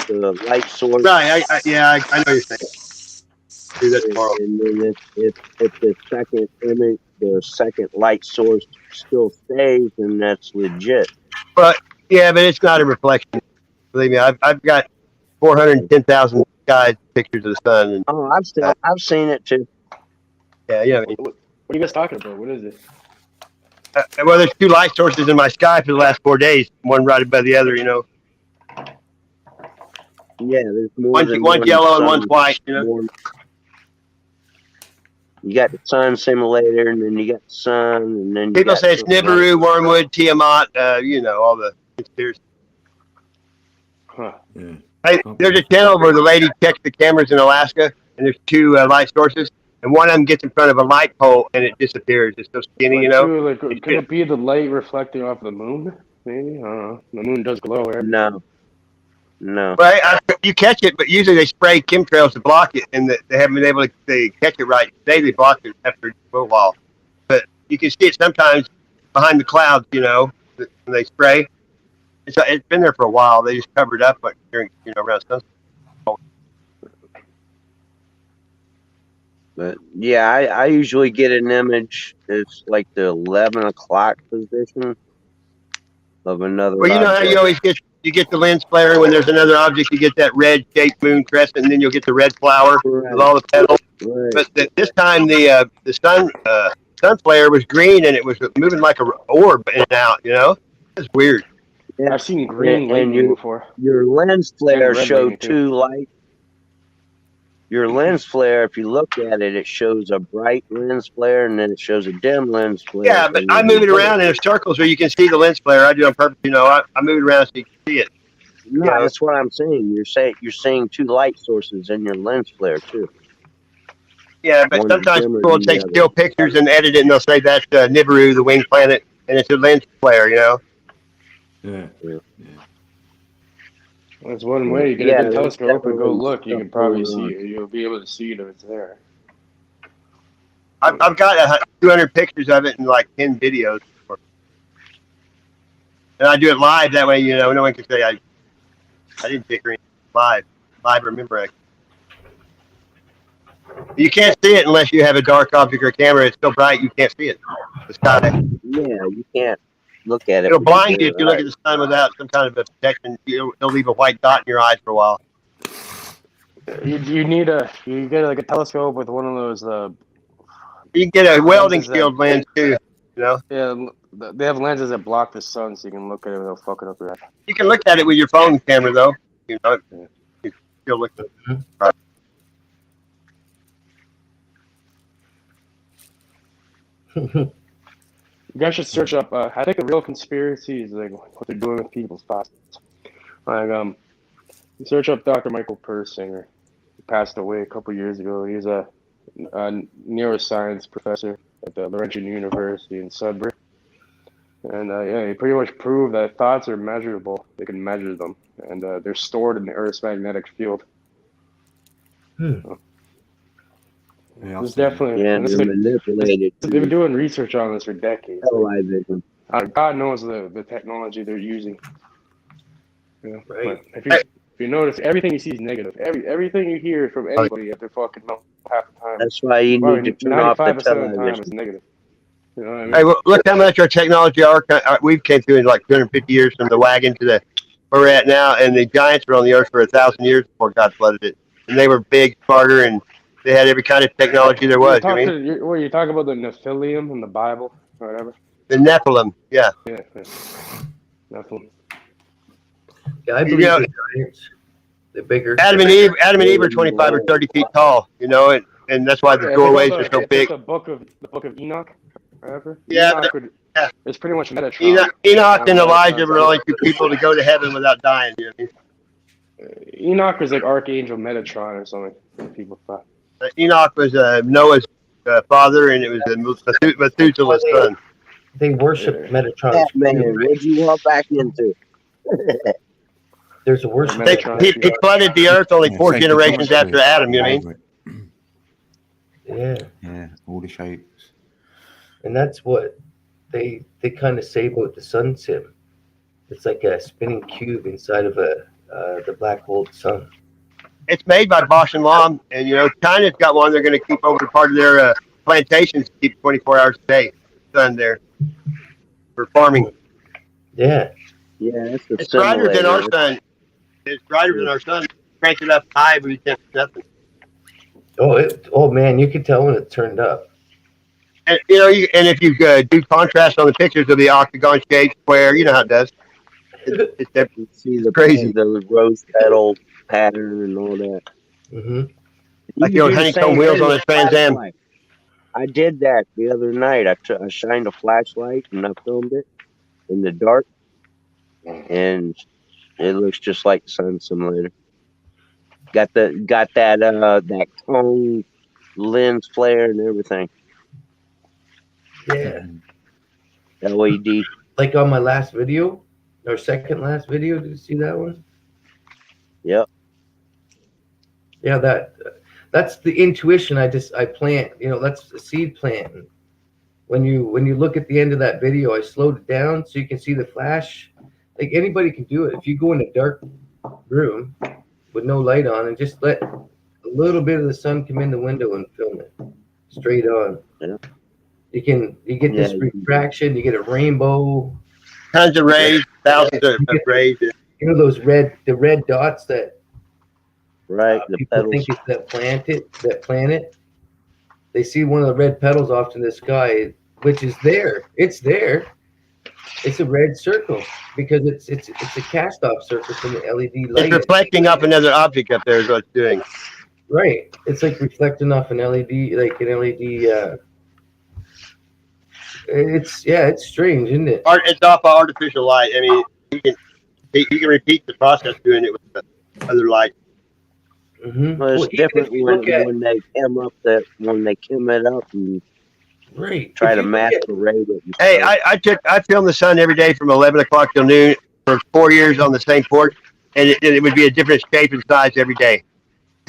the light source. Right. I know you're saying. Do that tomorrow. And then if the second image, the second light source still stays, then that's legit. But it's not a reflection. Believe me, I've got 410,000 guys pictures of the sun. And, I've seen it too. Yeah. What are you guys talking about? What is it? Well, there's two light sources in my sky for the last 4 days. One right above the other. Yeah, there's more. One's yellow and one's white. You got the sun simulator, and then you got the sun, and then people say it's Nibiru, Wormwood, Tiamat. All the conspiracy. Huh. Yeah. Hey, there's a channel where the lady checks the cameras in Alaska, and there's two light sources, and one of them gets in front of a light pole, and it disappears. It's so skinny, Could it be the light reflecting off the moon? Maybe, I don't know. The moon does glow, right? No. Well, you catch it, but usually they spray chemtrails to block it, and they haven't been able to catch it right. Today they blocked it after a little while, but you can see it sometimes behind the clouds. When they spray. It's been there for a while. They just covered up, but during around sunset. But yeah, I usually get an image. It's like the 11 o'clock position of another. Well, you know how you always get the lens flare when there's another object. You get that red shaped moon crescent, and then you'll get the red flower with all the petals. Right. But this time the sun flare was green, and it was moving like a orb in and out. It's weird. Yeah. I've seen green lightning before. Your lens flare showed too. 2 light. Your lens flare, if you look at it, it shows a bright lens flare, and then it shows a dim lens flare. Yeah, but I move it around in circles where you can see the lens flare. I do it on purpose. I move it around so you can see it. No, that's what I'm saying. You're seeing 2 light sources in your lens flare too. Yeah, but sometimes people will take still pictures and edit it, and they'll say that's Nibiru, the winged planet, and it's a lens flare. Yeah. That's one way. You get a good telescope and go look. You can probably see it. You'll be able to see it if it's there. I've got 200 pictures of it and like 10 videos. And I do it live. That way, no one can say I didn't pick her live. Remember. You can't see it unless you have a dark object or a camera. It's so bright you can't see it. The sky. Yeah, you can't look at it. It'll blind you if you look at the sun without some kind of a protection. It'll leave a white dot in your eyes for a while. You get like a telescope with one of those. You can get a welding shield lens too. Yeah, they have lenses that block the sun, so you can look at it without fucking up your eye. You can look at it with your phone camera though. You still look at it. Right. You guys should search up. I think a real conspiracy is like what they're doing with people's thoughts. Like, you search up Dr. Michael Persinger. He passed away a couple years ago. He's a neuroscience professor at the Laurentian University in Sudbury. And he pretty much proved that thoughts are measurable. They can measure them, and they're stored in the Earth's magnetic field. There's definitely they're manipulated. They've been doing research on this for decades. Television. God knows the technology they're using. Right. But if you notice, everything you see is negative. Everything you hear from anybody at their fucking mouth half the time. That's why you need to turn off the 95% of the time television. is negative. You know what I mean? Hey, well, look how much our technology we've came through in like 250 years from the wagon to where we're at now, and the giants were on the earth for 1,000 years before God flooded it, and they were big, smarter, and they had every kind of technology there was. You talk about the Nephilim in the Bible or whatever? The Nephilim, yeah. Yeah. Nephilim. Yeah, I believe the giants. The bigger. Adam and Eve are 25 or 30 feet tall, and that's why the doorways are so big. The book of Enoch, whatever. Yeah, it's pretty much Metatron. Enoch and Elijah were the only two people to go to heaven without dying. You know what I mean? Enoch was like Archangel Metatron or something. People thought. Enoch was Noah's father, and it was Methuselah's son. They worship Metatron. Yeah, man, what do you want back into? There's a worship. He flooded the earth only 4 generations after Adam. You know what I mean? Yeah. Yeah, all the shapes. And that's what they kind of say about the sun sim. It's like a spinning cube inside of the black hole sun. It's made by Bosch and Lomb, and China's got one they're going to keep over part of their plantations to keep 24 hours a day sun there for farming. Yeah. Yeah, it's brighter than our sun. It's brighter than our sun. Crank it up high, but it's nothing. Oh man, you can tell when it's turned up. And if you do contrast on the pictures of the octagon shape square, you know how it does. It's definitely crazy. The rose petal pattern and all that. Mm-hmm. Like the old honeycomb wheels on a Trans Am. I did that the other night. I shined a flashlight and I filmed it in the dark, and it looks just like the Sun Simulator. Got that cone lens flare and everything. Yeah. LED. Like on my last video, or second last video, did you see that one? Yep. Yeah, that's the intuition I plant. That's the seed planting. When you look at the end of that video, I slowed it down so you can see the flash. Like anybody can do it. If you go in a dark room with no light on and just let a little bit of the sun come in the window and film it straight on. Yeah. You get this refraction, you get a rainbow. Tons of rays, thousands of rays. Those red dots that the people petals. think it's that planet. They see one of the red petals off in the sky, which is there. It's there. It's a red circle because it's a cast off circle from the LED light. It's reflecting off another object up there is what it's doing. Right. It's like reflecting off an LED, like an LED. It's strange, isn't it? It's off of artificial light. I mean, you can repeat the process doing it with the other light. Mm-hmm. Well, it's different when they chem it up and try to masquerade it. Hey, I filmed the sun every day from 11 o'clock till noon for 4 years on the same porch, and it would be a different shape and size every day.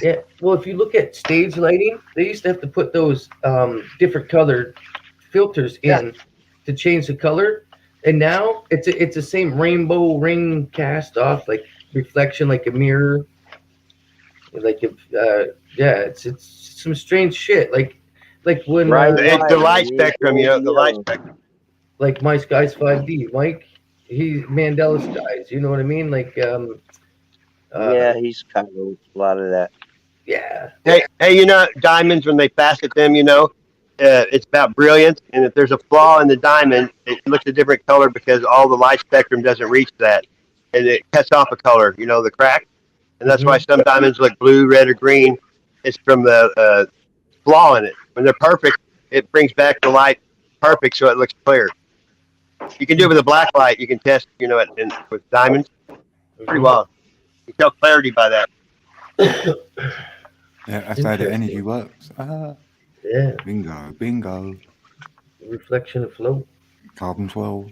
Yeah. Well, if you look at stage lighting, they used to have to put those different colored filters in to change the color, and now it's the same rainbow ring cast off, like reflection, like a mirror. Like it's some strange shit. Like when it's the light spectrum, the light spectrum. Like my sky's 5D. Mike, he's Mandela skies. You know what I mean? Like he's kind of a lot of that. Yeah. Hey, diamonds when they facet them, it's about brilliance, and if there's a flaw in the diamond, it looks a different color because all the light spectrum doesn't reach that, and it cuts off a color. The crack. And that's why some diamonds look blue, red, or green. It's from the flaw in it. When they're perfect, it brings back the light perfect so it looks clear. You can do it with a black light. You can test, with diamonds. Pretty well. You tell clarity by that. Yeah, that's how the energy works. Yeah. Bingo. Reflection of flow. Carbon 12.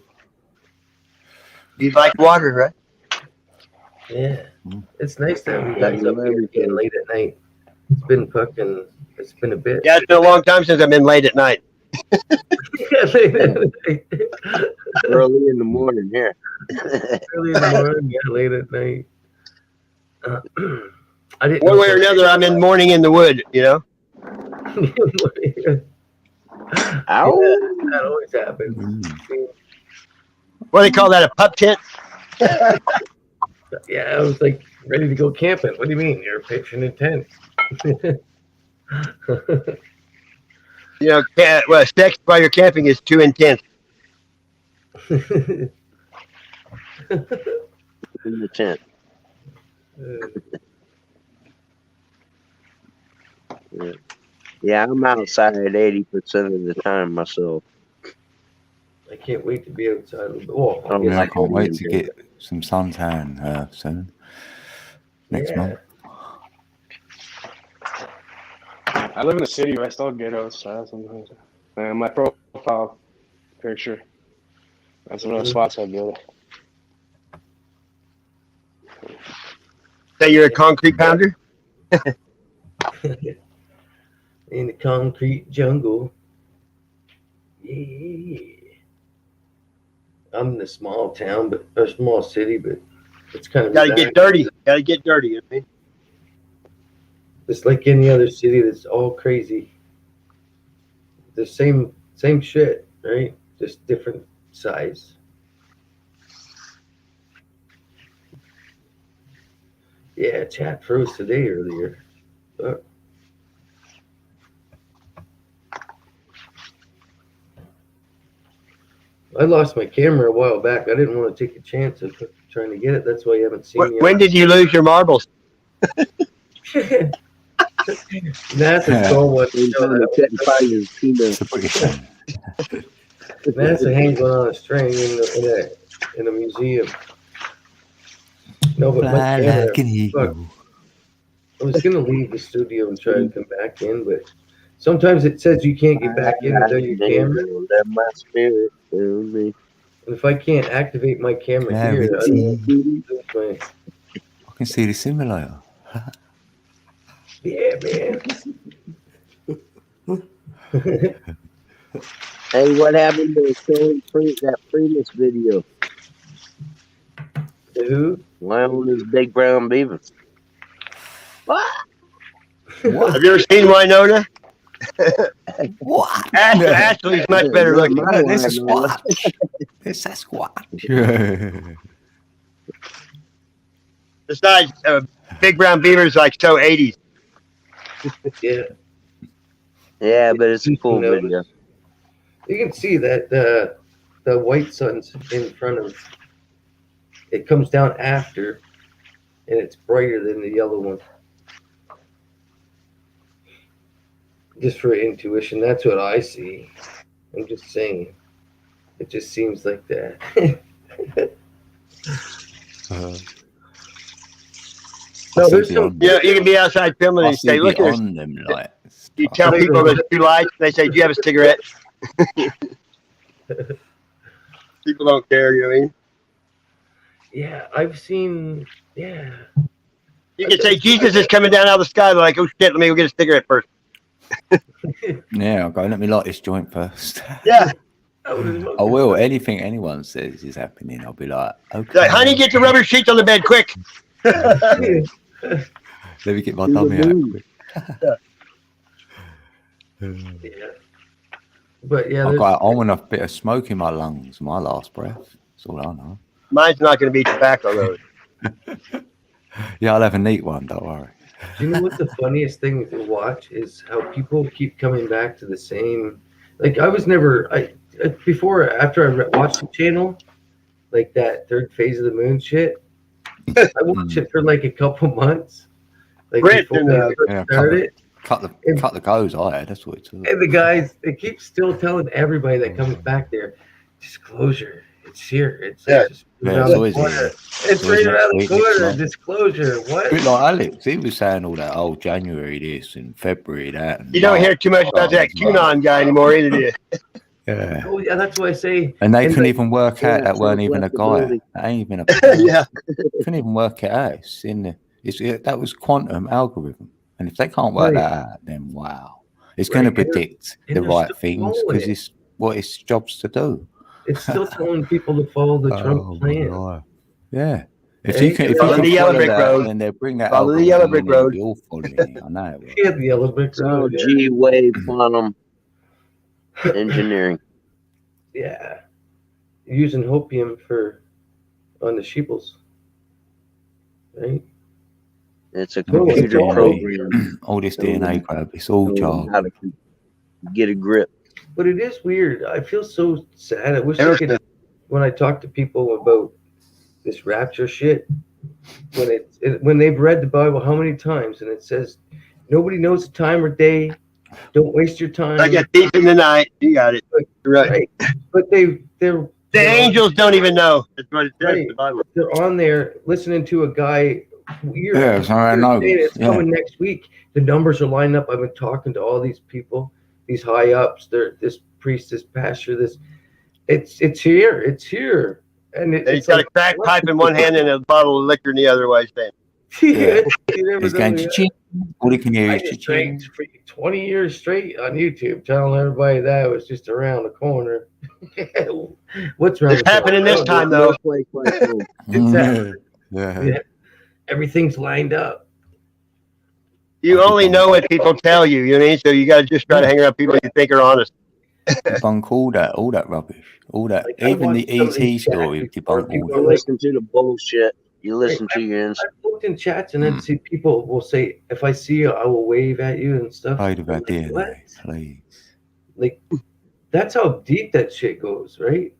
You like water, right? Yeah. It's nice to have you guys up here again late at night. It's been a bit. Yeah, it's been a long time since I've been late at night. Early in the morning here. Early in the morning, late at night. I didn't. One way or another, I'm in morning in the wood. Ow! That always happens. What do they call that? A pup tent? Yeah, I was like ready to go camping. What do you mean? You're pitching a tent. You know, sex while you're camping is too intense. In the tent. Yeah, I'm outside 80% of the time myself. I can't wait to be outside. Well, Oh, Yeah, I I can't couldn't wait to enjoy get some suntan soon. Next month. I live in a city, but I still get outside sometimes. And my profile picture. That's one of the spots I go to. Say you're a concrete pounder? In the concrete jungle. Yeah. I'm in a small town, but a small city, but it's kind of Gotta get dirty. Gotta get dirty. I mean, it's like any other city that's all crazy. The same shit, right? Just different size. Yeah, chat froze today earlier. But I lost my camera a while back. I didn't want to take a chance of trying to get it. That's why you haven't seen me. when did you lose your marbles? NASA stole one. NASA hangs one on a string in a museum. No, but my camera. Fuck, I was gonna leave the studio and try and come back in, but sometimes it says you can't get back in without your camera. Let my spirit fill me. And if I can't activate my camera here, I can see the simulator. Yeah, man. Hey, what happened to that Primus video? Who? Why on this big brown beaver? What? Have you ever seen Winona? What? Ashley's much better looking. It's a Squatch. It's a Squatch. Besides, big brown beaver's like so 80s. Yeah. Yeah, but it's a cool video. You can see that the white sun's in front of. It comes down after, and it's brighter than the yellow one. Just for intuition, that's what I see. I'm just saying. It just seems like that. So there's some, you can be outside filming and say, look, there's them lights. You tell people there's 2 lights, they say, do you have a cigarette? People don't care, you know what I mean? Yeah, I've seen, yeah. You can say, Jesus is coming down out of the sky. They're like, oh shit, let me go get a cigarette first. Yeah, I'll go, let me light this joint first. Yeah. I will. Anything anyone says is happening, I'll be like, okay. Like, honey, get the rubber sheets on the bed quick. Let me get my dummy out quick. Yeah. But yeah, I want a bit of smoke in my lungs, my last breath. That's all I know. Mine's not going to be tobacco, though. Yeah, I'll have a neat one, don't worry. Do you know what the funniest thing to watch is how people keep coming back to the same. Like I was never after I watched the channel, like that third phase of the moon shit. I watched it for like a couple months. Like before I started. Cut the goes I had, that's what it's all. And the guys, they keep still telling everybody that comes back there, disclosure. It's here. It's around the corner. It's right around the corner. Disclosure. What? Like Alex, he was saying all that. Oh, January this and February that. And you don't hear too much about that QAnon guy anymore, either, do you? Yeah. Oh yeah, that's why I say. And they couldn't even work out that weren't even a guy. That ain't even a. Yeah. Couldn't even work it out. It's in the. That was quantum algorithm. And if they can't work that out, then wow, it's going to predict the right things because it's what its job's to do. It's still telling people to follow the Trump plan. Yeah. If you can follow the yellow brick road, then they'll bring that. Follow the yellow brick road. You'll follow it. I know. Yeah, the yellow brick road. G-wave quantum engineering. Yeah. Using hopium on the sheeples. right? It's a No, it's computer all- program. All this DNA crap, it's all Showing jargon. how to get a grip. But it is weird. I feel so sad. I wish I could, when I talk to people about this rapture shit, when they've read the Bible how many times and it says nobody knows the time or day, don't waste your time. Like a thief in the night. You got it. Right. But they're The angels don't even know. That's what it says in the Bible. They're on there listening to a guy. Yeah, so I know. It's Yeah. coming next week. The numbers are lining up. I've been talking to all these people, these high ups. This priest, this pastor, this. It's here. It's here. And He's got a crack pipe in one hand and a bottle of liquor in the other way. Yeah. He's going cha-ching. All he can hear I is just cha-ching. drank for 20 years straight on YouTube, telling everybody that it was just around the corner. What's around It's the happening corner? this time, though. It's happening. Yeah. Yeah. Everything's lined up. You only know what people tell you. You know what I mean? So you got to just try to hang around people you think are honest. Debunk all that rubbish, all that. Like, I Even the watched some of ET these story, chats debunk all You that. listen to the bullshit. You listen to your I've looked in chats and then see people will say, if I see you, I will wave at you and stuff. Played about I'm like, what? DNA, please. Like, that's how deep that shit goes, right?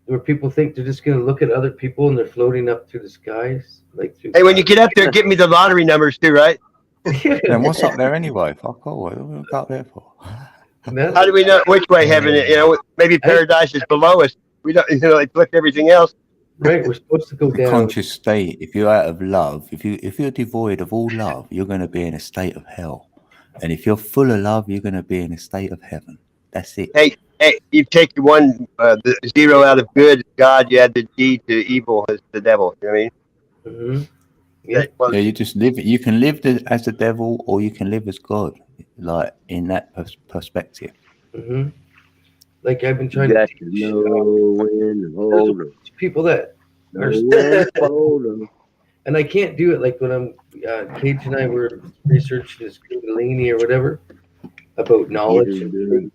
Where people think they're just going to look at other people and they're floating up through the skies. Like, through Hey, when you get up there, give me the lottery numbers too, right? Then what's up there anyway? Fuck all. What are we up there for? How do we know which way heaven is? You know, maybe paradise is below us. We don't, you know, they flipped everything else. Right, we're supposed to go The down. conscious state. If you're out of love, if you're devoid of all love, you're going to be in a state of hell. And if you're full of love, you're going to be in a state of heaven. That's it. Hey, you take the 0 out of good, God. You add the G to evil as the devil. You know what I mean? Mm-hmm. Yeah. Yeah, you just live. You can live as the devil, or you can live as God. Like in that perspective. Mm-hmm. Like I've been trying You to got to know when to hold 'em. people that Know are when to hold 'em. and I can't do it like when I'm Cage and I were researching this Kundalini or whatever about knowledge and truth.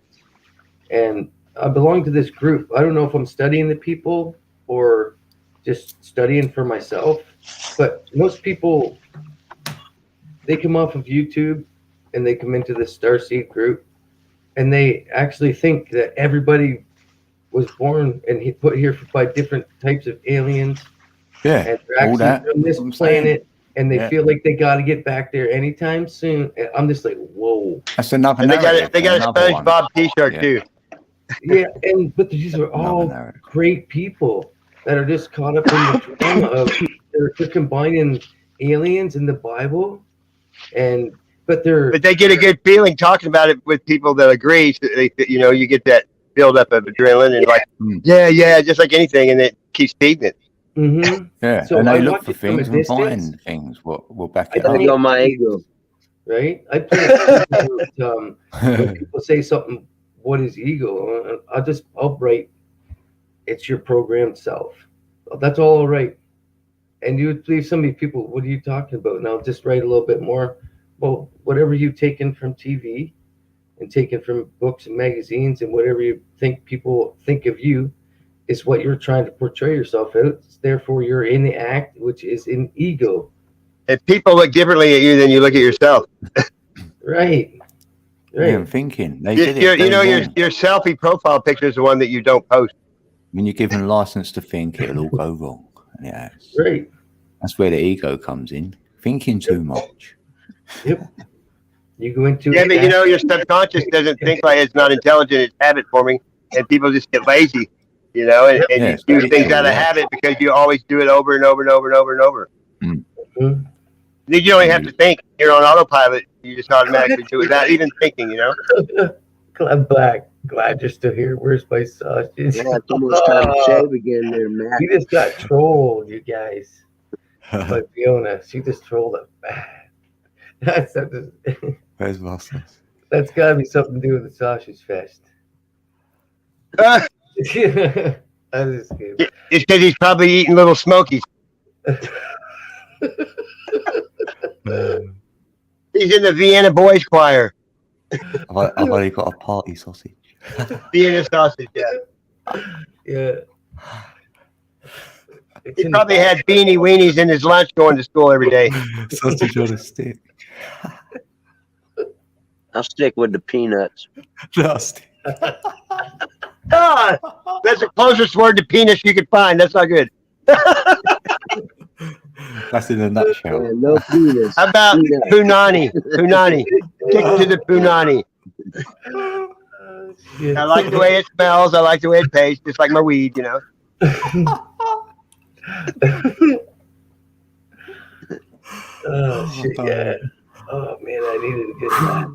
And I belong to this group. I don't know if I'm studying the people or just studying for myself, but most people, they come off of YouTube and they come into the Starseed group and they actually think that everybody was born and put here by different types of aliens. Yeah, and they're all actually that. from this I'm saying. planet, and they Yeah. feel like they got to get back there anytime soon. And I'm just like, whoa. That's another. And they got narrative, they got a another one. SpongeBob T-shirt Yeah. too. Yeah, but these are all great people that are just caught up in the drama of they're combining aliens and the Bible, but they get a good feeling talking about it with people that agree. So you know, you get that build up of adrenaline and like, yeah, just like anything, and it keeps feeding it. Mm-hmm. Yeah, So and I they look watch for it from a things and distance. find things. What will back it I up. got my ego. Right? I play when people say something, what is ego? I'll write, it's your programmed self. That's all I'll write. And you would believe some of these people, what are you talking about? And I'll just write a little bit more. Well, whatever you've taken from TV and taken from books and magazines and whatever you think people think of you is what you're trying to portray yourself as. Therefore, you're in the act, which is in ego. If people look differently at you than you look at yourself. Right. Yeah, I'm thinking. They You, did it. you They know, your wrong. selfie profile picture is the one that you don't post. When you're given license to think, it'll all go wrong. Yeah, Right. that's where the ego comes in. Thinking too much. Yep. You go into Yeah, but you know, your subconscious doesn't think like it's not intelligent. It's habit forming, and people just get lazy. You know, and Yeah, you do things out of habit because you always do it over and over and over and over and over. Mm-hmm. You don't even have to think. You're on autopilot. You just automatically do it without even thinking, you know? Glad you're still here. Where's my sausage? Yeah, it's almost time to shave again there, Matt. You just got trolled, you guys. By Fiona. She just trolled us bad. Where's Russell? That's got to be something to do with the sausage fest. I just kidding. It's because he's probably eating little smokies. He's in the Vienna Boys Choir. I've only got a party sausage. Vienna sausage, yeah. Yeah. He probably had beanie weenies in his lunch going to school every day. Sausage on a stick. I'll stick with the peanuts. Nasty. Ah, that's the closest word to penis you could find. That's not good. That's in a nutshell. Yeah, no penis. How about Peanuts. punani? Punani. Stick to the punani. I like the way it smells. I like the way it tastes. Just like my weed, you know. Oh shit, yeah. Oh man, I needed a good laugh.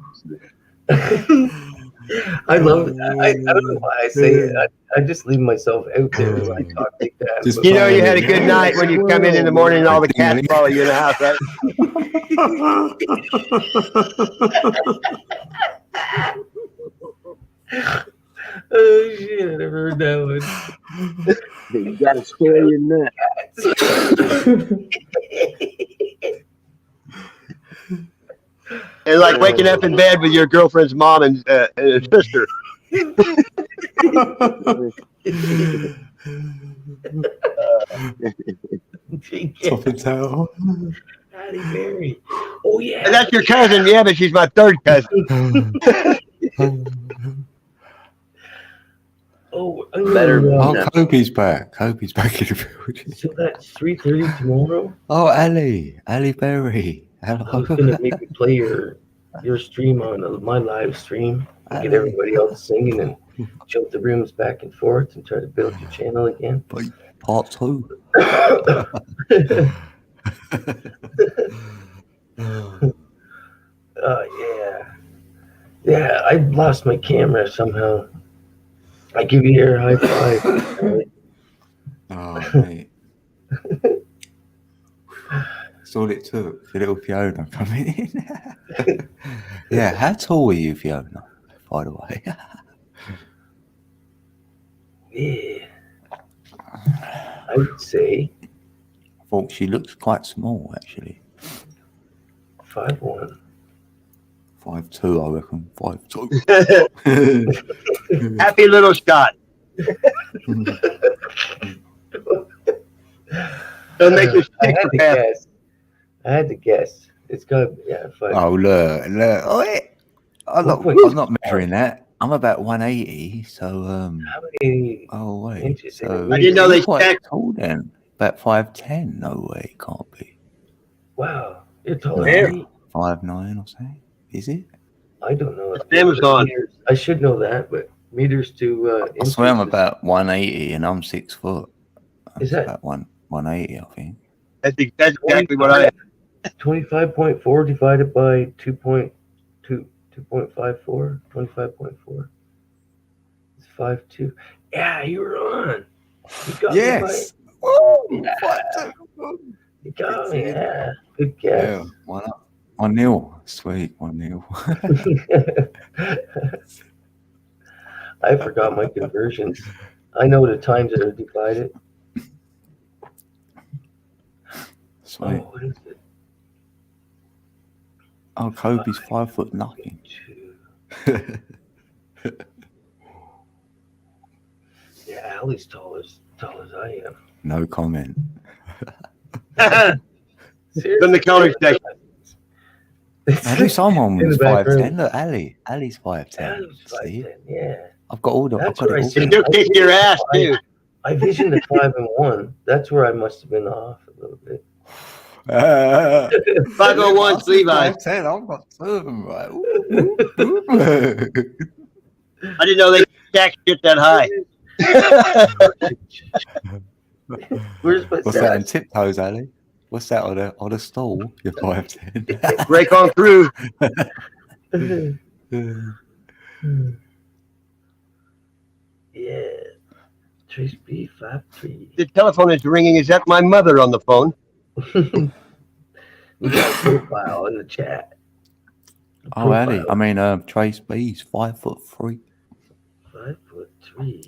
I love it. I don't know why I say it. I just leave myself out there when I talk like that. Just But- You know you had a good night when you come in the morning and all the cats follow you in the house, right? Oh shit, I never heard that one. You gotta scare your nut. And like waking up in bed with your girlfriend's mom and sister. Top and tail. Patty Mary. Oh yeah. And that's your cousin, yeah, but she's my third cousin. Oh, Better Oh, Kobe's back. Kobe's back in the building. So that's 3:30 tomorrow. Oh, Ali Berry. I was Hello. gonna maybe play your stream on my live stream and get everybody else singing and jump the rooms back and forth and try to build your channel again. Part 2. Yeah, I lost my camera somehow. I give you air high five. Oh, mate. That's all it took for little Fiona coming in. Yeah, how tall are you, Fiona, by the way? Yeah, I would say I thought she looks quite small, actually. 5'1". 5'2", I reckon. 5'2". Happy little Scott. Don't make you I sick. had to guess. I had to guess. It's got yeah. 5. Oh, look. Oh, I'm not measuring that. I'm about 180, so How many oh wait, inches? so I didn't know they you're quite stacked. tall then. About 5'10". No way, it can't be. Wow, you're taller Yeah. than me. 5'9" or something. Is it? I don't know. Amazon. I should know that, but meters to I swear I'm inches is- about 180 and I'm 6 foot. Is that- about 180? I think. That's exactly what I am. 25.4 divided by 2.54. 25.4. It's 5'2". Yeah, you were on. You got Yes. me. Woo! Yeah. You got me. Yeah. Good Yeah, guess. 1-0. Sweet, 1-0. I forgot my conversions. I know the times that are divided. Sweet. Oh, what is it? Oh, Kobe's 5 foot nothing. 2. Yeah, Allie's tall as I am. No comment. From the counter section. At least someone In was the back 5'10". room. Look, Ali's 5'10". Allie's See? 5'10", yeah. I've got all the. I've That's got where I it all. see. She'll kick your ass too. I visioned a 5 and 1. That's where I must have been off a little bit. 501 Levi's. 5'10". I've got 2 of them right. I didn't know they stacked shit that high. Where's my What's that in tiptoes, Ali? What's that on the stool? You're 5'10". Break on through. Yeah. Trace B 5'3". The telephone is ringing. Is that my mother on the phone? We got a profile in the chat. Oh, Ali. I mean, Trace B's 5'3". 5'3".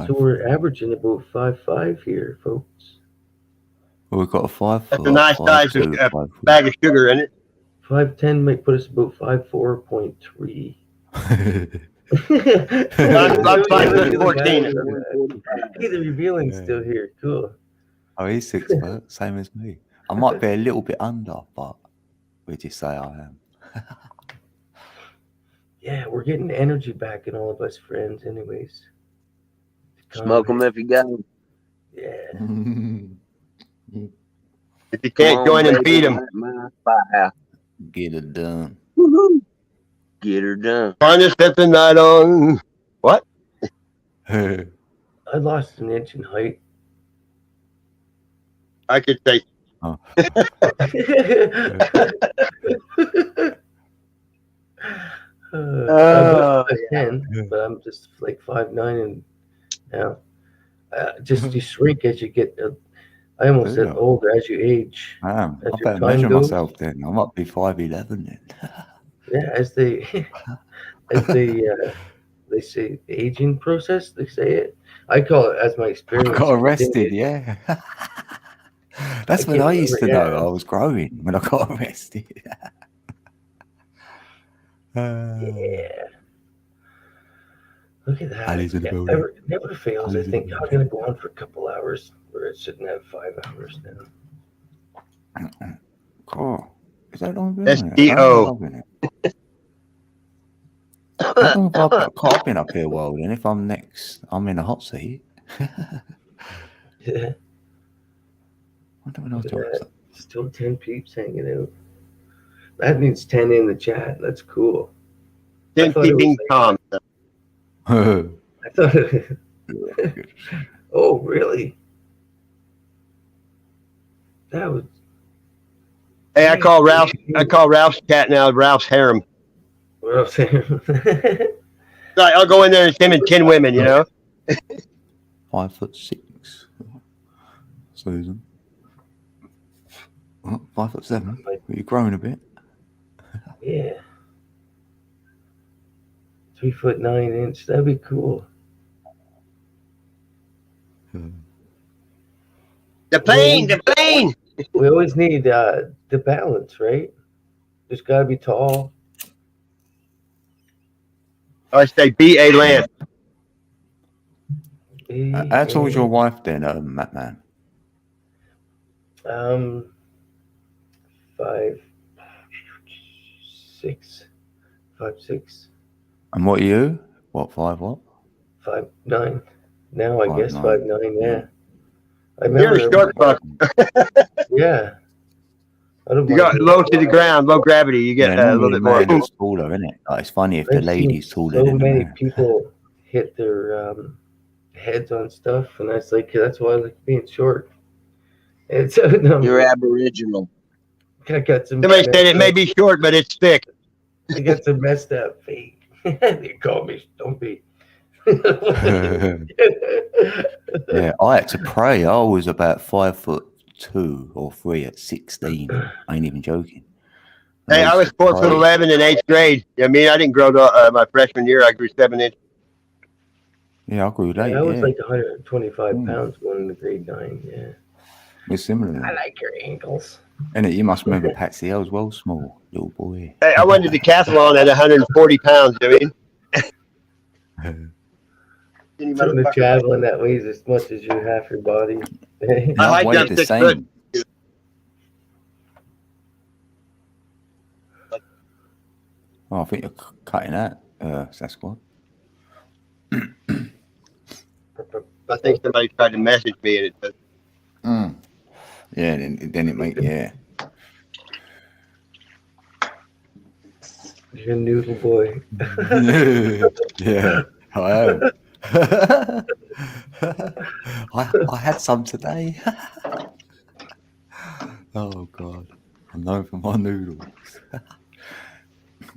So we're averaging about 5'5" here, folks. Well, we've got a 5 That's foot. a nice size 5'2", bag of sugar in it. 5'10" might put us about 5'4.3". I'm 5'14". Hey, the revealing's still here. Cool. Oh, he's 6 foot, same as me. I might be a little bit under, but would you say I am? Yeah, we're getting energy back in all of us friends, anyways. Smoke them if you got them. Yeah. If you can't join them, feed them. Get it done. Woo-hoo. Get her done. Finally stepping night on. What? I lost an inch in height. I could say. Oh. I'm about 5'10", but I'm just like 5'9", and now just you shrink as you get. I almost said older as you age. I As your better time measure goes. myself then. I might be 5'11" then. Yeah, as they say aging process. They say it. I call it as my experience. I got arrested, continues. yeah. That's when I used to know I was growing, when I got arrested. Yeah. Look at that. Ali's in the building. Never fails. I think I'm going to go on for a couple hours where it shouldn't have 5 hours now. Cool. Is that long? SDO. I don't know if I've got carping up here, well, then if I'm next, I'm in a hot seat. Yeah. I don't know. Still 10 peeps hanging out. That means 10 in the chat. That's cool. 10 keeping calm. I thought it, oh, really? That was. Hey, I call Ralph's cat now Ralph's harem. What I'm saying. Like, I'll go in there and him and 10 women, you know? 5'6". Susan. 5'7". You're growing a bit. Yeah. 3'9". That'd be cool. The plane. We always need the balance, right? Just got to be tall. I say B.A. Land. How tall is your wife then, Matt Man? 5'6". And what are you? What, 5 what? 5'9". Now I guess 5'9". 5'9". Yeah. I remember. You're a short fuck. Yeah. You got low to the ground, low gravity. You get a little bit more. It's taller, isn't it? Like, it's funny if the lady's taller So than the many man. people hit their heads on stuff, and that's that's why I like being short. And so You're Aboriginal. I got some. Somebody said it may be short, but it's thick. I got some messed up feet. They call me Stumpy. Yeah, I had to pray. I was about 5'2" or 3" at 16. I ain't even joking. Hey, I was 4'11" in 8th grade. I mean, I didn't grow to my freshman year. I grew 7 inches. Yeah, I grew late. I was like 125 pounds going into grade 9. Yeah. We're similar. I like your ankles. And you must remember Patsy L as well, small little boy. Hey, I went to decathlon at 140 pounds. I mean, From the javelin that weighs as much as you half your body. I like weighed that the 6 foot. same. Oh, I think you're cutting that, Sasquatch. I think somebody tried to message me and it said, Yeah, then it makes, yeah. You're a noodle boy. Yeah, I am. I had some today. Oh God, I'm known for my noodles.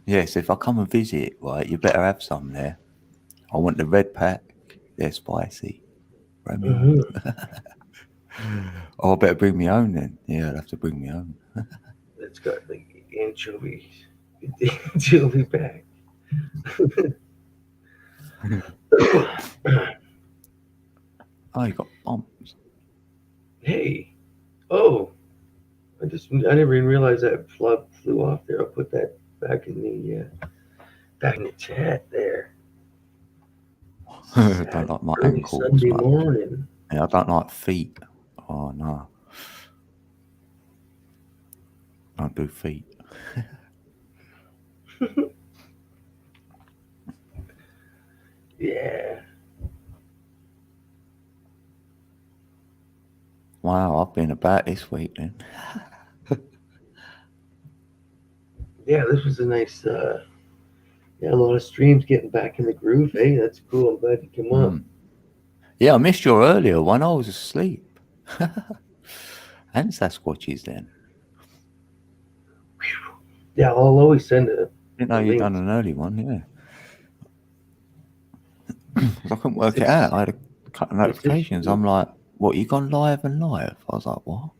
Yes, if I come and visit, right, you better have some there. I want the red pack. They're spicy. Oh, I better bring me own then. Yeah, I'll have to bring me own. It's got like anchovies. Anchovy pack. Oh, you got bumps. Hey. Oh. I never even realized that flew off there. I'll put that back in the chat there. I don't like my ankles. Sunday morning. Yeah, I don't like feet. Oh no. Don't do feet. Yeah. Wow, I've been about this week then. Yeah, this was a nice, a lot of streams getting back in the groove. Hey, that's cool. I'm glad you came up. Yeah, I missed your earlier one. I was asleep. And Sasquatches then. Yeah, I'll always send it. Didn't know you'd done an early one, yeah. I couldn't work it out. I had a couple of notifications. I'm like, what, you gone live and live? I was like, what?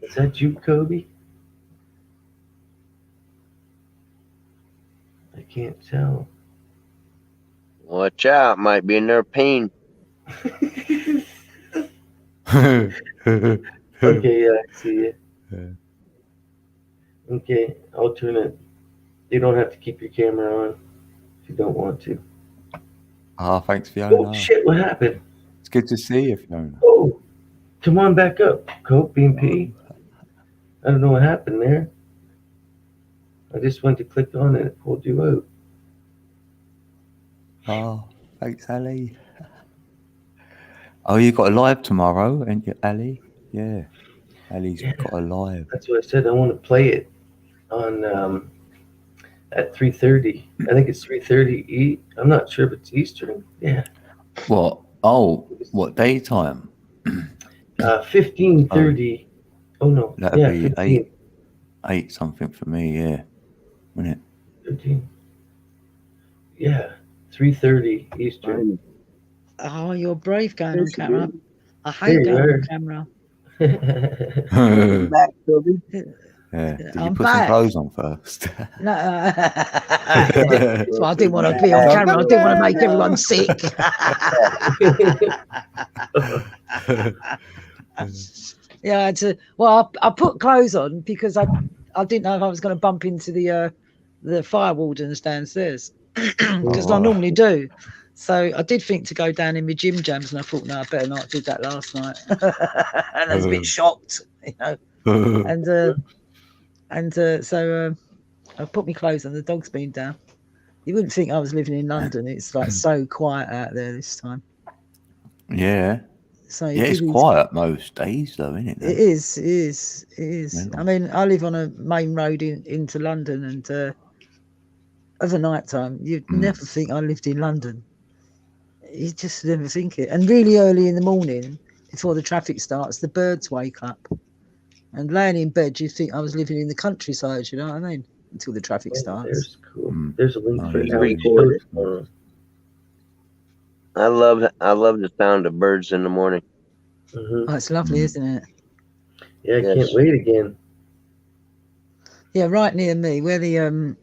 Is that you, Kobe? I can't tell. Watch out, might be in their pain. Okay, yeah, I see it. Okay, I'll turn it. You don't have to keep your camera on if you don't want to. Ah, thanks, Fiona. Oh, shit, what happened? It's good to see you, Fiona. Oh, come on back up, Cope, BMP. I don't know what happened there. I just went to click on it and it pulled you out. Oh, thanks, Ali. Oh, you got a live tomorrow, ain't you, Ali? Yeah. Ali's got a live. That's what I said. I want to play it on at 3:30. I think it's 3:30 I'm not sure if it's Eastern. Yeah. What? Oh, what daytime? 15:30. Oh no. That'd Yeah, be 15. eight something for me, yeah. Wouldn't it? 13. Yeah. 3:30 Eastern. Oh, you're brave going on camera. I There hate you going are. on camera. Back, Toby. Yeah. Did you I'm put back. some clothes on first? No, so I didn't want to be on camera. I didn't want to make everyone sick. Yeah, I had to. Well, I put clothes on because I didn't know if I was going to bump into the fire wardens downstairs because I normally do. So I did think to go down in my gym jams, and I thought, no, I better not. I did that last night, and I was a bit shocked, you know. So I put my clothes on. The dog's been down. You wouldn't think I was living in London. It's like so quiet out there this time. Yeah. So Yeah, it's quiet most days, though, isn't it? It is. I mean, I live on a main road into London, and of a night time, you'd never think I lived in London. You just never think it. And really early in the morning, before the traffic starts, the birds wake up. And laying in bed, you think I was living in the countryside, you know what I mean? Until the traffic starts. There's cool. There's a link for It's how we recorded. showed. I love the sound of birds in the morning. Oh, it's lovely, isn't it? Yeah, I can't wait again. Yeah, right near me, where the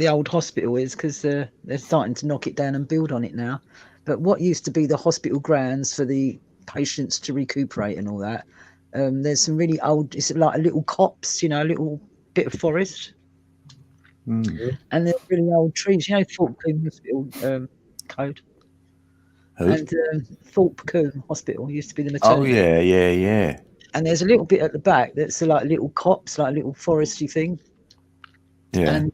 old hospital is, because they're starting to knock it down and build on it now. But what used to be the hospital grounds for the patients to recuperate and all that, there's some really old, it's like a little copse, you know, a little bit of forest. And there's really old trees, you know, Thorpe Combe Hospital code. Who? And Thorpe Combe Hospital used to be the maternity. Oh, yeah. And there's a little bit at the back that's like a little copse, like a little foresty thing. Yeah.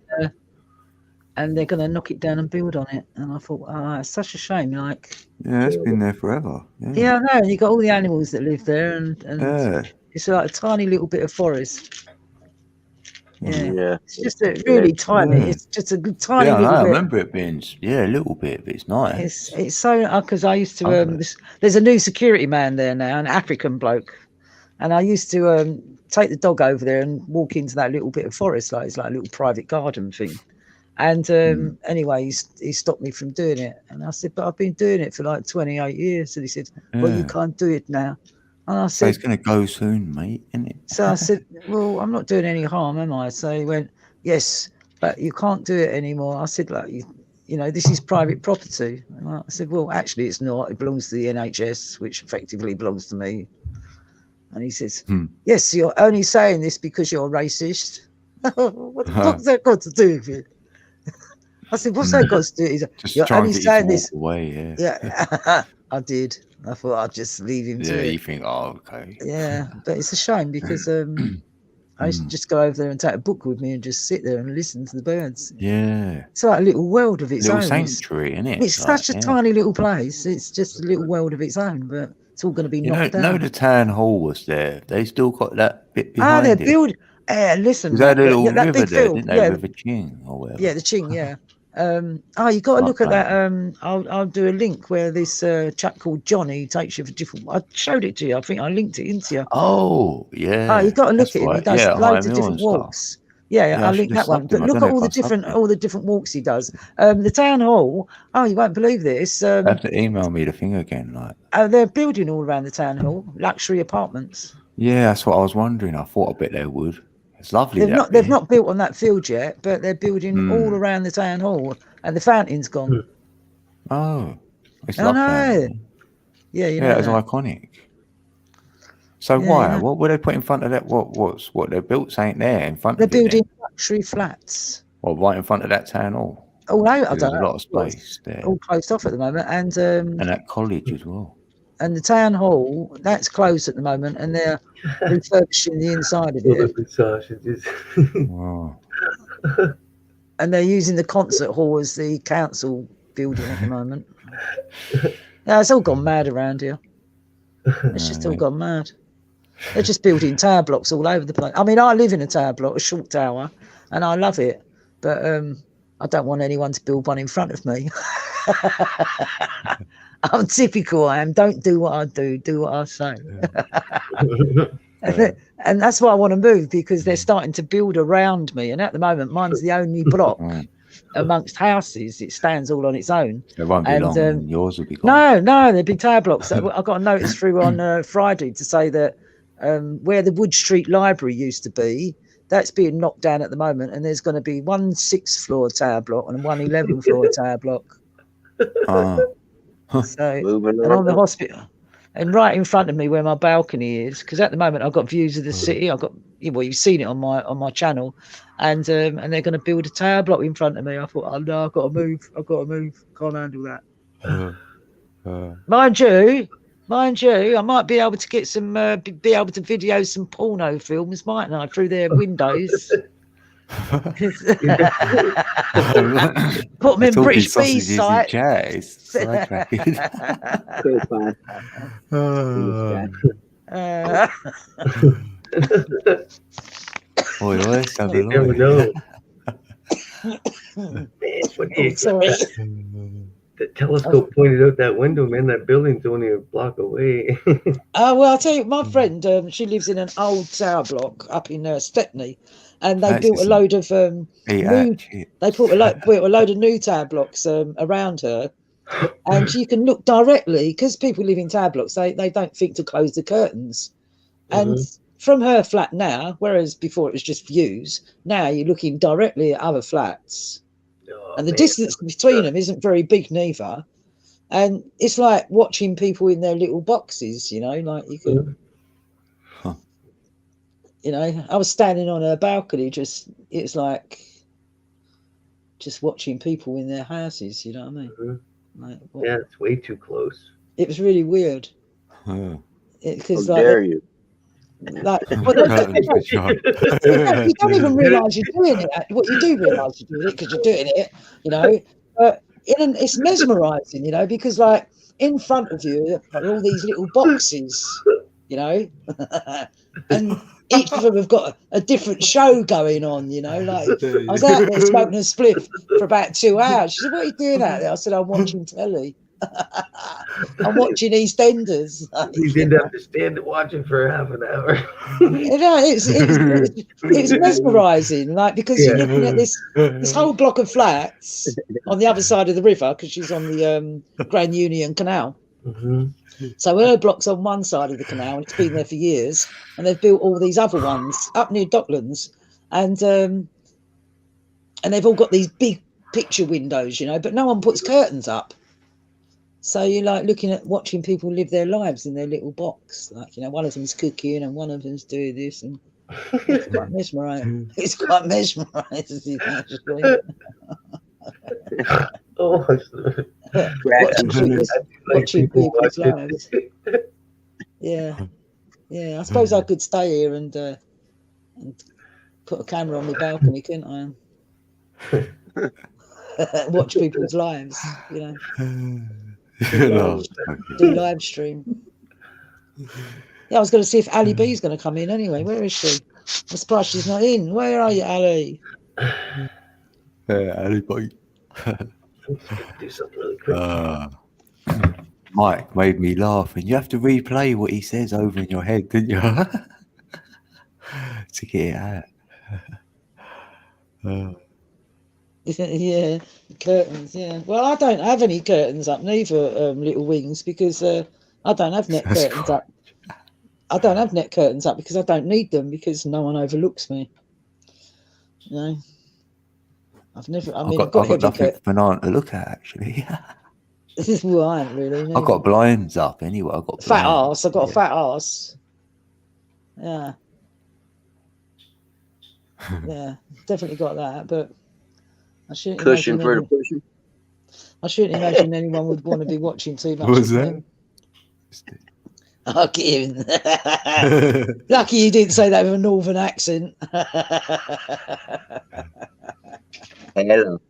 And they're going to knock it down and build on it. And I thought, it's such a shame. Like, Yeah, it's been there forever. yeah, I know. And you got all the animals that live there, and it's like a tiny little bit of forest. Yeah. It's just a really tiny. Yeah. It's just a good tiny Yeah, little I bit. remember it being, a little bit, but it's nice. It's so, because I used to, there's a new security man there now, an African bloke. And I used to take the dog over there and walk into that little bit of forest, like it's like a little private garden thing. And anyway, he stopped me from doing it. And I said, but I've been doing it for like 28 years. And he said, well, you can't do it now. And I So said, it's going to go soon, mate, isn't it? so I said, well, I'm not doing any harm, am I? So he went, yes, but you can't do it anymore. I said, like, you know, this is private property. And I said, well, actually, it's not. It belongs to the NHS, which effectively belongs to me. And he says, yes, you're only saying this because you're racist. What the fuck's that got to do with it? I said, what's that got to do with it? Just You're try and only get you saying to this. walk away, Yeah, I did. I thought I'd just leave him to Yeah, it. you think, oh, okay. Yeah, but it's a shame because I used to just go over there and take a book with me and just sit there and listen to the birds. Yeah. It's like a little world of its Little own. sanctuary, isn't it? It's Like, such a yeah. tiny little place. It's just a little world of its own, but it's all going to be knocked down. No, the town hall was there. They still got that bit Oh, behind they're it. building. Listen, Was that a little that river big there, field, didn't they? yeah, River Ching or whatever. yeah, the Ching, yeah. You got to look at that. I'll do a link where this chap called Johnny takes you for different. I showed it to you. I think I linked it into you. Oh, yeah. Oh, you got to look That's at him. He right. does Yeah, loads High of different Mill and walks. stuff. Yeah, Yeah, I I'll link should have that one. subbed him. But I look don't at know all the if I subbed different him. walks he does. The town hall. Oh, you won't believe this. They have to email me the thing again. Like, They're building all around the town hall, luxury apartments. yeah, that's what I was wondering. I thought I bet they would. It's lovely. They've not built on that field yet, but they're building all around the town hall, and the fountain's gone. Oh, it's I love know. that. Yeah, you Yeah, know it's that. iconic. So Yeah, why? yeah. What would they put in front of that? What they built ain't there in front They're of it? Then? building luxury flats. Well, right in front of that town hall. All out. I There's don't a know. lot of space there, All closed off at the moment, and that college as well. the town hall that's closed at the moment, and they're refurbishing the inside of it, Wow. and they're using the concert hall as the council building at the moment. Yeah, it's all gone mad around here. It's just all gone mad. They're just building tower blocks all over the place. I mean, I live in a tower block, a short tower, and I love it, but I don't want anyone to build one in front of me. I'm typical. I am. Don't do what I do what I say. And that's why I want to move, because they're starting to build around me. And at the moment, mine's the only block amongst houses. It stands all on its own. It won't be long. And yours will be gone. No, they're big tower blocks. I got a notice through on Friday to say that where the Wood Street Library used to be, that's being knocked down at the moment, and there's going to be 1 6th-floor tower block and 1 11th-floor tower block. So, and on the hospital, and right in front of me where my balcony is, because at the moment I've got views of the city. I've got, well, you've seen it on my channel, and they're going to build a tower block in front of me. I thought, oh no, I've got to move. Can't handle that. Mind you, I might be able to get some, be able to video some porno films, mightn't I, through their windows? Put them in British B site. You never know. Man, what do you Sorry. The telescope pointed out that window, man. That building's only a block away. Well, I'll tell you, my friend, she lives in an old tower block up in Stepney, and they built a load of built a load of new tower blocks around her, and you can look directly, because people live in tower blocks. They don't think to close the curtains, and from her flat now, whereas before it was just views, now you're looking directly at other flats. And the distance between them isn't very big neither. And it's like watching people in their little boxes, you know, like you can, you know, I was standing on a balcony, it's like just watching people in their houses, you know what I mean? Like, yeah, it's way too close. It was really weird. How Like, dare you? well, you don't even realise you're doing it. What you do realise you're doing it because you're doing it, you know. But it's mesmerising, you know, because like in front of you are all these little boxes, you know, and each of them have got a different show going on, you know. Like I was out there smoking a spliff for about 2 hours. She said, "What are you doing out there?" I said, "I'm watching telly." I'm watching EastEnders. You didn't have to stand watching for half an hour. You know, it's mesmerising, like, because you're looking at this whole block of flats on the other side of the river, because she's on the Grand Union Canal. So her block's on one side of the canal, and it's been there for years, and they've built all these other ones up near Docklands, and they've all got these big picture windows, you know, but no one puts curtains up. So you're like watching people live their lives in their little box. Like, you know, one of them's cooking and one of them's doing this, and it's quite mesmerising. It's quite mesmerising, actually. watching people's lives. Yeah. I suppose I could stay here and put a camera on my balcony, couldn't I? Watch people's lives, do live stream. Yeah, I was going to see if Ali B's going to come in anyway. Where is she? I'm surprised she's not in. Where are you, Ali? Ali B. Do something really quick. Mike made me laugh, and you have to replay what he says over in your head, didn't you? To get it out. Yeah, curtains. Yeah. Well, I don't have any curtains up, neither, Little Wings, because I don't have net curtains up. I don't have net curtains up because I don't need them, because no one overlooks me. I've got nothing for Nana to look at, actually. This is who I am, really. I've got blinds up anyway. I've got fat arse. I've got a fat arse. Yeah. Yeah, definitely got that, but I shouldn't cushion for the cushion. I shouldn't imagine anyone would want to be watching too much. What was that? Oh, Kieran. Lucky you didn't say that with a northern accent. Hello.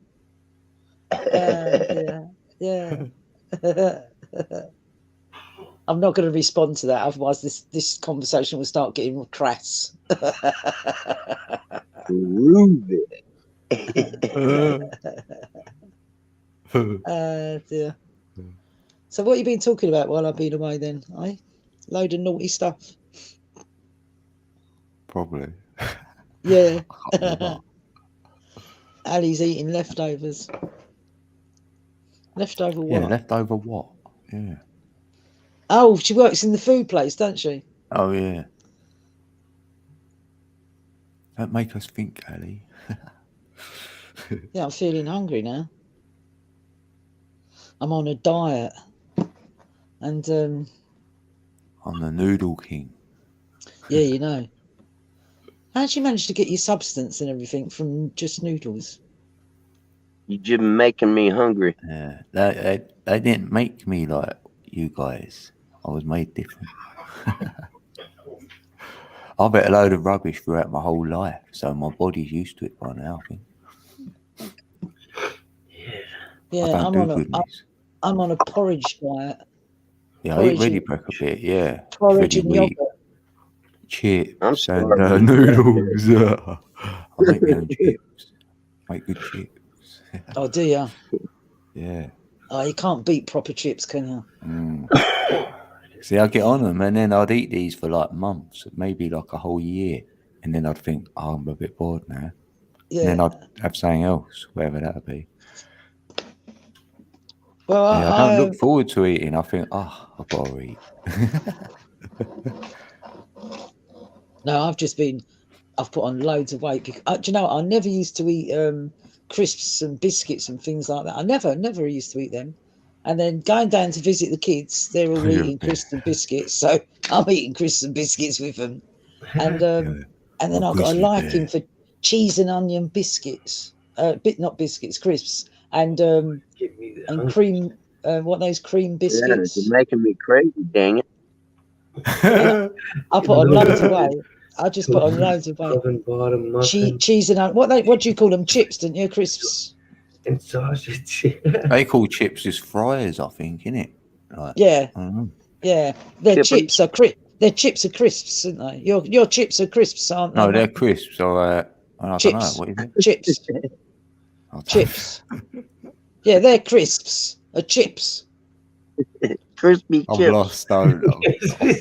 Yeah. I'm not going to respond to that, otherwise this conversation will start getting crass. Rude. Dear. So what have you been talking about while I've been away then? Load of naughty stuff. Probably. Yeah. Ali's eating leftovers. Leftover what? Yeah, leftover what? Yeah. Oh, she works in the food place, doesn't she? Oh, yeah. Don't make us think, Ali. Yeah, I'm feeling hungry now. I'm on a diet. And I'm the noodle king. Yeah, How'd you manage to get your substance and everything from just noodles? You just making me hungry. Yeah, they didn't make me like you guys. I was made different. I've had a load of rubbish throughout my whole life, so my body's used to it by now, I think. Yeah, I'm on a porridge diet. Yeah, I eat ready break a bit, yeah. Porridge and yogurt. Chips and noodles. I make my own chips. Make good chips. Oh, do you? Yeah. Oh, you can't beat proper chips, can you? See, I get on them, and then I'd eat these for like months, maybe like a whole year, and then I'd think, oh, I'm a bit bored now. Yeah. And then I'd have something else, whatever that'd be. Well, yeah, I don't look forward to eating. I think, oh, I've got to eat. No, I've put on loads of weight. Because, do you know, I never used to eat crisps and biscuits and things like that. I never used to eat them. And then going down to visit the kids, they're all eating crisps and biscuits. So I'm eating crisps and biscuits with them. And then I've got a liking for cheese and onion biscuits. Not biscuits, crisps. And cream, what are those cream biscuits? Yeah, you're making me crazy, dang it. I put on loads of weight. I just put on loads of weight. Cheese and what do you call them? Chips, didn't you? Crisps. And sausage. They call chips just fries, I think, innit? Like, yeah. I don't know. Yeah. Their chips are crisps, aren't they? Your chips are crisps, aren't they? No, they're crisps. I don't know. What is it? Chips. Chips. Yeah, they're crisps. Chips. Crispy chips. I've lost out.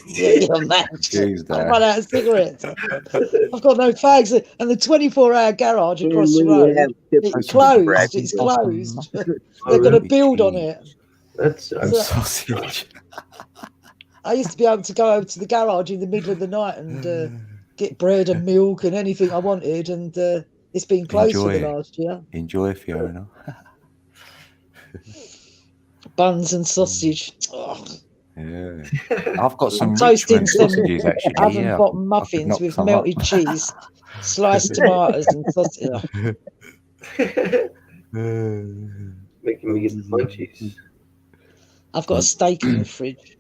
You're mad. I've run out of cigarettes. I've got no fags. And the 24-hour garage across the road, it's closed. It's closed. They're going to build on it. That's sausage. I used to be able to go over to the garage in the middle of the night and get bread and milk and anything I wanted. And it's been closed for the last year. Enjoy, Fiona. Buns and sausage. Oh. Yeah, I've got some toasting sausages actually. Oven bottom muffins with melted cheese, sliced tomatoes and sausage. Making me get the munchies. I've got a steak in the fridge.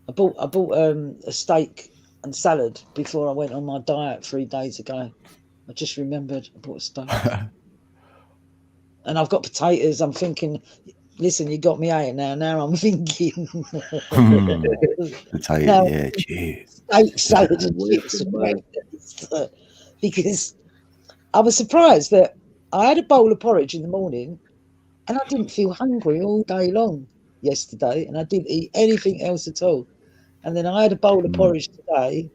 I bought a steak and salad before I went on my diet 3 days ago. I just remembered I bought a steak. And I've got potatoes. I'm thinking, listen, you got me out now. Now I'm thinking. Potato, Now, yeah, cheers. steak, salad, and chips. Because I was surprised that I had a bowl of porridge in the morning and I didn't feel hungry all day long yesterday, and I didn't eat anything else at all. And then I had a bowl of porridge today,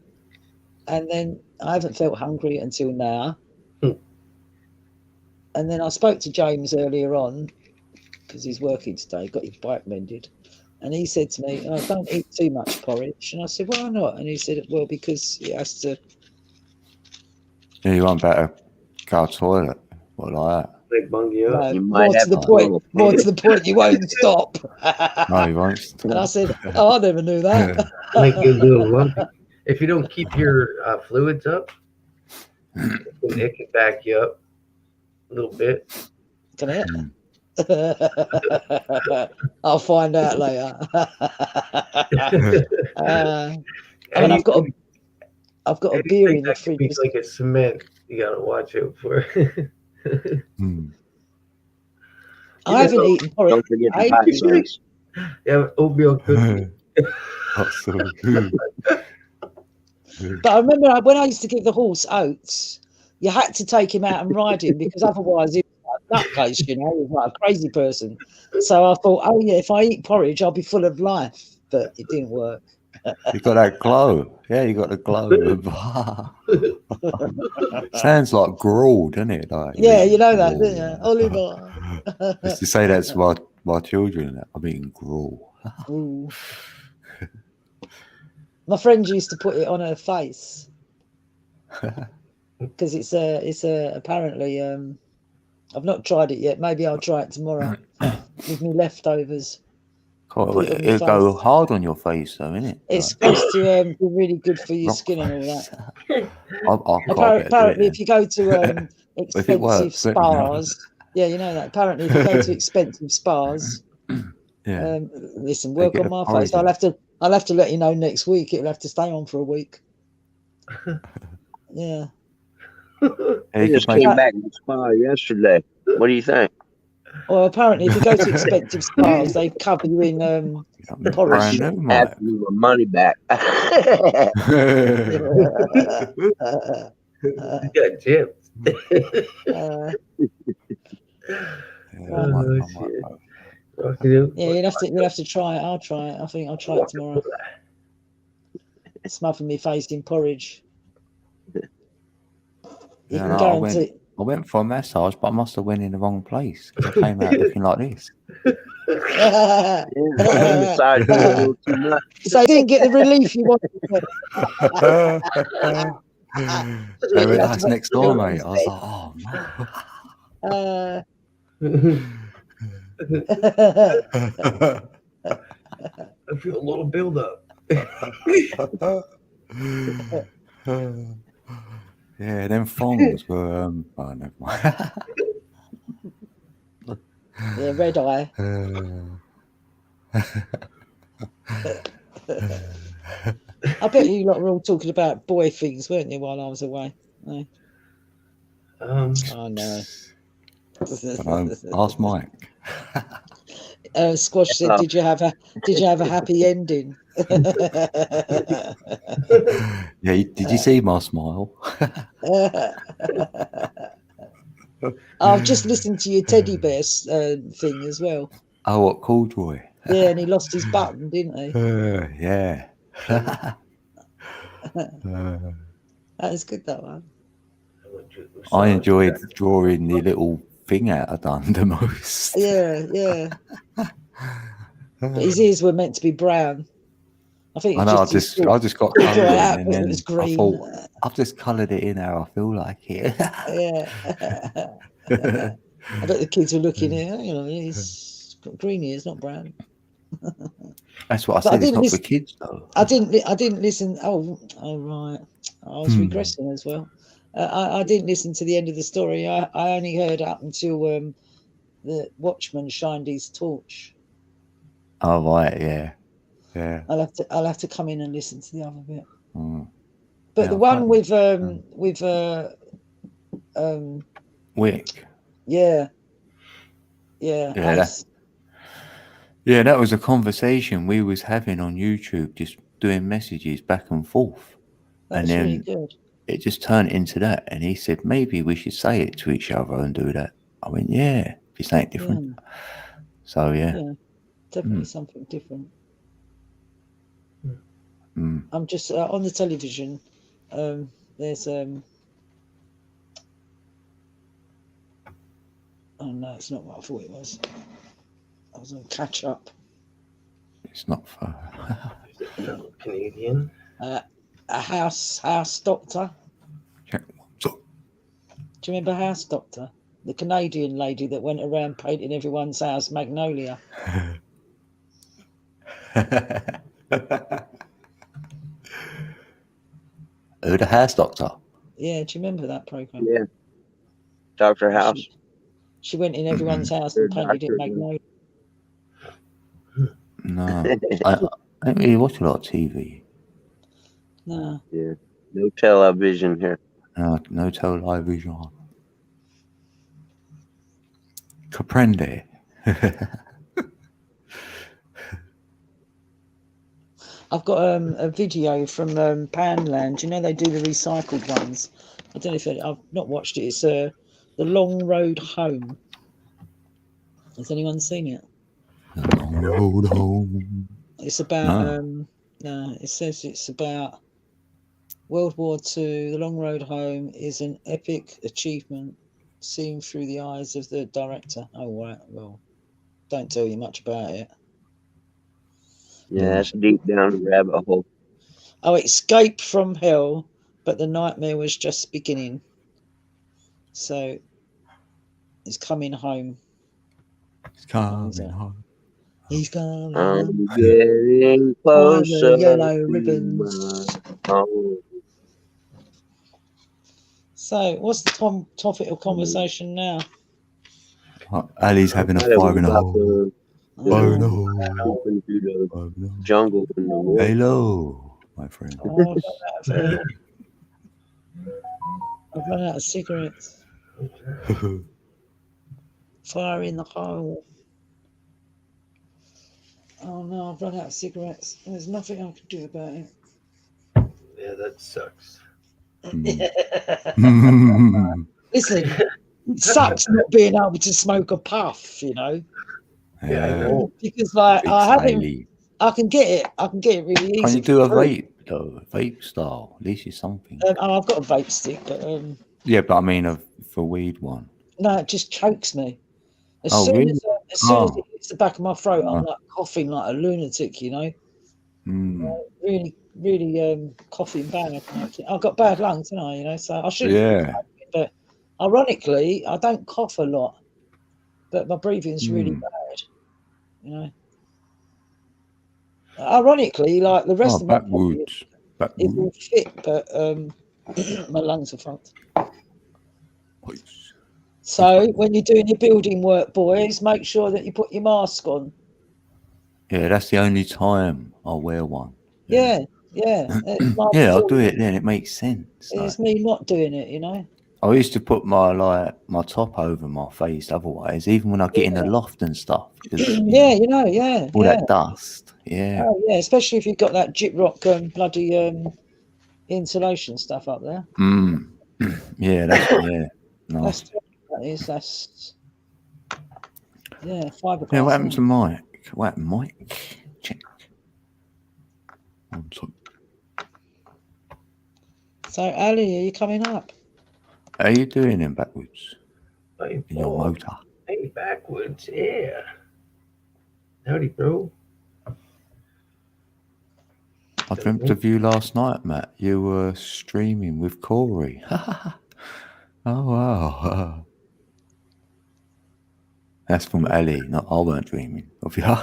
and then I haven't felt hungry until now. And then I spoke to James earlier on because he's working today, got his bike mended, and he said to me, "Oh, don't eat too much porridge." And I said, "Why not?" And he said, "Well, because it has to." Yeah, you want better go to the toilet, what like that? Like bung you up. You More might to the point. More to the point. You won't stop. No, you won't. And I said, "Oh, I never knew that." Make you a little lumpy. If you don't keep your fluids up, it can back you up a little bit. Can it? I'll find out later. And I've got a beer in the fridge. It's like a cement. You gotta watch out for. I haven't eaten porridge. Don't forget the hot sauce. Yeah, oatmeal cookie. That's so good. But I remember when I used to give the horse oats, you had to take him out and ride him because otherwise he was like a nutcase, you know, he was like a crazy person. So I thought, oh yeah, if I eat porridge, I'll be full of life. But it didn't work. You got that glow. Yeah, you got the glow. Sounds like gruel, doesn't it? Like, Yeah, you know that, don't you? Oliver. I used to say that to my children. I'm eating gruel. Ooh. My friend used to put it on her face because it's apparently I've not tried it yet. Maybe I'll try it tomorrow with me leftovers. Cool. It'll go hard on your face, though, innit? It's supposed to be really good for your skin and all that. Apparently, if you go to expensive spas, yeah, you know that. Apparently, if you go to expensive spas, listen, work on my face. I'll have to let you know next week. It'll have to stay on for a week. Yeah. I just came back from the spa yesterday. What do you think? Well, apparently, if you go to expensive spas, they cover you in porridge. Have my money back. You got tips. Yeah, you'll have to try it. I'll try it. I think I'll try it tomorrow. Smother me face in porridge. You can guarantee. I went for a massage, but I must have went in the wrong place because I came out looking like this. So you didn't get the relief you wanted. They were nice next door, mate. I was like, oh no. I feel a little build up. Yeah, them thongs were oh never mind. Yeah, red eye. I bet you lot were all talking about boy things, weren't you, while I was away? No. Oh no. Ask Mike. Squash said, "Did you have a happy ending?" Yeah, did you see my smile? I've just listened to your teddy bear thing as well. Oh, what Corduroy? Yeah, and he lost his button, didn't he? Yeah. That was good, that one. I enjoyed drawing the little thing out I done the most. Yeah. But his ears were meant to be brown. I think. I know. I just got coloured in, and then it was green. I thought I've just coloured it in how I feel like it. Yeah. I bet the kids were looking at, you know, he's got green ears, not brown. That's what I said. It's not for kids, though. I didn't listen. Oh right. I was regressing as well. I didn't listen to the end of the story. I only heard up until the watchman shined his torch. Oh right, yeah, yeah. I'll have to come in and listen to the other bit. Mm. But Yeah, the one with Wick. yeah, Yeah, that was a conversation we was having on YouTube, just doing messages back and forth, and then really good. It just turned into that. And he said maybe we should say it to each other and do that. I went, yeah, it's something different. Yeah. So yeah, definitely something different. I'm just on the television. There's oh no, it's not what I thought it was. I was on catch up. It's not for Canadian. A house doctor. Check. Do you remember House Doctor? The Canadian lady that went around painting everyone's house magnolia. Oh, the House Doctor. Yeah, do you remember that program? Yeah. Dr. House. She went in everyone's house and painted it magnolia. No, I don't really watch a lot of TV. No. Yeah. No television here. No television. Comprende. I've got a video from Panland. You know they do the recycled ones. I don't know if I've not watched it. It's The Long Road Home. Has anyone seen it? The Long Road Home. It's about no. It says it's about World War II. The Long Road Home is an epic achievement seen through the eyes of the director. Oh right, well, don't tell you much about it. Yeah, that's deep down the rabbit hole. Oh, escape from hell, but the nightmare was just beginning. So, he's coming home. He's coming home. He's coming I'm home. getting closer. Yellow ribbons. So, what's the topic of conversation now? Ali's having a fire in a hole. Fire in a hole. Jungle in the woods. Hello, my friend. Oh, I've run out of cigarettes. Fire in the hole. Oh no, I've run out of cigarettes. There's nothing I can do about it. Yeah, that sucks. Listen, it sucks not being able to smoke a puff, you know. Yeah, I know. Because like I can get it really easy. Can you do a vape though? Vape style. At least it's something. I've got a vape stick, but yeah, but I mean for weed one. no, it just chokes me. As soon as it hits the back of my throat, I'm like coughing like a lunatic, you know. Really, really coughing bad. I've got bad lungs, haven't I? You know, so I should. Yeah. But ironically, I don't cough a lot, but my breathing's really bad. You know. Ironically, like the rest of my body, it will fit, but my lungs are fucked. So when you're doing your building work, boys, make sure that you put your mask on. Yeah, that's the only time I'll wear one. Yeah. Yeah, I'll do it then. It makes sense. It's me not doing it, you know. I used to put my top over my face otherwise, even when I get in the loft and stuff. All that dust. Yeah. Oh yeah, especially if you've got that gyprock bloody insulation stuff up there. Yeah, nice. That's fiberglass. Yeah, what happened to Mike? What happened, Mike? Check. So Ali, are you coming up? How are you doing in backwards? In your motor. Hey, backwards, yeah. Howdy, bro. I dreamt of you last night, Matt. You were streaming with Corey. Oh, wow. That's from Ali. Not I weren't dreaming of you. Yeah,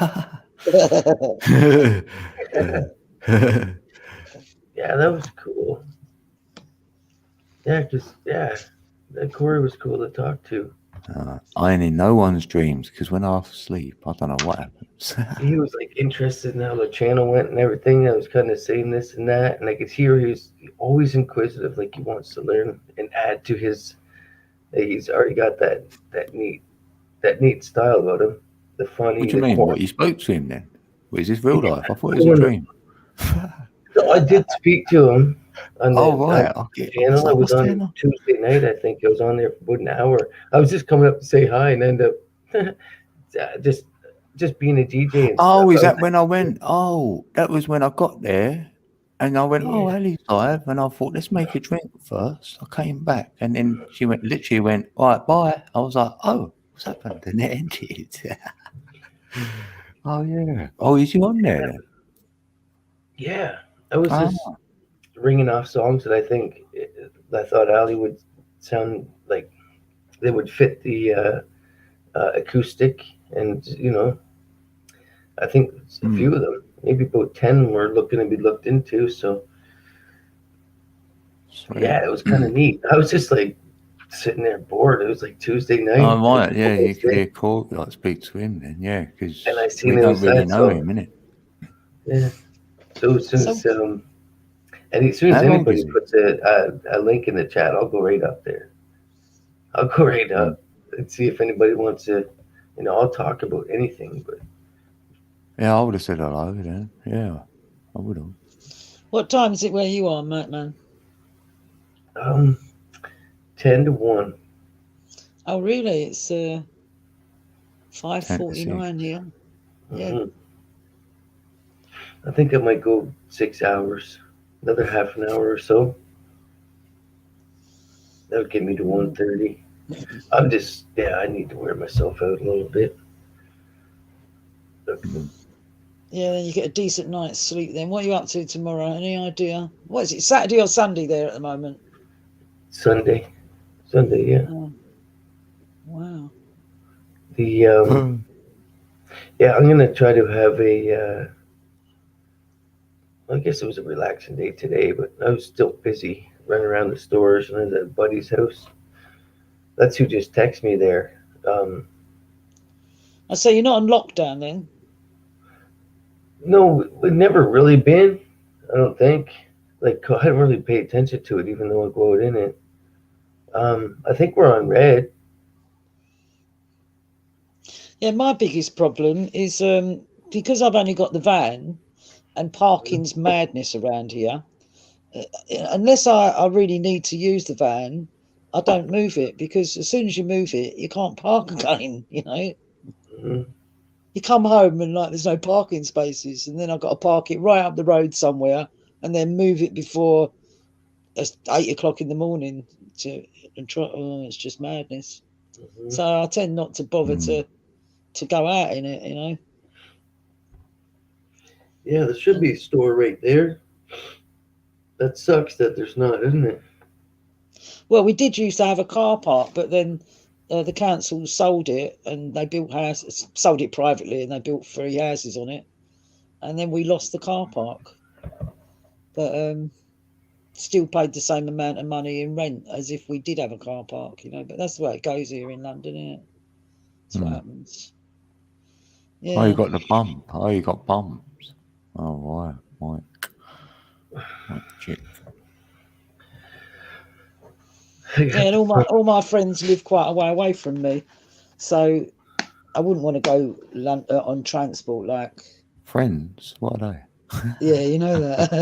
that was cool. Yeah, that Corey was cool to talk to. I ain't in no one's dreams because when I sleep, I don't know what happens. He was like interested in how the channel went and everything. I was kind of saying this and that, and I could hear he was always inquisitive, like he wants to learn and add to his. He's already got that neat style about him. The funny. What do you mean? corny. What, you spoke to him then? Was this real life? I thought it was a dream. No, I did speak to him on the right. Okay. channel. I was on Tuesday night, I think. I was on there for about an hour. I was just coming up to say hi and end up just being a DJ. And oh, stuff. is that when I went? Oh, that was when I got there. And I went, oh, Ellie's live. And I thought, let's make a drink first. I came back. And then she literally went, all right, bye. I was like, oh, what's happened? And it ended. Oh, yeah. Oh, is you on there then? Yeah. I was just ringing off songs that I thought Ali would sound like they would fit the acoustic. And, I think a few of them. Maybe about 10 were looking to be looked into. So, yeah, it was kind of neat. I was just like sitting there bored. It was like Tuesday night. Oh, right. Yeah, you could hear Cork, like, speak to him then. Yeah, because we don't really know him, innit? Yeah. So as soon as anybody puts a link in the chat, I'll go right up there. I'll go right up and see if anybody wants to, I'll talk about anything, but. Yeah, I would have said hello then. Yeah, I would have. What time is it where you are, man? 10 to 1. Oh, really? It's 5:49 here. Yeah. Mm-hmm. I think I might go 6 hours, another half an hour or so. That would get me to 1:30. I need to wear myself out a little bit. Yeah, then you get a decent night's sleep then. What are you up to tomorrow? Any idea? What is it, Saturday or Sunday there at the moment? Sunday, yeah. Oh. Wow. I'm going to try to have I guess it was a relaxing day today, but I was still busy running around the stores and at a buddy's house. That's who just texted me there. I say you're not on lockdown then? No, we've never really been. I don't think. Like, I didn't really pay attention to it, even though I go out in it. I think we're on red. Yeah, my biggest problem is because I've only got the van and parking's madness around here. Unless I really need to use the van, I don't move it, because as soon as you move it, you can't park again, Mm-hmm. You come home and there's no parking spaces, and then I've got to park it right up the road somewhere and then move it before it's 8 o'clock in the morning it's just madness. Mm-hmm. So I tend not to bother to go out in it, Yeah, there should be a store right there. That sucks that there's not, isn't it? Well, we did used to have a car park, but then the council sold it and they sold it privately, and they built 3 houses on it, and then we lost the car park. But still paid the same amount of money in rent as if we did have a car park, But that's the way it goes here in London, isn't it? That's what happens. Yeah. Oh, you got the bump. Oh, you got bumps. Oh, right. Shit. Yeah, and all my friends live quite a way away from me, so I wouldn't want to go on transport like. Friends? What are they? Yeah, you know that.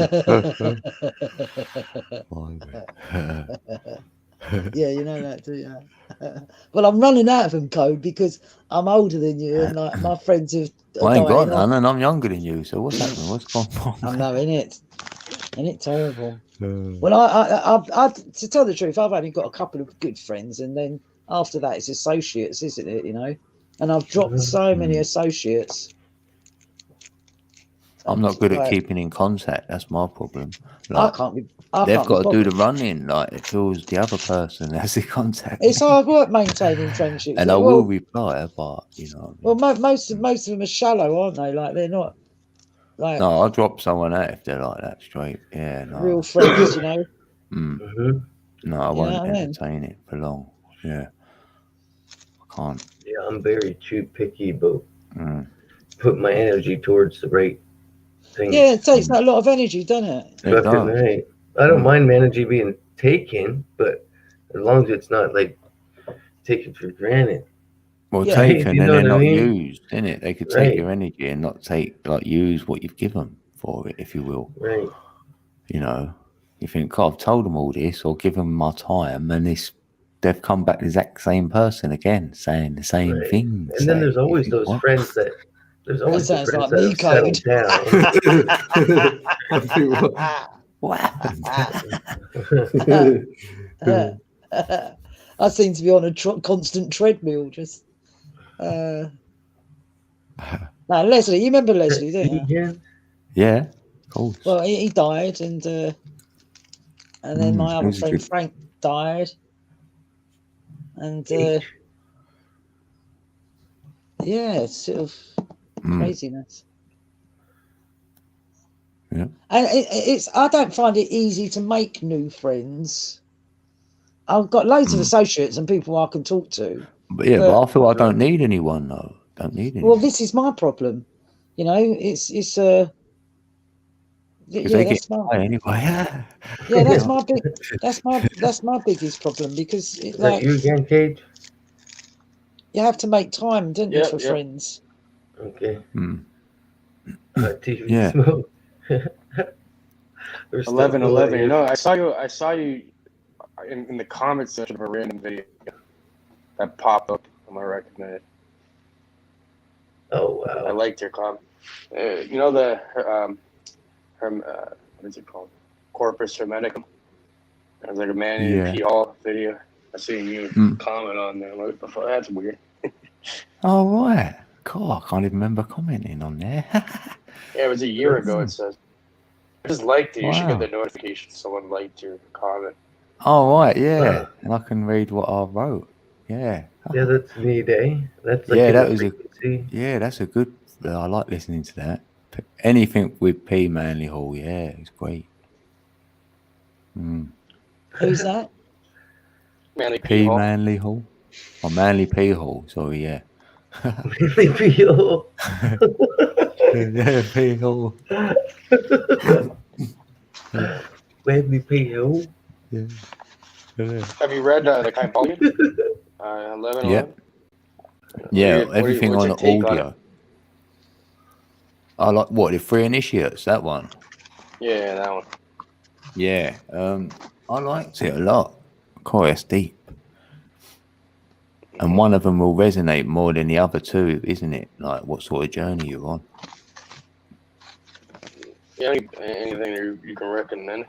Yeah, you know that, do you? Well, I'm running out of them, Code, because I'm older than you, and my friends have. I ain't got none, and I'm younger than you. So what's happening? What's going on? I know, innit? Isn't it terrible? Well, I to tell the truth, I've only got a couple of good friends, and then after that, it's associates, isn't it? And I've dropped so many associates. I'm not good at keeping in contact. That's my problem. I can't be. They've got to do the running. Like, it feels the other person has the contact. It's hard work maintaining friendships. And I will reply, but Well, most of them are shallow, aren't they? Like, they're not. Like, no, I'll drop someone out if they're like that straight. Yeah, no. Real friends, No, I won't entertain it for long. Yeah. can't. Yeah, I'm very too picky about put my energy towards the right thing. Yeah, it takes a lot of energy, doesn't it? Fucking right. I don't mind my energy being taken, but as long as it's not like taken for granted. Well, Yeah. taken You and know then what I not mean? used, isn't it? They could Right. take your energy and not use what you've given for it, if you will. Right. You know, you think, God, I've told them all this or given them my time, and they've come back the exact same person again, saying the same Right. things. And then there's always those friends that there's always the sounds friends like me that have settled down. What happened? I seem to be on a constant treadmill. Just now, Leslie, you remember Leslie, don't you? Yeah, of course. Well, he died, and then my other friend Frank died, and yeah, it's sort of craziness. Yeah, and it's I don't find it easy to make new friends. I've got loads of associates and people I can talk to. But I feel I don't need anyone though. Don't need anyone. Well, this is my problem. You know, it's yeah, that's my anyway. Yeah, that's my biggest problem, because Is that you again, Cage? You have to make time, don't you, for friends? Okay. TV Yeah. smoke. 11:11. You know, I saw you in the comment section of a random video that popped up on my recommended. Oh wow! I liked your comment. You know what is it called? Corpus Hermeticum. It was like a man in P. Hall video. I seen you comment on there. Like, that's weird. Oh right. God, I can't even remember commenting on there. Yeah, it was a year ago. It says. I just liked it. You should Wow. get the notification. Someone liked your comment. Oh right, yeah. And I can read what I wrote. Yeah. Yeah, that's neat, eh? That's like Yeah, a that good was frequency. that's a good. I like listening to that. Anything with P. Manley Hall, yeah, it's great. Who's that? Manly P. Hall. Manley Hall, or Manley P. Hall. Sorry, yeah. Manly P. Hall. Yeah, P. Hall. Manly P. Hall. Yeah. Have you read the Kybalion? 11. Yeah. Yeah, everything on audio. I like the Three Initiates, that one. Yeah, that one. Yeah, I liked it a lot. Quite it's deep. And one of them will resonate more than the other two, isn't it? Like what sort of journey you're on. Yeah, anything you can recommend?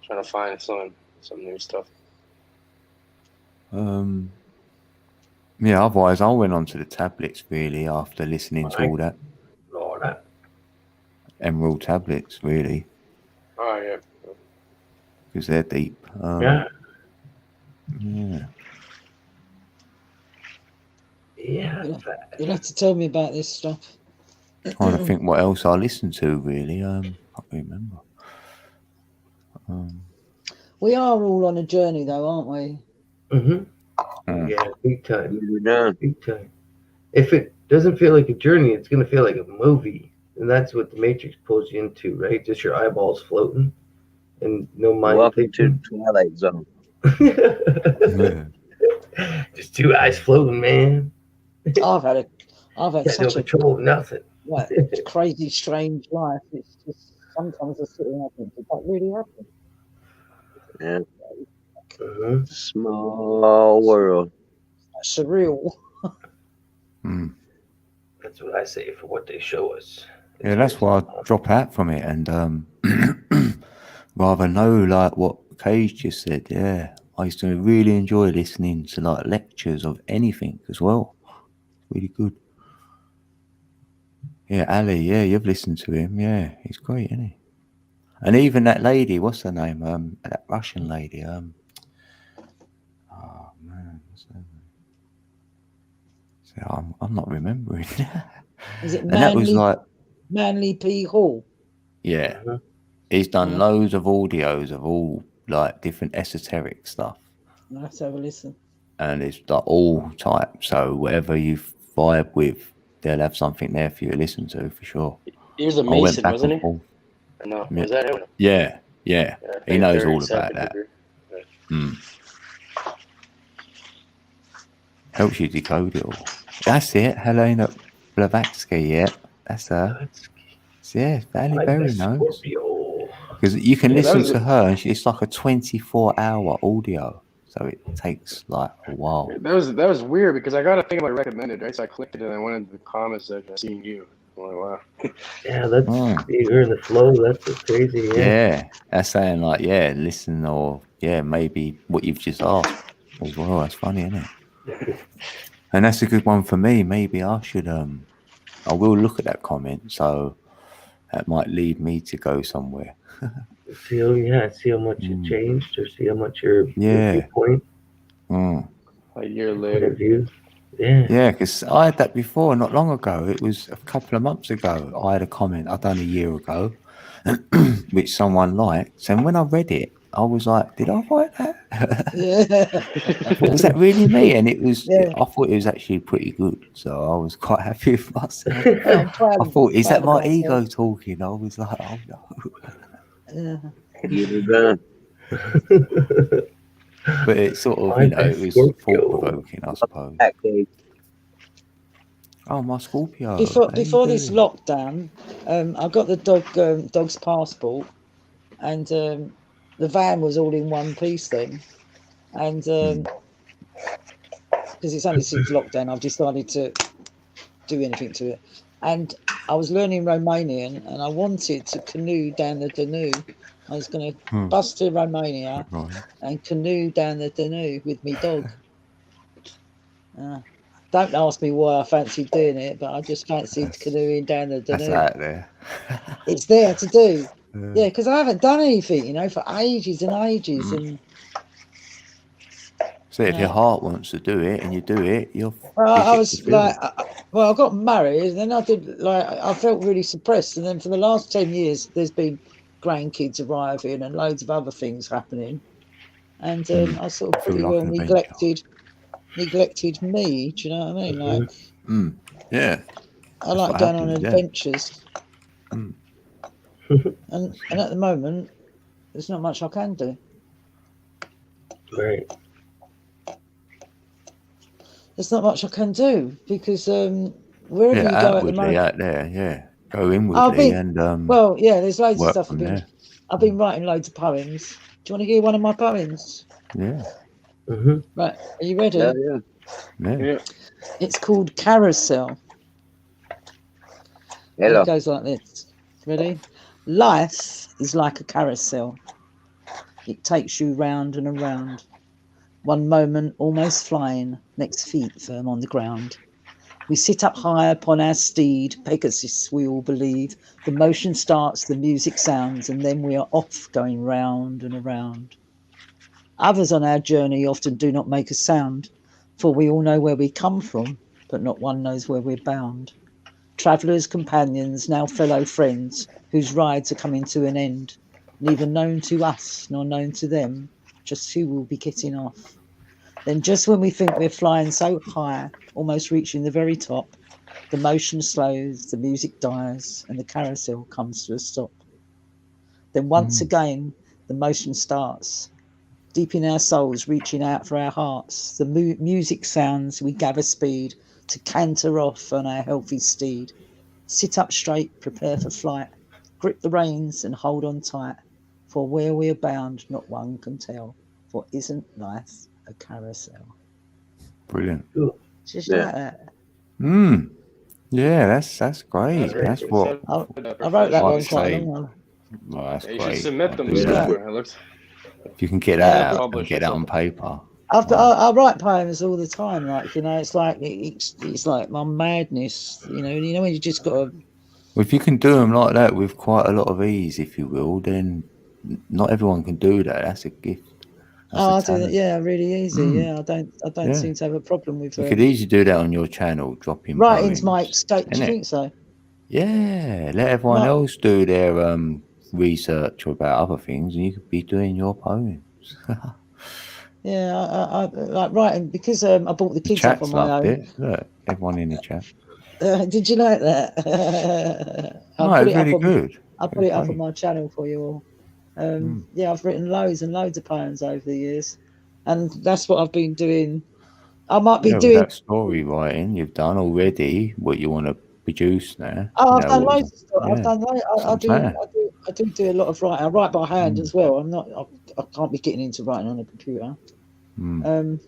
Trying to find some new stuff. Yeah, otherwise I went on to the tablets really after listening to all that. Emerald tablets, really. Oh, yeah. Because they're deep. Yeah. You'll have to tell me about this stuff. Trying to think what else I listened to, really. I can't remember. We are all on a journey, though, aren't we? Yeah, big time. Big time. If it doesn't feel like a journey, it's going to feel like a movie. And that's what the Matrix pulls you into, right? Just your eyeballs floating and no mind. Welcome to Twilight Zone. Just two eyes floating, man. I've had Got no such control of nothing. a crazy, strange life. It's just sometimes I sit and I think, did that really happen? Yeah. Small world. Surreal. That's what I say for what they show us. Yeah, that's why I drop out from it and rather know like what Cage just said. Yeah, I used to really enjoy listening to like lectures of anything as well. Really good. Yeah, Ali. Yeah, you've listened to him. Yeah, he's great, isn't he? And even that lady, what's her name? That Russian lady. Oh man, what's her name? So I'm not remembering. Is it and that was like Manly P. Hall? Yeah. He's done loads of audios of all like different esoteric stuff. I'll have to have a listen. and it's like all types. So whatever you vibe with, they'll have something there for you to listen to for sure. He was a I went Mason, back wasn't and he? forth. No, Yeah. was that him? Yeah. Yeah, I He think knows third, all about second that. degree. Helps you decode it all. That's it. Helena Blavatsky. Yeah, that's her. Yeah, Valley Berry knows. Because you can Yeah, that listen was to it. her, and it's like a 24-hour audio, so it takes like a while. That was weird because I got a thing about recommended, right? So I clicked it and I went into the comments section. I seen you. I'm like, wow. Yeah, that's you're in the flow. That's what's crazy. Yeah, that's saying like, yeah, listen, or yeah, maybe what you've just asked as well. That's funny, isn't it? And that's a good one for me. Maybe I should I will look at that comment, so that might lead me to go somewhere. See how much it changed, or see how much your viewpoint, A year point later. of view. Yeah. Yeah, because I had that before, not long ago. It was a couple of months ago. I had a comment I'd done a year ago, which someone liked. And when I read it, I was like, did I write that? I thought, was that really me? And it was, I thought it was actually pretty good. So I was quite happy with myself. I thought, is that my ego talking? I was like, oh no. You're done. But it's sort of, it was thought-provoking, I suppose. Oh, my Scorpio. Before this lockdown, I got the dog's passport, and the van was all in one piece then. And because it's only since lockdown I've decided to do anything to it. And I was learning Romanian, and I wanted to canoe down the Danube. I was going to bus to Romania and canoe down the Danube with me dog. Don't ask me why I fancied doing it, but I just fancied canoeing down the Danube. That's out there. It's there to do. Yeah, because I haven't done anything, for ages and ages. And so if your heart wants to do it and you do it, you'll. I was like, I got married, and then I did I felt really suppressed, and then for the last 10 years, there's been grandkids arriving and loads of other things happening, and I sort of pretty well neglected me. Do you know what I mean? Yeah. I like going on adventures, and at the moment, there's not much I can do. Right. There's not much I can do because wherever you go at the moment, out there, go inwardly there's loads of stuff. I've been writing loads of poems. Do you want to hear one of my poems? Yeah. Right, are you ready? Yeah. It's called Carousel. Hello. It goes like this. Ready? Life is like a carousel. It takes you round and around. One moment almost flying, next feet firm on the ground. We sit up high upon our steed, Pegasus, we all believe. The motion starts, the music sounds, and then we are off going round and around. Others on our journey often do not make a sound, for we all know where we come from, but not one knows where we're bound. Travellers, companions, now fellow friends, whose rides are coming to an end, neither known to us nor known to them, just who will be getting off. Then just when we think we're flying so high, almost reaching the very top, the motion slows, the music dies, and the carousel comes to a stop. Then once again, the motion starts. Deep in our souls, reaching out for our hearts, the music sounds, we gather speed to canter off on our healthy steed. Sit up straight, prepare for flight, grip the reins and hold on tight, for where we are bound, not one can tell, for isn't life a carousel? Brilliant. Just like that. Yeah, that's great. That's what I wrote that one quite a long one. Well, that's You great. should submit them Yeah. somewhere. It looks. If you can get that out, Publish get that on paper. I write poems all the time, it's like it's like my madness, when you just got to. Well, if you can do them like that with quite a lot of ease, if you will, then not everyone can do that. That's a gift. I do that, really easy. Yeah, I don't seem to have a problem with You could easily do that on your channel, dropping writing's poems, my escape. Do you think so? Yeah, let everyone else do their research about other things, and you could be doing your poems. Yeah, I like writing because I brought the The kids up chat's on my loved own. it. Look, everyone in the chat. Did you like that? I No, put it's it up really on. good. I put it up on my channel for you all. Mm. Yeah, I've written loads and loads of poems over the years, and that's what I've been doing. I might be Yeah, with doing. that story writing you've done already, what you want to produce now. Oh, you I've know, done what- loads of stuff. yeah, I've done. that's I what I'm saying. do a lot of writing. I write by hand Mm. as well. I'm not. I can't be getting into writing on a computer. Mm.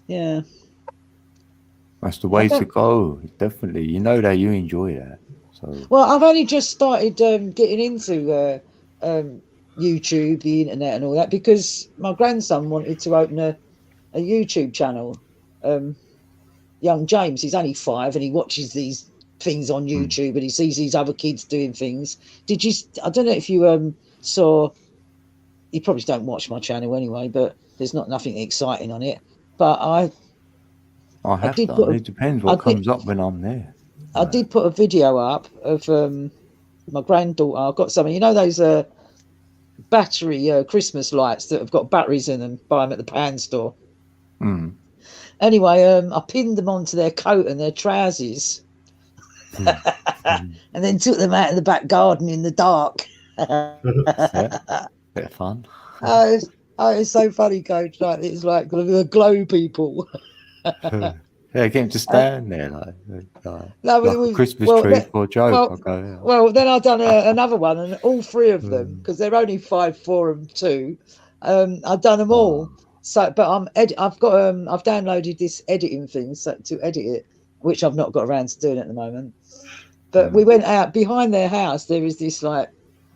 Yeah. That's the way to go. Definitely. You know that you enjoy that. So Well, I've only just started getting into YouTube, the internet, and all that because my grandson wanted to open a YouTube channel. Young James, he's only 5, and he watches these things on YouTube, and he sees these other kids doing things. Did you? I don't know if you saw. You probably don't watch my channel anyway, but there's nothing exciting on it. But I have did done. put. It depends I what did- comes up when I'm there. I did put a video up of my granddaughter. I've got some. You know those battery Christmas lights that have got batteries in them. Buy them at the pan store. Mm. Anyway, I pinned them onto their coat and their trousers, and then took them out in the back garden in the dark. Yeah. Bit of fun. It's so funny, Coach. Like it's like the glow people. Yeah, get him to stand there like No, like a Christmas tree for a joke. I'll go, yeah. Well, then I've done another one, and all 3 of them, because they're only 5, 4, and 2. I've done them all. So, but I've got I've downloaded this editing thing to edit it, which I've not got around to doing at the moment. But we went out behind their house. There is this like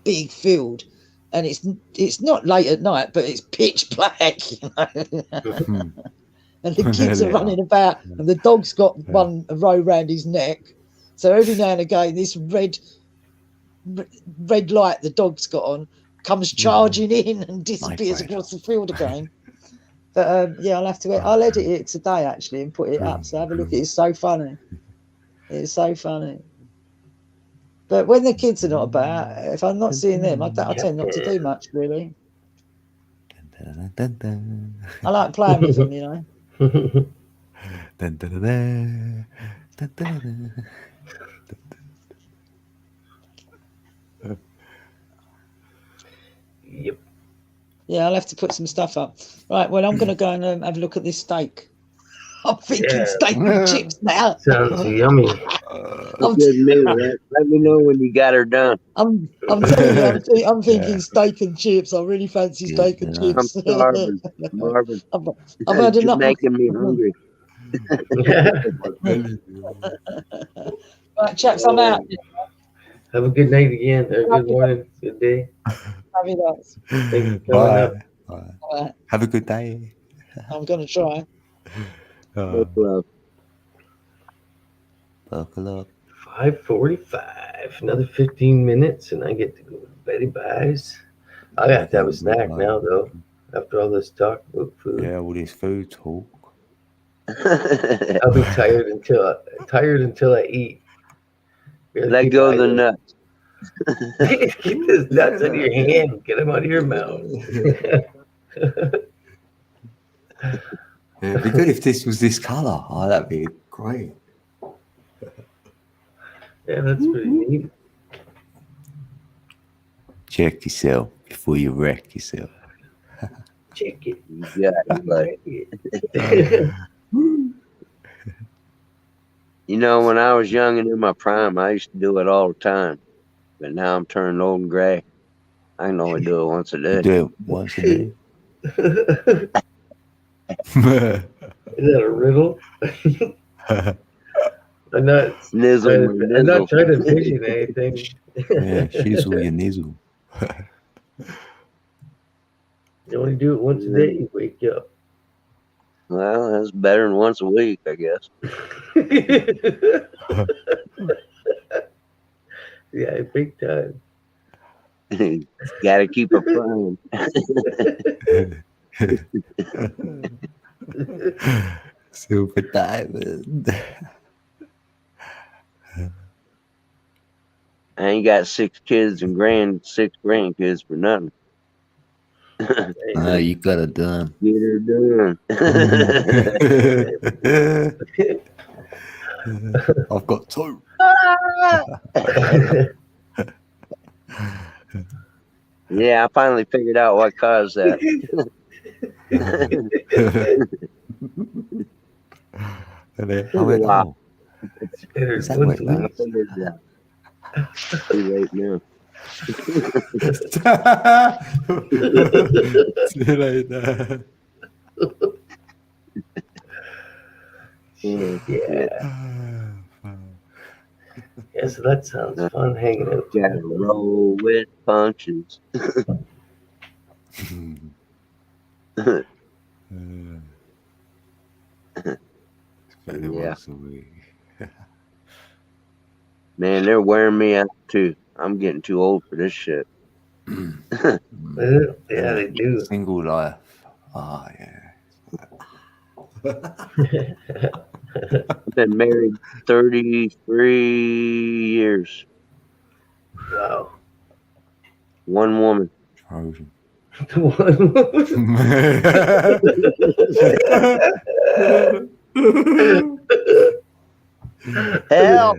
big field, and it's not late at night, but it's pitch black. You know? And the kids are running about, and the dog's got one a row round his neck. So every now and again, this red light the dog's got on comes charging in and disappears across the field again. But yeah, I'll edit it today actually and put it up. So have a look. It's so funny. It's so funny. But when the kids are not about, if I'm not seeing them, I tend not to do much really. I like playing with them, you know. Yep. Yeah, I'll have to put some stuff up. Right, well, I'm going to go and have a look at this steak. I'm thinking steak and chips now. Sounds yummy. Let me know when you got her done. I'm telling you, I'm thinking steak and chips. I really fancy steak and chips. I'm starving, Marvin. I've had You're enough. making me hungry. Right, chaps, I'm out. Have a good night again, or good morning, good day. Have you guys? Thanks for coming up. Bye. Have a good day. I'm going to try. Buckle up. 5:45. Another 15 minutes, and I get to go to Betty Buys. I got to have a snack now, though. After all this talk about food. Yeah, all this food talk. I'll be tired until I eat. Let go of the nuts. Get those nuts out of your hand. Get them out of your mouth. It'd be good if this was this color. Oh, that'd be great. Yeah, that's pretty neat. Check yourself before you wreck yourself. Check it. Yeah, like, you know, when I was young and in my prime, I used to do it all the time. But now I'm turning old and gray. I can only do it once a day. Do it once a day. Is that a riddle? I'm not trying to vision anything. Yeah, shizzle your nizzle. You only do it once a day, you wake up. Well, that's better than once a week, I guess. Yeah, big time. Got to keep it flying. Super diamond. I ain't got 6 kids and 6 grandkids for nothing. You got it done. Get her done. I've got two. Yeah, I finally figured out what caused that. And then I went, Wow. It's better Is that than what one that- I figured that. Too late now. See you later. Yeah. Yeah, so that sounds fun hanging out. Gotta roll with punches. Yeah. Man, they're wearing me out too. I'm getting too old for this shit. Yeah, they do. Single life. Oh, yeah. I've been married 33 years. Wow. One woman. Trojan. Help!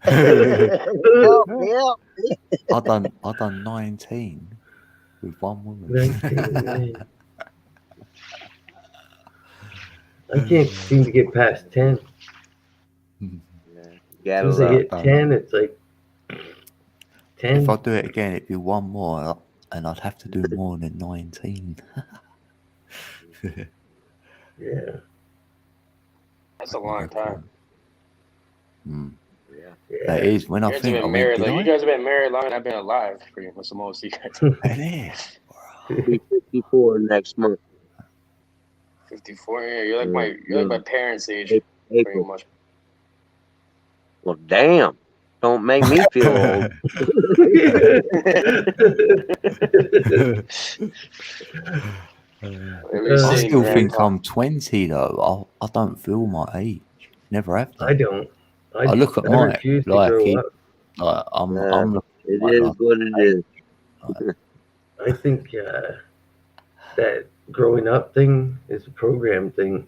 Help! Help! I done 19 with one woman. I can't seem to get past 10. As soon as I get 10, it's like 10. If I do it again, it'd be one more, and I'd have to do more than 19. Yeah. That's a long time. That is when You I guys have think I been went, married. did Like, I? you guys have been married long, and I've been alive pretty much the most of you guys. It is. Be 54 next month. 54. Yeah, you're like my parents' age, pretty April. much. Well, damn. Don't make me feel old. I still think I'm 20 though. I don't feel my age. Never have done. I don't. I look at I Mike refuse to like grow he, up. like I'm It is what it is. I think that growing up thing is a program thing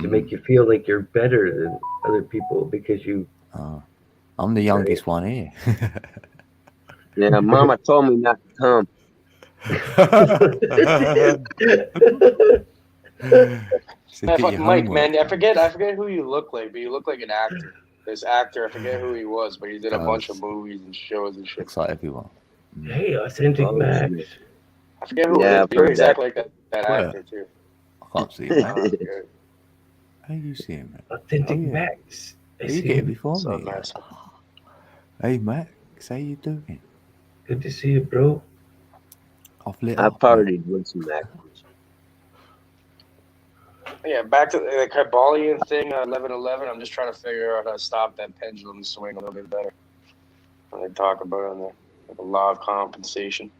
to make you feel like you're better than other people because you. I'm the youngest one here. Yeah, Mama told me not to come. Fucking Mike, man. I forget who you look like, but you look like an actor. This actor, I forget who he was, but he did a bunch of movies and shows and shit. Looks like everyone. Hey, Authentic Max. I forget who Yeah, it is. You look exactly like that actor too. I can't see him. How do you see him? Man? Authentic Max. I You see get it him. before me. Max. Hey Max, how you doing? Good to see you, bro. I've lit I up. partied with some actors. Yeah, back to the Kybalion thing, 11/11. I'm just trying to figure out how to stop that pendulum swing a little bit better. When they talk about it on the law of compensation.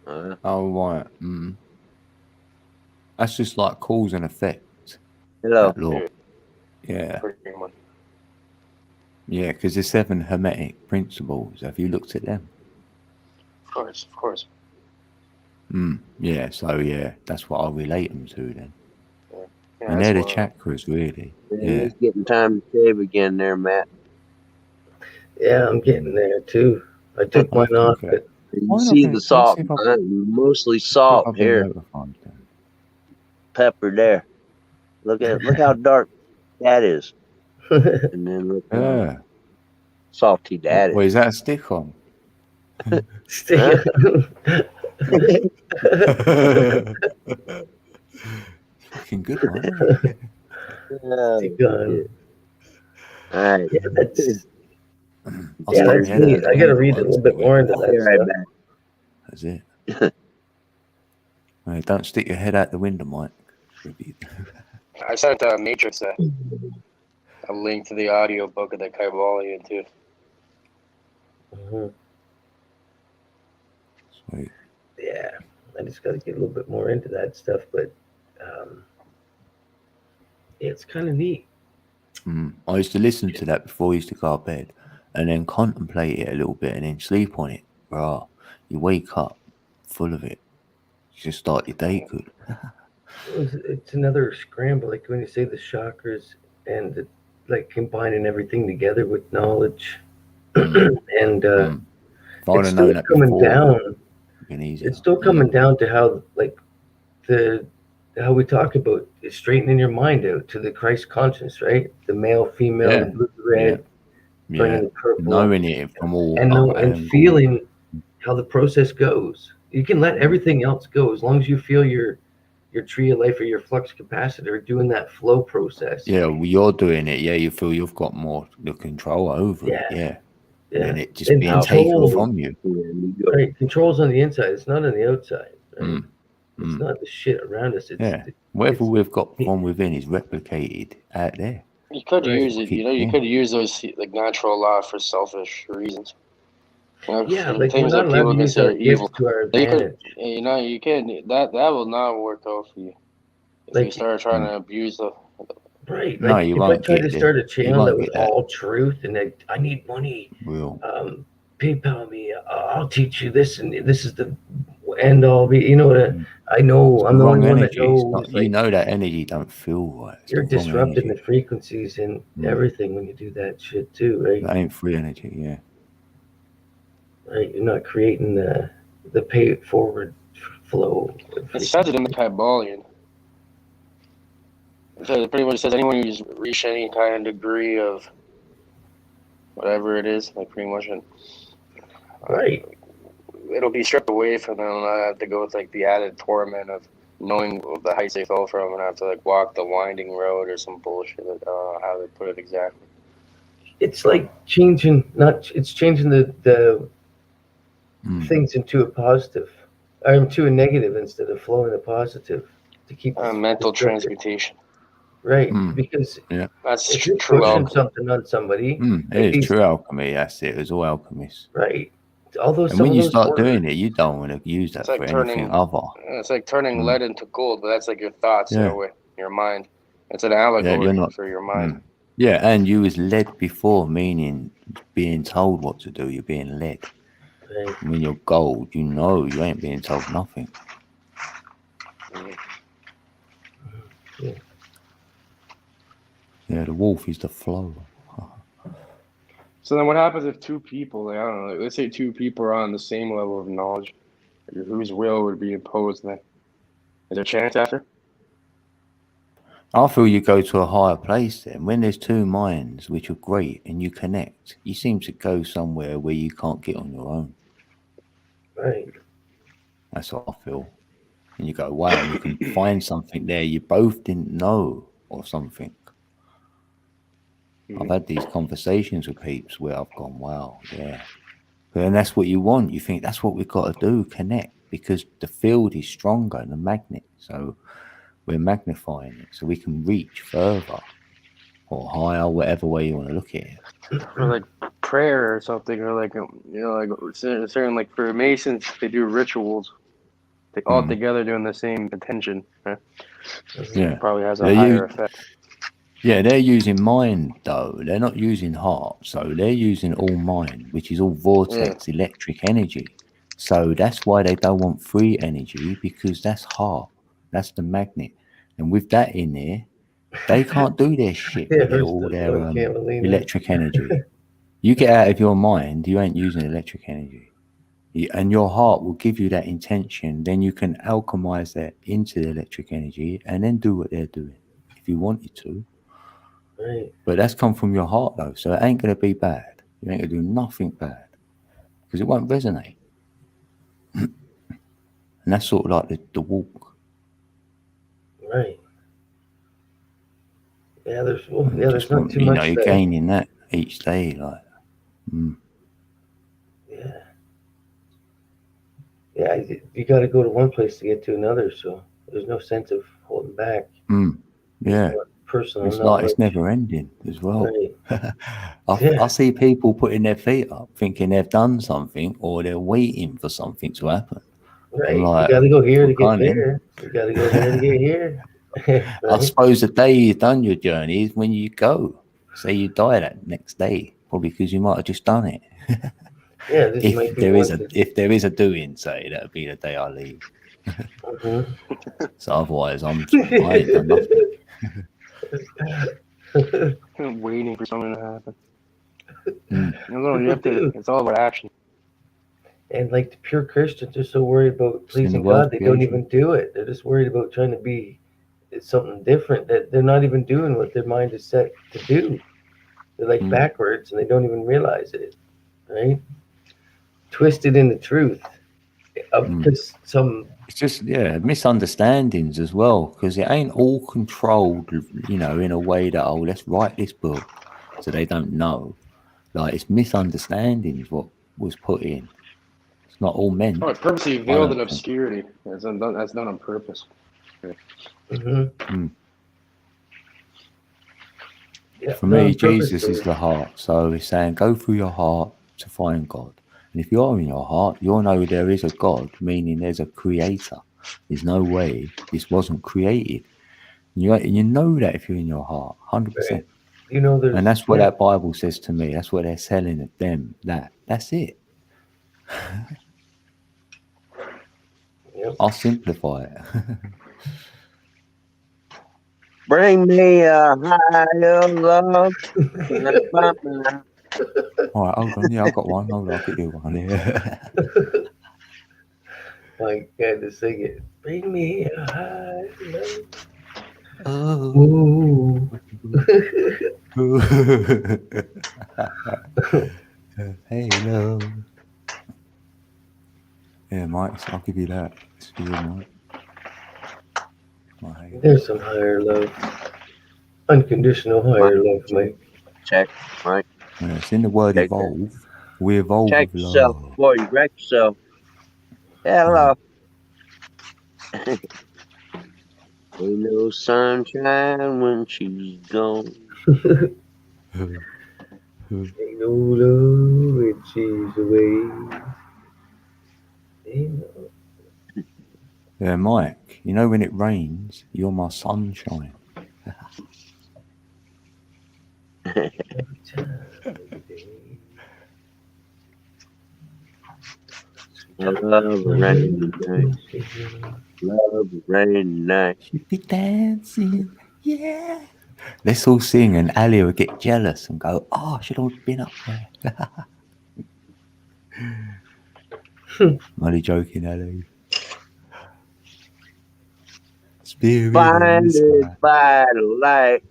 Oh right. That's just like cause and effect. Hello. That law. Yeah. Pretty much. Yeah, because there's 7 Hermetic principles. Have you looked at them? Of course. Yeah, so yeah, that's what I relate them to then. Yeah, And they're the that's chakras, really. Man, Yeah. It's getting time to shave again there, Matt. Yeah, I'm getting there too. I took mine off, but You see the salt, mostly salt here, pepper there. Look how dark that is. And then look how Yeah. salty that is. Well, is that a stick on? Fucking good one. All right. Yeah, that's neat. I gotta read a little bit more into that stuff. That's it. Right, don't stick your head out the window, Mike. I sent Matrix a link to the audio book of the Kybalion too. Sweet. Yeah, I just gotta get a little bit more into that stuff, but it's kind of neat. I used to listen to that before I used to go to bed and then contemplate it a little bit and then sleep on it. Right. you wake up full of it. You just start your day good. It's another scramble, like when you say the chakras and like combining everything together with knowledge, and If I'd it's have known still that coming before, down. been easier. It's still coming down to how like how we talk about straightening your mind out to the Christ conscience, right? The male, female, Yeah. the blue, the red, bringing the purple, Knowing it from all and feeling how the process goes. You can let everything else go as long as you feel your tree of life or your flux capacitor doing that flow process. Yeah, well, you're doing it. Yeah, you feel you've got more the control over it. Yeah. And it just being taken from you. Right. Control's on the inside. It's not on the outside. Right? It's not the shit around us. It's whatever we've got from within is replicated out there. You could use it, you could use those like natural law for selfish reasons. You know, yeah, for like things we're not that people allowed to use our consider evil. gifts to our You advantage. could, you can't. That will not work out for you if you start trying to abuse the. Right. No, like you if I won't tried get to start a channel that was get that. all truth and I need money, Real. PayPal me, I'll teach you this and this is the end all be. You know what? I know I'm the wrong only one that energy. It's knows. not, Like, you know that energy don't feel right. It's you're the wrong disrupting energy. the frequencies and everything when you do that shit too, right? That ain't free energy. Yeah. Right. You're not creating the pay it forward flow. It says it in the Kybalion. It pretty much says anyone who's reached any kind of degree of whatever it is, like pretty much, right, it'll be stripped away from them, and I have to go with like the added torment of knowing the heights they fell from, and I have to like walk the winding road or some bullshit. I don't know how they put it exactly. It's like changing, it's changing the things into a positive, or into a negative instead of flowing a positive to keep mental transmutation. Right, because that's if you're true pushing alchemy. something on somebody, It is true alchemy. That's it. It's all alchemists. Right. All those. And when you start doing it, you don't want to use that It's like for turning anything other. It's like turning lead into gold, but that's like your thoughts in a way, your mind. It's an allegory you're not, for your mind. Yeah, and you was led before, meaning being told what to do. You're being led. Right. When you're gold, you know you ain't being told nothing. Yeah, the wolf is the flow. So then what happens if two people, like, I don't know, let's say two people are on the same level of knowledge, whose will would be imposed then? Is there a chance after? I feel you go to a higher place then. When there's two minds which are great and you connect, you seem to go somewhere where you can't get on your own. Right. That's what I feel. And you go, wow, you can find something there you both didn't know or something. I've had these conversations with peeps where I've gone, wow, yeah. And that's what you want. You think that's what we've got to do, connect, because the field is stronger than the magnet. So we're magnifying it so we can reach further or higher, whatever way you want to look at it. Or like prayer or something, or like, like certain, like for Masons, they do rituals. They all together doing the same intention. Right? Yeah. It probably has a higher effect. Yeah, they're using mind though. They're not using heart. So they're using all mind, which is all vortex electric energy. So that's why they don't want free energy, because that's heart. That's the magnet. And with that in there, they can't do their shit with all their electric energy. You get out of your mind, you ain't using electric energy. And your heart will give you that intention. Then you can alchemize that into the electric energy and then do what they're doing if you wanted to. Right. But that's come from your heart though, so it ain't gonna be bad. You ain't gonna do nothing bad because it won't resonate. And that's sort of like the walk. Right. Yeah, there's there's not too much. You're gaining that each day, like. Yeah, you got to go to one place to get to another, so there's no sense of holding back. Yeah. Personal it's knowledge. Like it's never ending as well. Right. I see people putting their feet up thinking they've done something or they're waiting for something to happen. Right. Like, you got to go here to get there. You got to go there to get here. Right? I suppose the day you've done your journey is when you go. Say you die that next day, probably because you might have just done it. Yeah, this might If be there is one. if there is a doing say, that'll be the day I leave. So otherwise, I ain't done nothing. I'm waiting for something to happen. Mm. No, you have to. It's all about action. And like the pure Christians are so worried about It's in the pleasing word God, they don't creation. even do it. They're just worried about trying to be something different. That they're not even doing what their mind is set to do. They're like backwards, and they don't even realize it. Right? Twisted in the truth. Because it's just misunderstandings as well, because it ain't all controlled, in a way that let's write this book so they don't know. Like, it's misunderstandings what was put in. It's not all meant. Oh, it's purposely veiled in obscurity. That's done on purpose. Yeah, For me, Jesus is the heart. So he's saying, go through your heart to find God. And if you're in your heart, you'll know there is a God, meaning there's a creator. There's no way this wasn't created. And you know that if you're in your heart, 100%. Right. You know, and that's what that Bible says to me. That's what they're selling at them. That's it. I'll simplify it. Bring me a higher love. All right, hold on. Yeah, I've got one. Hold on, I'll get you one. Yeah. I had to sing it. Bring me a higher love. Oh. Hey, love. Yeah, Mike, I'll give you that. It's for you, Mike. There's some higher love. Unconditional higher love, Mike. Check, Mike. Yeah, it's in the word evolve. We evolve Check with yourself love. before you wreck yourself. Hello. Ain't no sunshine when she's gone. Ain't no love when she's away. Ain't no... Yeah, Mike, when it rains, you're my sunshine. Love rain night. Love rain night. She'd be dancing, yeah. Let's all sing, and Ali will get jealous and go, "Oh, I should have been up there." I'm only joking, Ali. Spirit Blinded by the light,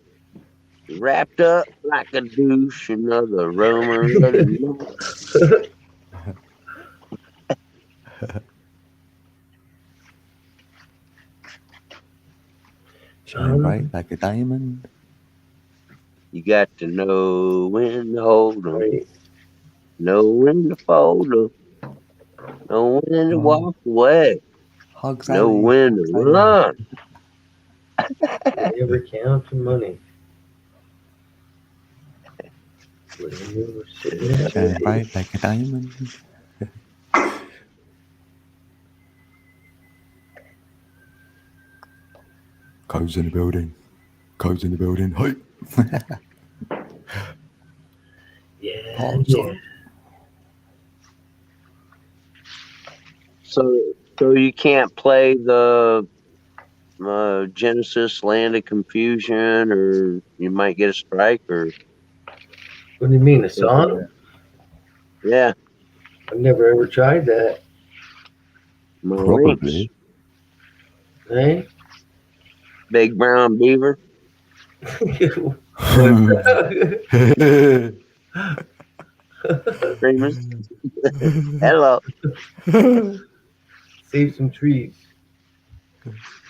wrapped up like a douche in the aroma of the night. Shine bright like a diamond. You got to know when to hold them, know when to fold them, know when to walk away, Hugs, know Ali. when to run. Never count the money. Shine bright like a diamond. Codes in the building. Codes in the building. Hey. Yeah. So you can't play the Genesis Land of Confusion, or you might get a strike, or... What do you mean, a song? Yeah. I've never ever tried that. Probably. Hey? Big Brown Beaver. Hello. Save some trees.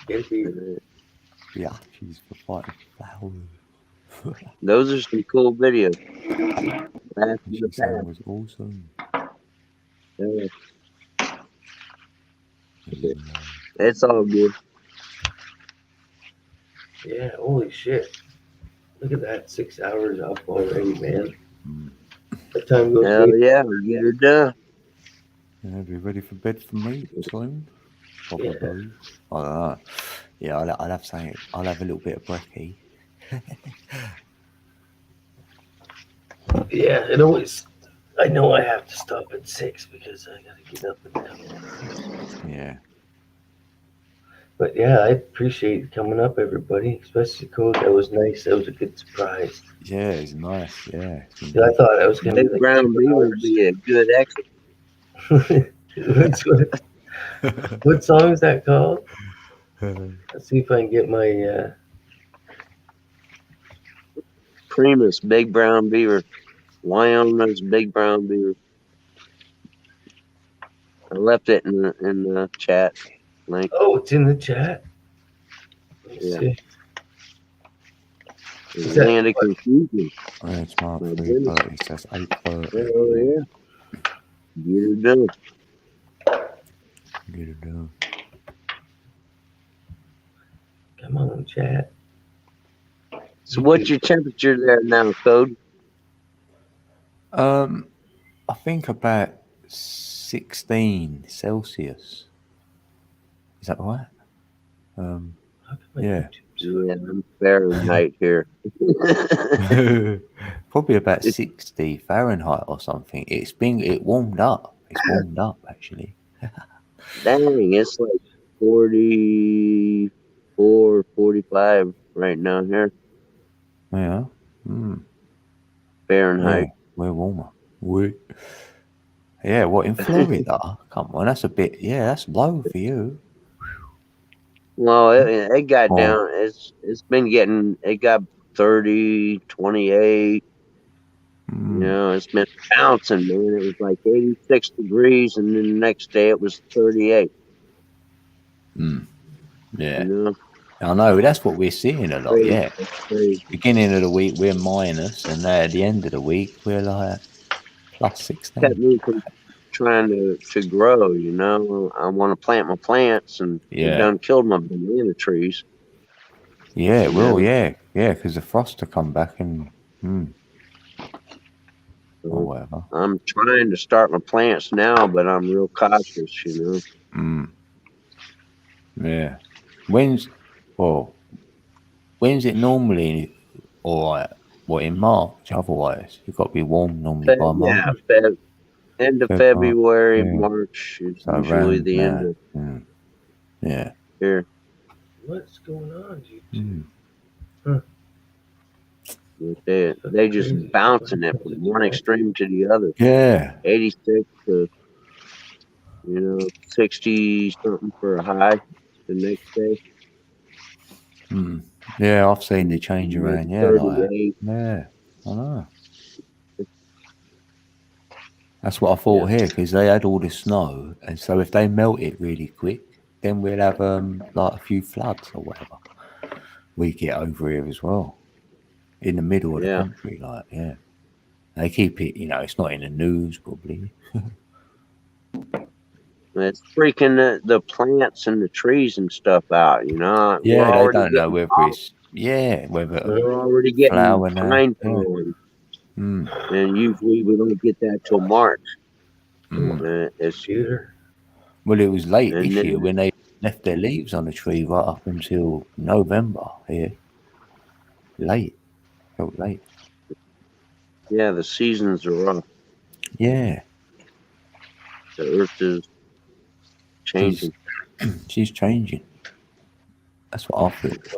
Get beaver. Yeah, she's for fighting flowers. Those are some cool videos. She sound was awesome. Yeah. It's all good. Yeah, holy shit. Look at that, 6 hours up already, man. The time goes Hell way yeah, you're done. Yeah, be ready for bed for me soon. Probably. I don't know. Yeah, I'll have something. I'll have a little bit of brekkie. Yeah, it always. I know I have to stop at 6 because I got to get up and come. Yeah. But yeah, I appreciate coming up, everybody, especially Code. That was nice. That was a good surprise. Yeah, it's nice. Yeah. I thought I was going to Big be like Brown Beaver would be a good exit. what song is that called? Let's see if I can get my. Primus, Big Brown Beaver. Wyominger's Big Brown Beaver. I left it in the chat. Like, oh, it's in the chat. Let's see. Land of Confusion. Red Smart 330 says 830. Oh, yeah. Get it done. Get it done. Come on, chat. So what's your temperature there now, Code? I think about 16 Celsius. Is that right? Yeah. Yeah, I'm Fahrenheit here. Probably about 60 Fahrenheit or something. It warmed up. It's warmed up actually. Dang, it's like 44, 45 right now here. Yeah. Fahrenheit. Yeah, we're warmer. Yeah, what in Florida? Come on, that's a bit. Yeah, that's low for you. Well, it got down. It's been getting. It got 30, 28. You know, it's been bouncing, man. It was like 86 degrees, and then the next day it was 38. Yeah. You know? I know, that's what we're seeing a lot, yeah. Beginning of the week, we're minus, and at the end of the week, we're like plus 16. Kept me from trying to grow, you know. I want to plant my plants, and it done killed my banana trees. Yeah, it will, yeah, because the frost will come back and, or whatever. I'm trying to start my plants now, but I'm real cautious, you know. Yeah. When's it normally all right? What, in March? Otherwise, you've got to be warm normally by March. Yeah, end of February, yeah. March is So usually around the end now. of Yeah. here. What's going on, YouTube? They just bouncing it from one extreme to the other. Yeah. 86 to 60 something for a high the next day. Yeah, I've seen the change around. Yeah, like that. Yeah, I know. That's what I thought here, because they had all the snow, and so if they melt it really quick, then we'll have like a few floods or whatever. We get over here as well, in the middle of the country, like They keep it, it's not in the news probably. It's freaking the plants and the trees and stuff out, Yeah, they don't know whether it's whether we're already getting flower now. pine pollen. And usually we don't get that till March. It's shooter. Well, it was late And this then- year when they left their leaves on the tree right up until November here. Late. Felt late. Yeah, the seasons are rough. Yeah. The earth is changing. She's changing. That's what I think.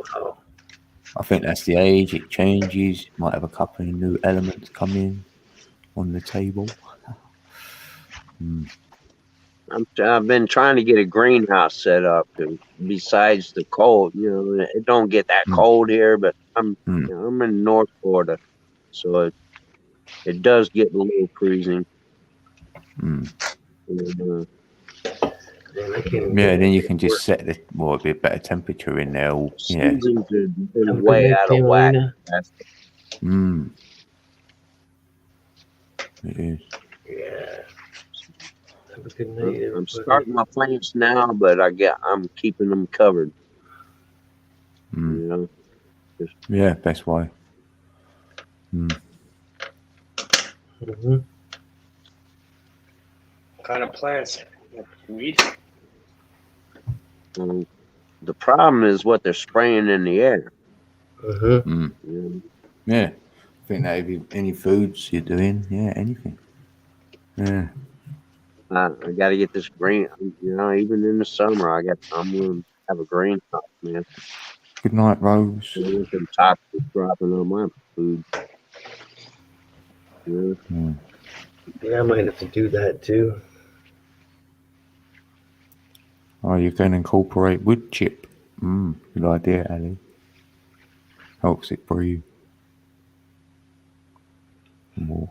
I think that's the age. It changes. Might have a couple of new elements come in on the table. I've been trying to get a greenhouse set up, and besides the cold, it don't get that cold here, but I'm in North Florida, so it does get a little freezing. Yeah, then you can just set the a bit better temperature in there. Yeah. Seasons have been way out of whack. It is. Yeah. Have a good night, everybody. I'm starting my plants now, but I'm keeping them covered. Yeah, best way. What kind of plants? Weed? The problem is what they're spraying in the air. Yeah. I think that if any foods you're doing, anything. Yeah. I got to get this green. You know, even in the summer, I'm going to have a green top, man. Good night, Rose. I want them toxins dropping on my food. Yeah. Yeah, I might have to do that too. Oh, you can incorporate wood chip. Good idea, Ali. Helps it breathe more.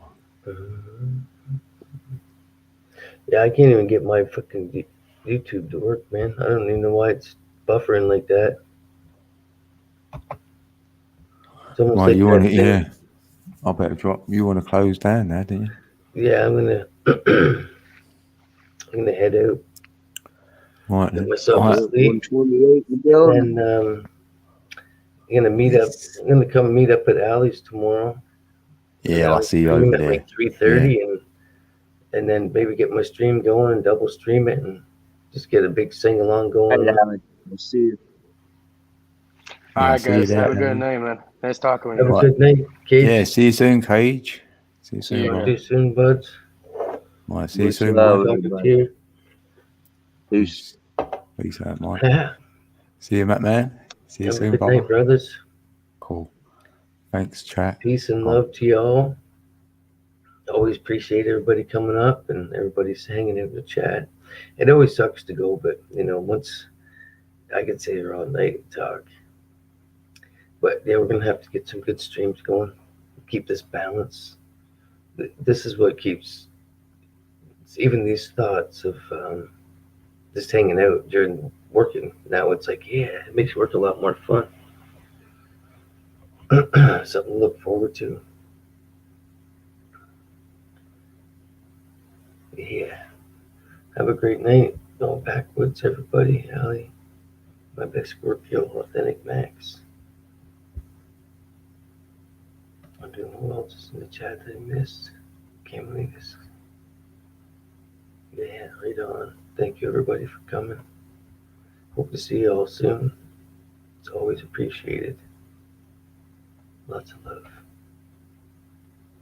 Yeah, I can't even get my fucking YouTube to work, man. I don't even know why it's buffering like that. It's almost Right, like you that want to? thing. Yeah. I better drop. You want to close down now, don't you? Yeah, I'm gonna head out. Right Get then. myself Right. to sleep. 128 in the building. And I'm gonna meet up. I'm gonna come meet up at Allie's tomorrow. Yeah, I'll see you over at there. like 3:30, and then maybe get my stream going and double stream it and just get a big sing along going. I'll see you. All right, see you guys. there, Have a good Ali. night, man. Nice talking with Have you. a good night, Cage. Yeah, see you soon, Cage. See you soon, you, bro. See you soon, buds. Right, see you Much soon, love, Mike. everybody. Peace. Peace out, Mike. Have See you, Matt, man. See you a soon, good brother. night, brothers. Cool. Thanks, chat. Peace and Oh. love to y'all. Always appreciate everybody coming up and everybody's hanging in the chat. It always sucks to go, but once I could stay here all night and talk. But yeah, we're gonna have to get some good streams going. Keep this balance. This is what keeps even these thoughts of just hanging out during working. Now it's like, yeah, it makes work a lot more fun. Something to look forward to. Yeah. Have a great night. No backwoods, everybody. Allie, my best Scorpio, Authentic Max. I'm doing who else is in the chat that I missed. Can't believe this. Yeah, right on. Thank you, everybody, for coming. Hope to see you all soon. It's always appreciated. Lots of love.